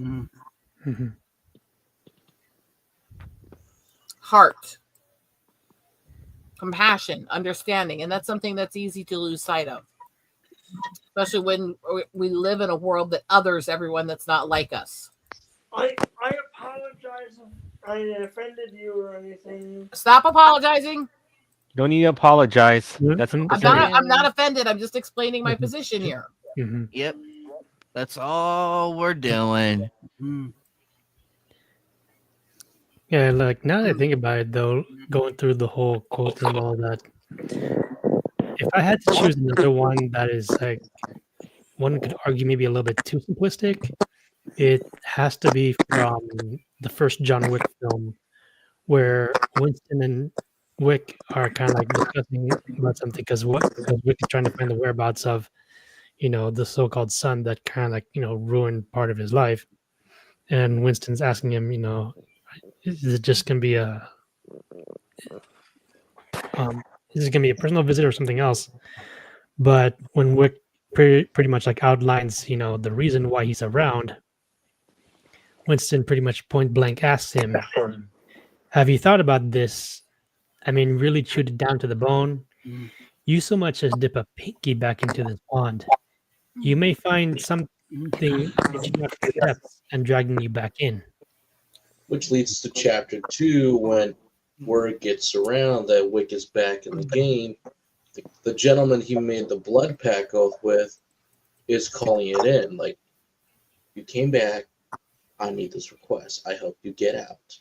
Heart, compassion, understanding, and that's something that's easy to lose sight of, especially when we live in a world that others everyone that's not like us. I apologize if I offended you or anything. Stop apologizing. Don't need to apologize. That's I'm not offended. I'm just explaining my position here. Yep. That's all we're doing. Yeah, like now that I think about it, though, going through the whole quote and all that, if I had to choose another one that is like, one could argue maybe a little bit too simplistic, it has to be from the first John Wick film, where Winston and Wick are kind of like discussing about something because Wick is trying to find the whereabouts of, the so-called son that kind of like, ruined part of his life. And Winston's asking him, is it just going to be is it going to be a personal visit or something else? But when Wick pretty much like outlines, the reason why he's around, Winston pretty much point blank asks him, have you thought about this? I mean, really chewed it down to the bone. You so much as dip a pinky back into this pond. You may find something reaching out to the depths and dragging you back in. Which leads to chapter 2 when word gets around that Wick is back in the game. The gentleman he made the blood pact oath with is calling it in. Like, you came back. I made this request. I hope you get out.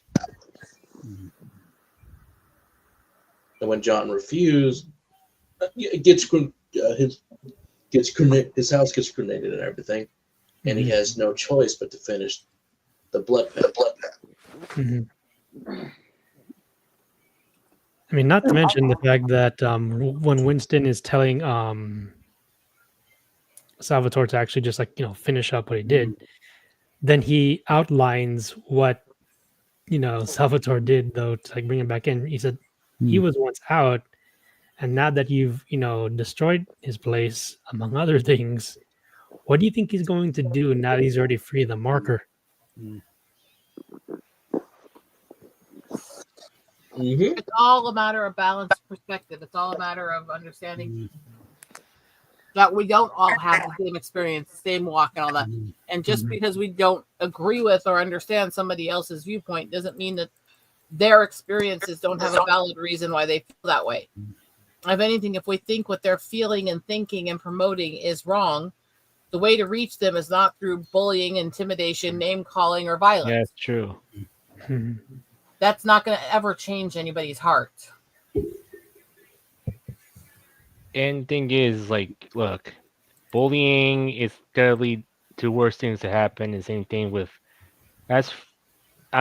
And when John refused, his house gets grenaded and everything, and he has no choice but to finish the blood pact. I mean, not to mention the fact that when Winston is telling Salvatore to actually just finish up what he did, then he outlines what Salvatore did though to bring him back in. He said he was once out, and now that you've destroyed his place among other things, what do you think he's going to do now that he's already free of the marker? It's all a matter of balanced perspective. It's all a matter of understanding that we don't all have the same experience, the same walk, and all that. And just because we don't agree with or understand somebody else's viewpoint doesn't mean that their experiences don't have a valid reason why they feel that way. If anything, if we think what they're feeling and thinking and promoting is wrong, the way to reach them is not through bullying, intimidation, name calling, or violence. Yeah, it's true. That's not going to ever change anybody's heart. And thing is, like, look, bullying is gonna lead to worse things to happen. The same thing with, I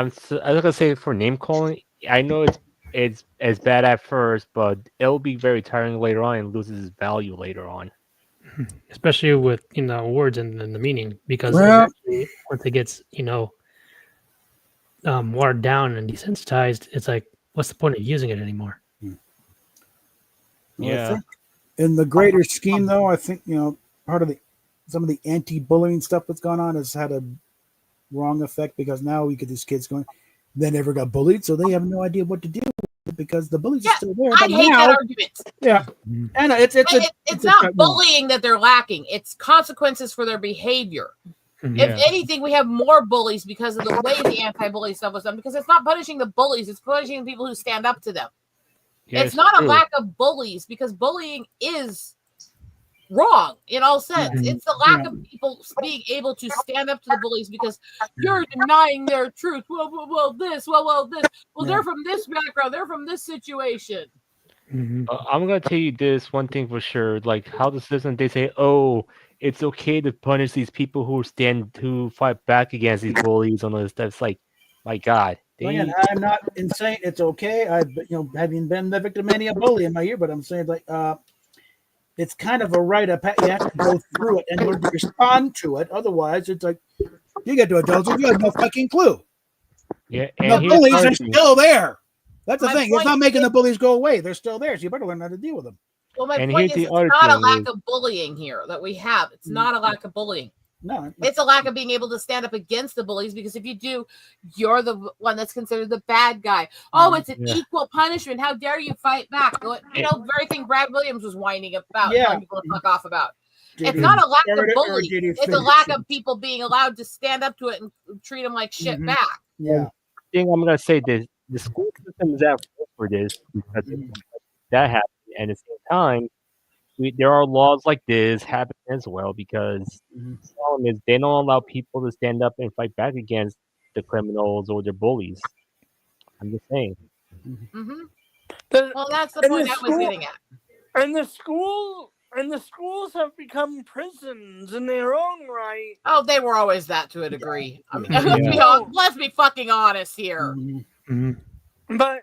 was gonna say for name calling. I know it's as bad at first, but it'll be very tiring later on and loses its value later on. Especially with words and the meaning, because Well- eventually, once it gets watered down and desensitized, it's like, what's the point of using it anymore? Well, I Yeah. think in the greater scheme, though, I think part of some of the anti-bullying stuff that's gone on has had a wrong effect, because now we get these kids going, they never got bullied, so they have no idea what to do with it because the bullies are still there. I But hate now, that argument. yeah, and It's not bullying that they're lacking. It's consequences for their behavior. Yeah. If anything, we have more bullies because of the way the anti-bully stuff was done. Because it's not punishing the bullies; it's punishing the people who stand up to them. Yeah, it's not true. a lack of bullies, because bullying is wrong in all sense. It's the lack of people being able to stand up to the bullies because you're denying their truth. Well, this. Well, they're from this background. They're from this situation. I'm gonna tell you this one thing for sure. Like how the system, they say, "Oh, it's okay to punish these people who fight back against these bullies on this stuff." It's like, my God, Again, I'm not insane. It's okay. I've having been the victim of any bully in my year, but I'm saying it's kind of a rite of passage. You have to go through it and learn to respond to it. Otherwise, it's like you get to adulthood, you have no fucking clue. Yeah, The and here's bullies the are other thing. still there. That's the My thing. It's point not making the bullies go away. They're still there. So you better learn how to deal with them. Well, my And point here's is, the it's other not a thing lack is- of bullying here that we have. It's not a lack of bullying. No, It's a lack of being able to stand up against the bullies, because if you do, you're the one that's considered the bad guy. Oh, it's an Yeah. equal punishment. How dare you fight back? Very thing Brad Williams was whining about, Yeah. telling people to fuck off about. Did It's he not a lack start of it or bullying. did he It's a finish lack it? of people being allowed to stand up to it and treat them like shit Mhm. back. Yeah. Thing I'm gonna say this: the school system is at fault for this because that happened, and at the same time, there are laws like this happen as well because the problem is they don't allow people to stand up and fight back against the criminals or their bullies. I'm just saying. hmm The- Well, that's the and point the I was school- getting at. And the schools have become prisons in their own right. Oh, they were always that to a degree. I mean, Yeah. let's be fucking honest here. But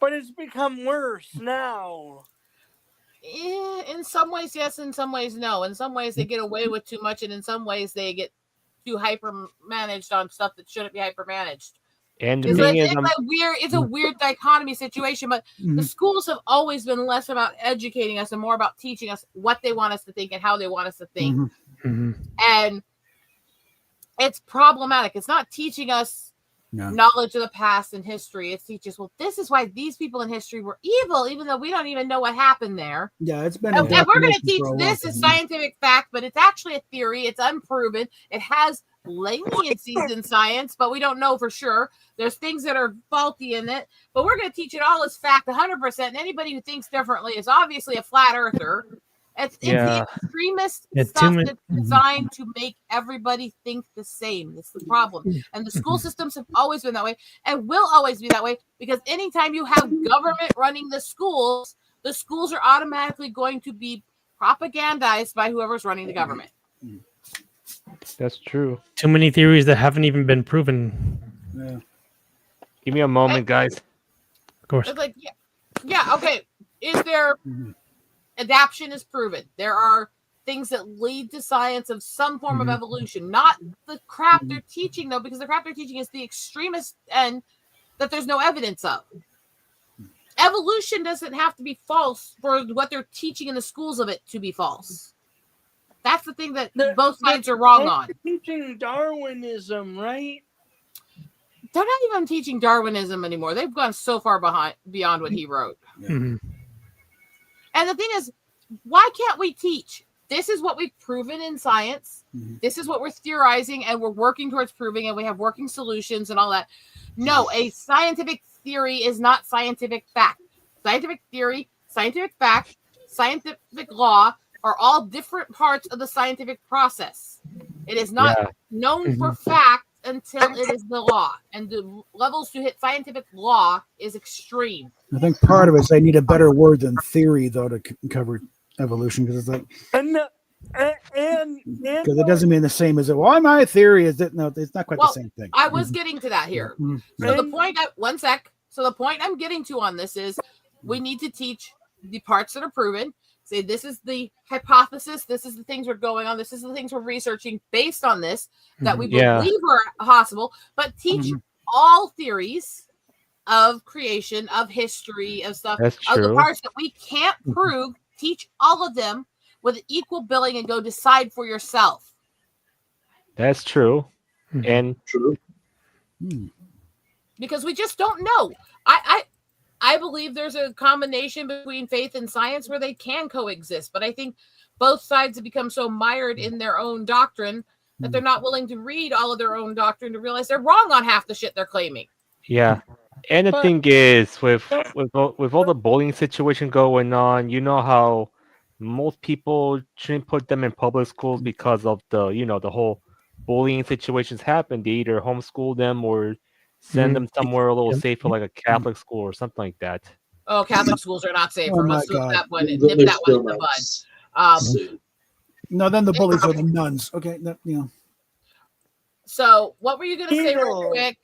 it's become worse now. In some ways, yes. In some ways, no. In some ways, they get away with too much, and in some ways, they get too hyper managed on stuff that shouldn't be hyper managed. And the It's, thing like, is, it's a weird dichotomy situation. But the schools have always been less about educating us and more about teaching us what they want us to think and how they want us to think. And it's problematic. It's not teaching us knowledge of the past and history. It's teaches, well, this is why these people in history were evil, even though we don't even know what happened there. Yeah, it's been. And we're going to indoctrination teach for a long this as time. scientific fact, but it's actually a theory. It's unproven. It has leniencies in science, but we don't know for sure. There's things that are faulty in it, but we're going to teach it all as fact 100%. And anybody who thinks differently is obviously a flat earther. It's Yeah. the extremist Yeah, too stuff many- that's designed to make everybody think the same. That's the problem. And the school systems have always been that way and will always be that way, because anytime you have government running the schools are automatically going to be propagandized by whoever's running the government. that's true. Too many theories that haven't even been proven. Yeah. Give me a moment, guys. Of course. It's like, yeah, okay. Is there adaption is proven? There are things that lead to science of some form of evolution, not the crap they're teaching, though, because the crap they're teaching is the extremist end that there's no evidence of. Evolution doesn't have to be false for what they're teaching in the schools of it to be false. That's the thing that both sides are wrong on. Teaching Darwinism, right? They're not even teaching Darwinism anymore. They've gone so far beyond what he wrote. Mhm. And the thing is, why can't we teach this is what we've proven in science. This is what we're theorizing and we're working towards proving, and we have working solutions and all that. No, a scientific theory is not scientific fact. Scientific theory, scientific fact, scientific law are all different parts of the scientific process. It is not known for fact until it is the law. And the levels to hit scientific law is extreme. I think part of it is they need a better word than theory, though, to cover evolution, because it's like, because it doesn't mean the same as it. Well, my theory is that no, it's not quite the same thing. I was getting to that here. So the point, one sec. So the point I'm getting to on this is we need to teach the parts that are proven. Say this is the hypothesis. This is the things we're going on. This is the things we're researching based on this that we believe are possible. But teach all theories of creation, of history, of stuff, That's of the true. parts that we can't prove. Teach all of them with equal billing and go decide for yourself. That's true. And True. Because we just don't know. I believe there's a combination between faith and science where they can coexist, but I think both sides have become so mired in their own doctrine that they're not willing to read all of their own doctrine to realize they're wrong on half the shit they're claiming. yeah. And the thing is, with all the bullying situation going on, you know how most people shouldn't put them in public schools because of the the whole bullying situations happen. They either homeschool them or send them somewhere a little safer, like a Catholic school or something like that. Oh, Catholic schools are not safer. Oh my Let's nip God. that one, They're nip that one still in the not bud. No, then the bullies are the nuns. Okay, So what were you going to say real quick?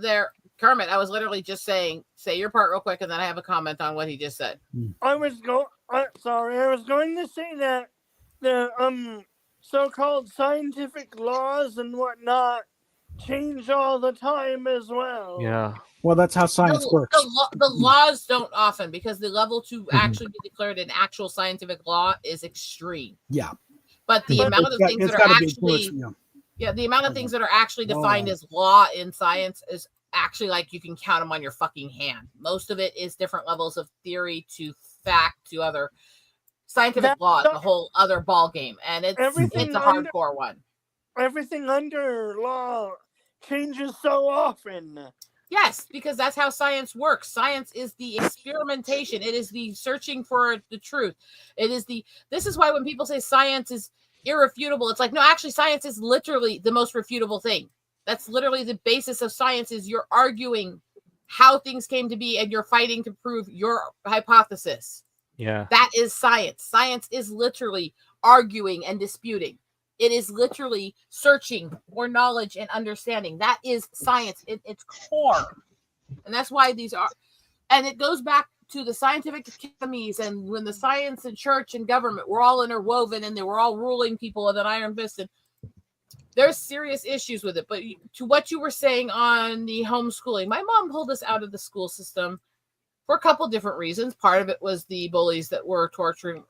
There, Kermit, I was literally just saying, say your part real quick, and then I have a comment on what he just said. I was going to say that the so-called scientific laws and whatnot change all the time as well. Yeah. Well, that's how science works. The laws don't often, because the level to actually be declared an actual scientific law is extreme. Yeah. But the amount of things that are actually, the amount of things that are actually defined as law in science is actually like you can count them on your fucking hand. Most of it is different levels of theory to fact to other scientific law, the whole other ball game, and it's a hardcore one. Everything under law changes so often. Yes, because that's how science works. Science is the experimentation. It is the searching for the truth. This is why when people say science is irrefutable, it's like, no, actually science is literally the most refutable thing. That's literally the basis of science, is you're arguing how things came to be and you're fighting to prove your hypothesis. Yeah. That is science. Science is literally arguing and disputing. It is literally searching for knowledge and understanding. That is science in its core. And that's why these are, and it goes back to the scientific academies, and when the science and church and government were all interwoven and they were all ruling people with an iron fist, and there's serious issues with it. But to what you were saying on the homeschooling, my mom pulled us out of the school system for a couple different reasons. Part of it was the bullies that were torturing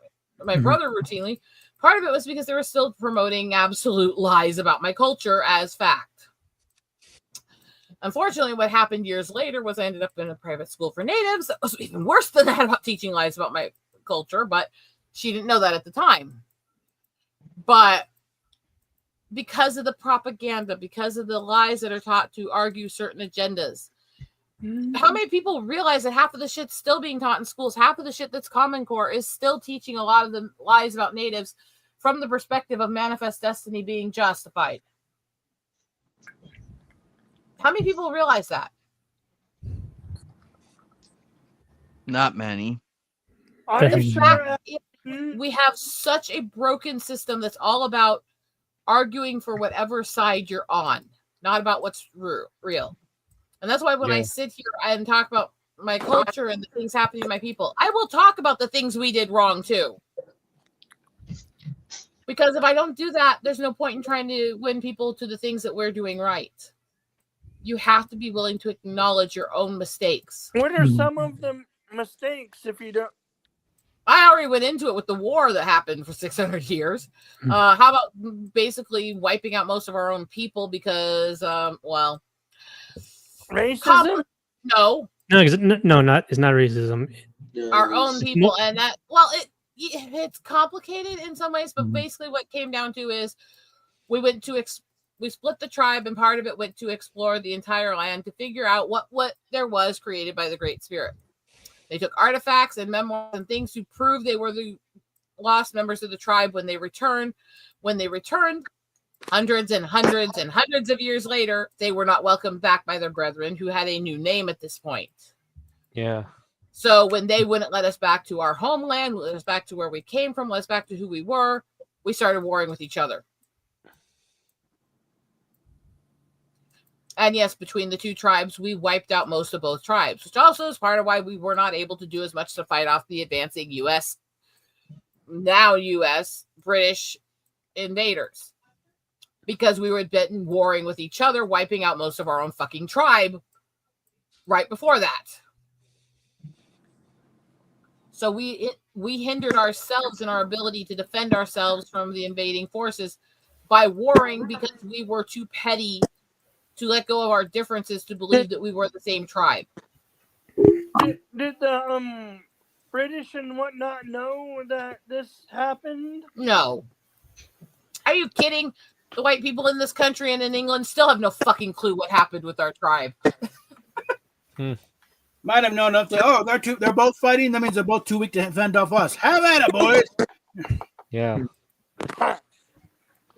my brother routinely. Part of it was because they were still promoting absolute lies about my culture as fact. Unfortunately, what happened years later was I ended up in a private school for natives. That was even worse than that, about teaching lies about my culture, but she didn't know that at the time. But because of the propaganda, because of the lies that are taught to argue certain agendas, how many people realize that half of the shit's still being taught in schools? Half of the shit that's Common Core is still teaching a lot of the lies about natives from the perspective of manifest destiny being justified. How many people realize that? Not many. The fact is, we have such a broken system that's all about arguing for whatever side you're on, not about what's real. And that's why when I sit here and talk about my culture and the things happening to my people, I will talk about the things we did wrong too. Because if I don't do that, there's no point in trying to win people to the things that we're doing right. You have to be willing to acknowledge your own mistakes. What are some of the mistakes if you don't? I already went into it with the war that happened for 600 years. How about basically wiping out most of our own people because, well, racism? No. No, it's not racism. Our own people, and that, well, it's complicated in some ways, but basically what it came down to is we went to we split the tribe, and part of it went to explore the entire land to figure out what there was created by the Great Spirit. They took artifacts and memoirs and things to prove they were the lost members of the tribe when they returned. When they returned, hundreds and hundreds and hundreds of years later, they were not welcomed back by their brethren, who had a new name at this point. Yeah. So when they wouldn't let us back to our homeland, let us back to where we came from, let us back to who we were, we started warring with each other. And yes, between the two tribes, we wiped out most of both tribes, which also is part of why we were not able to do as much to fight off the advancing U.S., British invaders. Because we were been warring with each other, wiping out most of our own fucking tribe right before that. So we hindered ourselves in our ability to defend ourselves from the invading forces by warring because we were too petty to let go of our differences to believe that we were the same tribe. Did the British and whatnot know that this happened? No. Are you kidding? The white people in this country and in England still have no fucking clue what happened with our tribe. Might have known if they're both fighting. That means they're both too weak to fend off us. Have at it, boys. Yeah.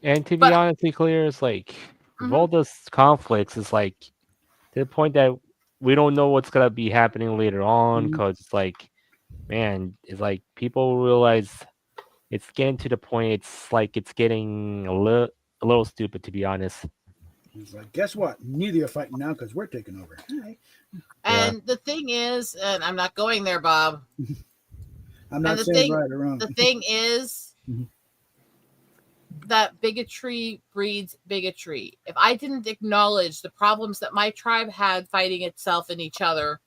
And to be honestly clear, it's like with all this conflicts, it's like to the point that we don't know what's gonna be happening later on, because it's like, man, it's like people realize it's getting to the point. It's like it's getting a little stupid, to be honest. He's like, guess what? Neither are fighting now because we're taking over. Hi. And the thing is, and I'm not going there, Bob. I'm not saying right or wrong. The thing is that bigotry breeds bigotry. If I didn't acknowledge the problems that my tribe had fighting itself and each other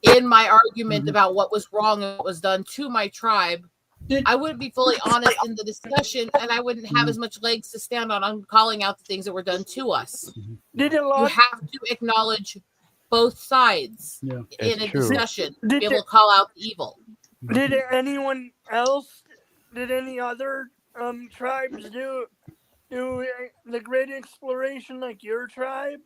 in my argument about what was wrong and what was done to my tribe, I wouldn't be fully honest in the discussion, and I wouldn't have as much legs to stand on calling out the things that were done to us. You have to acknowledge both sides in a discussion to be able to call out the evil. Did anyone else? Did any other tribes do the great exploration like your tribe?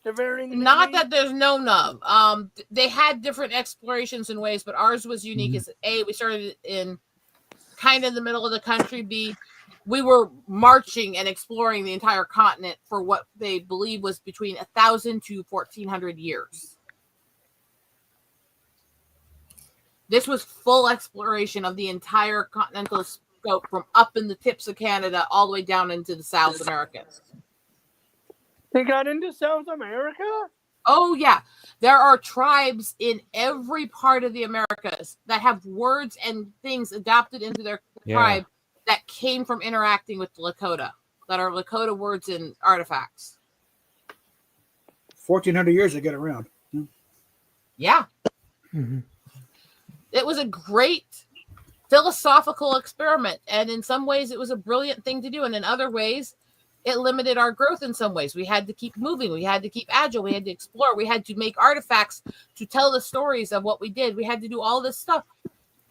Not that there's known of. They had different explorations and ways, but ours was unique. As A, we started in kind of the middle of the country. B, we were marching and exploring the entire continent for what they believe was between 1,000 to 1,400 years. This was full exploration of the entire continental scope from up in the tips of Canada all the way down into the South Americas. They got into South America? Oh, yeah. There are tribes in every part of the Americas that have words and things adopted into their tribe that came from interacting with the Lakota, that are Lakota words and artifacts. 1,400 years to get around. Yeah. It was a great philosophical experiment. And in some ways, it was a brilliant thing to do. And in other ways, it limited our growth in some ways. We had to keep moving. We had to keep agile. We had to explore. We had to make artifacts to tell the stories of what we did. We had to do all this stuff.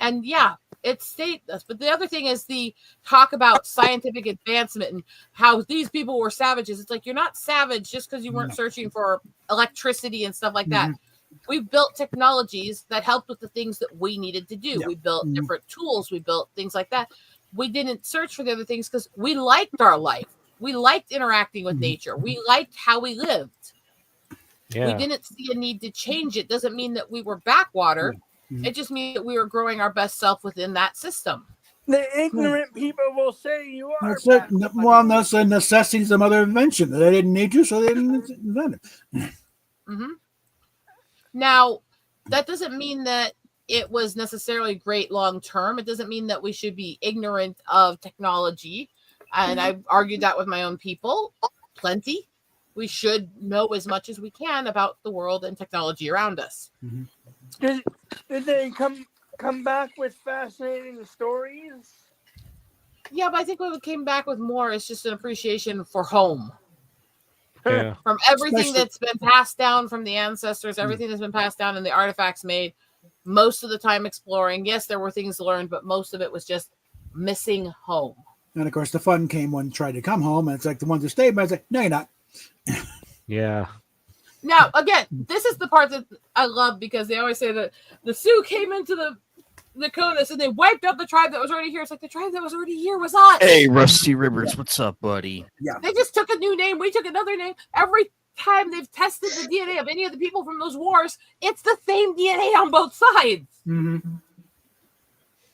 And yeah, it stayed us. But the other thing is the talk about scientific advancement and how these people were savages. It's like, you're not savage just because you weren't searching for electricity and stuff like that. We built technologies that helped with the things that we needed to do. We built different tools. We built things like that. We didn't search for the other things because we liked our life. We liked interacting with nature. We liked how we lived. We didn't see a need to change it. Doesn't mean that we were backwater. It just means that we were growing our best self within that system. The ignorant people will say you are. That's it. Well, that's a necessity, some other invention. They didn't need to, so they didn't invent it. Now, that doesn't mean that it was necessarily great long term. It doesn't mean that we should be ignorant of technology. And I've argued that with my own people plenty. We should know as much as we can about the world and technology around us. Did they come back with fascinating stories? Yeah, but I think what we came back with more is just an appreciation for home. Yeah. From everything that's been passed down from the ancestors, everything that's been passed down and the artifacts made, most of the time exploring. Yes, there were things to learn, but most of it was just missing home. And of course, the fun came when you tried to come home, and it's like the ones who stayed, but it's like, no, you're not. Yeah. Now, again, this is the part that I love because they always say that the Sioux came into the Nokomis and they wiped out the tribe that was already here. It's like the tribe that was already here was us. Hey, Rusty Rivers, what's up, buddy? Yeah. They just took a new name. We took another name. Every time they've tested the DNA of any of the people from those wars, it's the same DNA on both sides. Mm-hmm.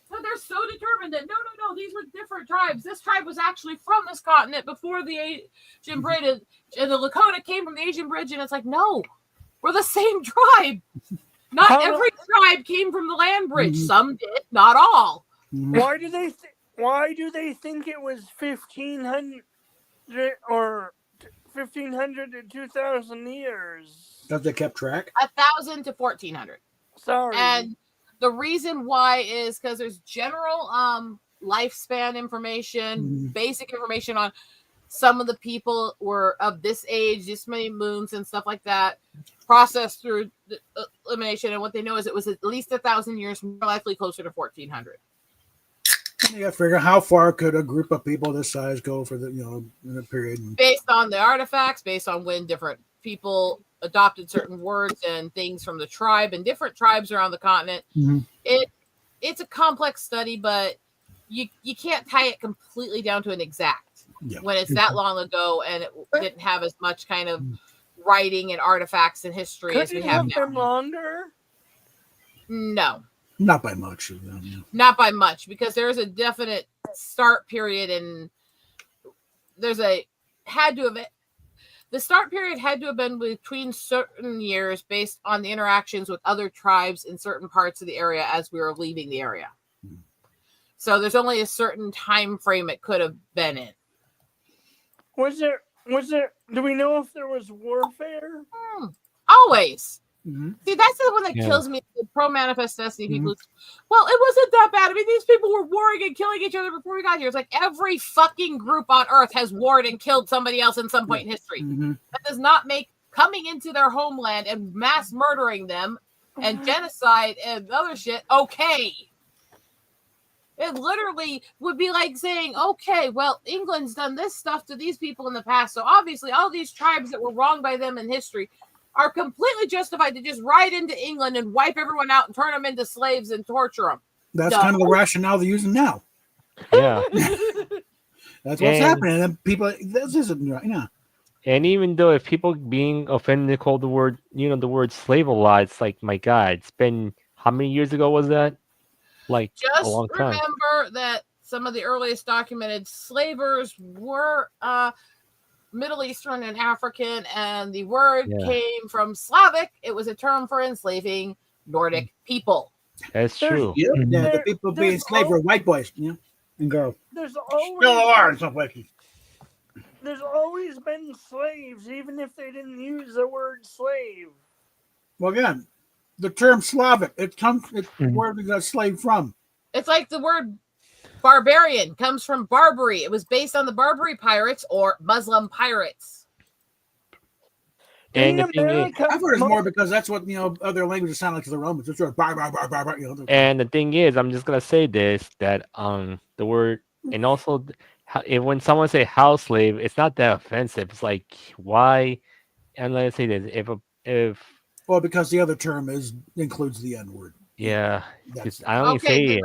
So they're so determined that no, these were different tribes. This tribe was actually from this continent before the Asian Bridge, and the Lakota came from the Asian Bridge, and it's like, no, we're the same tribe. Not every tribe came from the land bridge. Some did, not all. Why do they think it was 1,500 or 1,500 to 2,000 years? Because they kept track. 1,000 to 1,400. Sorry. And the reason why is because there's general lifespan information, basic information on some of the people were of this age, this many moons and stuff like that, processed through the elimination. And what they know is it was at least 1,000 years, more likely closer to 1,400. You got to figure how far could a group of people this size go for the in a period. Based on the artifacts, based on when different people adopted certain words and things from the tribe and different tribes around the continent. It's a complex study, but you can't tie it completely down to an exact when it's that long ago and it didn't have as much kind of writing and artifacts and history as we have now. Been longer? No, not by much. Not by much, because there's a definite start period, and the start period had to have been between certain years based on the interactions with other tribes in certain parts of the area as we were leaving the area. So there's only a certain time frame it could have been in. Was there, do we know if there was warfare? Always. See, that's the one that kills me. The pro-manifest destiny people. Well, it wasn't that bad. I mean, these people were warring and killing each other before we got here. It's like every fucking group on Earth has warred and killed somebody else in some point in history. That does not make coming into their homeland and mass murdering them and genocide and other shit okay. It literally would be like saying, okay, well, England's done this stuff to these people in the past, so obviously all these tribes that were wronged by them in history are completely justified to just ride into England and wipe everyone out and turn them into slaves and torture them. That's kind of the rationale they're using now. Yeah. That's what's happening. And people, this isn't right now. And even though if people being offended call the word slave a lot, it's like, my God, it's been, how many years ago was that? Like just a long time. Remember that some of the earliest documented slavers were Middle Eastern and African, and the word came from Slavic. It was a term for enslaving Nordic people. That's true. Yeah, the people being enslaved were white boys, and girls. There's always, still are in some places. There's always been slaves, even if they didn't use the word slave. Well, again, the term Slavic, it's where we got slave from. It's like the word barbarian comes from Barbary. It was based on the Barbary pirates or Muslim pirates. And the thing is, I've heard it's more because that's what other languages sound like to the Romans. It's sort of bar. And the thing is, I'm just gonna say this, that the word, and also when someone say house slave, it's not that offensive. It's like, why? And let's say this, if well, because the other term includes the N word. Yeah, I only say it.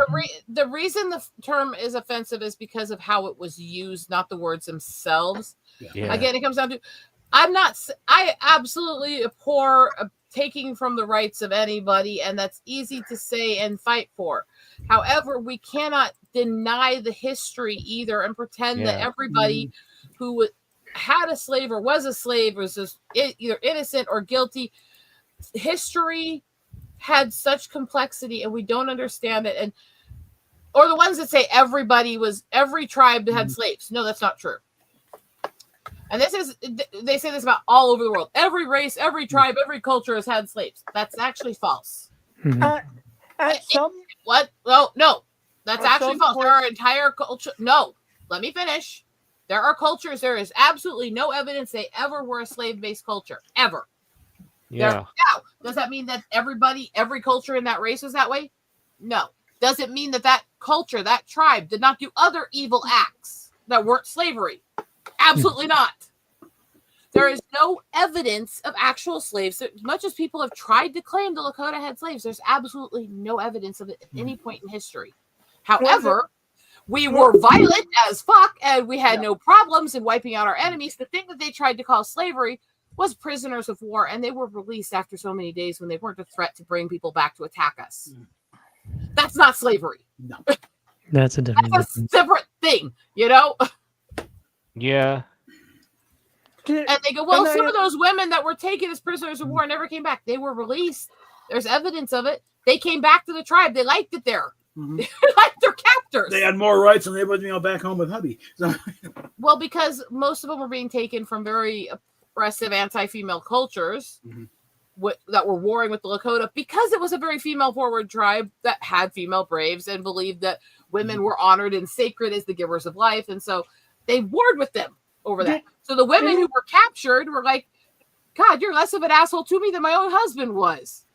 The reason the term is offensive is because of how it was used, not the words themselves. Yeah. Again, it comes down to, I absolutely abhor taking from the rights of anybody, and that's easy to say and fight for. However, we cannot deny the history either and pretend that everybody who had a slave or was a slave was just either innocent or guilty. History had such complexity and we don't understand it, or the ones that say every tribe had slaves. No, that's not true. And they say this about all over the world. Every race, every tribe, every culture has had slaves. That's actually false. What? No, that's actually false. There are entire culture. No, let me finish. There are cultures. There is absolutely no evidence they ever were a slave-based culture ever. Yeah. Now, does that mean that every culture in that race was that way? No. Does it mean that culture, that tribe, did not do other evil acts that weren't slavery? Absolutely not. There is no evidence of actual slaves. As much as people have tried to claim the Lakota had slaves, there's absolutely no evidence of it at any point in history. However, we were violent as fuck, and we had no problems in wiping out our enemies. The thing that they tried to call slavery was prisoners of war, and they were released after so many days when they weren't a threat to bring people back to attack us. That's not slavery. No. That's a different. That's a separate thing, you know? Yeah. And they go, well, some of those women that were taken as prisoners of war never came back. They were released. There's evidence of it. They came back to the tribe. They liked it there. Mhm. They liked their captors. They had more rights than they would, back home with hubby. So, Well, because most of them were being taken from very oppressive anti-female cultures that were warring with the Lakota, because it was a very female-forward tribe that had female braves and believed that women were honored and sacred as the givers of life. And so they warred with them over that. So the women who were captured were like, God, you're less of an asshole to me than my own husband was.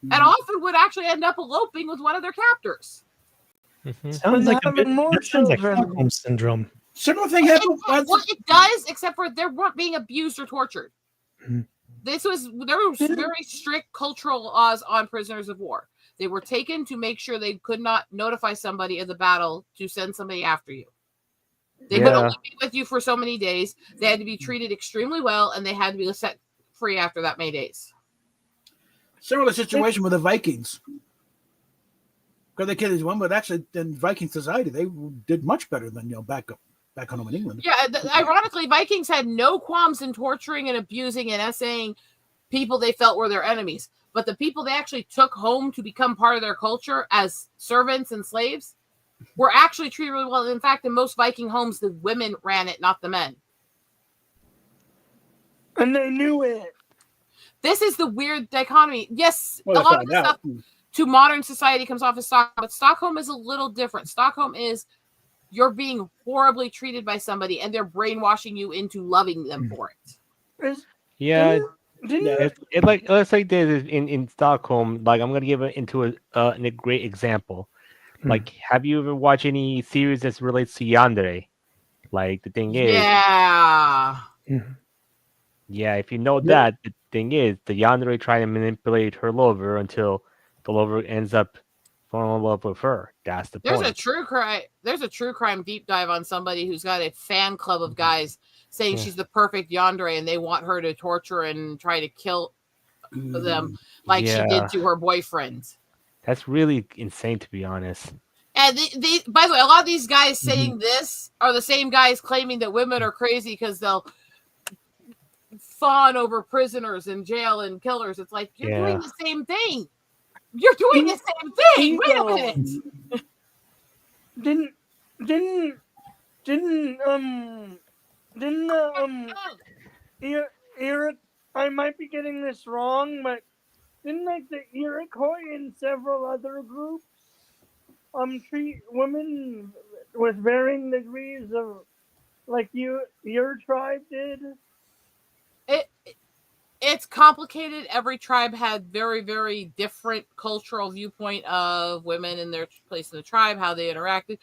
And often would actually end up eloping with one of their captors. Sounds like a bit. more That sounds like children. Stockholm syndrome. similar thing happened. Well, it does, except for they weren't being abused or tortured. Mhm. There was very strict cultural laws on prisoners of war. They were taken to make sure they could not notify somebody of the battle to send somebody after you. They could only be with you for so many days. They had to be treated extremely well, and they had to be set free after that many days. Similar situation with the Vikings. Because they killed one, but actually in Viking society, they did much better than back home in England. Yeah, ironically, Vikings had no qualms in torturing and abusing and essaying people they felt were their enemies. But the people they actually took home to become part of their culture as servants and slaves were actually treated really well. In fact, in most Viking homes, the women ran it, not the men. And they knew it. This is the weird dichotomy. Yes, Well, a they lot of found the out. stuff to modern society comes off as Stockholm, but Stockholm is a little different. Stockholm is you're being horribly treated by somebody, and they're brainwashing you into loving them for it. Yeah. Didn't It's like this in Stockholm. Like, I'm gonna give it into a great example. Like, have you ever watched any series that relates to Yandere? Like, the thing is, Yeah. if you know that, the thing is, the Yandere try to manipulate her lover until the lover ends up falling in love with her. That's the There's point. a true crime deep dive on somebody who's got a fan club of guys saying she's the perfect yandere, and they want her to torture and try to kill them like she did to her boyfriend. That's really insane, to be honest. And they by the way, a lot of these guys saying this are the same guys claiming that women are crazy because they'll fawn over prisoners in jail and killers. It's like, you're doing the same thing. You're doing the same thing. Wait a minute. Eric, I might be getting this wrong, but didn't like the Iroquois and several other groups treat women with varying degrees of, like your tribe did? It's complicated. Every tribe had very, very different cultural viewpoint of women and their place in the tribe, how they interacted.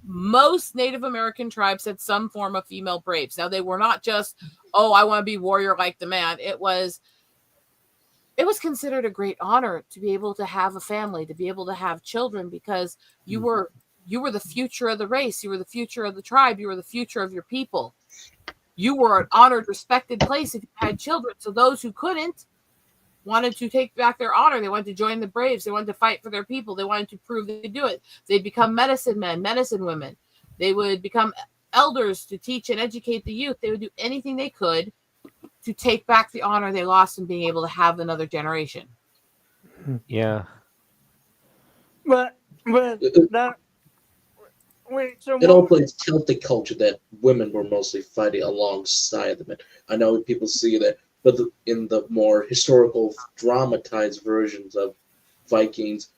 Most Native American tribes had some form of female braves. Now, they were not just, oh, I want to be warrior like the man. It was considered a great honor to be able to have a family, to be able to have children, because you were the future of the race. You were the future of the tribe. You were the future of your people. You were an honored, respected place if you had children. So those who couldn't wanted to take back their honor. They wanted to join the Braves. They wanted to fight for their people. They wanted to prove they could do it. They'd become medicine men, medicine women. They would become elders to teach and educate the youth. They would do anything they could to take back the honor they lost in being able to have another generation. Yeah. But that. Wait, so It all plays Celtic culture that women were mostly fighting alongside the men. I know people see that, but in the more historical, dramatized versions of Vikings,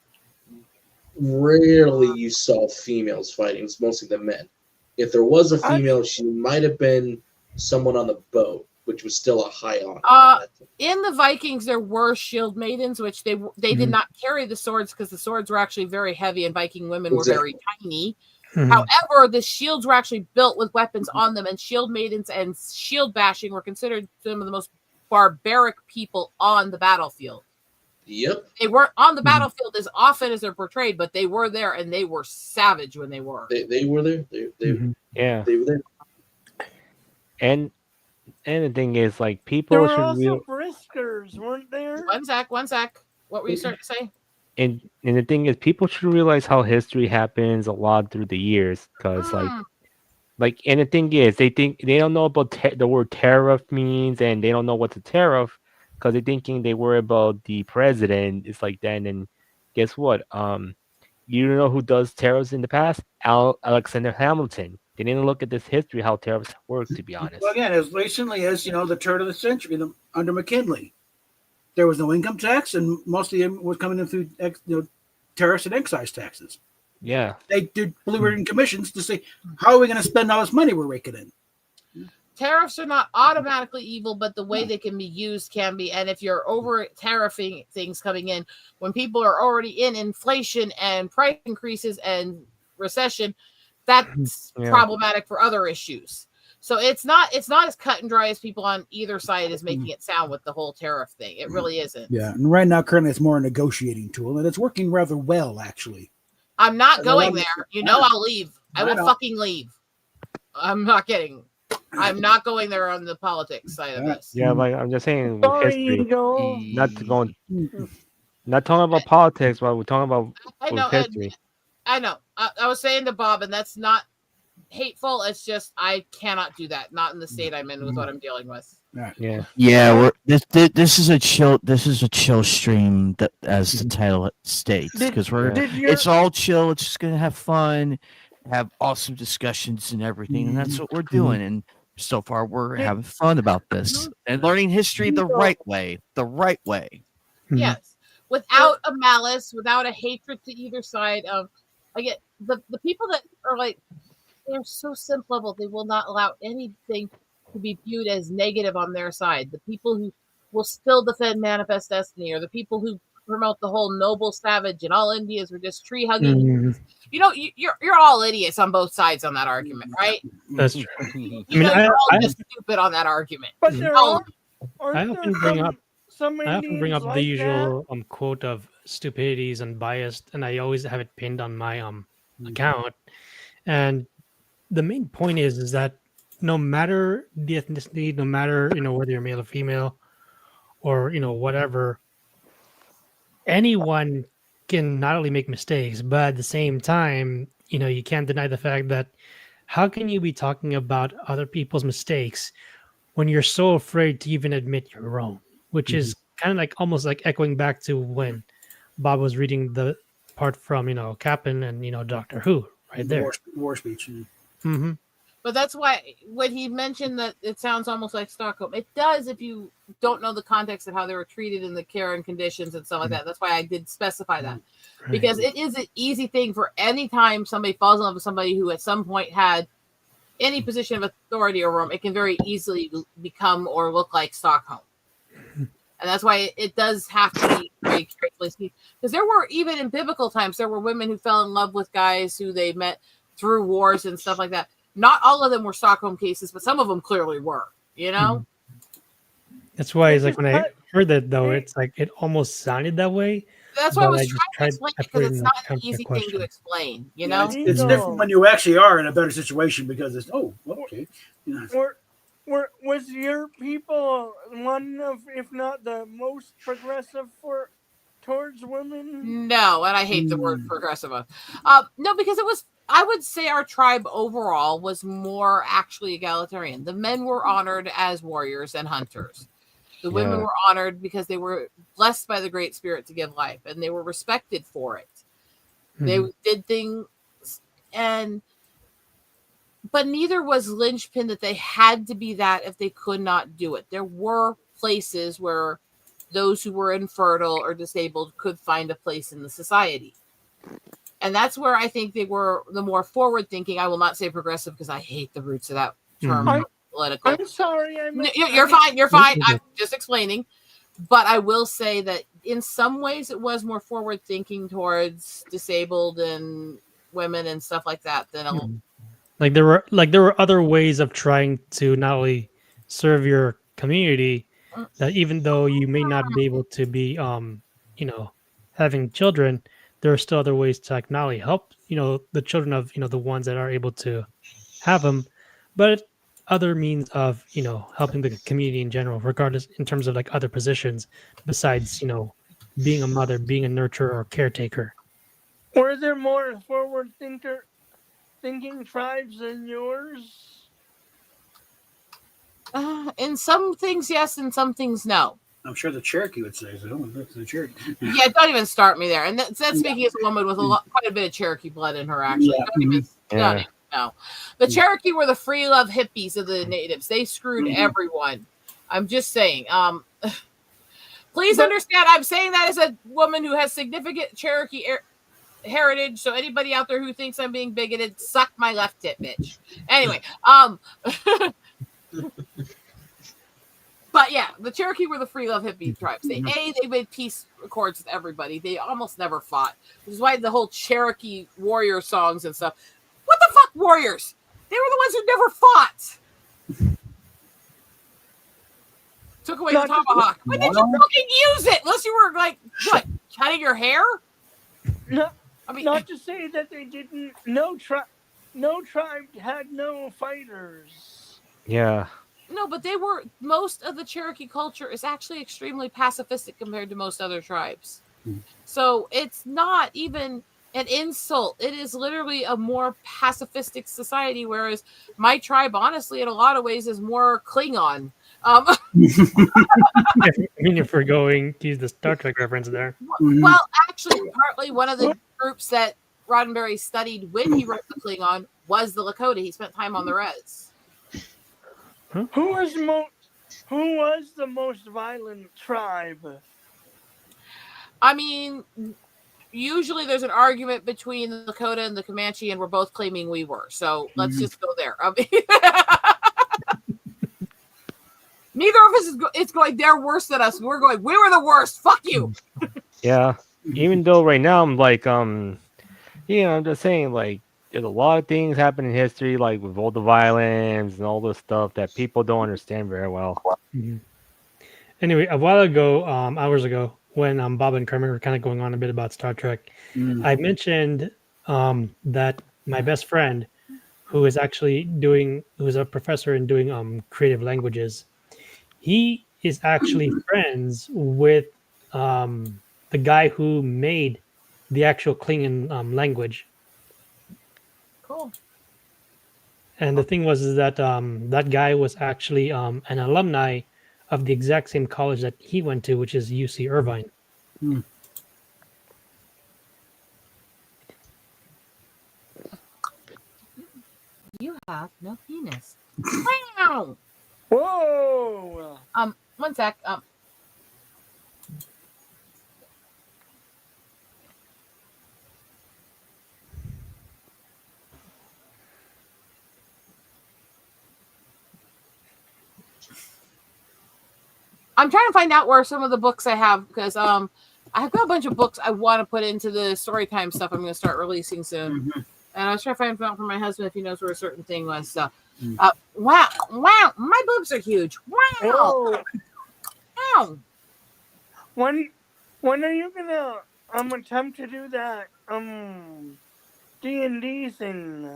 rarely you saw females fighting. It's mostly the men. If there was a female, she might have been someone on the boat. which was still a high honor. In the Vikings, there were shield maidens, which they did not carry the swords because the swords were actually very heavy, and Viking women were very tiny. However, the shields were actually built with weapons on them, and shield maidens and shield bashing were considered some of the most barbaric people on the battlefield. Yep. They weren't on the battlefield as often as they're portrayed, but they were there, and they were savage when they were. They were there. Yeah. They were there. And the thing is, like, There people were should also real briskers, weren't there? One sec. What were you starting to say? and the thing is, people should realize how history happens a lot through the years, because and the thing is, they don't know about the word tariff means, and they don't know what's a tariff because they're thinking they worry about the president. It's like that, and guess what? You know who does tariffs in the past? Alexander Hamilton. They didn't look at this history how tariffs work, to be honest. Well, again, as recently as the turn of the century, under McKinley, there was no income tax, and most of it was coming in through tariffs and excise taxes. Yeah. They did blue ribbon commissions to say, how are we going to spend all this money we're raking in? Tariffs are not automatically evil, but the way they can be used can be. And if you're over tariffing things coming in, when people are already in inflation and price increases and recession, that's problematic for other issues. So it's not as cut and dry as people on either side is making it sound with the whole tariff thing. It really isn't. Yeah, and right now, currently, it's more a negotiating tool, and it's working rather well, actually. I'm not going there. I'll leave. I will fucking leave. I'm not kidding. I'm not going there on the politics side of this. Yeah, like I'm just saying, with history, not talking about politics, but we're talking about history. I know. I was saying to Bob, and that's not hateful. It's just I cannot do that. Not in the state I'm in with what I'm dealing with. Yeah. This is a chill. This is a chill stream, that, as the title states, because it's all chill. It's just gonna have fun, have awesome discussions and everything, and that's what we're doing. And so far, we're having fun about this and learning history the right way. The right way. Yes, without a malice, without a hatred to either side. I get the people that are like, they're so simple level. They will not allow anything to be viewed as negative on their side. The people who will still defend Manifest Destiny, or the people who promote the whole noble savage and all Indians were just tree hugging. You're all idiots on both sides on that argument, right? That's true. You're all just stupid on that argument. But there I often bring up like the usual quote of stupidities and biased, and I always have it pinned on my account. And the main point is that no matter the ethnicity, no matter whether you're male or female, or whatever, anyone can not only make mistakes, but at the same time, you can't deny the fact that how can you be talking about other people's mistakes when you're so afraid to even admit your own? Which is kind of like almost like echoing back to when Bob was reading the part from Captain and Doctor Who right there. War speech. Mm-hmm. But that's why when he mentioned that it sounds almost like Stockholm, it does if you don't know the context of how they were treated in the care and conditions and stuff like that. That's why I did specify that. Right. Because it is an easy thing for any time somebody falls in love with somebody who at some point had any position of authority over them, it can very easily become or look like Stockholm. And that's why it does have to be very carefully seen. Because there were, even in biblical times, there were women who fell in love with guys who they met through wars and stuff like that. Not all of them were Stockholm cases, but some of them clearly were, That's why it's like when I heard that, though, it's like it almost sounded that way. That's why I was trying to explain, because it's not an easy thing to explain, It's different when you actually are in a better situation, because it's, okay. Was your people one of, if not the most progressive towards women? No, and I hate the word progressive. No, because it was, I would say our tribe overall was more actually egalitarian. The men were honored as warriors and hunters. The women were honored because they were blessed by the Great Spirit to give life, and they were respected for it. They did things, but neither was linchpin that they had to be that if they could not do it. There were places where those who were infertile or disabled could find a place in the society. And that's where I think they were the more forward thinking. I will not say progressive because I hate the roots of that term. political. I'm sorry. You're fine. You're fine. I'm just explaining. But I will say that in some ways it was more forward thinking towards disabled and women and stuff like that than Like there were other ways of trying to not only serve your community, that even though you may not be able to be having children, there are still other ways to like not only help the children of the ones that are able to have them, but other means of helping the community in general, regardless in terms of like other positions besides being a mother, being a nurturer or caretaker. Were there more forward thinking tribes than yours? In some things yes, in some things no. I'm sure the Cherokee would say so. The Cherokee. Yeah, don't even start me there. And that's speaking as a woman with quite a bit of Cherokee blood in her, actually. Don't even know. The Cherokee were the free love hippies of the natives. They screwed everyone. I'm just saying. Please understand, I'm saying that as a woman who has significant Cherokee heritage. So anybody out there who thinks I'm being bigoted, suck my left tit, bitch. Anyway, but yeah, the Cherokee were the free love hippie tribes. They made peace accords with everybody. They almost never fought, which is why the whole Cherokee warrior songs and stuff. What the fuck, warriors? They were the ones who never fought. Took away the tomahawk. When did you fucking use it? Unless you were like what, cutting your hair? No, I mean, not to say that they didn't. No tribe had no fighters. Yeah. No, but most of the Cherokee culture is actually extremely pacifistic compared to most other tribes. So it's not even an insult. It is literally a more pacifistic society, whereas my tribe, honestly, in a lot of ways, is more Klingon. I mean, if we're going to use the Star Trek reference there. Well, actually, partly one of the groups that Roddenberry studied when he wrote the Klingon was the Lakota. He spent time on the res. Who was the most violent tribe? I mean, usually there's an argument between the Lakota and the Comanche, and we're both claiming we were. So let's just go there. I mean, neither of us it's going, they're worse than us. We're going, we were the worst. Fuck you. Yeah. Even though right now I'm like, I'm just saying, like, there's a lot of things happen in history, like with all the violence and all this stuff that people don't understand very well. Mm-hmm. Anyway, a while ago, hours ago, when Bob and Kermit were kind of going on a bit about Star Trek, I mentioned that my best friend, who is a professor in doing creative languages, he is actually friends with the guy who made the actual Klingon language. Cool. And the thing was that that guy was actually an alumni of the exact same college that he went to, which is UC Irvine. You have no penis. Wow. Whoa. One sec. I'm trying to find out where some of the books I have, because I've got a bunch of books I want to put into the storytime stuff I'm going to start releasing soon. And I was trying to find out from my husband if he knows where a certain thing was. So, wow, my boobs are huge. Wow. Ow. When are you gonna attempt to do that D&D thing?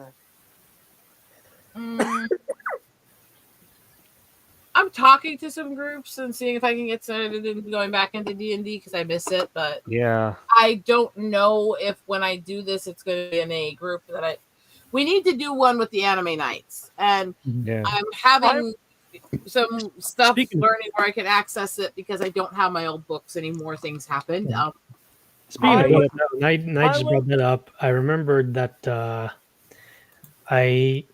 I'm talking to some groups and seeing if I can get started in going back into D&D because I miss it, but yeah, I don't know if when I do this it's going to be in a group that we need to do one with the anime nights, and I'm having some stuff learning where I can access it because I don't have my old books anymore. Things happened. Speaking of that, Night just brought that up. I remembered that I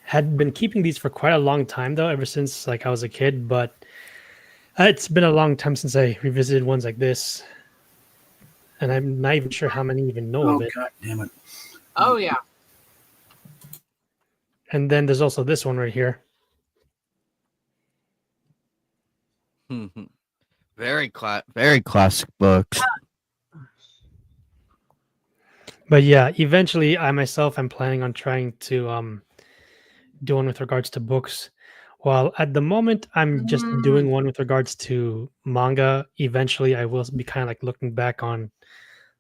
had been keeping these for quite a long time, though, ever since like I was a kid. But it's been a long time since I revisited ones like this, and I'm not even sure how many even know of it. God damn it! Oh yeah. And then there's also this one right here. Very classic books. But yeah, eventually I myself am planning on trying to do one with regards to books. While at the moment I'm just doing one with regards to manga. Eventually I will be kind of like looking back on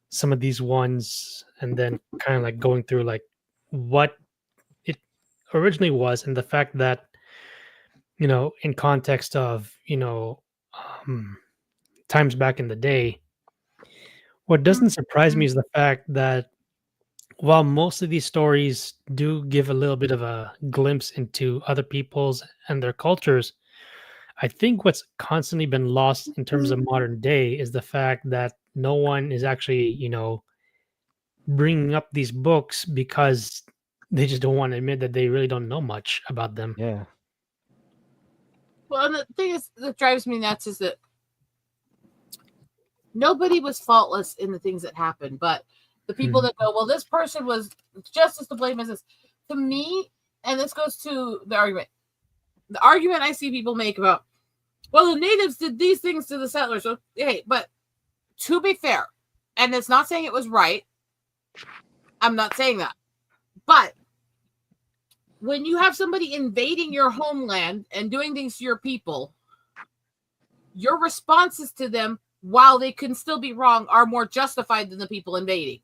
some of these ones and then kind of like going through like what it originally was, and the fact that, in context of, times back in the day, what doesn't surprise me is the fact that while most of these stories do give a little bit of a glimpse into other people's and their cultures, I think what's constantly been lost in terms of modern day is the fact that no one is actually, bringing up these books because they just don't want to admit that they really don't know much about them. Yeah. Well, and the thing is that drives me nuts is that nobody was faultless in the things that happened, but the people that go, well, this person was just as to blame as this. To me, and this goes to the argument I see people make about, well, the natives did these things to the settlers. So, hey, but to be fair, and it's not saying it was right. I'm not saying that. But when you have somebody invading your homeland and doing things to your people, your responses to them, while they can still be wrong, are more justified than the people invading.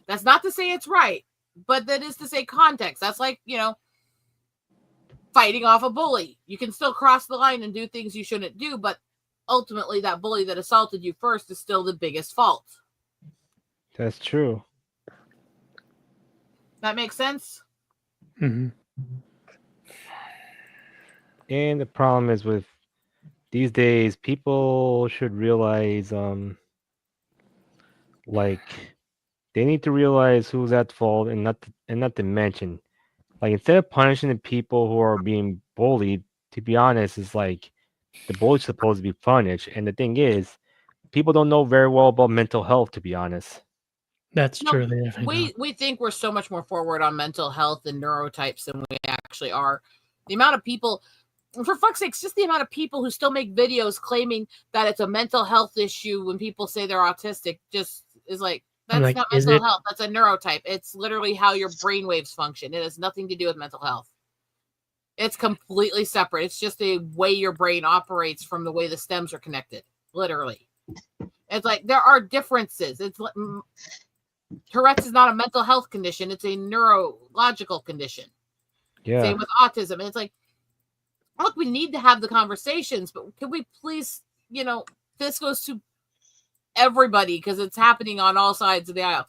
That's not to say it's right, but that is to say context. That's like, fighting off a bully. You can still cross the line and do things you shouldn't do, but ultimately that bully that assaulted you first is still the biggest fault. That's true. That makes sense? Mm-hmm. And the problem is with these days, people should realize, like, they need to realize who's at fault, and not to mention, like, instead of punishing the people who are being bullied, to be honest, it's like the bully's supposed to be punished. And the thing is, people don't know very well about mental health, to be honest. That's true. They definitely don't. We think we're so much more forward on mental health and neurotypes than we actually are. The amount of people, for fuck's sakes, just the amount of people who still make videos claiming that it's a mental health issue when people say they're autistic just is like, that's not mental health. That's a neurotype. It's literally how your brain waves function. It has nothing to do with mental health. It's completely separate. It's just a way your brain operates from the way the stems are connected. Literally. It's like there are differences. It's like Tourette's is not a mental health condition. It's a neurological condition. Yeah. Same with autism. And it's like, look, we need to have the conversations, but can we please, this goes to everybody because it's happening on all sides of the aisle.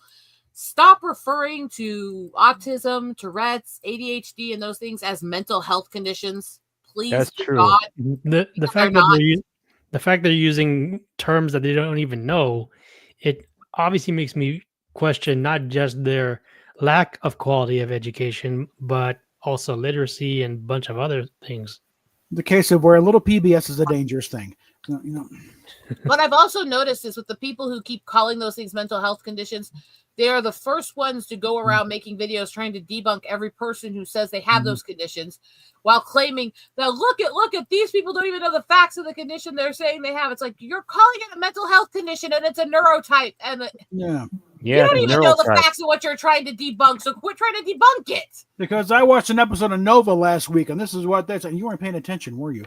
Stop referring to autism, Tourette's, ADHD, and those things as mental health conditions. Please. That's true. God. The fact that the fact they're using terms that they don't even know, it obviously makes me question not just their lack of quality of education, but also literacy and a bunch of other things. The case of where a little PBS is a dangerous thing. What I've also noticed is with the people who keep calling those things mental health conditions, they are the first ones to go around making videos trying to debunk every person who says they have those conditions, while claiming that look at these people don't even know the facts of the condition they're saying they have. It's like, you're calling it a mental health condition and it's a neurotype, and you don't even know the facts of what you're trying to debunk, so quit trying to debunk it. Because I watched an episode of Nova last week, and this is what they said. You weren't paying attention, were you?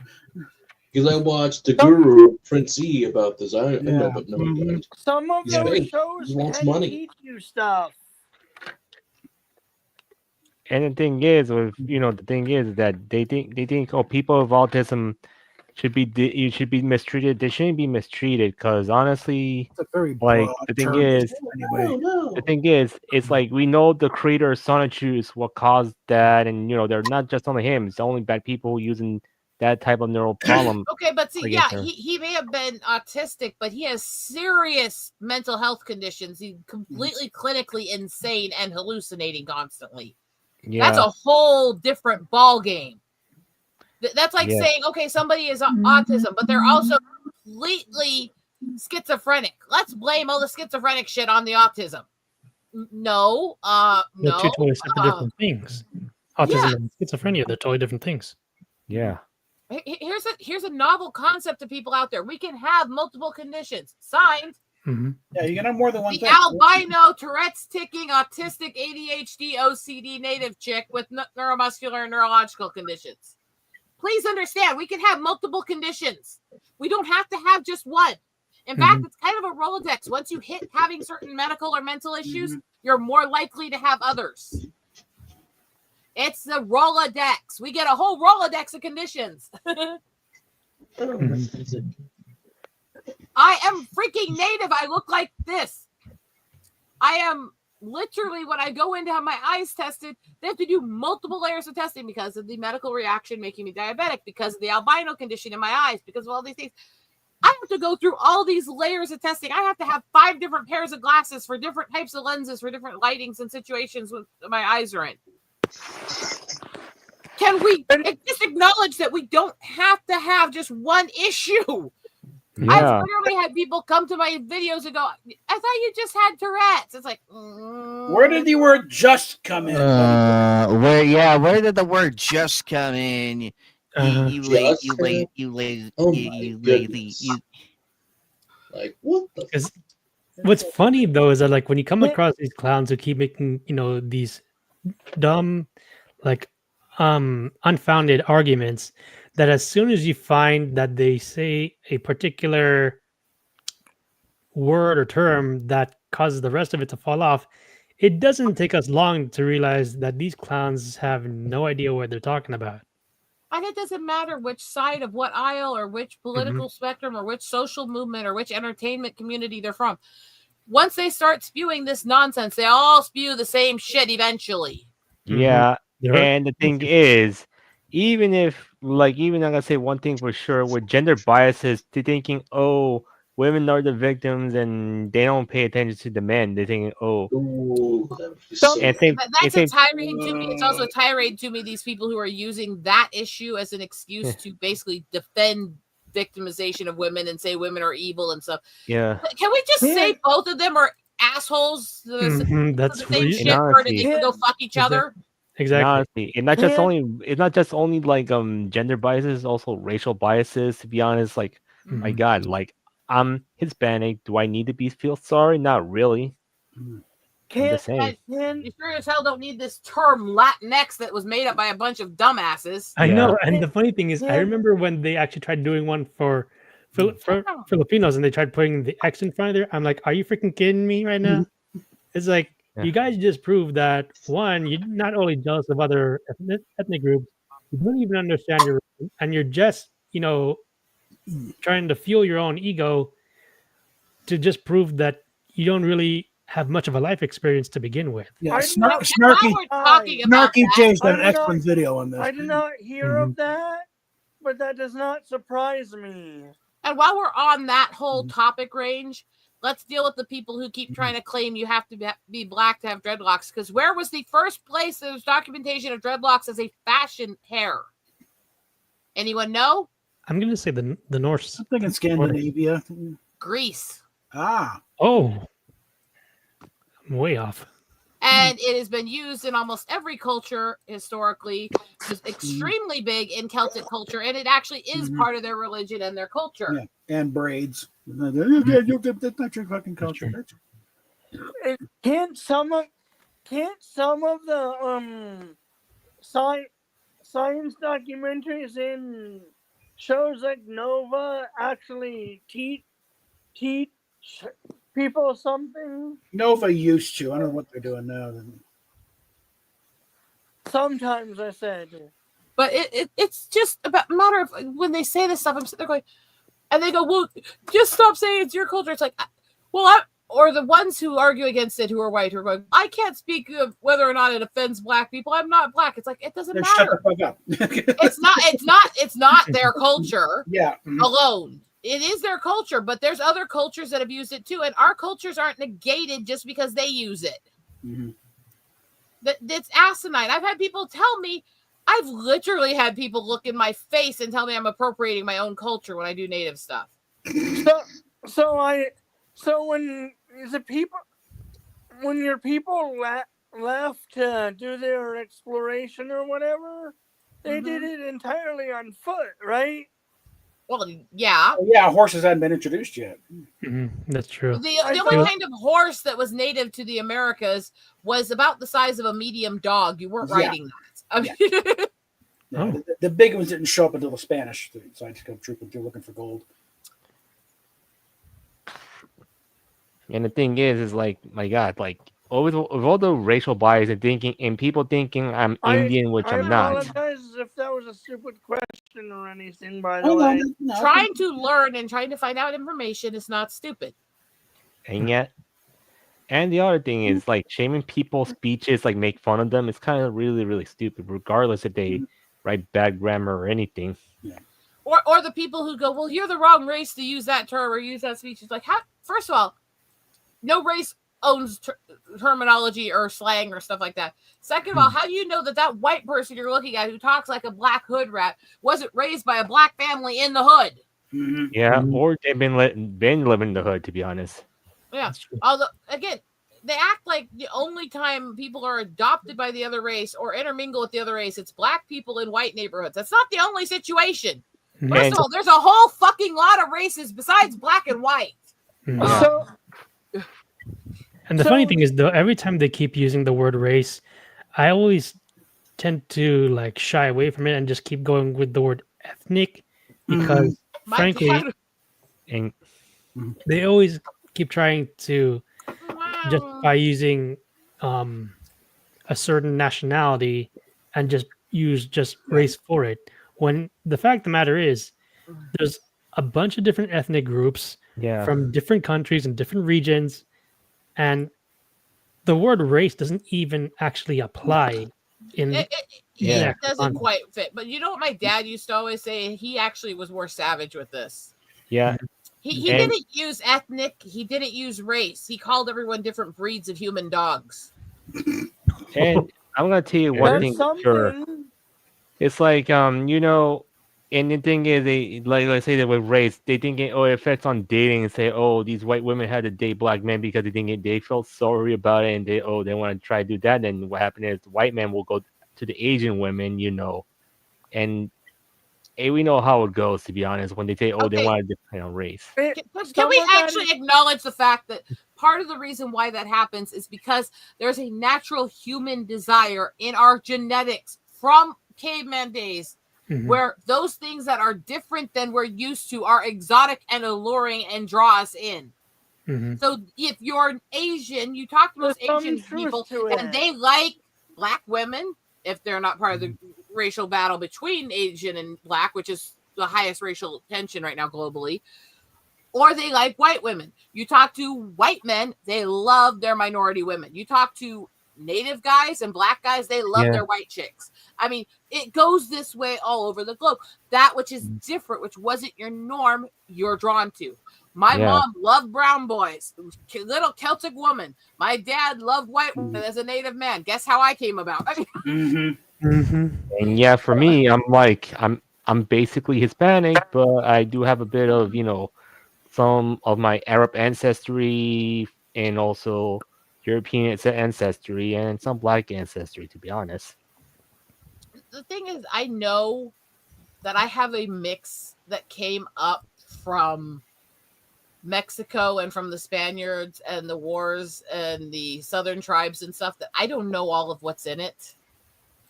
Because I watched the Guru Prince E about this. I know, but no, Some of those He shows wants can money. teach you stuff. And the thing is, that they think people with autism should be mistreated. They shouldn't be mistreated because honestly, like the thing is, it's like we know the creator of Sonichu is what caused that, and they're not just only him. It's only bad people using that type of neural problem. Okay, but see, he may have been autistic, but he has serious mental health conditions. He's completely clinically insane and hallucinating constantly. Yeah. That's a whole different ball game. That's like saying, okay, somebody is autism, but they're also completely schizophrenic. Let's blame all the schizophrenic shit on the autism. No, They're no. two totally separate different things. Autism and schizophrenia, they're totally different things. Yeah. Here's a novel concept to people out there. We can have multiple conditions. Signed, Yeah, you can have more than one the thing. albino, Tourette's, ticking, autistic, ADHD, OCD native chick with neuromuscular and neurological conditions. Please understand, we can have multiple conditions. We don't have to have just one. In fact, it's kind of a Rolodex. Once you hit having certain medical or mental issues, you're more likely to have others. It's the Rolodex. We get a whole Rolodex of conditions. I am freaking native. I look like this. I am literally, when I go in to have my eyes tested, they have to do multiple layers of testing because of the medical reaction making me diabetic, because of the albino condition in my eyes, because of all these things. I have to go through all these layers of testing. I have to have 5 different pairs of glasses for different types of lenses for different lightings and situations when my eyes are in. Can we just acknowledge that we don't have to have just one issue? Yeah. I've literally had people come to my videos and go, I thought you just had Tourette's. It's like, Where did the word "just" come in? Where did the word "just" come in? You lazy. Like, what the? What's funny though is that, like, when you come across these clowns who keep making, these dumb, like, unfounded arguments, that as soon as you find that they say a particular word or term that causes the rest of it to fall off, it doesn't take us long to realize that these clowns have no idea what they're talking about. and it doesn't matter which side of what aisle or which political spectrum or which social movement or which entertainment community they're from. Once they start spewing this nonsense, they all spew the same shit eventually. Yeah, and the thing is, even I'm gonna say one thing for sure, with gender biases, they're thinking, oh, women are the victims and they don't pay attention to the men. They're thinking, oh, That's a tirade to me. It's also a tirade to me, these people who are using that issue as an excuse to basically defend victimization of women and say women are evil and stuff. yeah. Can we just say both of them are assholes? That's the same really- shit word, and they can go fuck each other. Exactly. Honestly, it's not just only like gender biases, also racial biases. To be honest, like my God, like I'm Hispanic. Do I need to feel sorry? Not really. I'm just saying. You sure as hell don't need this term Latinx that was made up by a bunch of dumbasses. I know, and the funny thing is, I remember when they actually tried doing one for Filipinos, and they tried putting the X in front of there. I'm like, are you freaking kidding me right now? It's like, you guys just proved that, one, you're not only jealous of other ethnic groups, you don't even understand and you're just, trying to fuel your own ego to just prove that you don't really have much of a life experience to begin with. Yeah, While Snarky we're talking about Snarky that, Jay's done an excellent video on this. I did not hear of that, but that does not surprise me. and while we're on that whole topic range, let's deal with the people who keep trying to claim you have to be black to have dreadlocks. Because where was the first place there was documentation of dreadlocks as a fashion hair? Anyone know? I'm going to say the Norse. I'm thinking Scandinavia. Greece. Ah. Oh. I'm way off. And it has been used in almost every culture historically. It's extremely big in Celtic culture, and it actually is part of their religion and their culture. Yeah, and braids. That's not your fucking culture. Can't some of the science documentaries in shows like Nova actually teach people something? Nova used to. I don't know what they're doing now. Sometimes I said. But it's just about a matter of when they say this stuff, I'm sitting there going, and they go, well, just stop saying it's your culture. It's like, well, or the ones who argue against it, who are white, who are going, I can't speak of whether or not it offends black people. I'm not black. It's like, it doesn't matter. Shut the fuck up. It's not their culture alone. It is their culture, but there's other cultures that have used it too, and our cultures aren't negated just because they use it. That's asinine. I've had people tell me, I've literally had people look in my face and tell me I'm appropriating my own culture when I do native stuff. So when your people left to do their exploration or whatever, They did it entirely on foot, right? Well, yeah. Oh, yeah, horses hadn't been introduced yet. That's true. The only kind of horse that was native to the Americas was about the size of a medium dog. You weren't Yeah. riding that. I mean, Yeah, Oh. the big ones didn't show up until the Spanish, so I just go trooping through looking for gold. And the thing is like, my God, like with all the racial bias and thinking and people thinking I'm Indian, which I I'm not. apologize if that was a stupid question or anything, by the Oh, way. no, trying to learn and trying to find out information is not stupid. And yet, and the other thing is like shaming people's speeches, like make fun of them. It's kind of really, really stupid, regardless if they write bad grammar or anything. Or the people who go, well, you're the wrong race to use that term or use that speech. It's like, how? First of all, no race owns terminology or slang or stuff like that. Second of all, how do you know that that white person you're looking at who talks like a black hood rat wasn't raised by a black family in the hood? Yeah, or they've been living in the hood, to be honest. Yeah. Although, again, they act like the only time people are adopted by the other race or intermingle with the other race, it's black people in white neighborhoods. That's not the only situation. First of all, there's a whole fucking lot of races besides black and white. So, And the funny thing is, though, every time they keep using the word race, I always tend to like shy away from it and just keep going with the word ethnic because, frankly, and they always keep trying to just by using a certain nationality and just use just race for it. When the fact of the matter is, there's a bunch of different ethnic groups from different countries and different regions, and the word race doesn't even actually apply in it doesn't quite fit. But you know what my dad used to always say? He actually was more savage with this. Yeah. He didn't use ethnic. He didn't use race. He called everyone different breeds of human dogs. And I'm gonna tell you one thing for sure. It's like you know, and the thing is, they like let's say that with race, they think it affects on dating and say, oh, these white women had to date black men because they felt sorry about it and they want to try to do that. And what happened is the white men will go to the Asian women, you know, and we know how it goes, to be honest, when they say, they want to depend on race. Can we actually acknowledge the fact that part of the reason why that happens is because there's a natural human desire in our genetics from caveman days where those things that are different than we're used to are exotic and alluring and draw us in. So if you're Asian, you talk to most Asian people and they like black women, if they're not part of the racial battle between Asian and black, which is the highest racial tension right now globally, or they like white women. You talk to white men, they love their minority women. You talk to native guys and black guys, they love their white chicks. I mean, it goes this way all over the globe. That which is different, which wasn't your norm, you're drawn to. My mom loved brown boys, little Celtic woman. My dad loved white women as a native man. Guess how I came about? And yeah, for me, I'm basically Hispanic, but I do have a bit of, you know, some of my Arab ancestry and also European ancestry and some black ancestry, to be honest. The thing is, I know that I have a mix that came up from Mexico and from the Spaniards and the wars and the southern tribes and stuff that I don't know all of what's in it.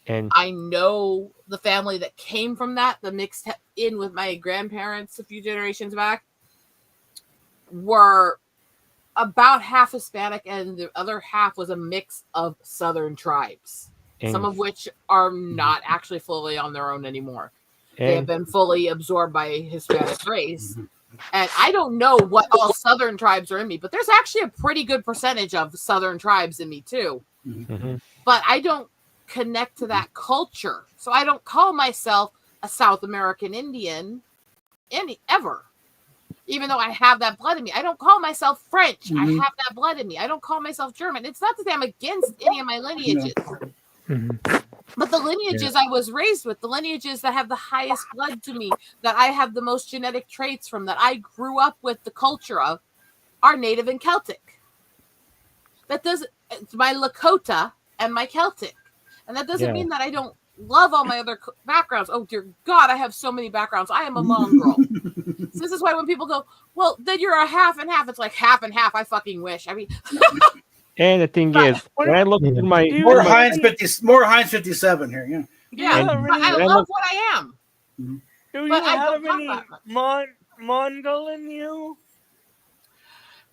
And I know the family that came from that, the mixed in with my grandparents a few generations back, were about half Hispanic and the other half was a mix of southern tribes, some of which are not actually fully on their own anymore. They have been fully absorbed by Hispanic race. And I don't know what all southern tribes are in me, but there's actually a pretty good percentage of southern tribes in me too. But I don't connect to that culture. So I don't call myself a South American Indian ever. Even though I have that blood in me. I don't call myself French. I have that blood in me. I don't call myself German. It's not that I'm against any of my lineages. But the lineages I was raised with, the lineages that have the highest blood to me, that I have the most genetic traits from, that I grew up with the culture of, are Native and Celtic. That doesn't, it's my Lakota and my Celtic. And that doesn't mean that I don't love all my other backgrounds. Oh dear God, I have so many backgrounds. I am a mongrel. So this is why when people go, well, then you're a half and half. It's like half and half. I fucking wish. I mean, And the thing is, when I look through my More Heinz 57 here. Yeah. yeah, And but I when I love look- what I am. Do you But I have don't talk any that much. Mongol in you?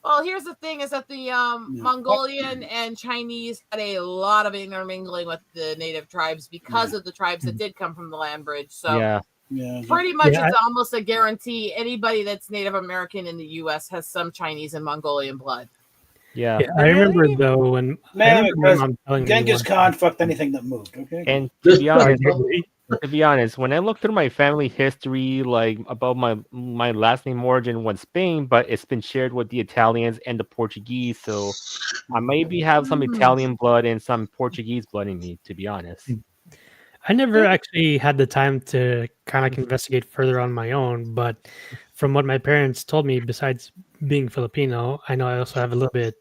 Well, here's the thing: is that the Mongolian and Chinese had a lot of intermingling with the native tribes because of the tribes that did come from the land bridge. So yeah, Yeah. pretty much, Yeah, it's almost a guarantee. Anybody that's Native American in the U.S. has some Chinese and Mongolian blood. yeah. Yeah, I remember though when I Man, remember my because mom telling me Genghis once- Khan fucked anything that moved. Okay. And to be honest, Arguably. when I look through my family history, like about my last name origin was Spain, but it's been shared with the Italians and the Portuguese, so I maybe have some Italian blood and some Portuguese blood in me, to be honest. I never actually had the time to kind of investigate further on my own, but from what my parents told me, besides being Filipino, I know I also have a little bit,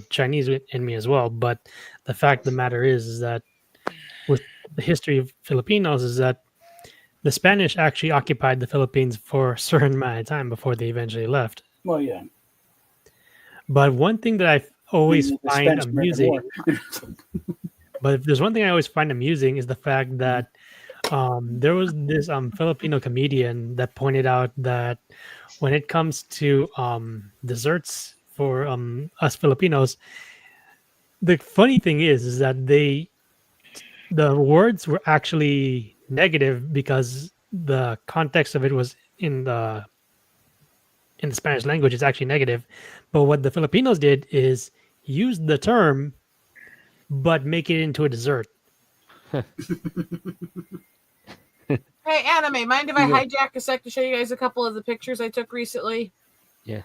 Chinese in me as well. But the fact of the matter is that with the history of Filipinos is that the Spanish actually occupied the Philippines for a certain amount of time before they eventually left. Well, yeah. But one thing that I always The find Spanish-American amusing, War. but if there's one thing I always find amusing is the fact that there was this Filipino comedian that pointed out that when it comes to desserts for us Filipinos, the funny thing is that the words were actually negative because the context of it was in the Spanish language is actually negative. But what the Filipinos did is use the term but make it into a dessert. Hey, Anime, mind if I hijack a sec to show you guys a couple of the pictures I took recently? Yeah,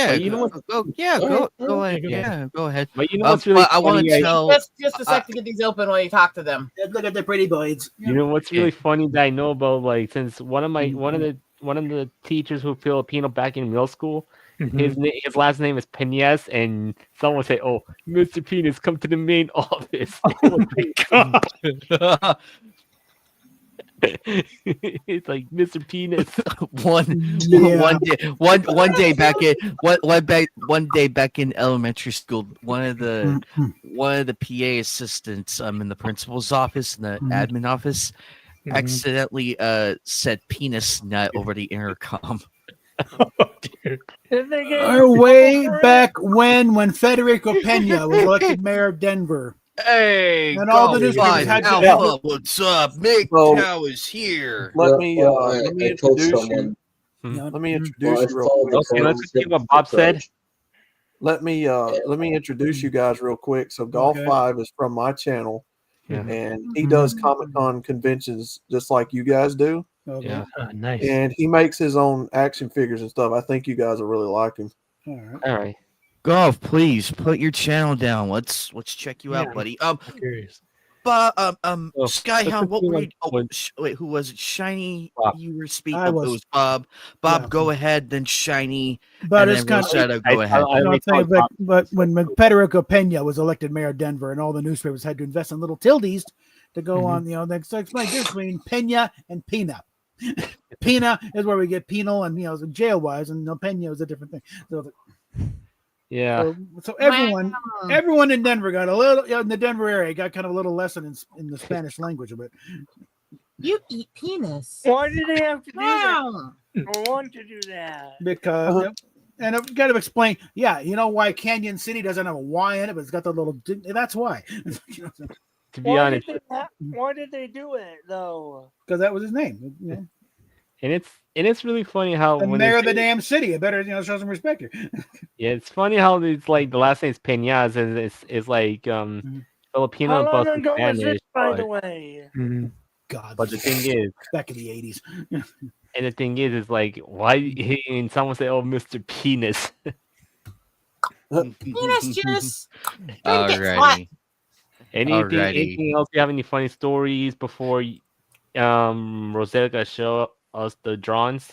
But you know what? go ahead. Yeah, go ahead. But you know what's really but I want funny? to tell. Just a sec to get these open while you talk to them. Look at the pretty boys. You know what's really funny that I know about, like, since one of the teachers who Filipino back in middle school, his last name is Peñas, and someone say, "Oh, Mr. Penis, come to the main office." Oh my god! It's like Mr. Penis. one day back in elementary school, one of the PA assistants in the principal's office in the admin office accidentally said penis nut over the intercom. Way back when Federico Pena was elected mayor of Denver. Hey, And all the newspapers had to Alpha, what's up? MGTOW is here. Let me I told introduce you. someone. Let me introduce Well, I you real followed quick. the Okay, let's plans see what of Bob the said. Let me introduce you guys real quick. So Golf Okay. 5 is from my channel, Yeah. and he does Comic-Con conventions just like you guys do. Okay. Yeah. Nice. And he makes his own action figures and stuff. I think you guys will really like him. All right. All right. Golf, please put your channel down. Let's check you out, Yeah. buddy. I'm curious. But Oh, Skyhound, what were you? Oh, what- wait, who was it? Shiny. Bob. You were speaking. I Of, was. it was Bob. Bob, Yeah. go ahead. Then Shiny. But and it's then kind of Rosetta, go ahead. I'll tell you, but when Federico Pena was elected mayor of Denver, and all the newspapers had to invest in little tildes to go on, they explain the difference between Pena and Pena. Pena is where we get penal and jail wise, and Pena is a different thing. Yeah. So everyone in Denver got a little in the Denver area got kind of a little lesson in the Spanish language of it. You eat penis. Why did they have to do that? Wow. Or want to do that? Because and I've got to explain, you know why Canyon City doesn't have a Y in it, but it's got the little. That's why. To be honest, Why did they do it though? Because that was his name. and it's really funny how The when mayor they of the say- damn city. I better show some respect here. Yeah, it's funny how it's like the last name is Peñas, and it's like Filipino How long plus ago was Spanish. this, by the but- way? God, But the thing is, back in the 80s. and the thing is like why? And someone say, "Oh, Mr. Penis." Penis juice. Alrighty. Anything else? You have any funny stories before Rosetta show us the drawings?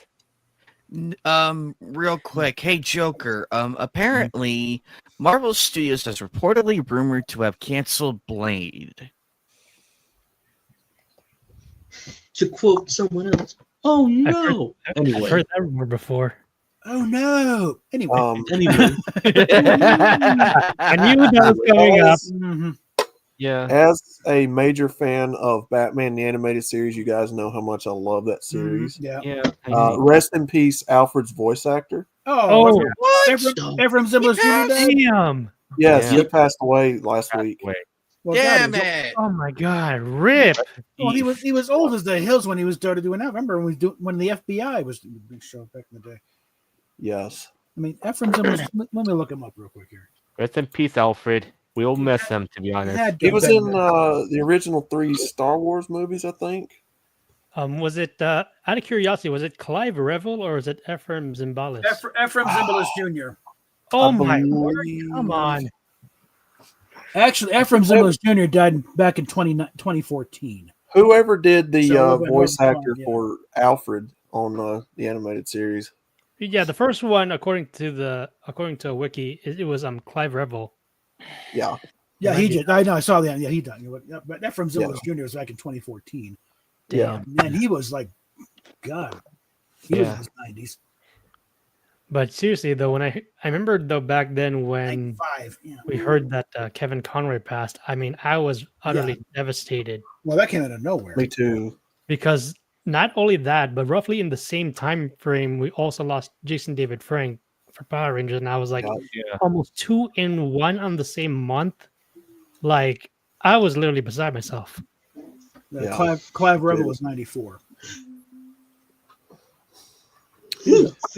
Real quick. Hey, Joker. Apparently, Marvel Studios has reportedly rumored to have canceled Blade. To quote someone else, "Oh no!" I've Anyway, heard that rumor before. Oh no! Anyway, anyway, I knew that was coming up. Mhm. Yeah. As a major fan of Batman the Animated Series, you guys know how much I love that series. Yeah. Yeah. Rest in peace, Alfred's voice actor. Oh, Oh, Ephraim Zimbalist Jr. died? damn. Yes, Yeah. he passed away last week. Wait. Well, Damn God, it! Oh my God, rip. well, he was old as the hills when he was started doing that. I remember when the FBI was doing the big show back in the day. Yes. I mean, Ephraim Zimbalist. Let me look him up real quick here. Rest in peace, Alfred. We'll miss him, to be honest. He was in the original 3 Star Wars movies, I think. Was it out of curiosity? Was it Clive Revel or was it Ephraim Zimbalist? Ephraim Zimbalist Jr. Oh I my word! believe- Come on. Actually, Ephraim Zimbalist Jr. died back in 2014. Whoever did the So it voice wasn't actor fun, yeah. for Alfred on the animated series. Yeah, the first one, according to a wiki, it was Clive Revel. Yeah. Yeah, he did. I know. I saw that. Yeah, he died. Yeah. But Ephraim Zimbalist Jr. was back in 2014. Yeah. Man, he was like, God, he was in Yeah. his 90s. But seriously though, when I remember though back then when 95. Yeah. we heard that Kevin Conroy passed, I mean, I was utterly devastated Well, that came out of nowhere. Me too. because not only that, but roughly in the same time frame, we also lost Jason David Frank for Power Rangers, and I was like, Yeah. almost 2 in 1 on the same month. Like I was literally beside myself. Yeah. Clive Revel was 94.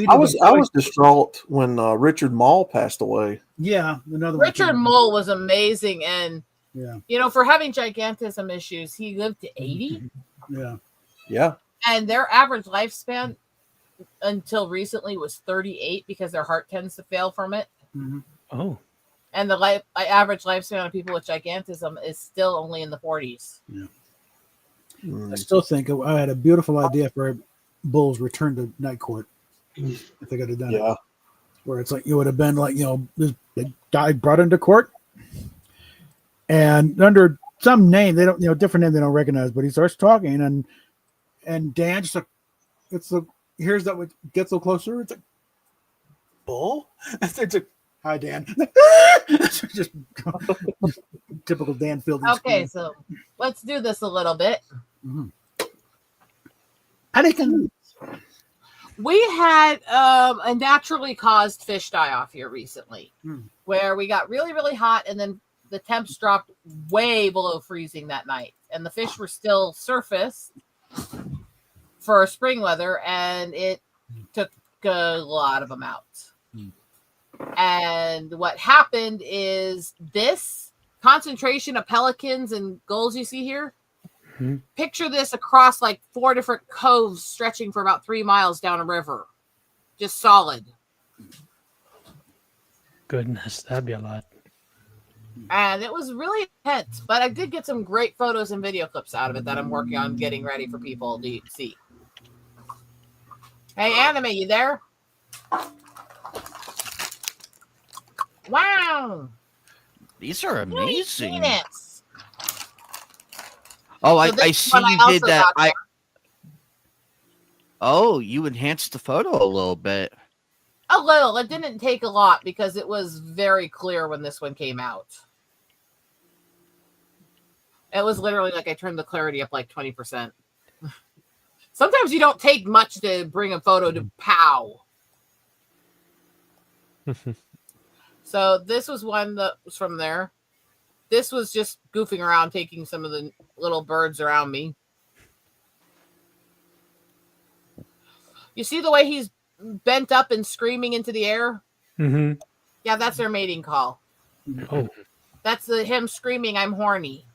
I was distraught when Richard Mall passed away. Yeah, another one. Richard Mole was amazing, and Yeah, for having gigantism issues, he lived to 80, yeah. Yeah. and their average lifespan until recently was 38 because their heart tends to fail from it. Mhm. Oh, And the average lifespan of people with gigantism is still only in the 40s. I still think I had a beautiful idea for Bull's return to Night Court. If they could have done it, where it's like you would have been like, this guy brought into court, and under some name they don't, different name they don't recognize, but he starts talking, and Dan just like, here's that what gets a little closer. It's like Bull. It's like, hi Dan. just typical Dan Fielding. Okay, so let's do this a little bit. We had a naturally caused fish die off here recently, where we got really, really hot, and then the temps dropped way below freezing that night, and the fish were still surfaced for spring weather, and it took a lot of them out. And what happened is this concentration of pelicans and gulls you see here. Picture this across like 4 different coves stretching for about 3 miles down a river. Just solid. goodness, that'd be a lot. And it was really intense, but I did get some great photos and video clips out of it that I'm working on getting ready for people to see. Hey, Anime, you there? Wow. These are amazing. Peanuts. Oh, So I this see one I you also did that. got Oh, you enhanced the photo a little bit. A little. It didn't take a lot because it was very clear when this one came out. It was literally like I turned the clarity up like 20%. Sometimes you don't take much to bring a photo to pow. So this was one that was from there. This was just goofing around, taking some of the little birds around me. You see the way he's bent up and screaming into the air? Mm-hmm. Yeah, that's their mating call. Oh, That's him screaming, I'm horny.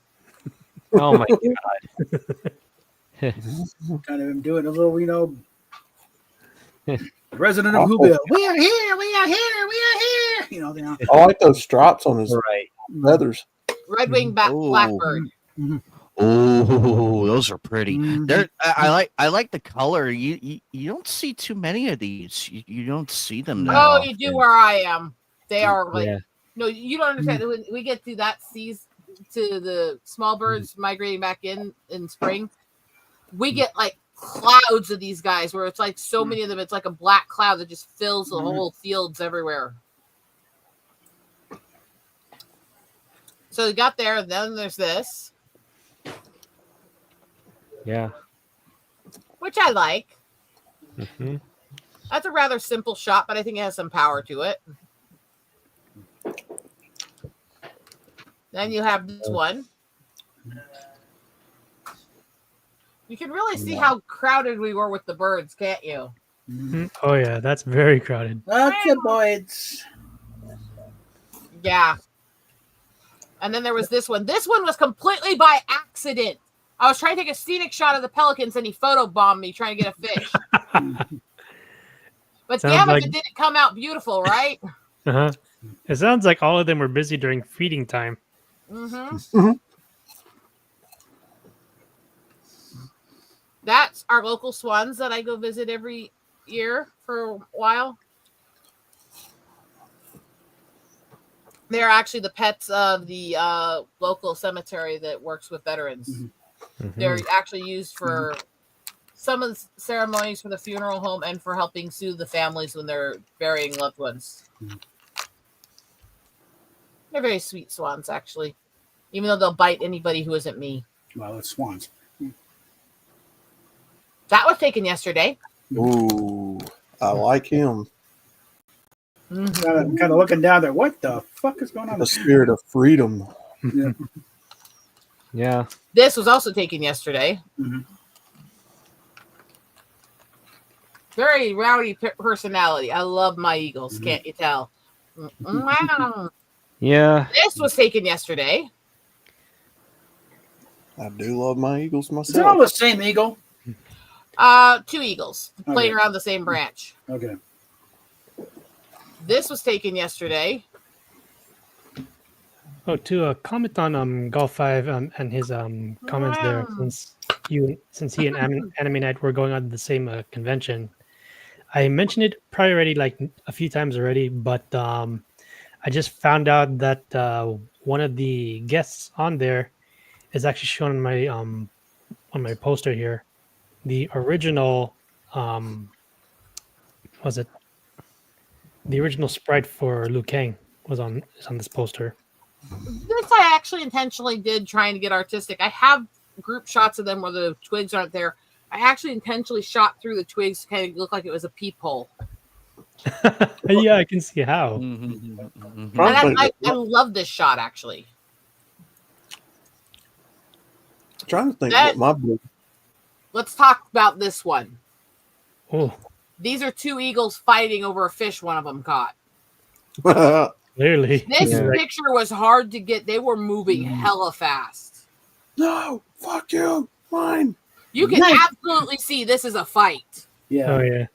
Oh my god. Kind of him doing a little, resident of Whoville. We are here. We are here. We are here. I like those stripes on his Right. feathers. Red winged blackbird. Oh, those are pretty. They're I like the color. You don't see too many of these. You don't see them now. Oh, you do where I am. They are like Yeah. no, you don't understand. When we get to that season, to the small birds migrating back in spring, we get like clouds of these guys where it's like so many of them. It's like a black cloud that just fills the whole fields everywhere. So we got there, and then there's this, Yeah. which I like. Hmm. That's a rather simple shot, but I think it has some power to it. Then you have this one. You can really see how crowded we were with the birds, can't you? Oh yeah, that's very crowded. Lots of boys. Yeah. And then there was this one. This one was completely by accident. I was trying to take a scenic shot of the pelicans, and he photobombed me trying to get a fish. But Sounds damn it, like- it didn't come out beautiful, right? Uh-huh. It sounds like all of them were busy during feeding time. Mm-hmm. That's our local swans that I go visit every year for a while. They're actually the pets of the local cemetery that works with veterans. They're actually used for some of the ceremonies for the funeral home and for helping soothe the families when they're burying loved ones. They're very sweet swans, actually, even though they'll bite anybody who isn't me. Well, it's swans. That was taken yesterday. Ooh, I like him. Kind of looking down there. What the fuck is going on? The spirit of freedom. Yeah. Yeah. This was also taken yesterday. Very rowdy personality. I love my eagles. Can't you tell? Wow. Yeah. This was taken yesterday. I do love my eagles Is it all myself. the same eagle? 2 eagles playing around the same branch. Okay. This was taken yesterday. Oh, to comment on Golf 5 and his comments there, since he and Anime Night were going on the same convention. I mentioned it probably already like a few times already, but I just found out that one of the guests on there is actually shown on my poster here. The original was it the original sprite for Liu Kang is on this poster. This I actually intentionally did trying to get artistic. I have group shots of them where the twigs aren't there. I actually intentionally shot through the twigs to kind of look like it was a peephole. Yeah, I can see how. And I love this shot, actually. Trying to think That- what my Let's talk about this one. Oh, These are 2 eagles fighting over a fish one of them caught. clearly. This Yeah. picture was hard to get. They were moving hella fast. No, fuck you, mine. You can absolutely see this is a fight. Yeah. Oh yeah.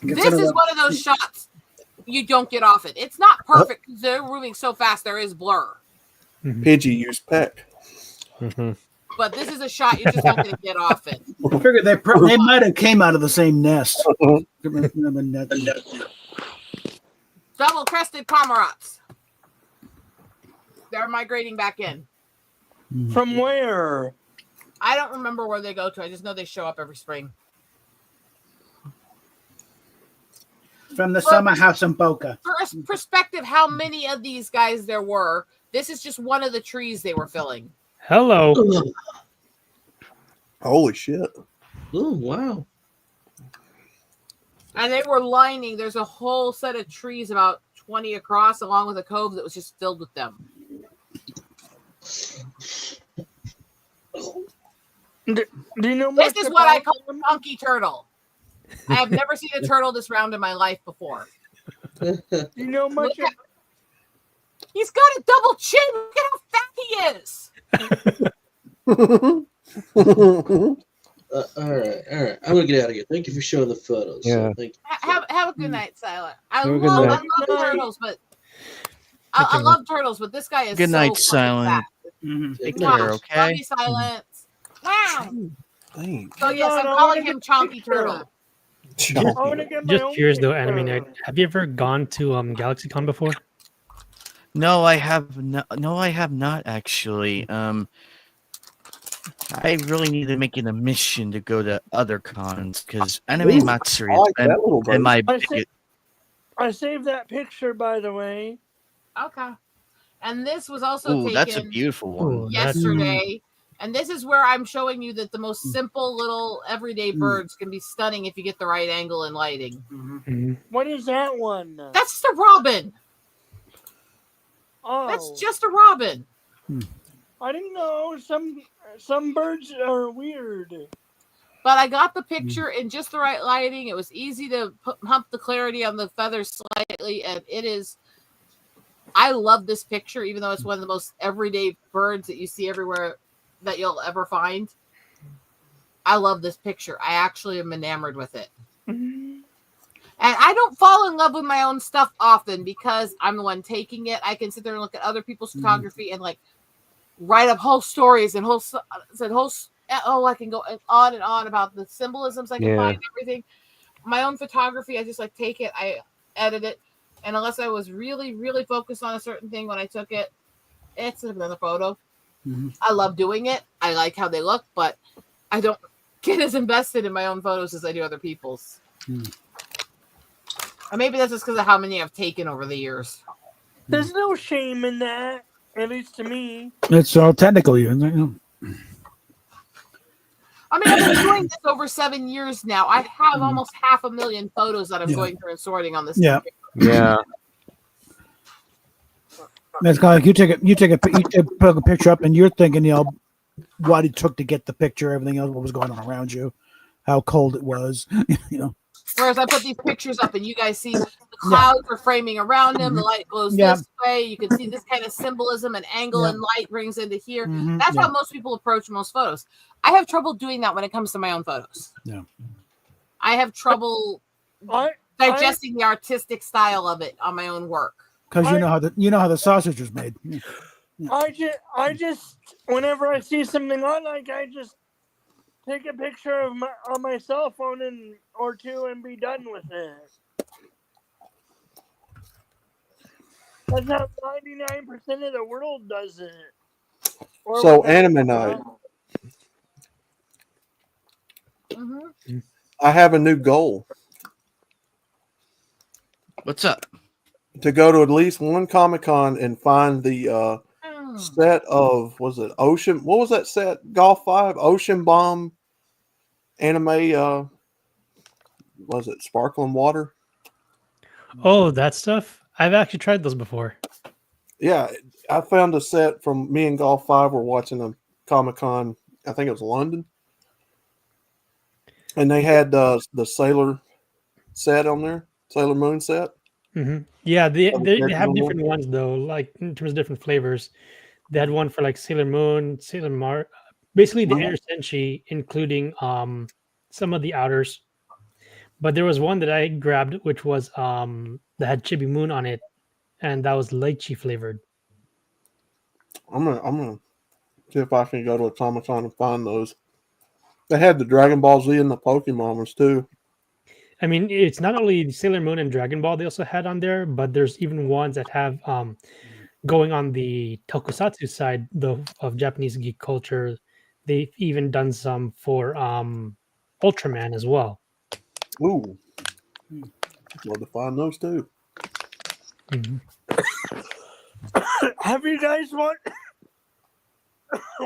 This is one of those shots you don't get off it. It's not perfect because they're moving so fast. There is blur, Pidgey used peck. but this is a shot you just don't get to get off it. I figured they might have came out of the same nest. Double crested cormorants. They're migrating back in. From where? I don't remember where they go to. I just know they show up every spring. From the summer house in Boca. For a perspective, how many of these guys there were, this is just one of the trees they were filling. Hello. Holy shit. Oh, wow. And they were lining, there's a whole set of trees about 20 across, along with a cove that was just filled with them. Do you know This much is what I about call a monkey turtle. I have never seen a turtle this round in my life before. you know much Look at- He's got a double chin. Look at how fat he is. All right. I'm gonna get out of here. Thank you for showing the photos. Yeah. So thank Have a good night, Silent. I Have a good love night. turtles, but I love turtles, but this guy is Good so night, fucking Silent. fat. you. Take Wow. care, Love okay? you, Silent. Wow. Thanks. So yes, I'm No, I calling wanna him get a Chonky picture. Turtle. I want to get my Just own curious though, picture. Anime Night. Have you ever gone to GalaxyCon before? No, I have not. No, I have not actually. I really need to make it a mission to go to other cons because Anime Matsuri I like that little has been my I sa- biggest. I saved that picture, by the way. Okay. And this was also Ooh, that's a taken beautiful one. Ooh, that's yesterday. And this is where I'm showing you that the most simple little everyday birds can be stunning if you get the right angle and lighting. Mhm. What is that one? That's the robin. Oh, That's just a robin. I didn't know. Some birds are weird. But I got the picture in just the right lighting. It was easy to pump the clarity on the feathers slightly, and it is. I love this picture, even though it's one of the most everyday birds that you see everywhere that you'll ever find. I love this picture. I actually am enamored with it. And I don't fall in love with my own stuff often because I'm the one taking it. I can sit there and look at other people's photography and like write up whole stories and I can go on and on about the symbolisms I can find and everything. My own photography, I just like take it, I edit it, and unless I was really, really focused on a certain thing when I took it, it's another photo. I love doing it. I like how they look, but I don't get as invested in my own photos as I do other people's. Or maybe that's just because of how many I've taken over the years. There's no shame in that, at least to me. It's all technical, isn't it? I mean, I've been doing this over 7 years now. I have almost 500,000 photos that I'm going through and sorting on this. Yeah. Yeah. That's kind of like you put a picture up and you're thinking, what it took to get the picture, everything else, what was going on around you, how cold it was, Whereas I put these pictures up and you guys see the clouds are framing around them, the light goes this way. You can see this kind of symbolism and angle and light brings into here. That's how most people approach most photos. I have trouble doing that when it comes to my own photos. Yeah. I have trouble digesting the artistic style of it on my own work. Because you know how the sausage was made. I just whenever I see something I like, I just take a picture of on my cell phone or two and be done with it. That's how 99% of the world does it. So anime night. I have a new goal. What's up? To go to at least one Comic-Con and find the set of, was it Ocean? What was that set? Golf 5? Ocean Bomb anime, was it Sparkling Water? Oh, that stuff? I've actually tried those before. Yeah, I found a set from me and Golf 5 were watching a Comic-Con, I think it was London. And they had the Sailor set on there, Sailor Moon set. Yeah, they have different ones though, like in terms of different flavors. They had one for like Sailor Moon, Sailor Mars, basically the Inner Senshi, including some of the outers. But there was one that I grabbed, which was that had Chibi Moon on it, and that was lychee flavored. I'm gonna see if I can go to a Comic-Con and find those. They had the Dragon Ball Z and the Pokemon ones too. I mean, it's not only Sailor Moon and Dragon Ball they also had on there, but there's even ones that have going on the tokusatsu side of Japanese geek culture. They've even done some for Ultraman as well. Ooh, love to find those too. Have you guys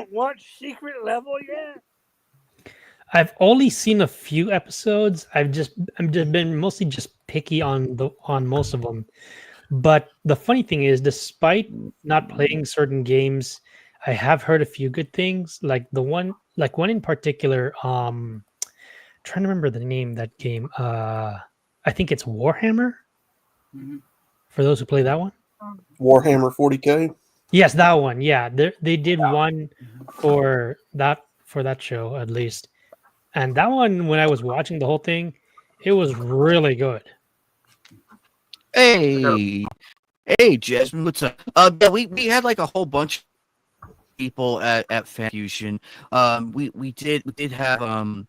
watched Secret Level yet? I've only seen a few episodes. I'm just been mostly just picky on most of them. But the funny thing is, despite not playing certain games, I have heard a few good things. Like one in particular. Trying to remember the name of that game. I think it's Warhammer. For those who play that one. Warhammer 40K. Yes, that one. Yeah, they did one for that show at least. And that one, when I was watching the whole thing, it was really good. Hey, Jasmine, what's up? Yeah, we had like a whole bunch of people at Fan Fusion. We did have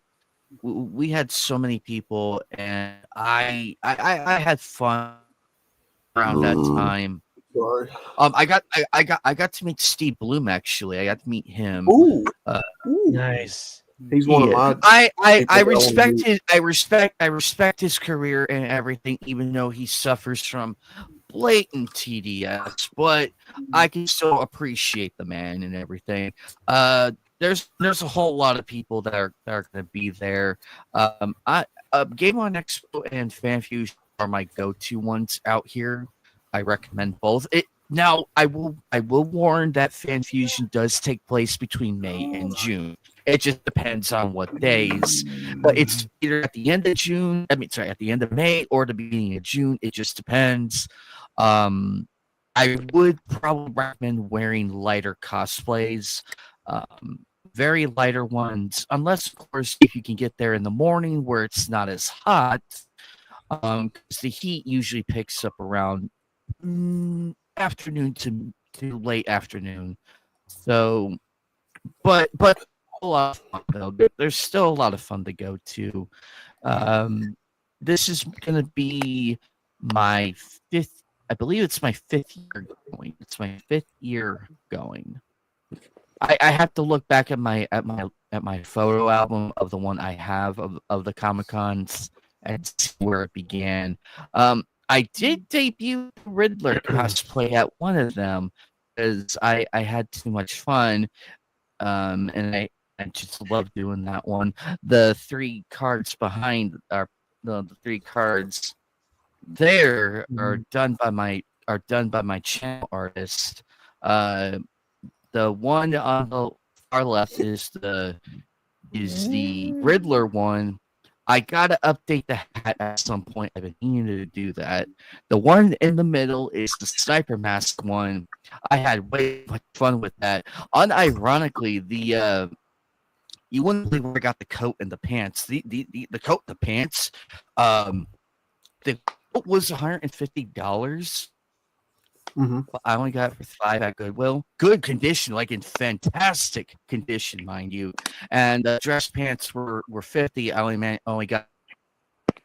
we had so many people, and I had fun around that time. sorry. I got to meet Steve Bloom actually. I got to meet him. Ooh, Nice. he's one of Yeah. my. I people that I wanna respect meet. I respect his career and everything, even though he suffers from blatant TDS, but I can still appreciate the man and everything. There's a whole lot of people that are going to be there. Game On Expo and FanFusion are my go-to ones out here. I recommend both. Now I will warn that FanFusion does take place between May and June. It just depends on what days, but it's either at the end of June. I mean, sorry, at the end of May or the beginning of June. It just depends. I would probably recommend wearing lighter cosplays, very lighter ones, unless of course if you can get there in the morning where it's not as hot, because the heat usually picks up around afternoon to late afternoon. So, but a lot of fun though. There's still a lot of fun to go to. This is gonna be my fifth. I believe it's my 5th year going. It's my 5th year going. I have to look back at my photo album of the one I have of the Comic Cons and see where it began. I did debut Riddler cosplay at one of them because I had too much fun, and I just love doing that one. The 3 cards behind are the 3 cards there are done by my channel artist. The one on the far left is the Riddler one. I gotta update the hat at some point. I've been needing to do that. The one in the middle is the Sniper Mask one. I had way much fun with that. Unironically, the you wouldn't believe where I got the coat and the pants. The coat and the pants. The coat was $150. But I only got it for $5 at Goodwill. Good condition, like in fantastic condition, mind you. And the dress pants were $50. I only got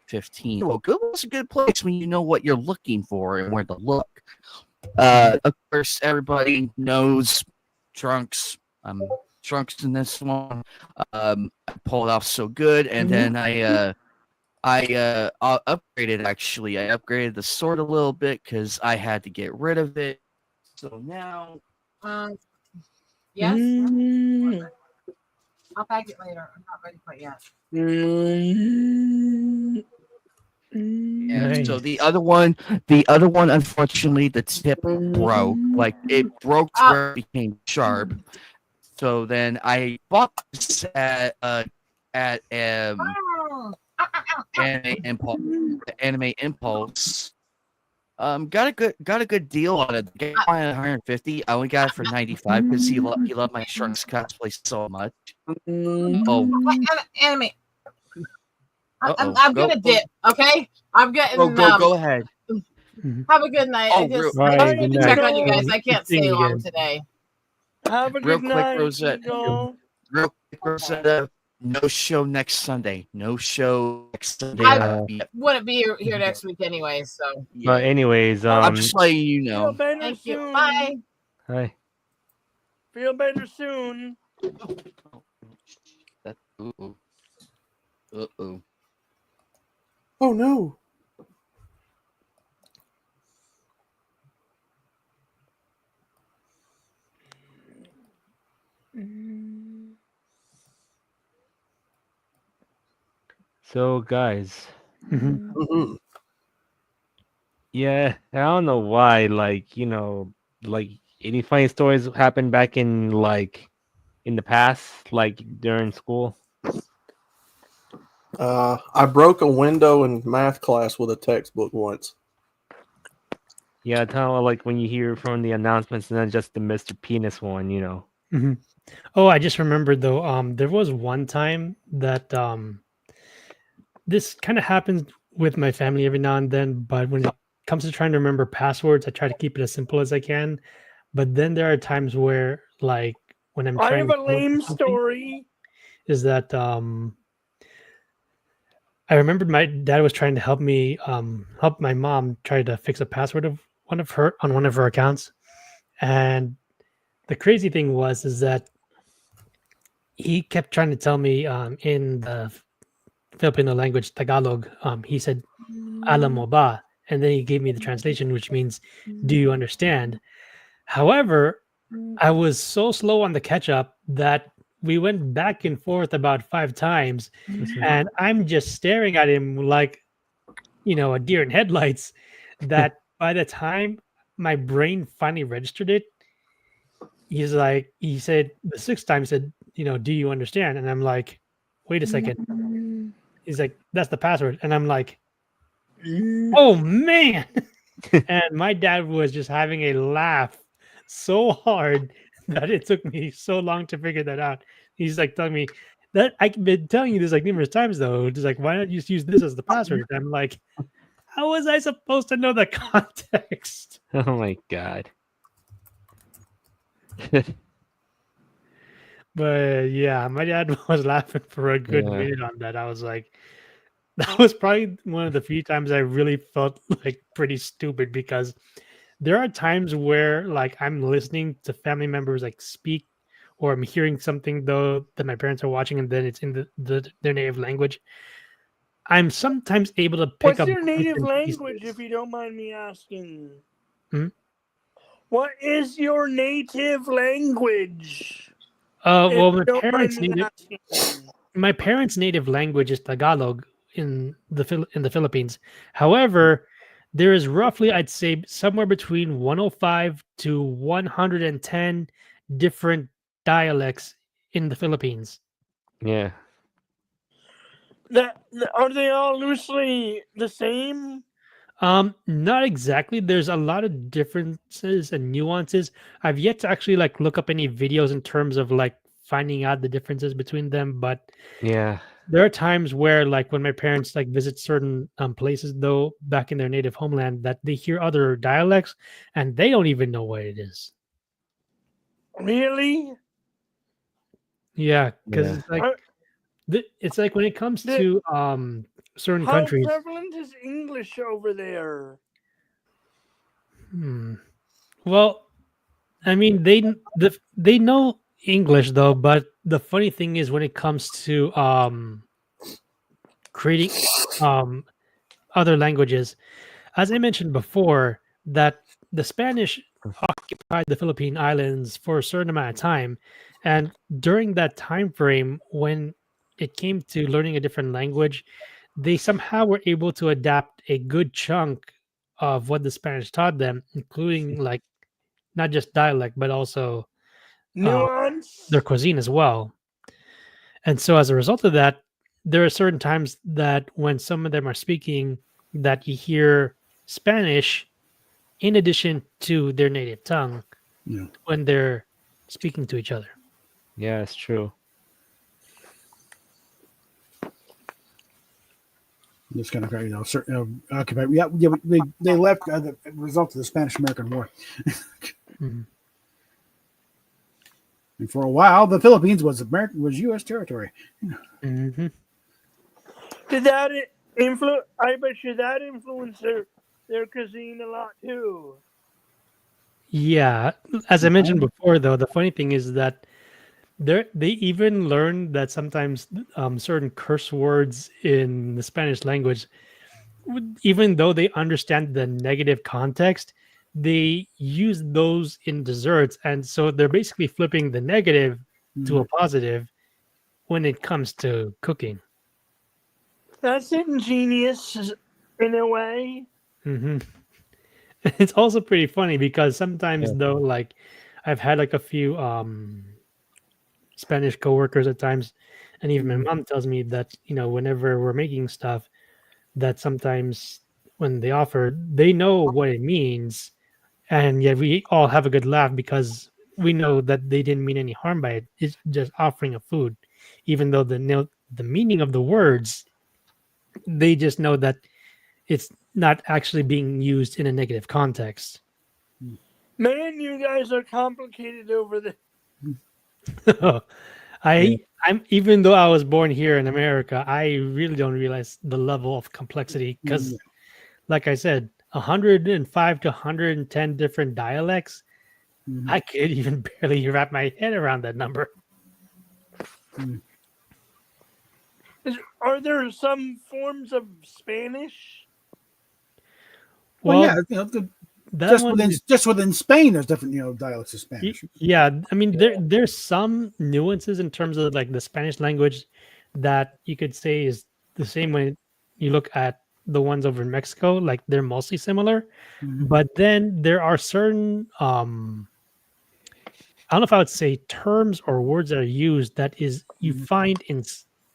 15. Well, Goodwill's a good place when you know what you're looking for and where to look. Of course, everybody knows Trunks. Trunks in this one. I pulled off so good, and then I upgraded. Actually, I upgraded the sword a little bit because I had to get rid of it. So now, yes. I'll bag it later. I'm not ready quite yet. yeah. So the other one, unfortunately, the tip broke. Like it broke to where it became sharp. So then I bought this at Anime Impulse. Got a good deal on it. Got it at 150. I only got it for 95 because he loved my Trunks cosplay so much. Anime. I'm gonna dip. Okay, I'm getting. Go ahead. Have a good night. I just need to check on you guys. I can't stay long today. Have a Real good quick, night, Rosette. Eagle. Real quick, Rosetta. No show next Sunday. No show next Sunday. I wouldn't be here next week anyway. So. But anyways, I'm just letting you Feel know. better Thank soon. you. Bye. hi. Feel better soon. Uh-oh. Oh no. So guys, Mhm. yeah, I don't know why. Like like any funny stories happened back in in the past, like during school. I broke a window in math class with a textbook once. Yeah, kind of like when you hear from the announcements and then just the Mr. Penis one, Oh, I just remembered though. There was one time that this kind of happens with my family every now and then, but when it comes to trying to remember passwords, I try to keep it as simple as I can. But then there are times where, like, when I'm I trying have to a look for lame something, story. is that I remembered my dad was trying to help me help my mom try to fix a password of one of her accounts, and the crazy thing is that he kept trying to tell me in the Filipino language, Tagalog, he said, "Alam mo ba?" And then he gave me the translation, which means, "Do you understand?" However, I was so slow on the catch up that we went back and forth about 5 times, and I'm just staring at him like, a deer in headlights. That by the time my brain finally registered it, he said the 6th time, he said, "Do you understand?" And I'm like, "Wait a second." He's like, "That's the password." And I'm like, "Oh man." And my dad was just having a laugh so hard that it took me so long to figure that out. He's like telling me that I've been telling you this like numerous times though. Just like, why not just use this as the password? And I'm like, how was I supposed to know the context? Oh my god. But yeah, my dad was laughing for a good Yeah. minute on that. I was like, that was probably one of the few times I really felt like pretty stupid, because there are times where like I'm listening to family members like speak, or I'm hearing something though that my parents are watching, and then it's in their native language. I'm sometimes able to pick What's up your bits native and language, pieces. if you don't mind me asking? Hmm? What is your native language? Well, If you don't mind me asking. my parents' native language is Tagalog in the Philippines. However, there is roughly, I'd say, somewhere between 105 to 110 different dialects in the Philippines. Yeah. Are they all loosely the same? Not exactly. There's a lot of differences and nuances. I've yet to actually like look up any videos in terms of like finding out the differences between them, but Yeah. there are times where like when my parents like visit certain places though back in their native homeland, that they hear other dialects and they don't even know what it is. Really? Yeah, because Yeah. it's like it's like when it comes to certain How countries. prevalent is English over there? Well, I mean they know English though, but the funny thing is when it comes to creating other languages, as I mentioned before, that the Spanish occupied the Philippine Islands for a certain amount of time, and during that time frame when it came to learning a different language, they somehow were able to adapt a good chunk of what the Spanish taught them, including like not just dialect but also Nuance? their cuisine as well. And so as a result of that, there are certain times that when some of them are speaking, that you hear Spanish in addition to their native tongue when they're speaking to each other. Yeah, it's true. It's kind of crazy, certain occupied. Yeah, they left the result of the Spanish-American War. Mhm. And for a while, the Philippines was U.S. territory. Mm-hmm. Did that influence? I bet you that influenced their cuisine a lot too. Yeah, as I mentioned before, though, the funny thing is that they even learned that sometimes certain curse words in the Spanish language, even though they understand the negative context, they use those in desserts, and so they're basically flipping the negative to a positive when it comes to cooking. That's ingenious in a way. Hmm. It's also pretty funny because sometimes though, like I've had like a few Spanish coworkers at times, and even my mom tells me that whenever we're making stuff, that sometimes when they offer, they know what it means, and yet we all have a good laugh because we know that they didn't mean any harm by it. It's just offering a food, even though the meaning of the words, they just know that it's not actually being used in a negative context. Man, you guys are complicated over there. I'm even though I was born here in America, I really don't realize the level of complexity because, like I said, 105 to 110 different dialects. Mhm. I could even barely wrap my head around that number. Are there some forms of Spanish? Well, Well, yeah, you know, that just one within is- just within Spain, there's different dialects of Spanish. Yeah, I mean there's some nuances in terms of like the Spanish language that you could say is the same when you look at the ones over in Mexico, like they're mostly similar. Mhm. But then there are certain I don't know if I would say terms or words that are used that is you find in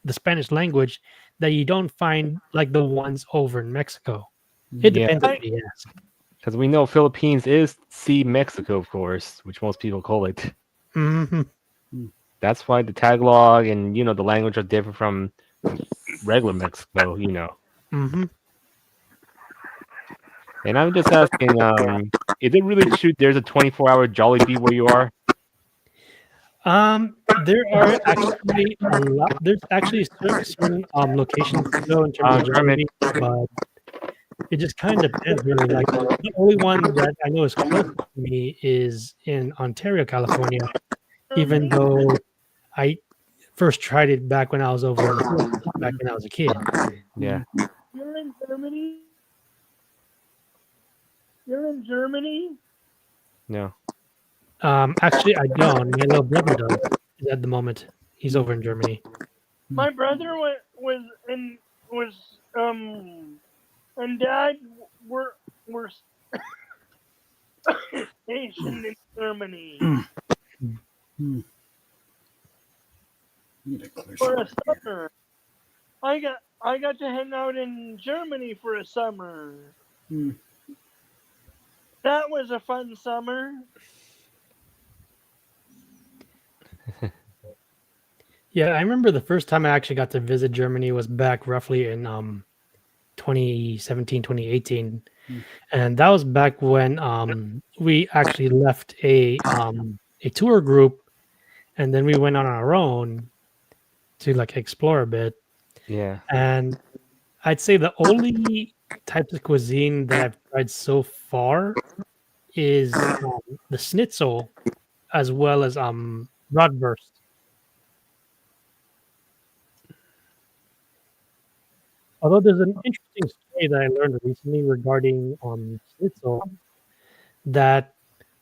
the Spanish language that you don't find like the ones over in Mexico. It Yeah. depends on who you ask. Because we know Philippines is see Mexico, of course, which most people call it. Mhm. That's why the Tagalog and the language are different from regular Mexico. Mhm. And I'm just asking, is it really true there's a 24-hour Jollibee where you are? There are actually a lot. There's actually certain locations though in terms of Kermit. Jollibee, but it just kind of depends really. Like the only one that I know is close to me is in Ontario, California. Even though I first tried it back when I was over in the Philippines, back when I was a kid. Yeah. You're in Germany? You're in Germany? No. Actually, I don't. My little brother does at the moment. He's over in Germany. My brother and Dad were stationed in Germany for a summer. I got to hang out in Germany for a summer. Hmm. That was a fun summer. Yeah, I remember the first time I actually got to visit Germany was back roughly in 2017, 2018. And that was back when we actually left a tour group and then we went on our own to like explore a bit. Yeah. And I'd say the only types of cuisine that I've tried so far is the schnitzel as well as bratwurst. Although there's an interesting story that I learned recently regarding schnitzel, that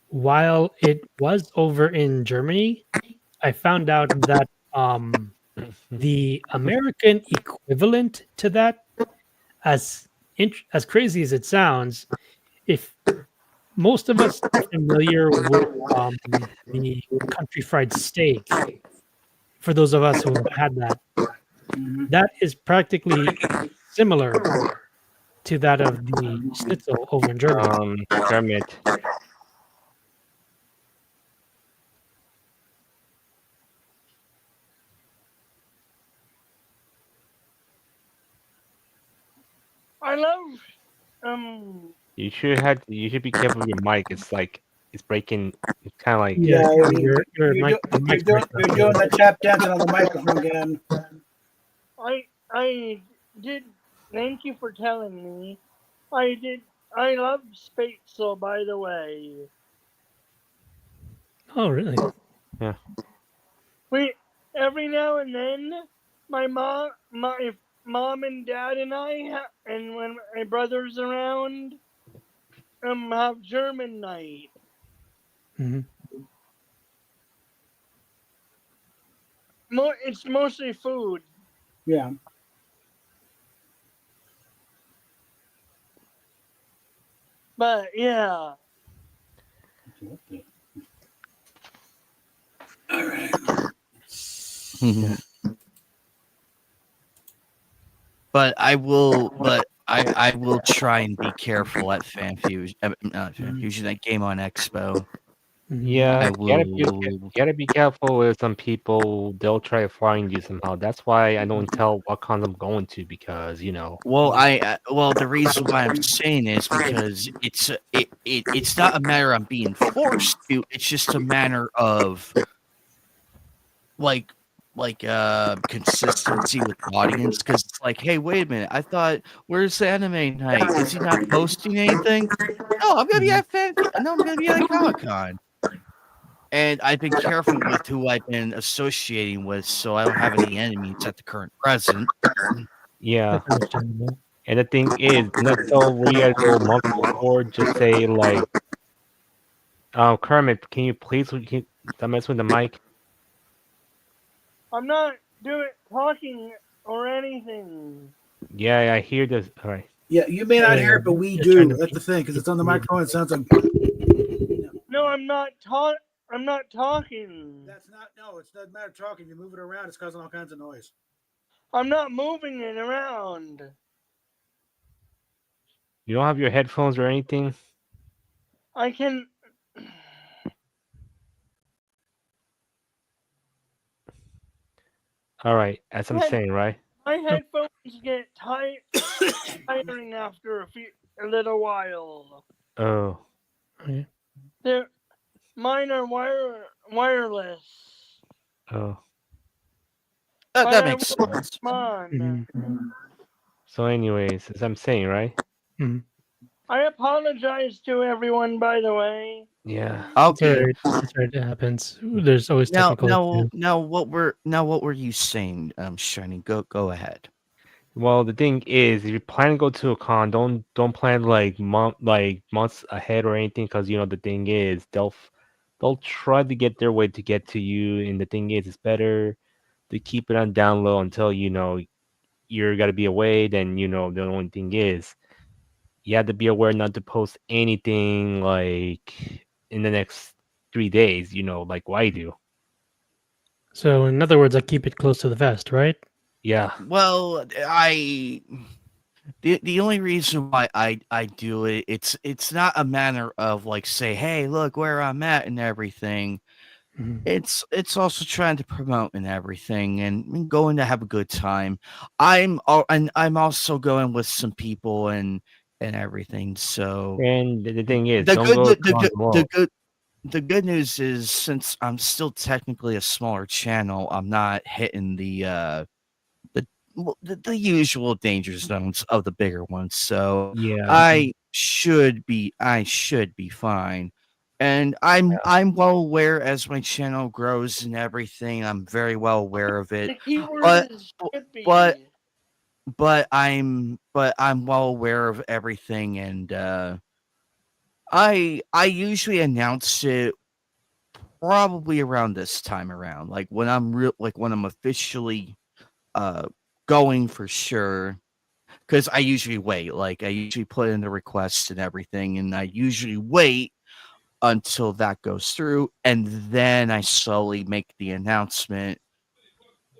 while it was over in Germany, I found out that the American equivalent to that, as crazy as it sounds, if most of us are familiar with the country fried steak, for those of us who have had that, that is practically similar to that of the schnitzel over in Germany. Kermit. I love You should be careful with your mic. It's like it's breaking. It's kind of like Yeah, your you're mic- doing the you're mic's doing the tap dancing on the microphone again. I did. Thank you for telling me. I did. I love Spatzel, by the way. Oh, really? Yeah. We every now and then, my mom and dad and I, and when my brother's around, have German night. Mhm. It's mostly food. Yeah. But yeah. All right. But I will try and be careful at FanFusion, not FanFusion, at Game on Expo. Yeah, I you gotta be careful with some people. They'll try to find you somehow. That's why I don't tell what cons I'm going to because Well, the reason why I'm saying is because it's not a matter of being forced to. It's just a matter of like consistency with the audience, because it's like, hey, wait a minute, I thought, where's the anime night? Is he not posting anything? No, I'm gonna be at no, I'm gonna be at Comic-Con. And I've been careful with who I've been associating with, so I don't have any enemies at the current present. Yeah. And the thing is, not tell where you gotta go month before. Just say like, Kermit, can you please stop messing with the mic? I'm not doing talking or anything. Yeah, I hear this. All right. Yeah, you may not hear it, but we do. That's the thing, because it's on the microphone. It sounds like. No, I'm not talking. That's not. No, it doesn't matter talking. You move it around, it's causing all kinds of noise. I'm not moving it around. You don't have your headphones or anything? I can. All right, as I'm saying, right? My headphones get tiring after a little while. Oh. Mine are wireless. Oh. That makes sense. Come on. So, anyways, as I'm saying, right? I apologize to everyone, by the way. Yeah. Okay. That's right. It happens. There's always technical. Now, what were you saying, Shiny? Go ahead. Well, the thing is, if you plan to go to a con, don't plan like months ahead or anything, because the thing is, they'll try to get their way to get to you, and the thing is, it's better to keep it on down low until you're gotta be away. Then the only thing is, you have to be aware not to post anything like in the next 3 days. Like what I do. So, in other words, I keep it close to the vest, right? Yeah. Well, the only reason why I do it, it's not a matter of like say, hey, look where I'm at and everything. It's also trying to promote and everything, and going to have a good time. I'm also going with some people and everything. So, and the thing is, the good news is, since I'm still technically a smaller channel, I'm not hitting the usual danger zones of the bigger ones. So yeah, I should be fine. And I'm well aware as my channel grows and everything. I'm very well aware of it. The keyword is should be. But I'm well aware of everything, and I usually announce it probably around this time around, like when I'm officially going for sure, because I usually wait. Like I usually put in the requests and everything, and I usually wait until that goes through, and then I slowly make the announcement.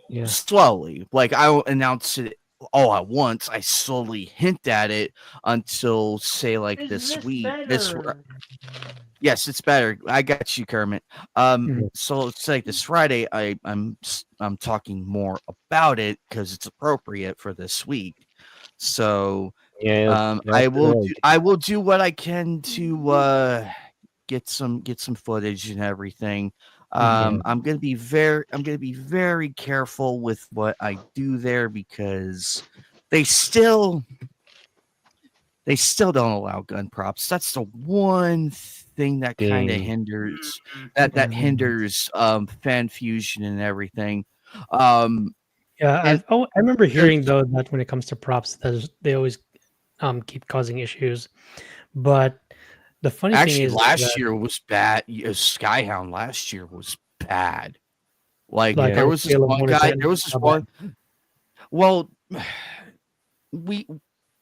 Yeah. Slowly, like I won't announce it all at once. I slowly hint at it until say like this week. Yes, it's better. I got you, Kermit. So it's like this Friday. I'm talking more about it because it's appropriate for this week. So yeah, I will do what I can to get some footage and everything. I'm gonna be very careful with what I do there, because they still don't allow gun props. That's the one thing that kind of hinders hinders fan fusion and everything. Yeah, I remember hearing though that when it comes to props, they always keep causing issues. But the funny thing is, last year was bad. Skyhound last year was bad. Like there was this one guy. There was this one. Well, we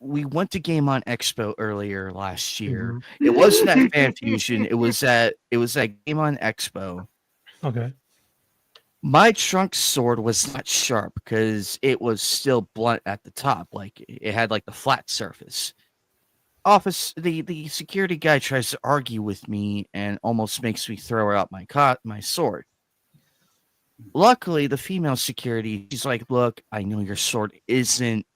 went to Game On Expo earlier last year. It wasn't at Fan Fusion. It was at Game On Expo. Okay. My trunk sword was not sharp because it was still blunt at the top. Like it had like the flat surface. The security guy tries to argue with me and almost makes me throw out my sword. Luckily, the female security, she's like, "Look, I know your sword isn't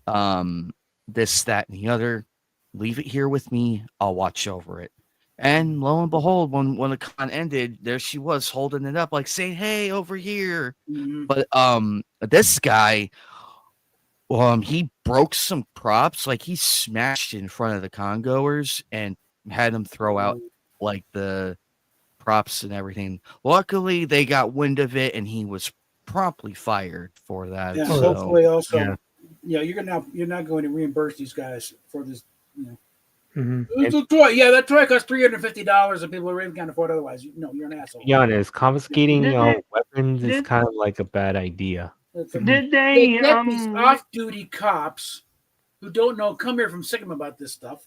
this, that, and the other. Leave it here with me. I'll watch over it." And lo and behold, when the con ended, there she was holding it up, like saying, "Hey, over here." Mhm. But this guy, he broke some props, like he smashed in front of the congoers and had them throw out like the props and everything. Luckily, they got wind of it, and he was promptly fired for that. Yeah, So, hopefully also, yeah. you're not going to reimburse these guys for this. Mhm. It's a toy. Yeah, that toy costs $350, and people really can't afford it otherwise. No, you're an asshole. To be honest, confiscating Did they- weapons is did- kind of like a bad idea. Did They they get these off-duty cops who don't know, come here from Sigma about this stuff,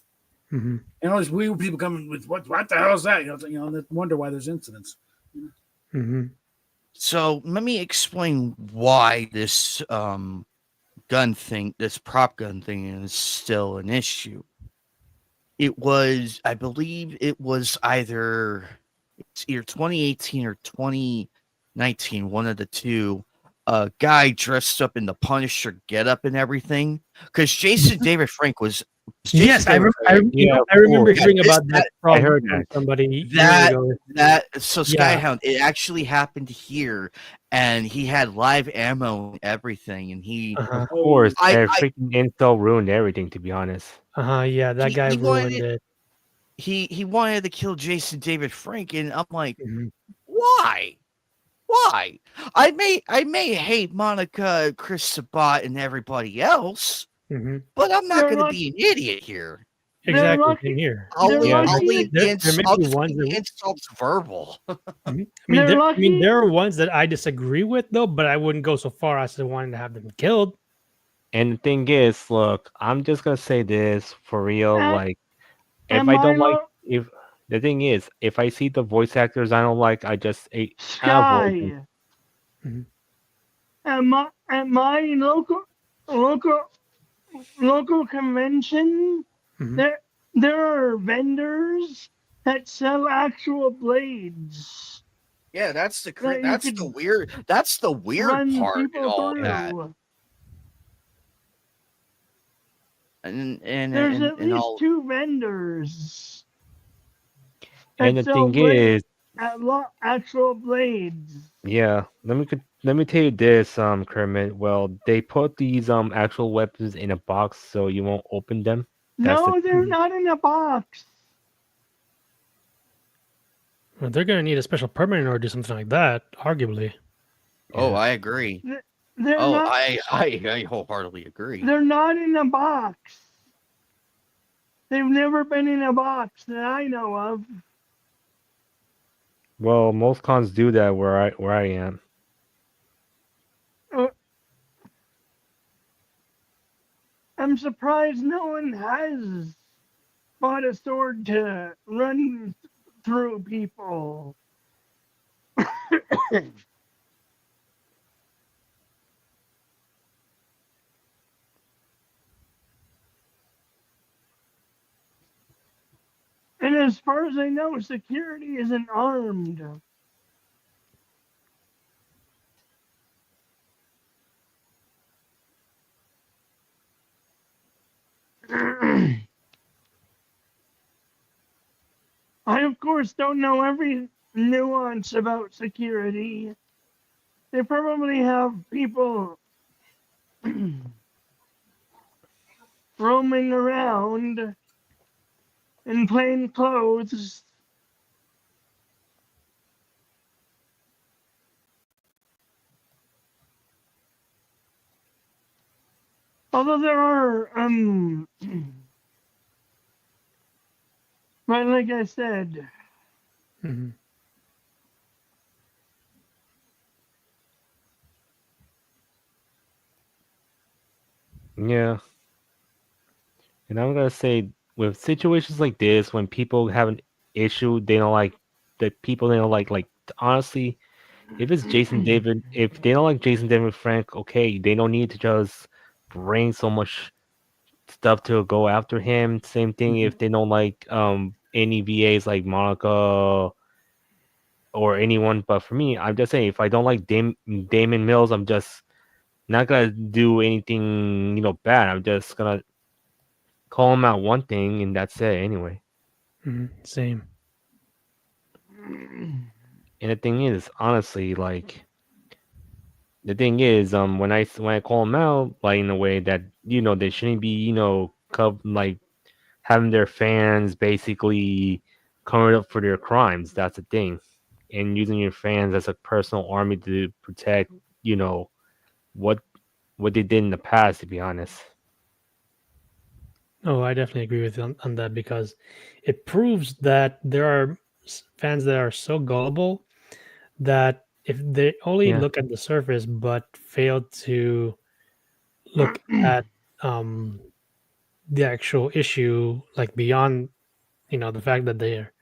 Mhm. and all these weird people coming with what the hell is that? And they wonder why there's incidents. Mhm. So let me explain why this gun thing, this prop gun thing, is still an issue. It was, I believe, it's either 2018 or 2019, one of the two. A guy dressed up in the Punisher getup and everything, because Jason David Frank was. Yes, I remember hearing about that from somebody years ago. So Yeah. Skyhound, it actually happened here, and he had live ammo and everything, and he Of course, that freaking intel ruined everything. To be honest. Yeah, that guy he ruined wanted it. he wanted to kill Jason David Frank, and I'm like, Mm-hmm. why? Why? I may hate Monica, Chris Sabat, and everybody else, but I'm not They're going to be an idiot here. Exactly. lucky- Same here. I'll They're leave, I'll lucky- leave the There may be insults, ones that- insults verbal. I mean, They're lucky- there are ones that I disagree with, though, but I wouldn't go so far as to wanting to have them killed. And the thing is, look, I'm just gonna say this for real. Like, if am I I don't like, lo- if the thing is, if I see the voice actors I don't like, I just avoid them. Sky. At my local convention, there are vendors that sell actual blades. Yeah, that's the That you that's the could weird run part in people all through. that. And There's and, at and least all 2 vendors And that the sell thing blades is, actual blades. yeah, let me tell you this, Kermit. Well, they put these actual weapons in a box so you won't open them. That's No, the they're not in a box. Well, they're going to need a special permit in order to do something like that, arguably. Oh, I agree. They're Oh, not. I wholeheartedly agree. They're not in a box. They've never been in a box that I know of. Well, most cons do that where I am. I'm surprised no one has bought a sword to run through people. And as far as I know, security isn't armed. I, of course, don't know every nuance about security. They probably have people roaming around in plain clothes. Although there are, but like I said, Yeah. And I'm gonna say, with situations like this, when people have an issue, they don't like honestly, if it's Jason David, if they don't like Jason David Frank, okay, they don't need to just bring so much stuff to go after him. Same thing if they don't like any VAs like Monica or anyone. But for me, I'm just saying, if I don't like Damon Mills, I'm just not gonna do anything, bad. I'm just gonna call him out one thing, and that's it. Anyway. Same. And the thing is, honestly, like the thing is, when I call them out, like in a way that they shouldn't be, like having their fans basically covered up for their crimes. That's the thing, and using your fans as a personal army to protect, what they did in the past. To be honest. Oh, I definitely agree with you on that because it proves that there are fans that are so gullible that if they only Yeah. look at the surface but fail to look at the actual issue, like beyond the fact that they're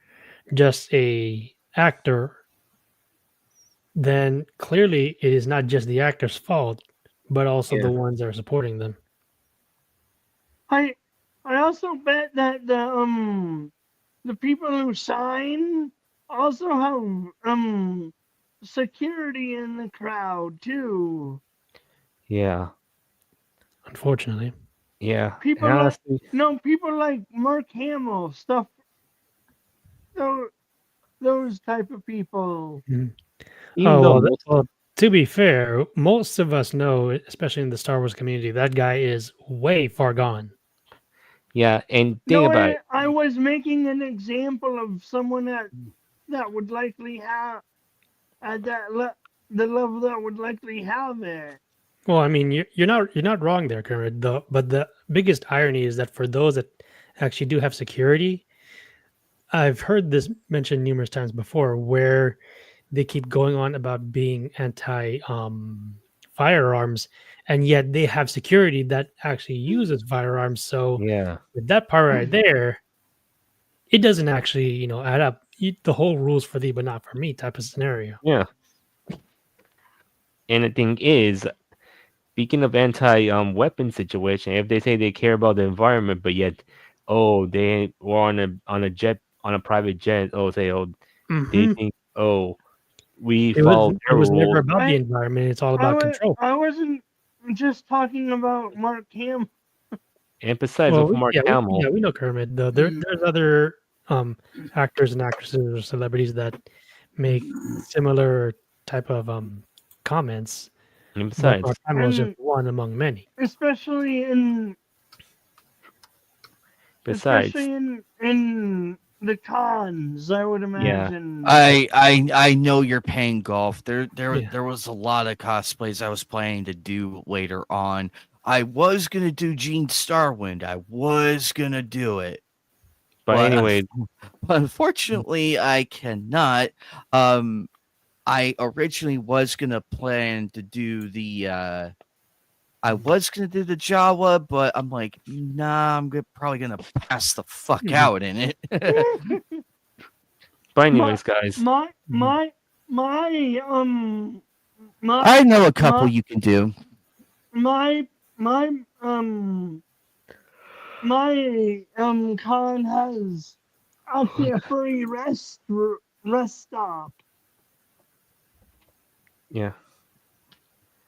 just a actor, then clearly it is not just the actor's fault, but also Yeah. the ones that are supporting them. I also bet that the people who sign also have security in the crowd too. Yeah. Unfortunately. Yeah. People And like honestly, people like Mark Hamill, stuff. Those type of people. even Oh though well, to be fair, most of us know, especially in the Star Wars community, that guy is way far gone. yeah, and think No, about it. I was making an example of someone that would likely have at the level that would likely have it. Well, I mean, you're not wrong there, Kermit. But the biggest irony is that for those that actually do have security, I've heard this mentioned numerous times before, where they keep going on about being anti firearms, and yet they have security that actually uses firearms. So Yeah. with that part right there, it doesn't actually add up. The whole rules for thee, but not for me type of scenario. Yeah. And the thing is, speaking of anti-weapon situation, if they say they care about the environment, but yet, they were on a jet, on a private jet, they Mhm. think, we It follow was their never rules. about the environment. It's all about control. I wasn't just talking about Mark Hamill. And besides, Well, with Mark yeah, Hamill, we know Kermit. Though there's other actors and actresses or celebrities that make similar type of comments. and But besides, Mark Hamill is just one among many. Especially in the cons, I would imagine. I know you're paying golf. There Yeah. was a lot of cosplays I was planning to do later on. I was gonna do Gene Starwind. I was gonna do it. but anyway, Unfortunately, I cannot. I originally was gonna plan to do the Jawa, but I'm like, nah, I'm probably gonna pass the fuck out in it. but anyways, guys, My I know a couple you can do. my con has actually a free rest stop. yeah.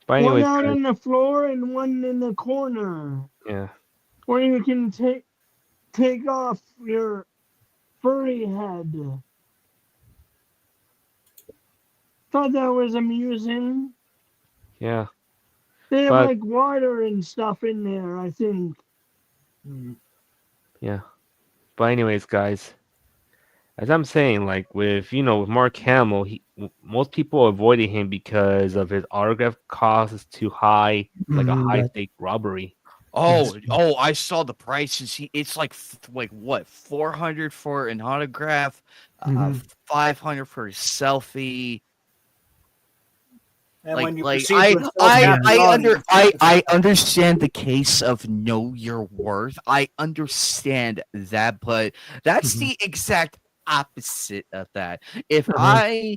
But One anyways, out guys, on the floor and one in the corner, yeah. where you can take off your furry head. Thought that was amusing. Yeah. They have But- like water and stuff in there, I think. Yeah. But anyways, guys, as I'm saying, like with Mark Hamill, most people avoided him because of his autograph cost is too high, like a high stake robbery. Oh, I saw the prices. It's like what, 400 for an autograph, 500 for a selfie. And Like, when you like proceed to install I understand the case of know your worth. I understand that, but that's the exact opposite of that. If I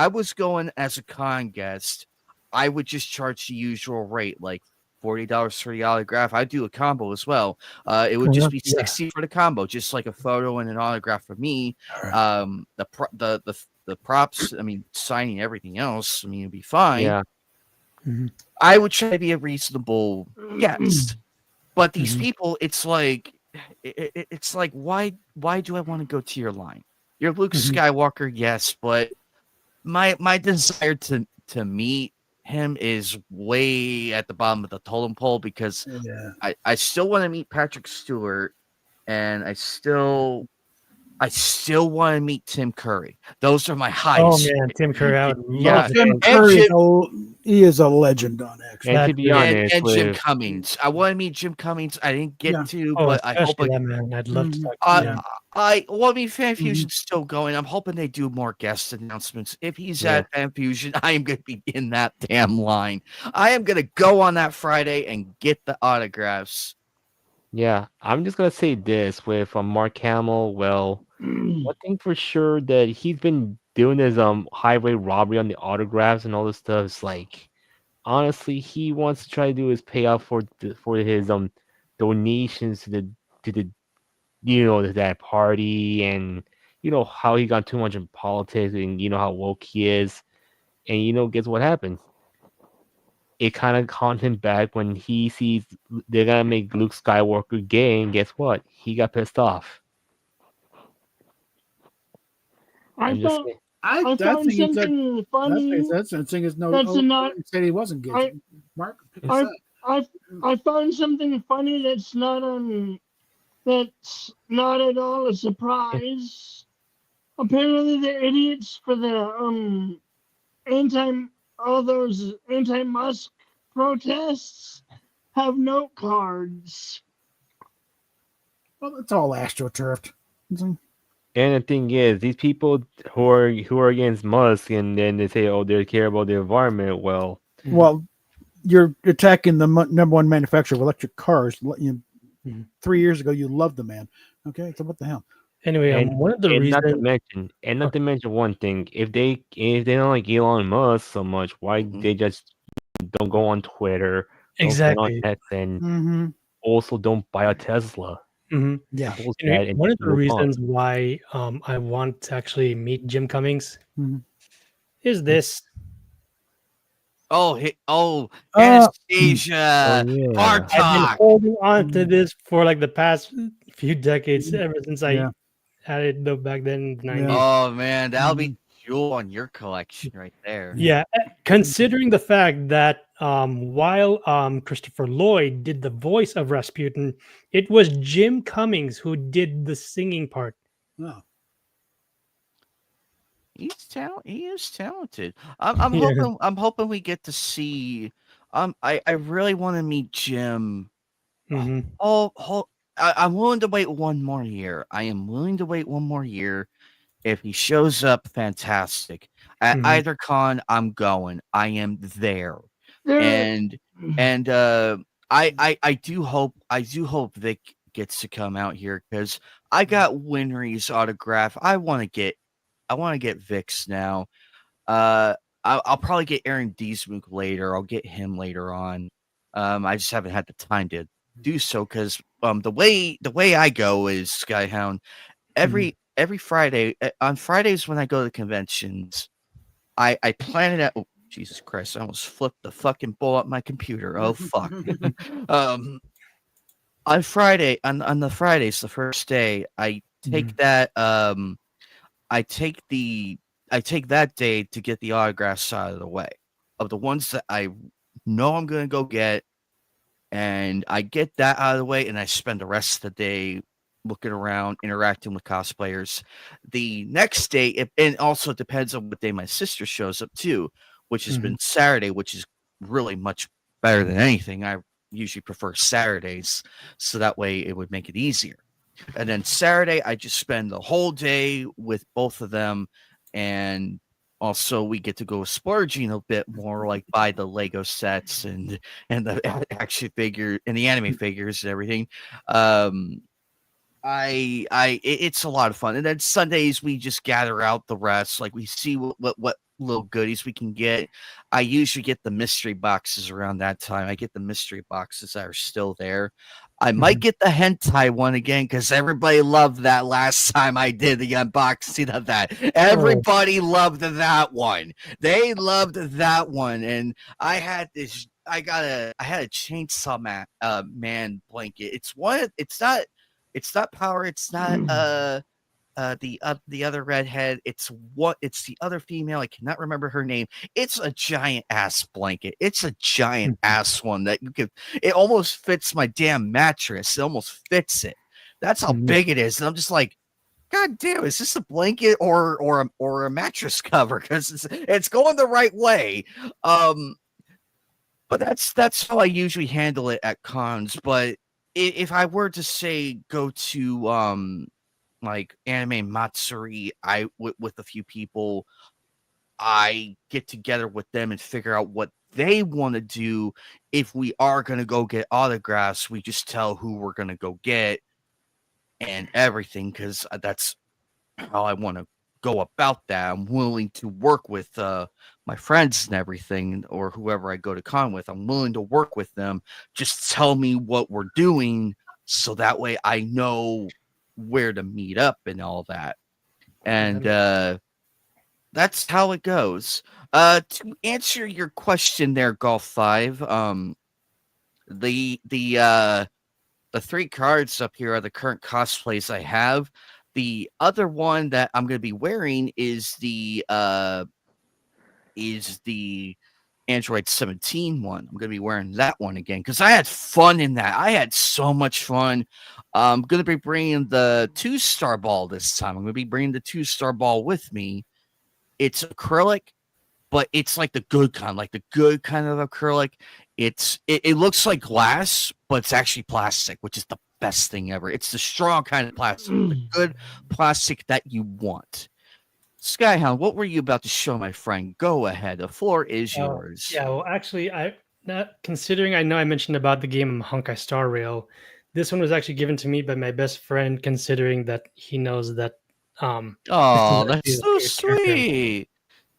was going as a con guest, I would just charge the usual rate, like $40 for the autograph. I'd do a combo as well. It would just be $60 for the combo, just like a photo and an autograph for me. The props, I mean, signing everything else, I mean, it'd be fine. Yeah. I would try to be a reasonable guest, but these people, it's like, why do I want to go to your line? You're Luke Skywalker, yes, but my desire to meet him is way at the bottom of the totem pole because I still want to meet Patrick Stewart, and I still want to meet Tim Curry. Those are my Oh highest. man, Tim Curry, I would Yeah, love Tim him. Curry, he is a legend on X. And to be honest, and Jim with Cummings. I want to meet Jim Cummings. I didn't get to, Oh, but I hope especially that man. I'd love to talk to him. Well, I mean, Fan Fusion's still going. I'm hoping they do more guest announcements. If he's Yeah. at Fan Fusion, I am going to be in that damn line. I am going to go on that Friday and get the autographs. Yeah, I'm just gonna say this with Mark Hamill. Well, one thing for sure that he's been doing his highway robbery on the autographs and all this stuff. Is like, honestly, he wants to try to do his payoff for his donations to the to that party, and how he got too much in politics, and how woke he is, and guess what happened? It kind of caught him back when he sees they're gonna make Luke Skywalker gay, and guess what? He got pissed off. I I'm just thought saying. I found something funny. That's the thing is no. That's not. He said he wasn't gay. Mark, I found something funny that's not at all a surprise. Apparently, the idiots for the all those anti-Musk protests have note cards. Well, it's all astroturfed. And the thing is, these people who are against Musk, and then they say, "Oh, they care about the environment." Well, you're attacking the number one manufacturer of electric cars. 3 years ago, you loved the man. Okay, so what the hell? Anyway, one of the reasons. Not to mention one thing, if they don't like Elon Musk so much, why they just don't go on Twitter, Exactly. don't go on X, and also don't buy a Tesla. Yeah. Anyway, one of the reasons why I want to actually meet Jim Cummings is this. Anastasia, Hard I've been Talk. holding on to this for like the past few decades, ever since I had it back then in the 90s. Oh man, that'll be jewel on your collection right there. Yeah, considering the fact that while Christopher Lloyd did the voice of Rasputin, it was Jim Cummings who did the singing part. Oh. He is talented. I'm hoping we get to see. I really want to meet Jim. I'm willing to wait one more year. I am willing to wait one more year. If he shows up, fantastic. At either con, I'm going. I am there. And I do hope Vic gets to come out here because I got Winry's autograph. I want to get Vic's now. I'll probably get Aaron Diesmook later. I'll get him later on. I just haven't had the time to do so because the way I go is Skyhound every Friday on Fridays when I go to conventions, I plan it out. Oh, Jesus Christ! I almost flipped the fucking bowl up my computer. Oh fuck! On Friday, on the Fridays, the first day, I take that I take that day to get the autographs out of the way of the ones that I know I'm gonna go get, and I get that out of the way, and I spend the rest of the day looking around, interacting with cosplayers. The next day, and also depends on what day my sister shows up too, which has been Saturday, which is really much better than anything. I usually prefer Saturdays, so that way it would make it easier. And then Saturday, I just spend the whole day with both of them, and also we get to go splurging a bit more, like buy the Lego sets and the action figure and the anime figures and everything. It's a lot of fun. And then Sundays we just gather out the rest, like we see what little goodies we can get. I usually get the mystery boxes around that time. I get the mystery boxes that are still there. I might get the hentai one again because everybody loved that last time I did the unboxing of that. Everybody loved that one. They loved that one, and I had a chainsaw man blanket. It's not power. It's not the other redhead. It's the other female. I cannot remember her name. It's a giant ass blanket. It's a giant ass one that you could. It almost fits my damn mattress. It almost fits it. That's how big it is. And I'm just like, God damn, is this a blanket or a mattress cover? Because it's going the right way. But that's how I usually handle it at cons. But if I were to say go to like Anime Matsuri, with a few people, I get together with them and figure out what they want to do. If we are going to go get autographs, we just tell who we're going to go get and everything, because that's how I want to go about that. I'm willing to work with my friends and everything, or whoever I go to con with. I'm willing to work with them. Just tell me what we're doing, so that way I know where to meet up and all that. And that's how it goes. To answer your question there, Golf 5, the 3 cards up here are the current cosplays I have. The other one that I'm going to be wearing is the Android 17 one. I'm going to be wearing that one again because I had fun in that. I had so much fun. I'm going to be bringing the 2-star ball this time. I'm going to be bringing the 2-star ball with me. It's acrylic, but it's like the good kind of acrylic. It looks like glass, but it's actually plastic, which is the best thing ever. It's the strong kind of plastic, the good plastic that you want. Skyhound, what were you about to show, my friend? Go ahead. The floor is yours. Yeah, well, actually, I know I mentioned about the game Honkai Star Rail. This one was actually given to me by my best friend, considering that he knows that. Oh, that's so sweet.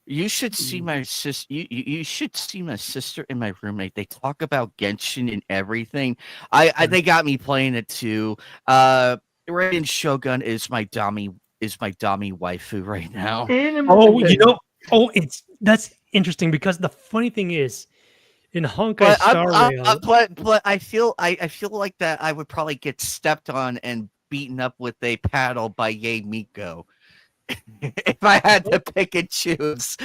You should see my sister. You should see my sister and my roommate. They talk about Genshin and everything. They got me playing it too. Raiden Shogun is my Dami waifu right now. That's interesting because the funny thing is, in Honkai Star Rail, but I feel like that I would probably get stepped on and beaten up with a paddle by Yae Miko. If I had to pick and choose.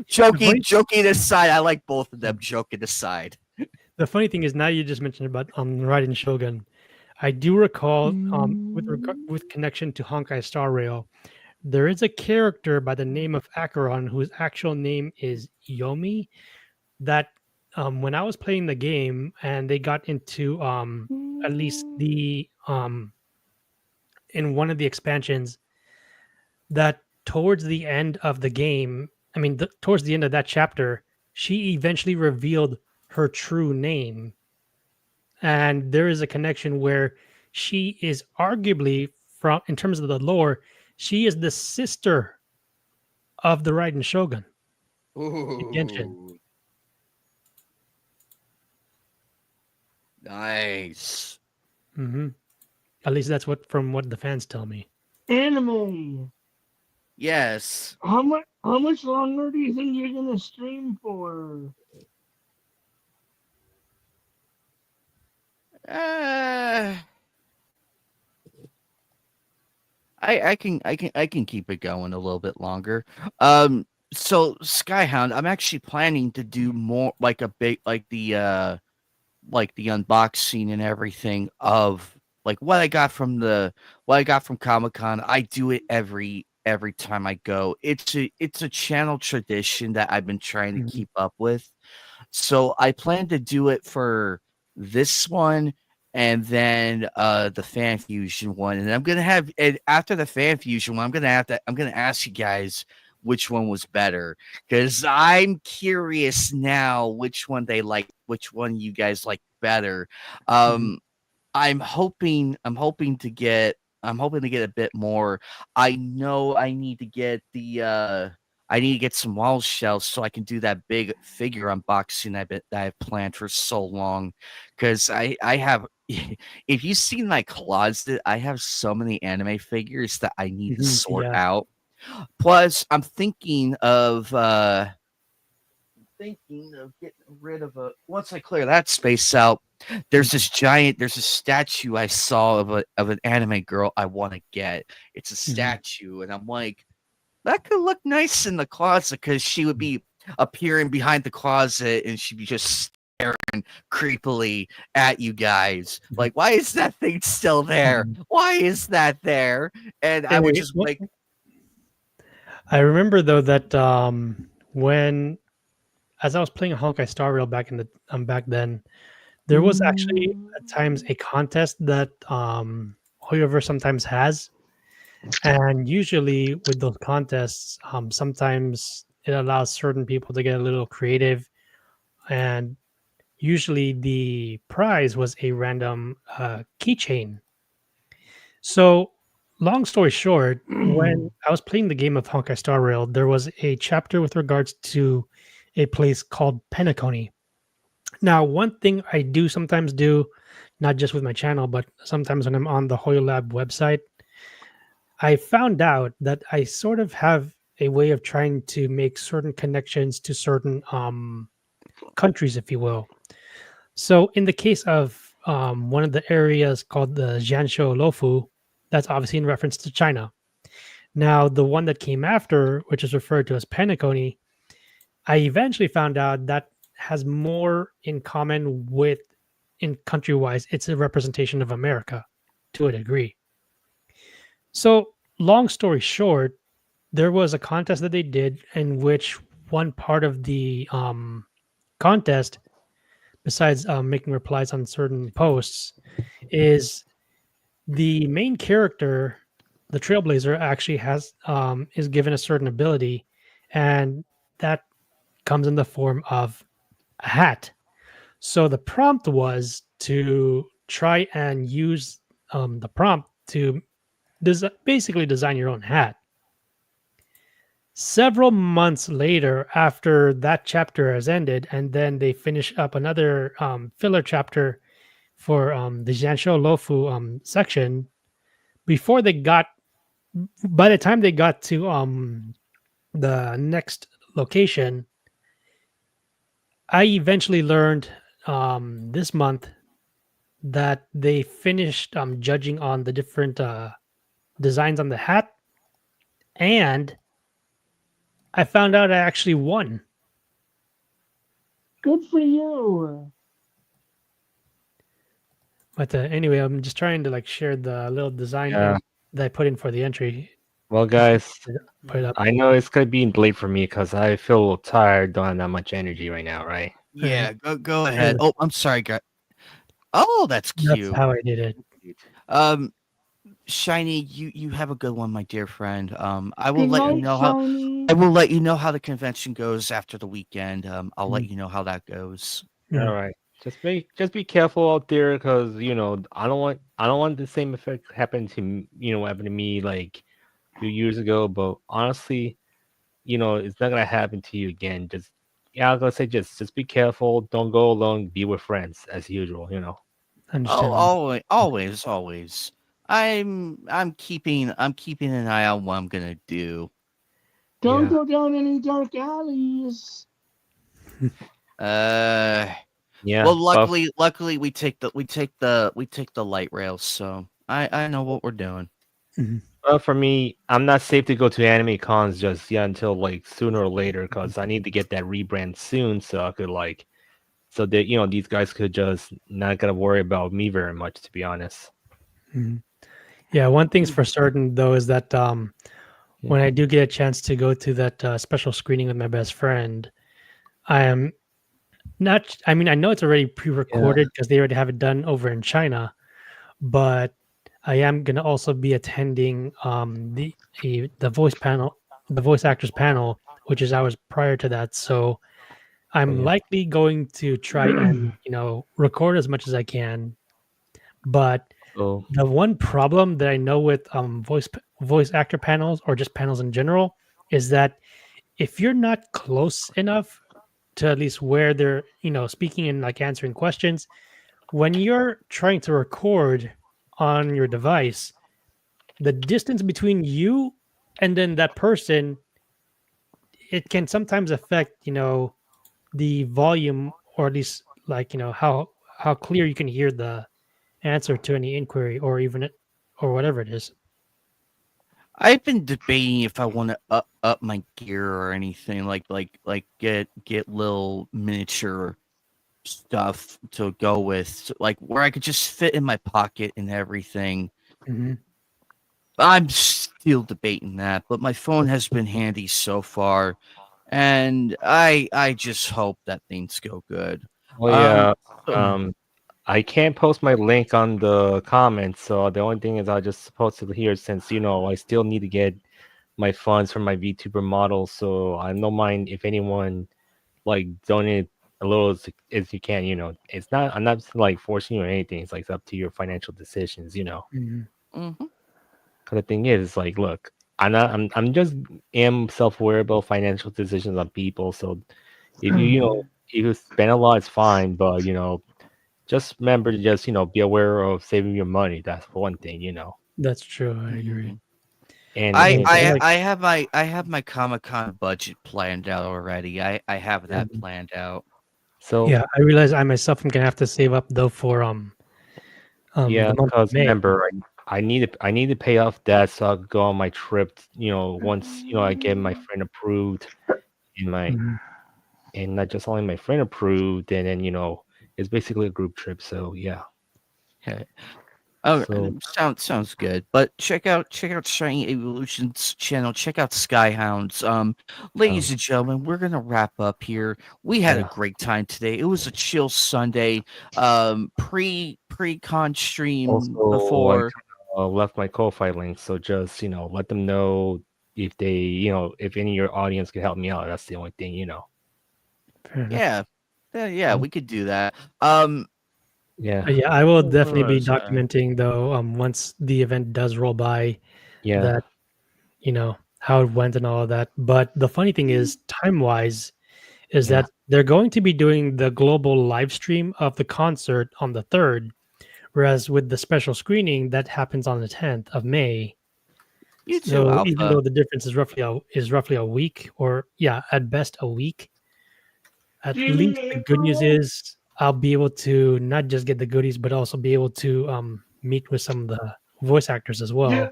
Joking aside, I like both of them. Joking aside. The funny thing is, now you just mentioned about Raiden Shogun. I do recall, with connection to Honkai Star Rail, there is a character by the name of Acheron whose actual name is Yomi. That when I was playing the game and they got into at least the in one of the expansions, that towards the end of the game, towards the end of that chapter, she eventually revealed her true name. And there is a connection where she is arguably, in terms of the lore, she is the sister of the Raiden Shogun. Genshin. Nice. Mm-hmm. At least that's from what the fans tell me. Anime. Yes. How much longer do you think you're gonna stream for? I can keep it going a little bit longer. So Skyhound, I'm actually planning to do more like a big like the unboxing and everything of like what I got from Comic-Con. I do it every time I go. It's a channel tradition that I've been trying to keep up with. So I plan to do it for this one and then the Fan Fusion one. And I'm gonna have, and after the Fan Fusion one, I'm gonna ask you guys which one was better, because I'm curious now which one you guys like better. I'm hoping to get a bit more. I know I need to get some wall shelves so I can do that big figure unboxing that I've planned for so long. Because I have, if you've seen my closet, I have so many anime figures that I need to sort out. Plus, I'm thinking of thinking of getting rid of a. Once I clear that space out, there's this statue I saw of an anime girl I want to get. It's a statue, and I'm like, that could look nice in the closet because she would be appearing behind the closet and she'd be just staring creepily at you guys. Like, why is that thing still there? Why is that there? And I would just like. I remember though that when, as I was playing Honkai Star Rail back then, there was actually at times a contest that Hoyoverse sometimes has, and usually with those contests, sometimes it allows certain people to get a little creative, and usually the prize was a random keychain. So, long story short, when I was playing the game of Honkai Star Rail, there was a chapter with regards to a place called Penacony. Now, one thing I do sometimes do, not just with my channel, but sometimes when I'm on the HoYoLab website, I found out that I sort of have a way of trying to make certain connections to certain countries, if you will. So in the case of one of the areas called the Jianshou Lofu, that's obviously in reference to China. Now, the one that came after, which is referred to as Penacony, I eventually found out that has more in common with, in country-wise, it's a representation of America to a degree. So, long story short, there was a contest that they did in which one part of the contest, besides making replies on certain posts, is the main character, the Trailblazer, actually has is given a certain ability, and that comes in the form of a hat. So the prompt was to try and use the prompt to basically design your own hat. Several months later, after that chapter has ended, and then they finish up another filler chapter for the Jianshou Lofu section, by the time they got to the next location, I eventually learned this month that they finished judging on the different designs on the hat, and I found out I actually won. Good for you. But anyway, I'm just trying to share the little design that I put in for the entry. Well, guys, Put it up. I know it's gonna be late for me because I feel a little tired, don't have that much energy right now, right? Yeah, go ahead. Oh, I'm sorry, guys. Oh, that's cute. That's how I did it. Shiny, you have a good one, my dear friend. I will Good let you night, know Shiny. I will let you know how the convention goes after the weekend. I'll let you know how that goes. Yeah. All right. Just be careful out there because I don't want the same effect happen to happen to me like a few years ago. But honestly, it's not gonna happen to you again. I'm gonna say just be careful. Don't go alone. Be with friends as usual. Oh, always. I'm keeping an eye on what I'm gonna do. Don't go down any dark alleys. Yeah. Well, luckily we take the light rails, so I know what we're doing. Well, for me, I'm not safe to go to anime cons just yet until sooner or later because I need to get that rebrand soon so I could so that these guys could just not gotta worry about me very much, to be honest. Yeah, one thing's for certain though is that when I do get a chance to go to that special screening with my best friend, I am not. I mean, I know it's already pre-recorded because they already have it done over in China, but I am gonna also be attending the voice panel, the voice actors panel, which is hours prior to that. So I'm likely going to try and record as much as I can, but the one problem that I know with voice actor panels or just panels in general is that if you're not close enough to at least where they're speaking and answering questions, when you're trying to record on your device, the distance between you and then that person, it can sometimes affect the volume, or at least like how clear you can hear the answer to any inquiry, or even or whatever it is. I've been debating if I want to up my gear or anything like get little miniature stuff to go with, like where I could just fit in my pocket and everything. Mm-hmm. I'm still debating that, but my phone has been handy so far, and I just hope that things go good. Well, so- yeah. I can't post my link on the comments, so the only thing is I just post it here since I still need to get my funds from my VTuber model. So I don't mind if anyone like donate a little as you can. It's not I'm not like forcing you or anything. It's like it's up to your financial decisions. Mm-hmm. Mhm. Cause the thing is, like, look, I'm just am self-aware about financial decisions on people. So if you spend a lot, it's fine, but just remember to just be aware of saving your money. That's one thing. That's true. I agree. And I have my Comic-Con budget planned out already. I have that planned out. So yeah, I realize I myself am gonna have to save up though for yeah, the month of because May. remember, I need to pay off that so I will go on my trip. Once I get my friend approved, in my Mhm. and not just only my friend approved, and then it's basically a group trip. So yeah. Okay. Oh, So sounds good. But check out Shiny Evolution's channel. Check out Skyhounds. Ladies and gentlemen, we're gonna wrap up here. We had a great time today. It was a chill Sunday. Pre-con stream also before. I left my Ko-Fi link, so just let them know if they if any of your audience can help me out. That's the only thing. Fair enough. Yeah, we could do that. Yeah. But yeah, I will definitely be was, uh, documenting though. Once the event does roll by, Yeah. that how it went and all of that. But the funny thing is, time wise, is Yeah. that they're going to be doing the global live stream of the concert on the 3rd, whereas with the special screening that happens on the 10th of May. You too, So even Alpha. though the difference is roughly a week, or at best a week, at Do you least mean the good news April? is I'll be able to not just get the goodies, but also be able to meet with some of the voice actors as well.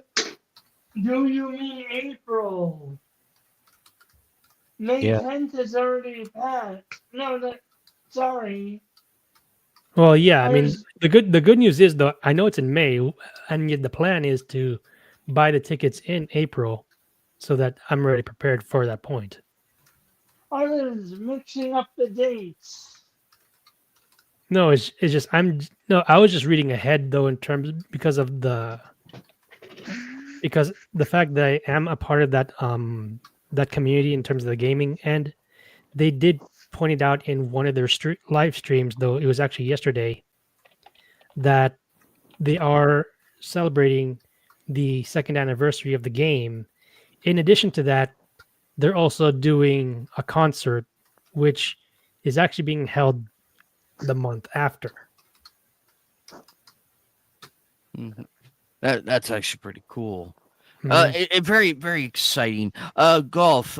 Do you mean April? May Yeah. 10th is already passed. No, sorry. Well, yeah, I I mean was- the good news is though I know it's in May, and yet the plan is to buy the tickets in April, so that I'm already prepared for that point. I was mixing up the dates. No, it's just I was just reading ahead though in terms because the fact that I am a part of that community in terms of the gaming, and they did point it out in one of their live streams, though it was actually yesterday, that they are celebrating the 2nd anniversary of the game. In addition to that, they're also doing a concert, which is actually being held the month after. Mhm. That's actually pretty cool. Mhm. Very, very exciting. Golf.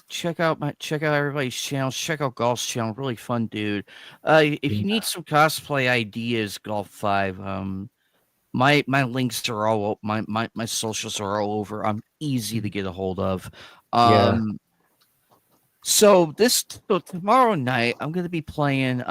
Check out everybody's channels. Check out Golf's channel. Really fun dude. If you need some cosplay ideas, Golf 5. My links are all my socials are all over. I'm easy to get a hold of. Yeah. So tomorrow night I'm gonna be playing.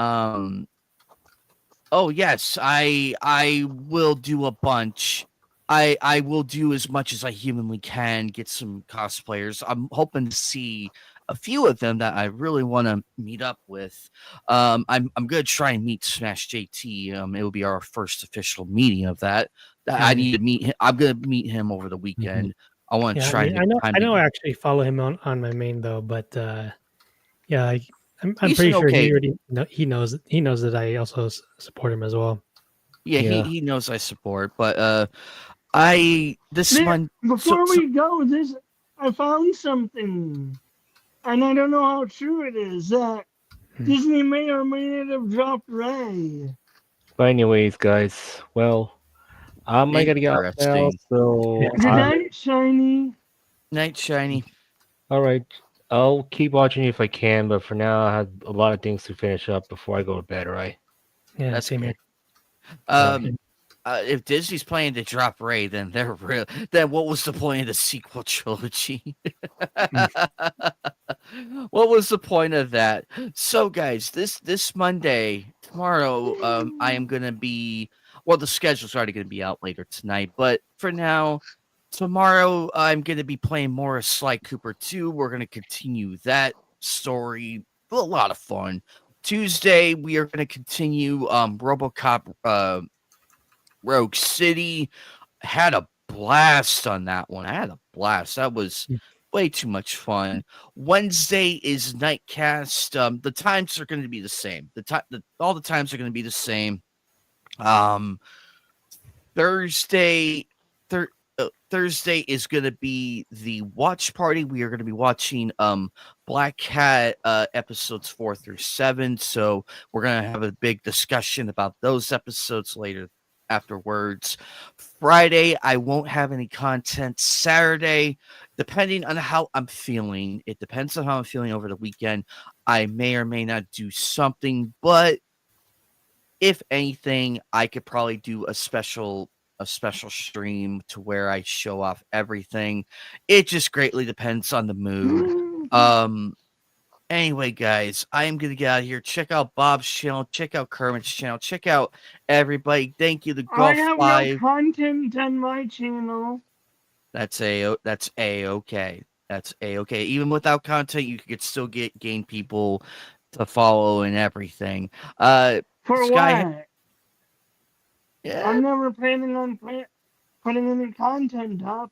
Oh yes, I will do a bunch. I will do as much as I humanly can. Get some cosplayers. I'm hoping to see a few of them that I really want to meet up with. I'm gonna try and meet Smash JT. It will be our first official meeting of that. I need to meet him. I'm gonna meet him over the weekend. I want to Yeah, try. I mean, I know. I actually follow him on my main though, but yeah, I'm He's pretty an sure okay- he knows that I also support him as well. Yeah, Yeah. he knows I support, but this There- one Before we go, I found something, and I don't know how true it is, that Disney may or may not have dropped Ray. But anyways, guys, well, I gotta get off now. Interesting. So Good night, Shiny. Night Shiny. all right. I'll keep watching if I can, but for now I have a lot of things to finish up before I go to bed. Right? Yeah, That's same here. Um, if Disney's planning to drop Ray, then they're real. Then what was the point of the sequel trilogy? What was the point of that? So, guys, this Monday, tomorrow, I am gonna be. Well, the schedule's already gonna be out later tonight, but for now, tomorrow I'm gonna be playing more of Sly Cooper 2. We're gonna continue that story. A lot of fun. Tuesday, we are gonna continue RoboCop Rogue City. Had a blast on that one. I had a blast. That was way too much fun. Wednesday is Nightcast. The times are going to be the same. All the times are going to be the same. Thursday is going to be the watch party. We are going to be watching Black Cat episodes 4 through 7. So we're going to have a big discussion about those episodes later afterwards. Friday, I won't have any content. Saturday, depending on how I'm feeling, it depends on how I'm feeling over the weekend. I may or may not do something, but if anything, I could probably do a special stream to where I show off everything. It just greatly depends on the mood. Anyway, guys, I am gonna get out of here. Check out Bob's channel, check out Kermit's channel, check out everybody. Thank you to I Golf have 5. no content on my channel. That's a-okay. That's a-okay. Even without content, you could still gain people to follow and everything. For Sky, what? yeah, I'm never planning on putting any content up.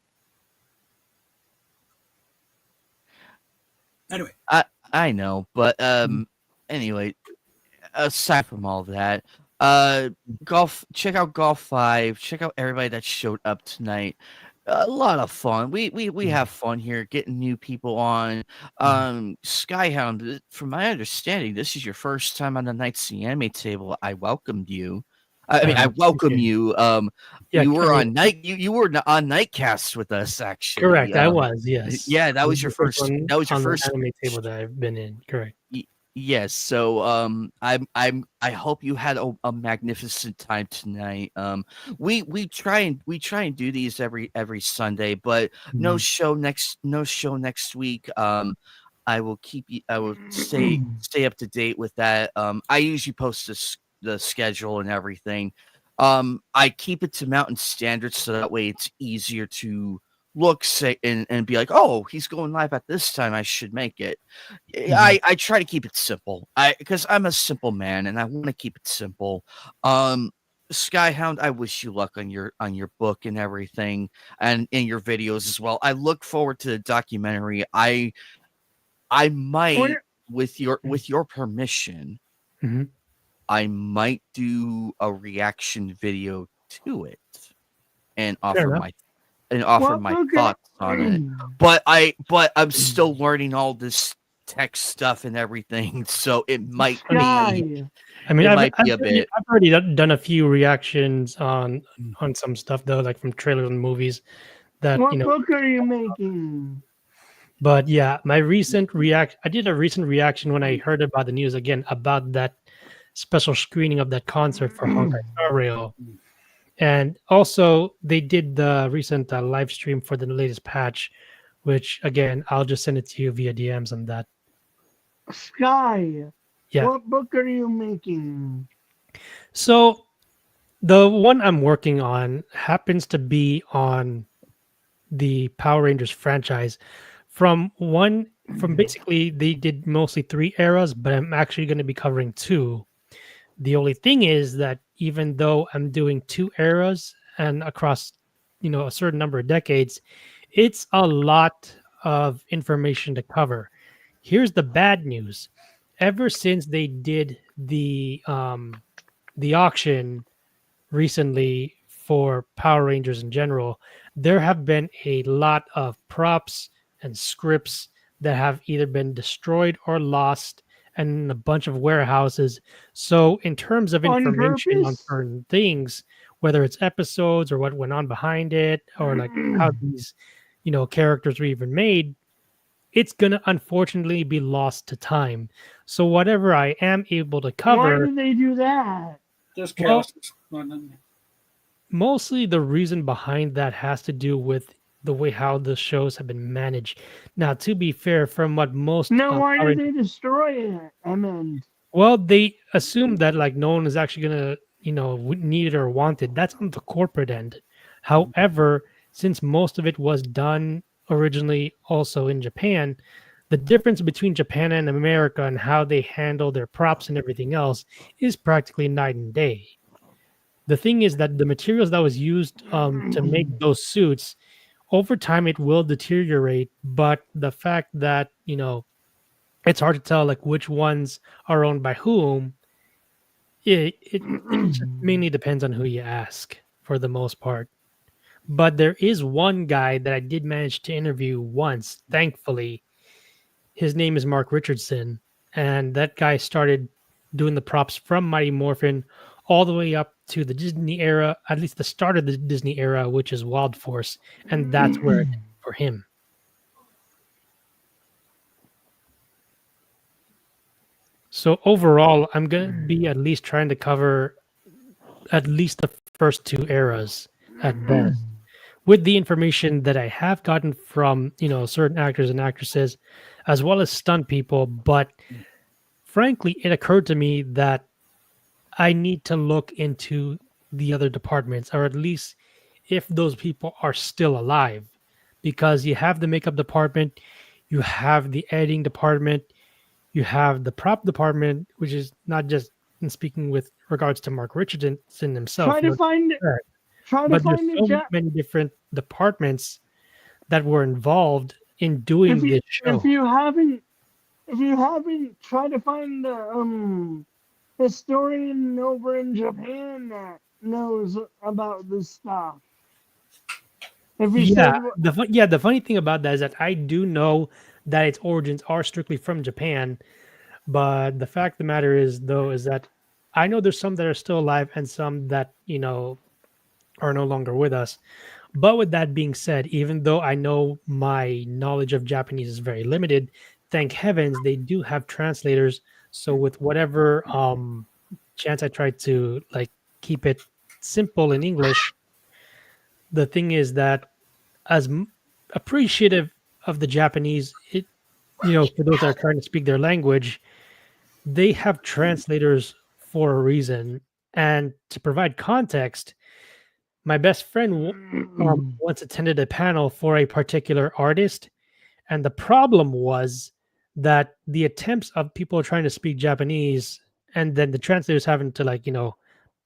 Anyway, I know, but anyway, aside from all that, check out Golf 5, check out everybody that showed up tonight. A lot of fun. We have fun here getting new people on. Skyhound, from my understanding, this is your first time on the Knights of the Anime table. I welcomed you. I welcome you. Yeah, you were Kenny- on you were on Nightcast with us, actually. Correct. I was. Yes. Yeah, that This was is your the first first. one That was your on the first anime table that I've been in. Correct. Yes. So I hope you had a magnificent time tonight. We try and do these every Sunday, but no show next week. I will stay up to date with that. I usually post the schedule and everything. I keep it to Mountain Standard so that way it's easier to look, say, and be like, oh, he's going live at this time, I should make it. I try to keep it simple, because I'm a simple man and I want to keep it simple. Skyhound, I wish you luck on your book and everything, and in your videos as well. I look forward to the documentary. I might, with your permission, I might do a reaction video to it and offer my thoughts on it. But I'm still learning all this tech stuff and everything, so it might be. I mean, I've already done a few reactions on some stuff though, like from trailers and movies. What book are you making? But yeah, I did a recent reaction when I heard about the news again about that special screening of that concert for Honkai Star Rail. And also, they did the recent live stream for the latest patch, which, again, I'll just send it to you via DMs on that. Sky, Yeah. what book are you making? So, the one I'm working on happens to be on the Power Rangers franchise. From basically, they did mostly 3 eras, but I'm actually going to be covering 2. The only thing is that even though I'm doing 2 eras and across, a certain number of decades, it's a lot of information to cover. Here's the bad news. Ever since they did the auction recently for Power Rangers in general, there have been a lot of props and scripts that have either been destroyed or lost and in a bunch of warehouses. So in terms of information on certain things, whether it's episodes or what went on behind it, or like how these, characters were even made, it's gonna unfortunately be lost to time. So whatever I am able to Why cover, did they do that? Just Well- cast. mostly the reason behind that has to do with the way how the shows have been managed. Now, to be fair, from what most No, why current- did they destroy it? I mean, well, they assume that like no one is actually gonna, need it or want it. That's on the corporate end. However, since most of it was done originally also in Japan, the difference between Japan and America and how they handle their props and everything else is practically night and day. The thing is that the materials that was used to make those suits, over time it will deteriorate. But the fact that it's hard to tell like which ones are owned by whom, it just mainly depends on who you ask for the most part. But there is one guy that I did manage to interview once, thankfully. His name is Mark Richardson, and that guy started doing the props from Mighty Morphin all the way up to the Disney era, at least the start of the Disney era, which is Wild Force, and that's where it ended for him. So overall, I'm gonna be at least trying to cover at least the first two eras at best, with the information that I have gotten from certain actors and actresses, as well as stunt people. But frankly, it occurred to me that I need to look into the other departments, or at least if those people are still alive, because you have the makeup department, you have the editing department, you have the prop department, which is not just in speaking with regards to Mark Richardson himself. try to find But there's the so many different departments that were involved in doing if you, this show. If you haven't, try to find the historian over in Japan that knows about this stuff. If you Yeah, said, the funny thing about that is that I do know that its origins are strictly from Japan, but the fact of the matter is that I know there's some that are still alive and some that are no longer with us. But with that being said, even though I know my knowledge of Japanese is very limited, thank heavens they do have translators. So with whatever chance I try to like keep it simple in English, the thing is that as appreciative of the Japanese, for those that are trying to speak their language, they have translators for a reason. And to provide context, my best friend once attended a panel for a particular artist, and the problem was that the attempts of people trying to speak Japanese, and then the translators having to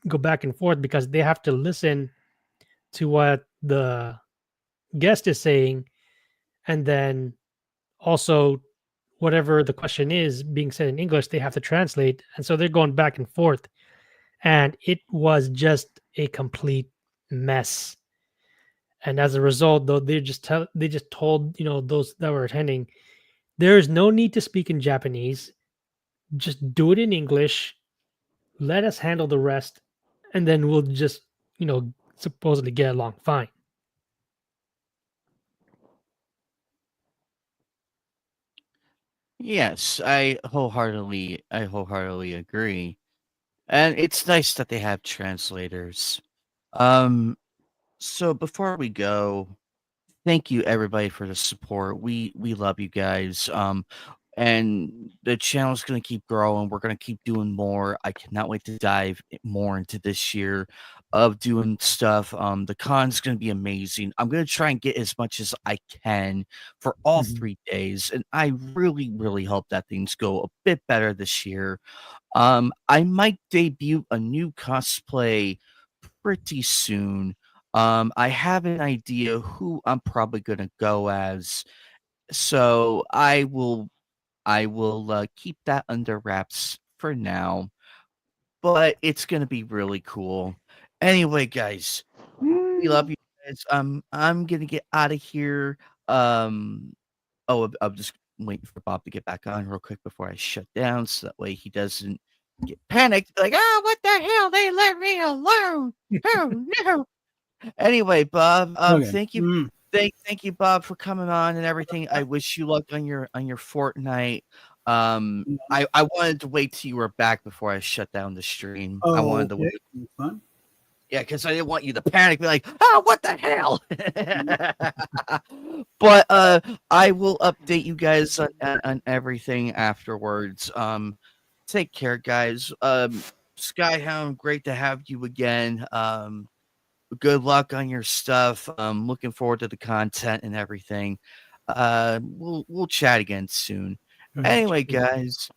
go back and forth because they have to listen to what the guest is saying, and then also whatever the question is being said in English, they have to translate, and so they're going back and forth, and it was just a complete mess. And as a result, though, they just told those that were attending, there is no need to speak in Japanese, just do it in English, let us handle the rest, and then we'll just supposedly get along fine. Yes, I wholeheartedly agree. And it's nice that they have translators. So before we go, thank you everybody for the support. We love you guys. And the channel's going to keep growing. We're going to keep doing more. I cannot wait to dive more into this year of doing stuff. The con's going to be amazing. I'm going to try and get as much as I can for all 3 days, and I really, really hope that things go a bit better this year. I might debut a new cosplay pretty soon. I have an idea who I'm probably going to go as, so I will keep that under wraps for now, but it's gonna be really cool. Anyway, guys, we love you guys. I'm gonna get out of here. I'm just waiting for Bob to get back on real quick before I shut down, so that way he doesn't get panicked. Like, oh, what the hell? They let me alone. Oh no. Anyway, Bob, Okay. thank you thank you, Bob, for coming on and everything. I wish you luck on your Fortnite. I wanted to wait till you were back before I shut down the stream. I wanted to wait. Fun. Yeah, because I didn't want you to panic, be like, "Oh, what the hell?" But I will update you guys on everything afterwards. Take care, guys. Skyhound, great to have you again. Good luck on your stuff. Looking forward to the content and everything. We'll chat again soon. Anyway, guys,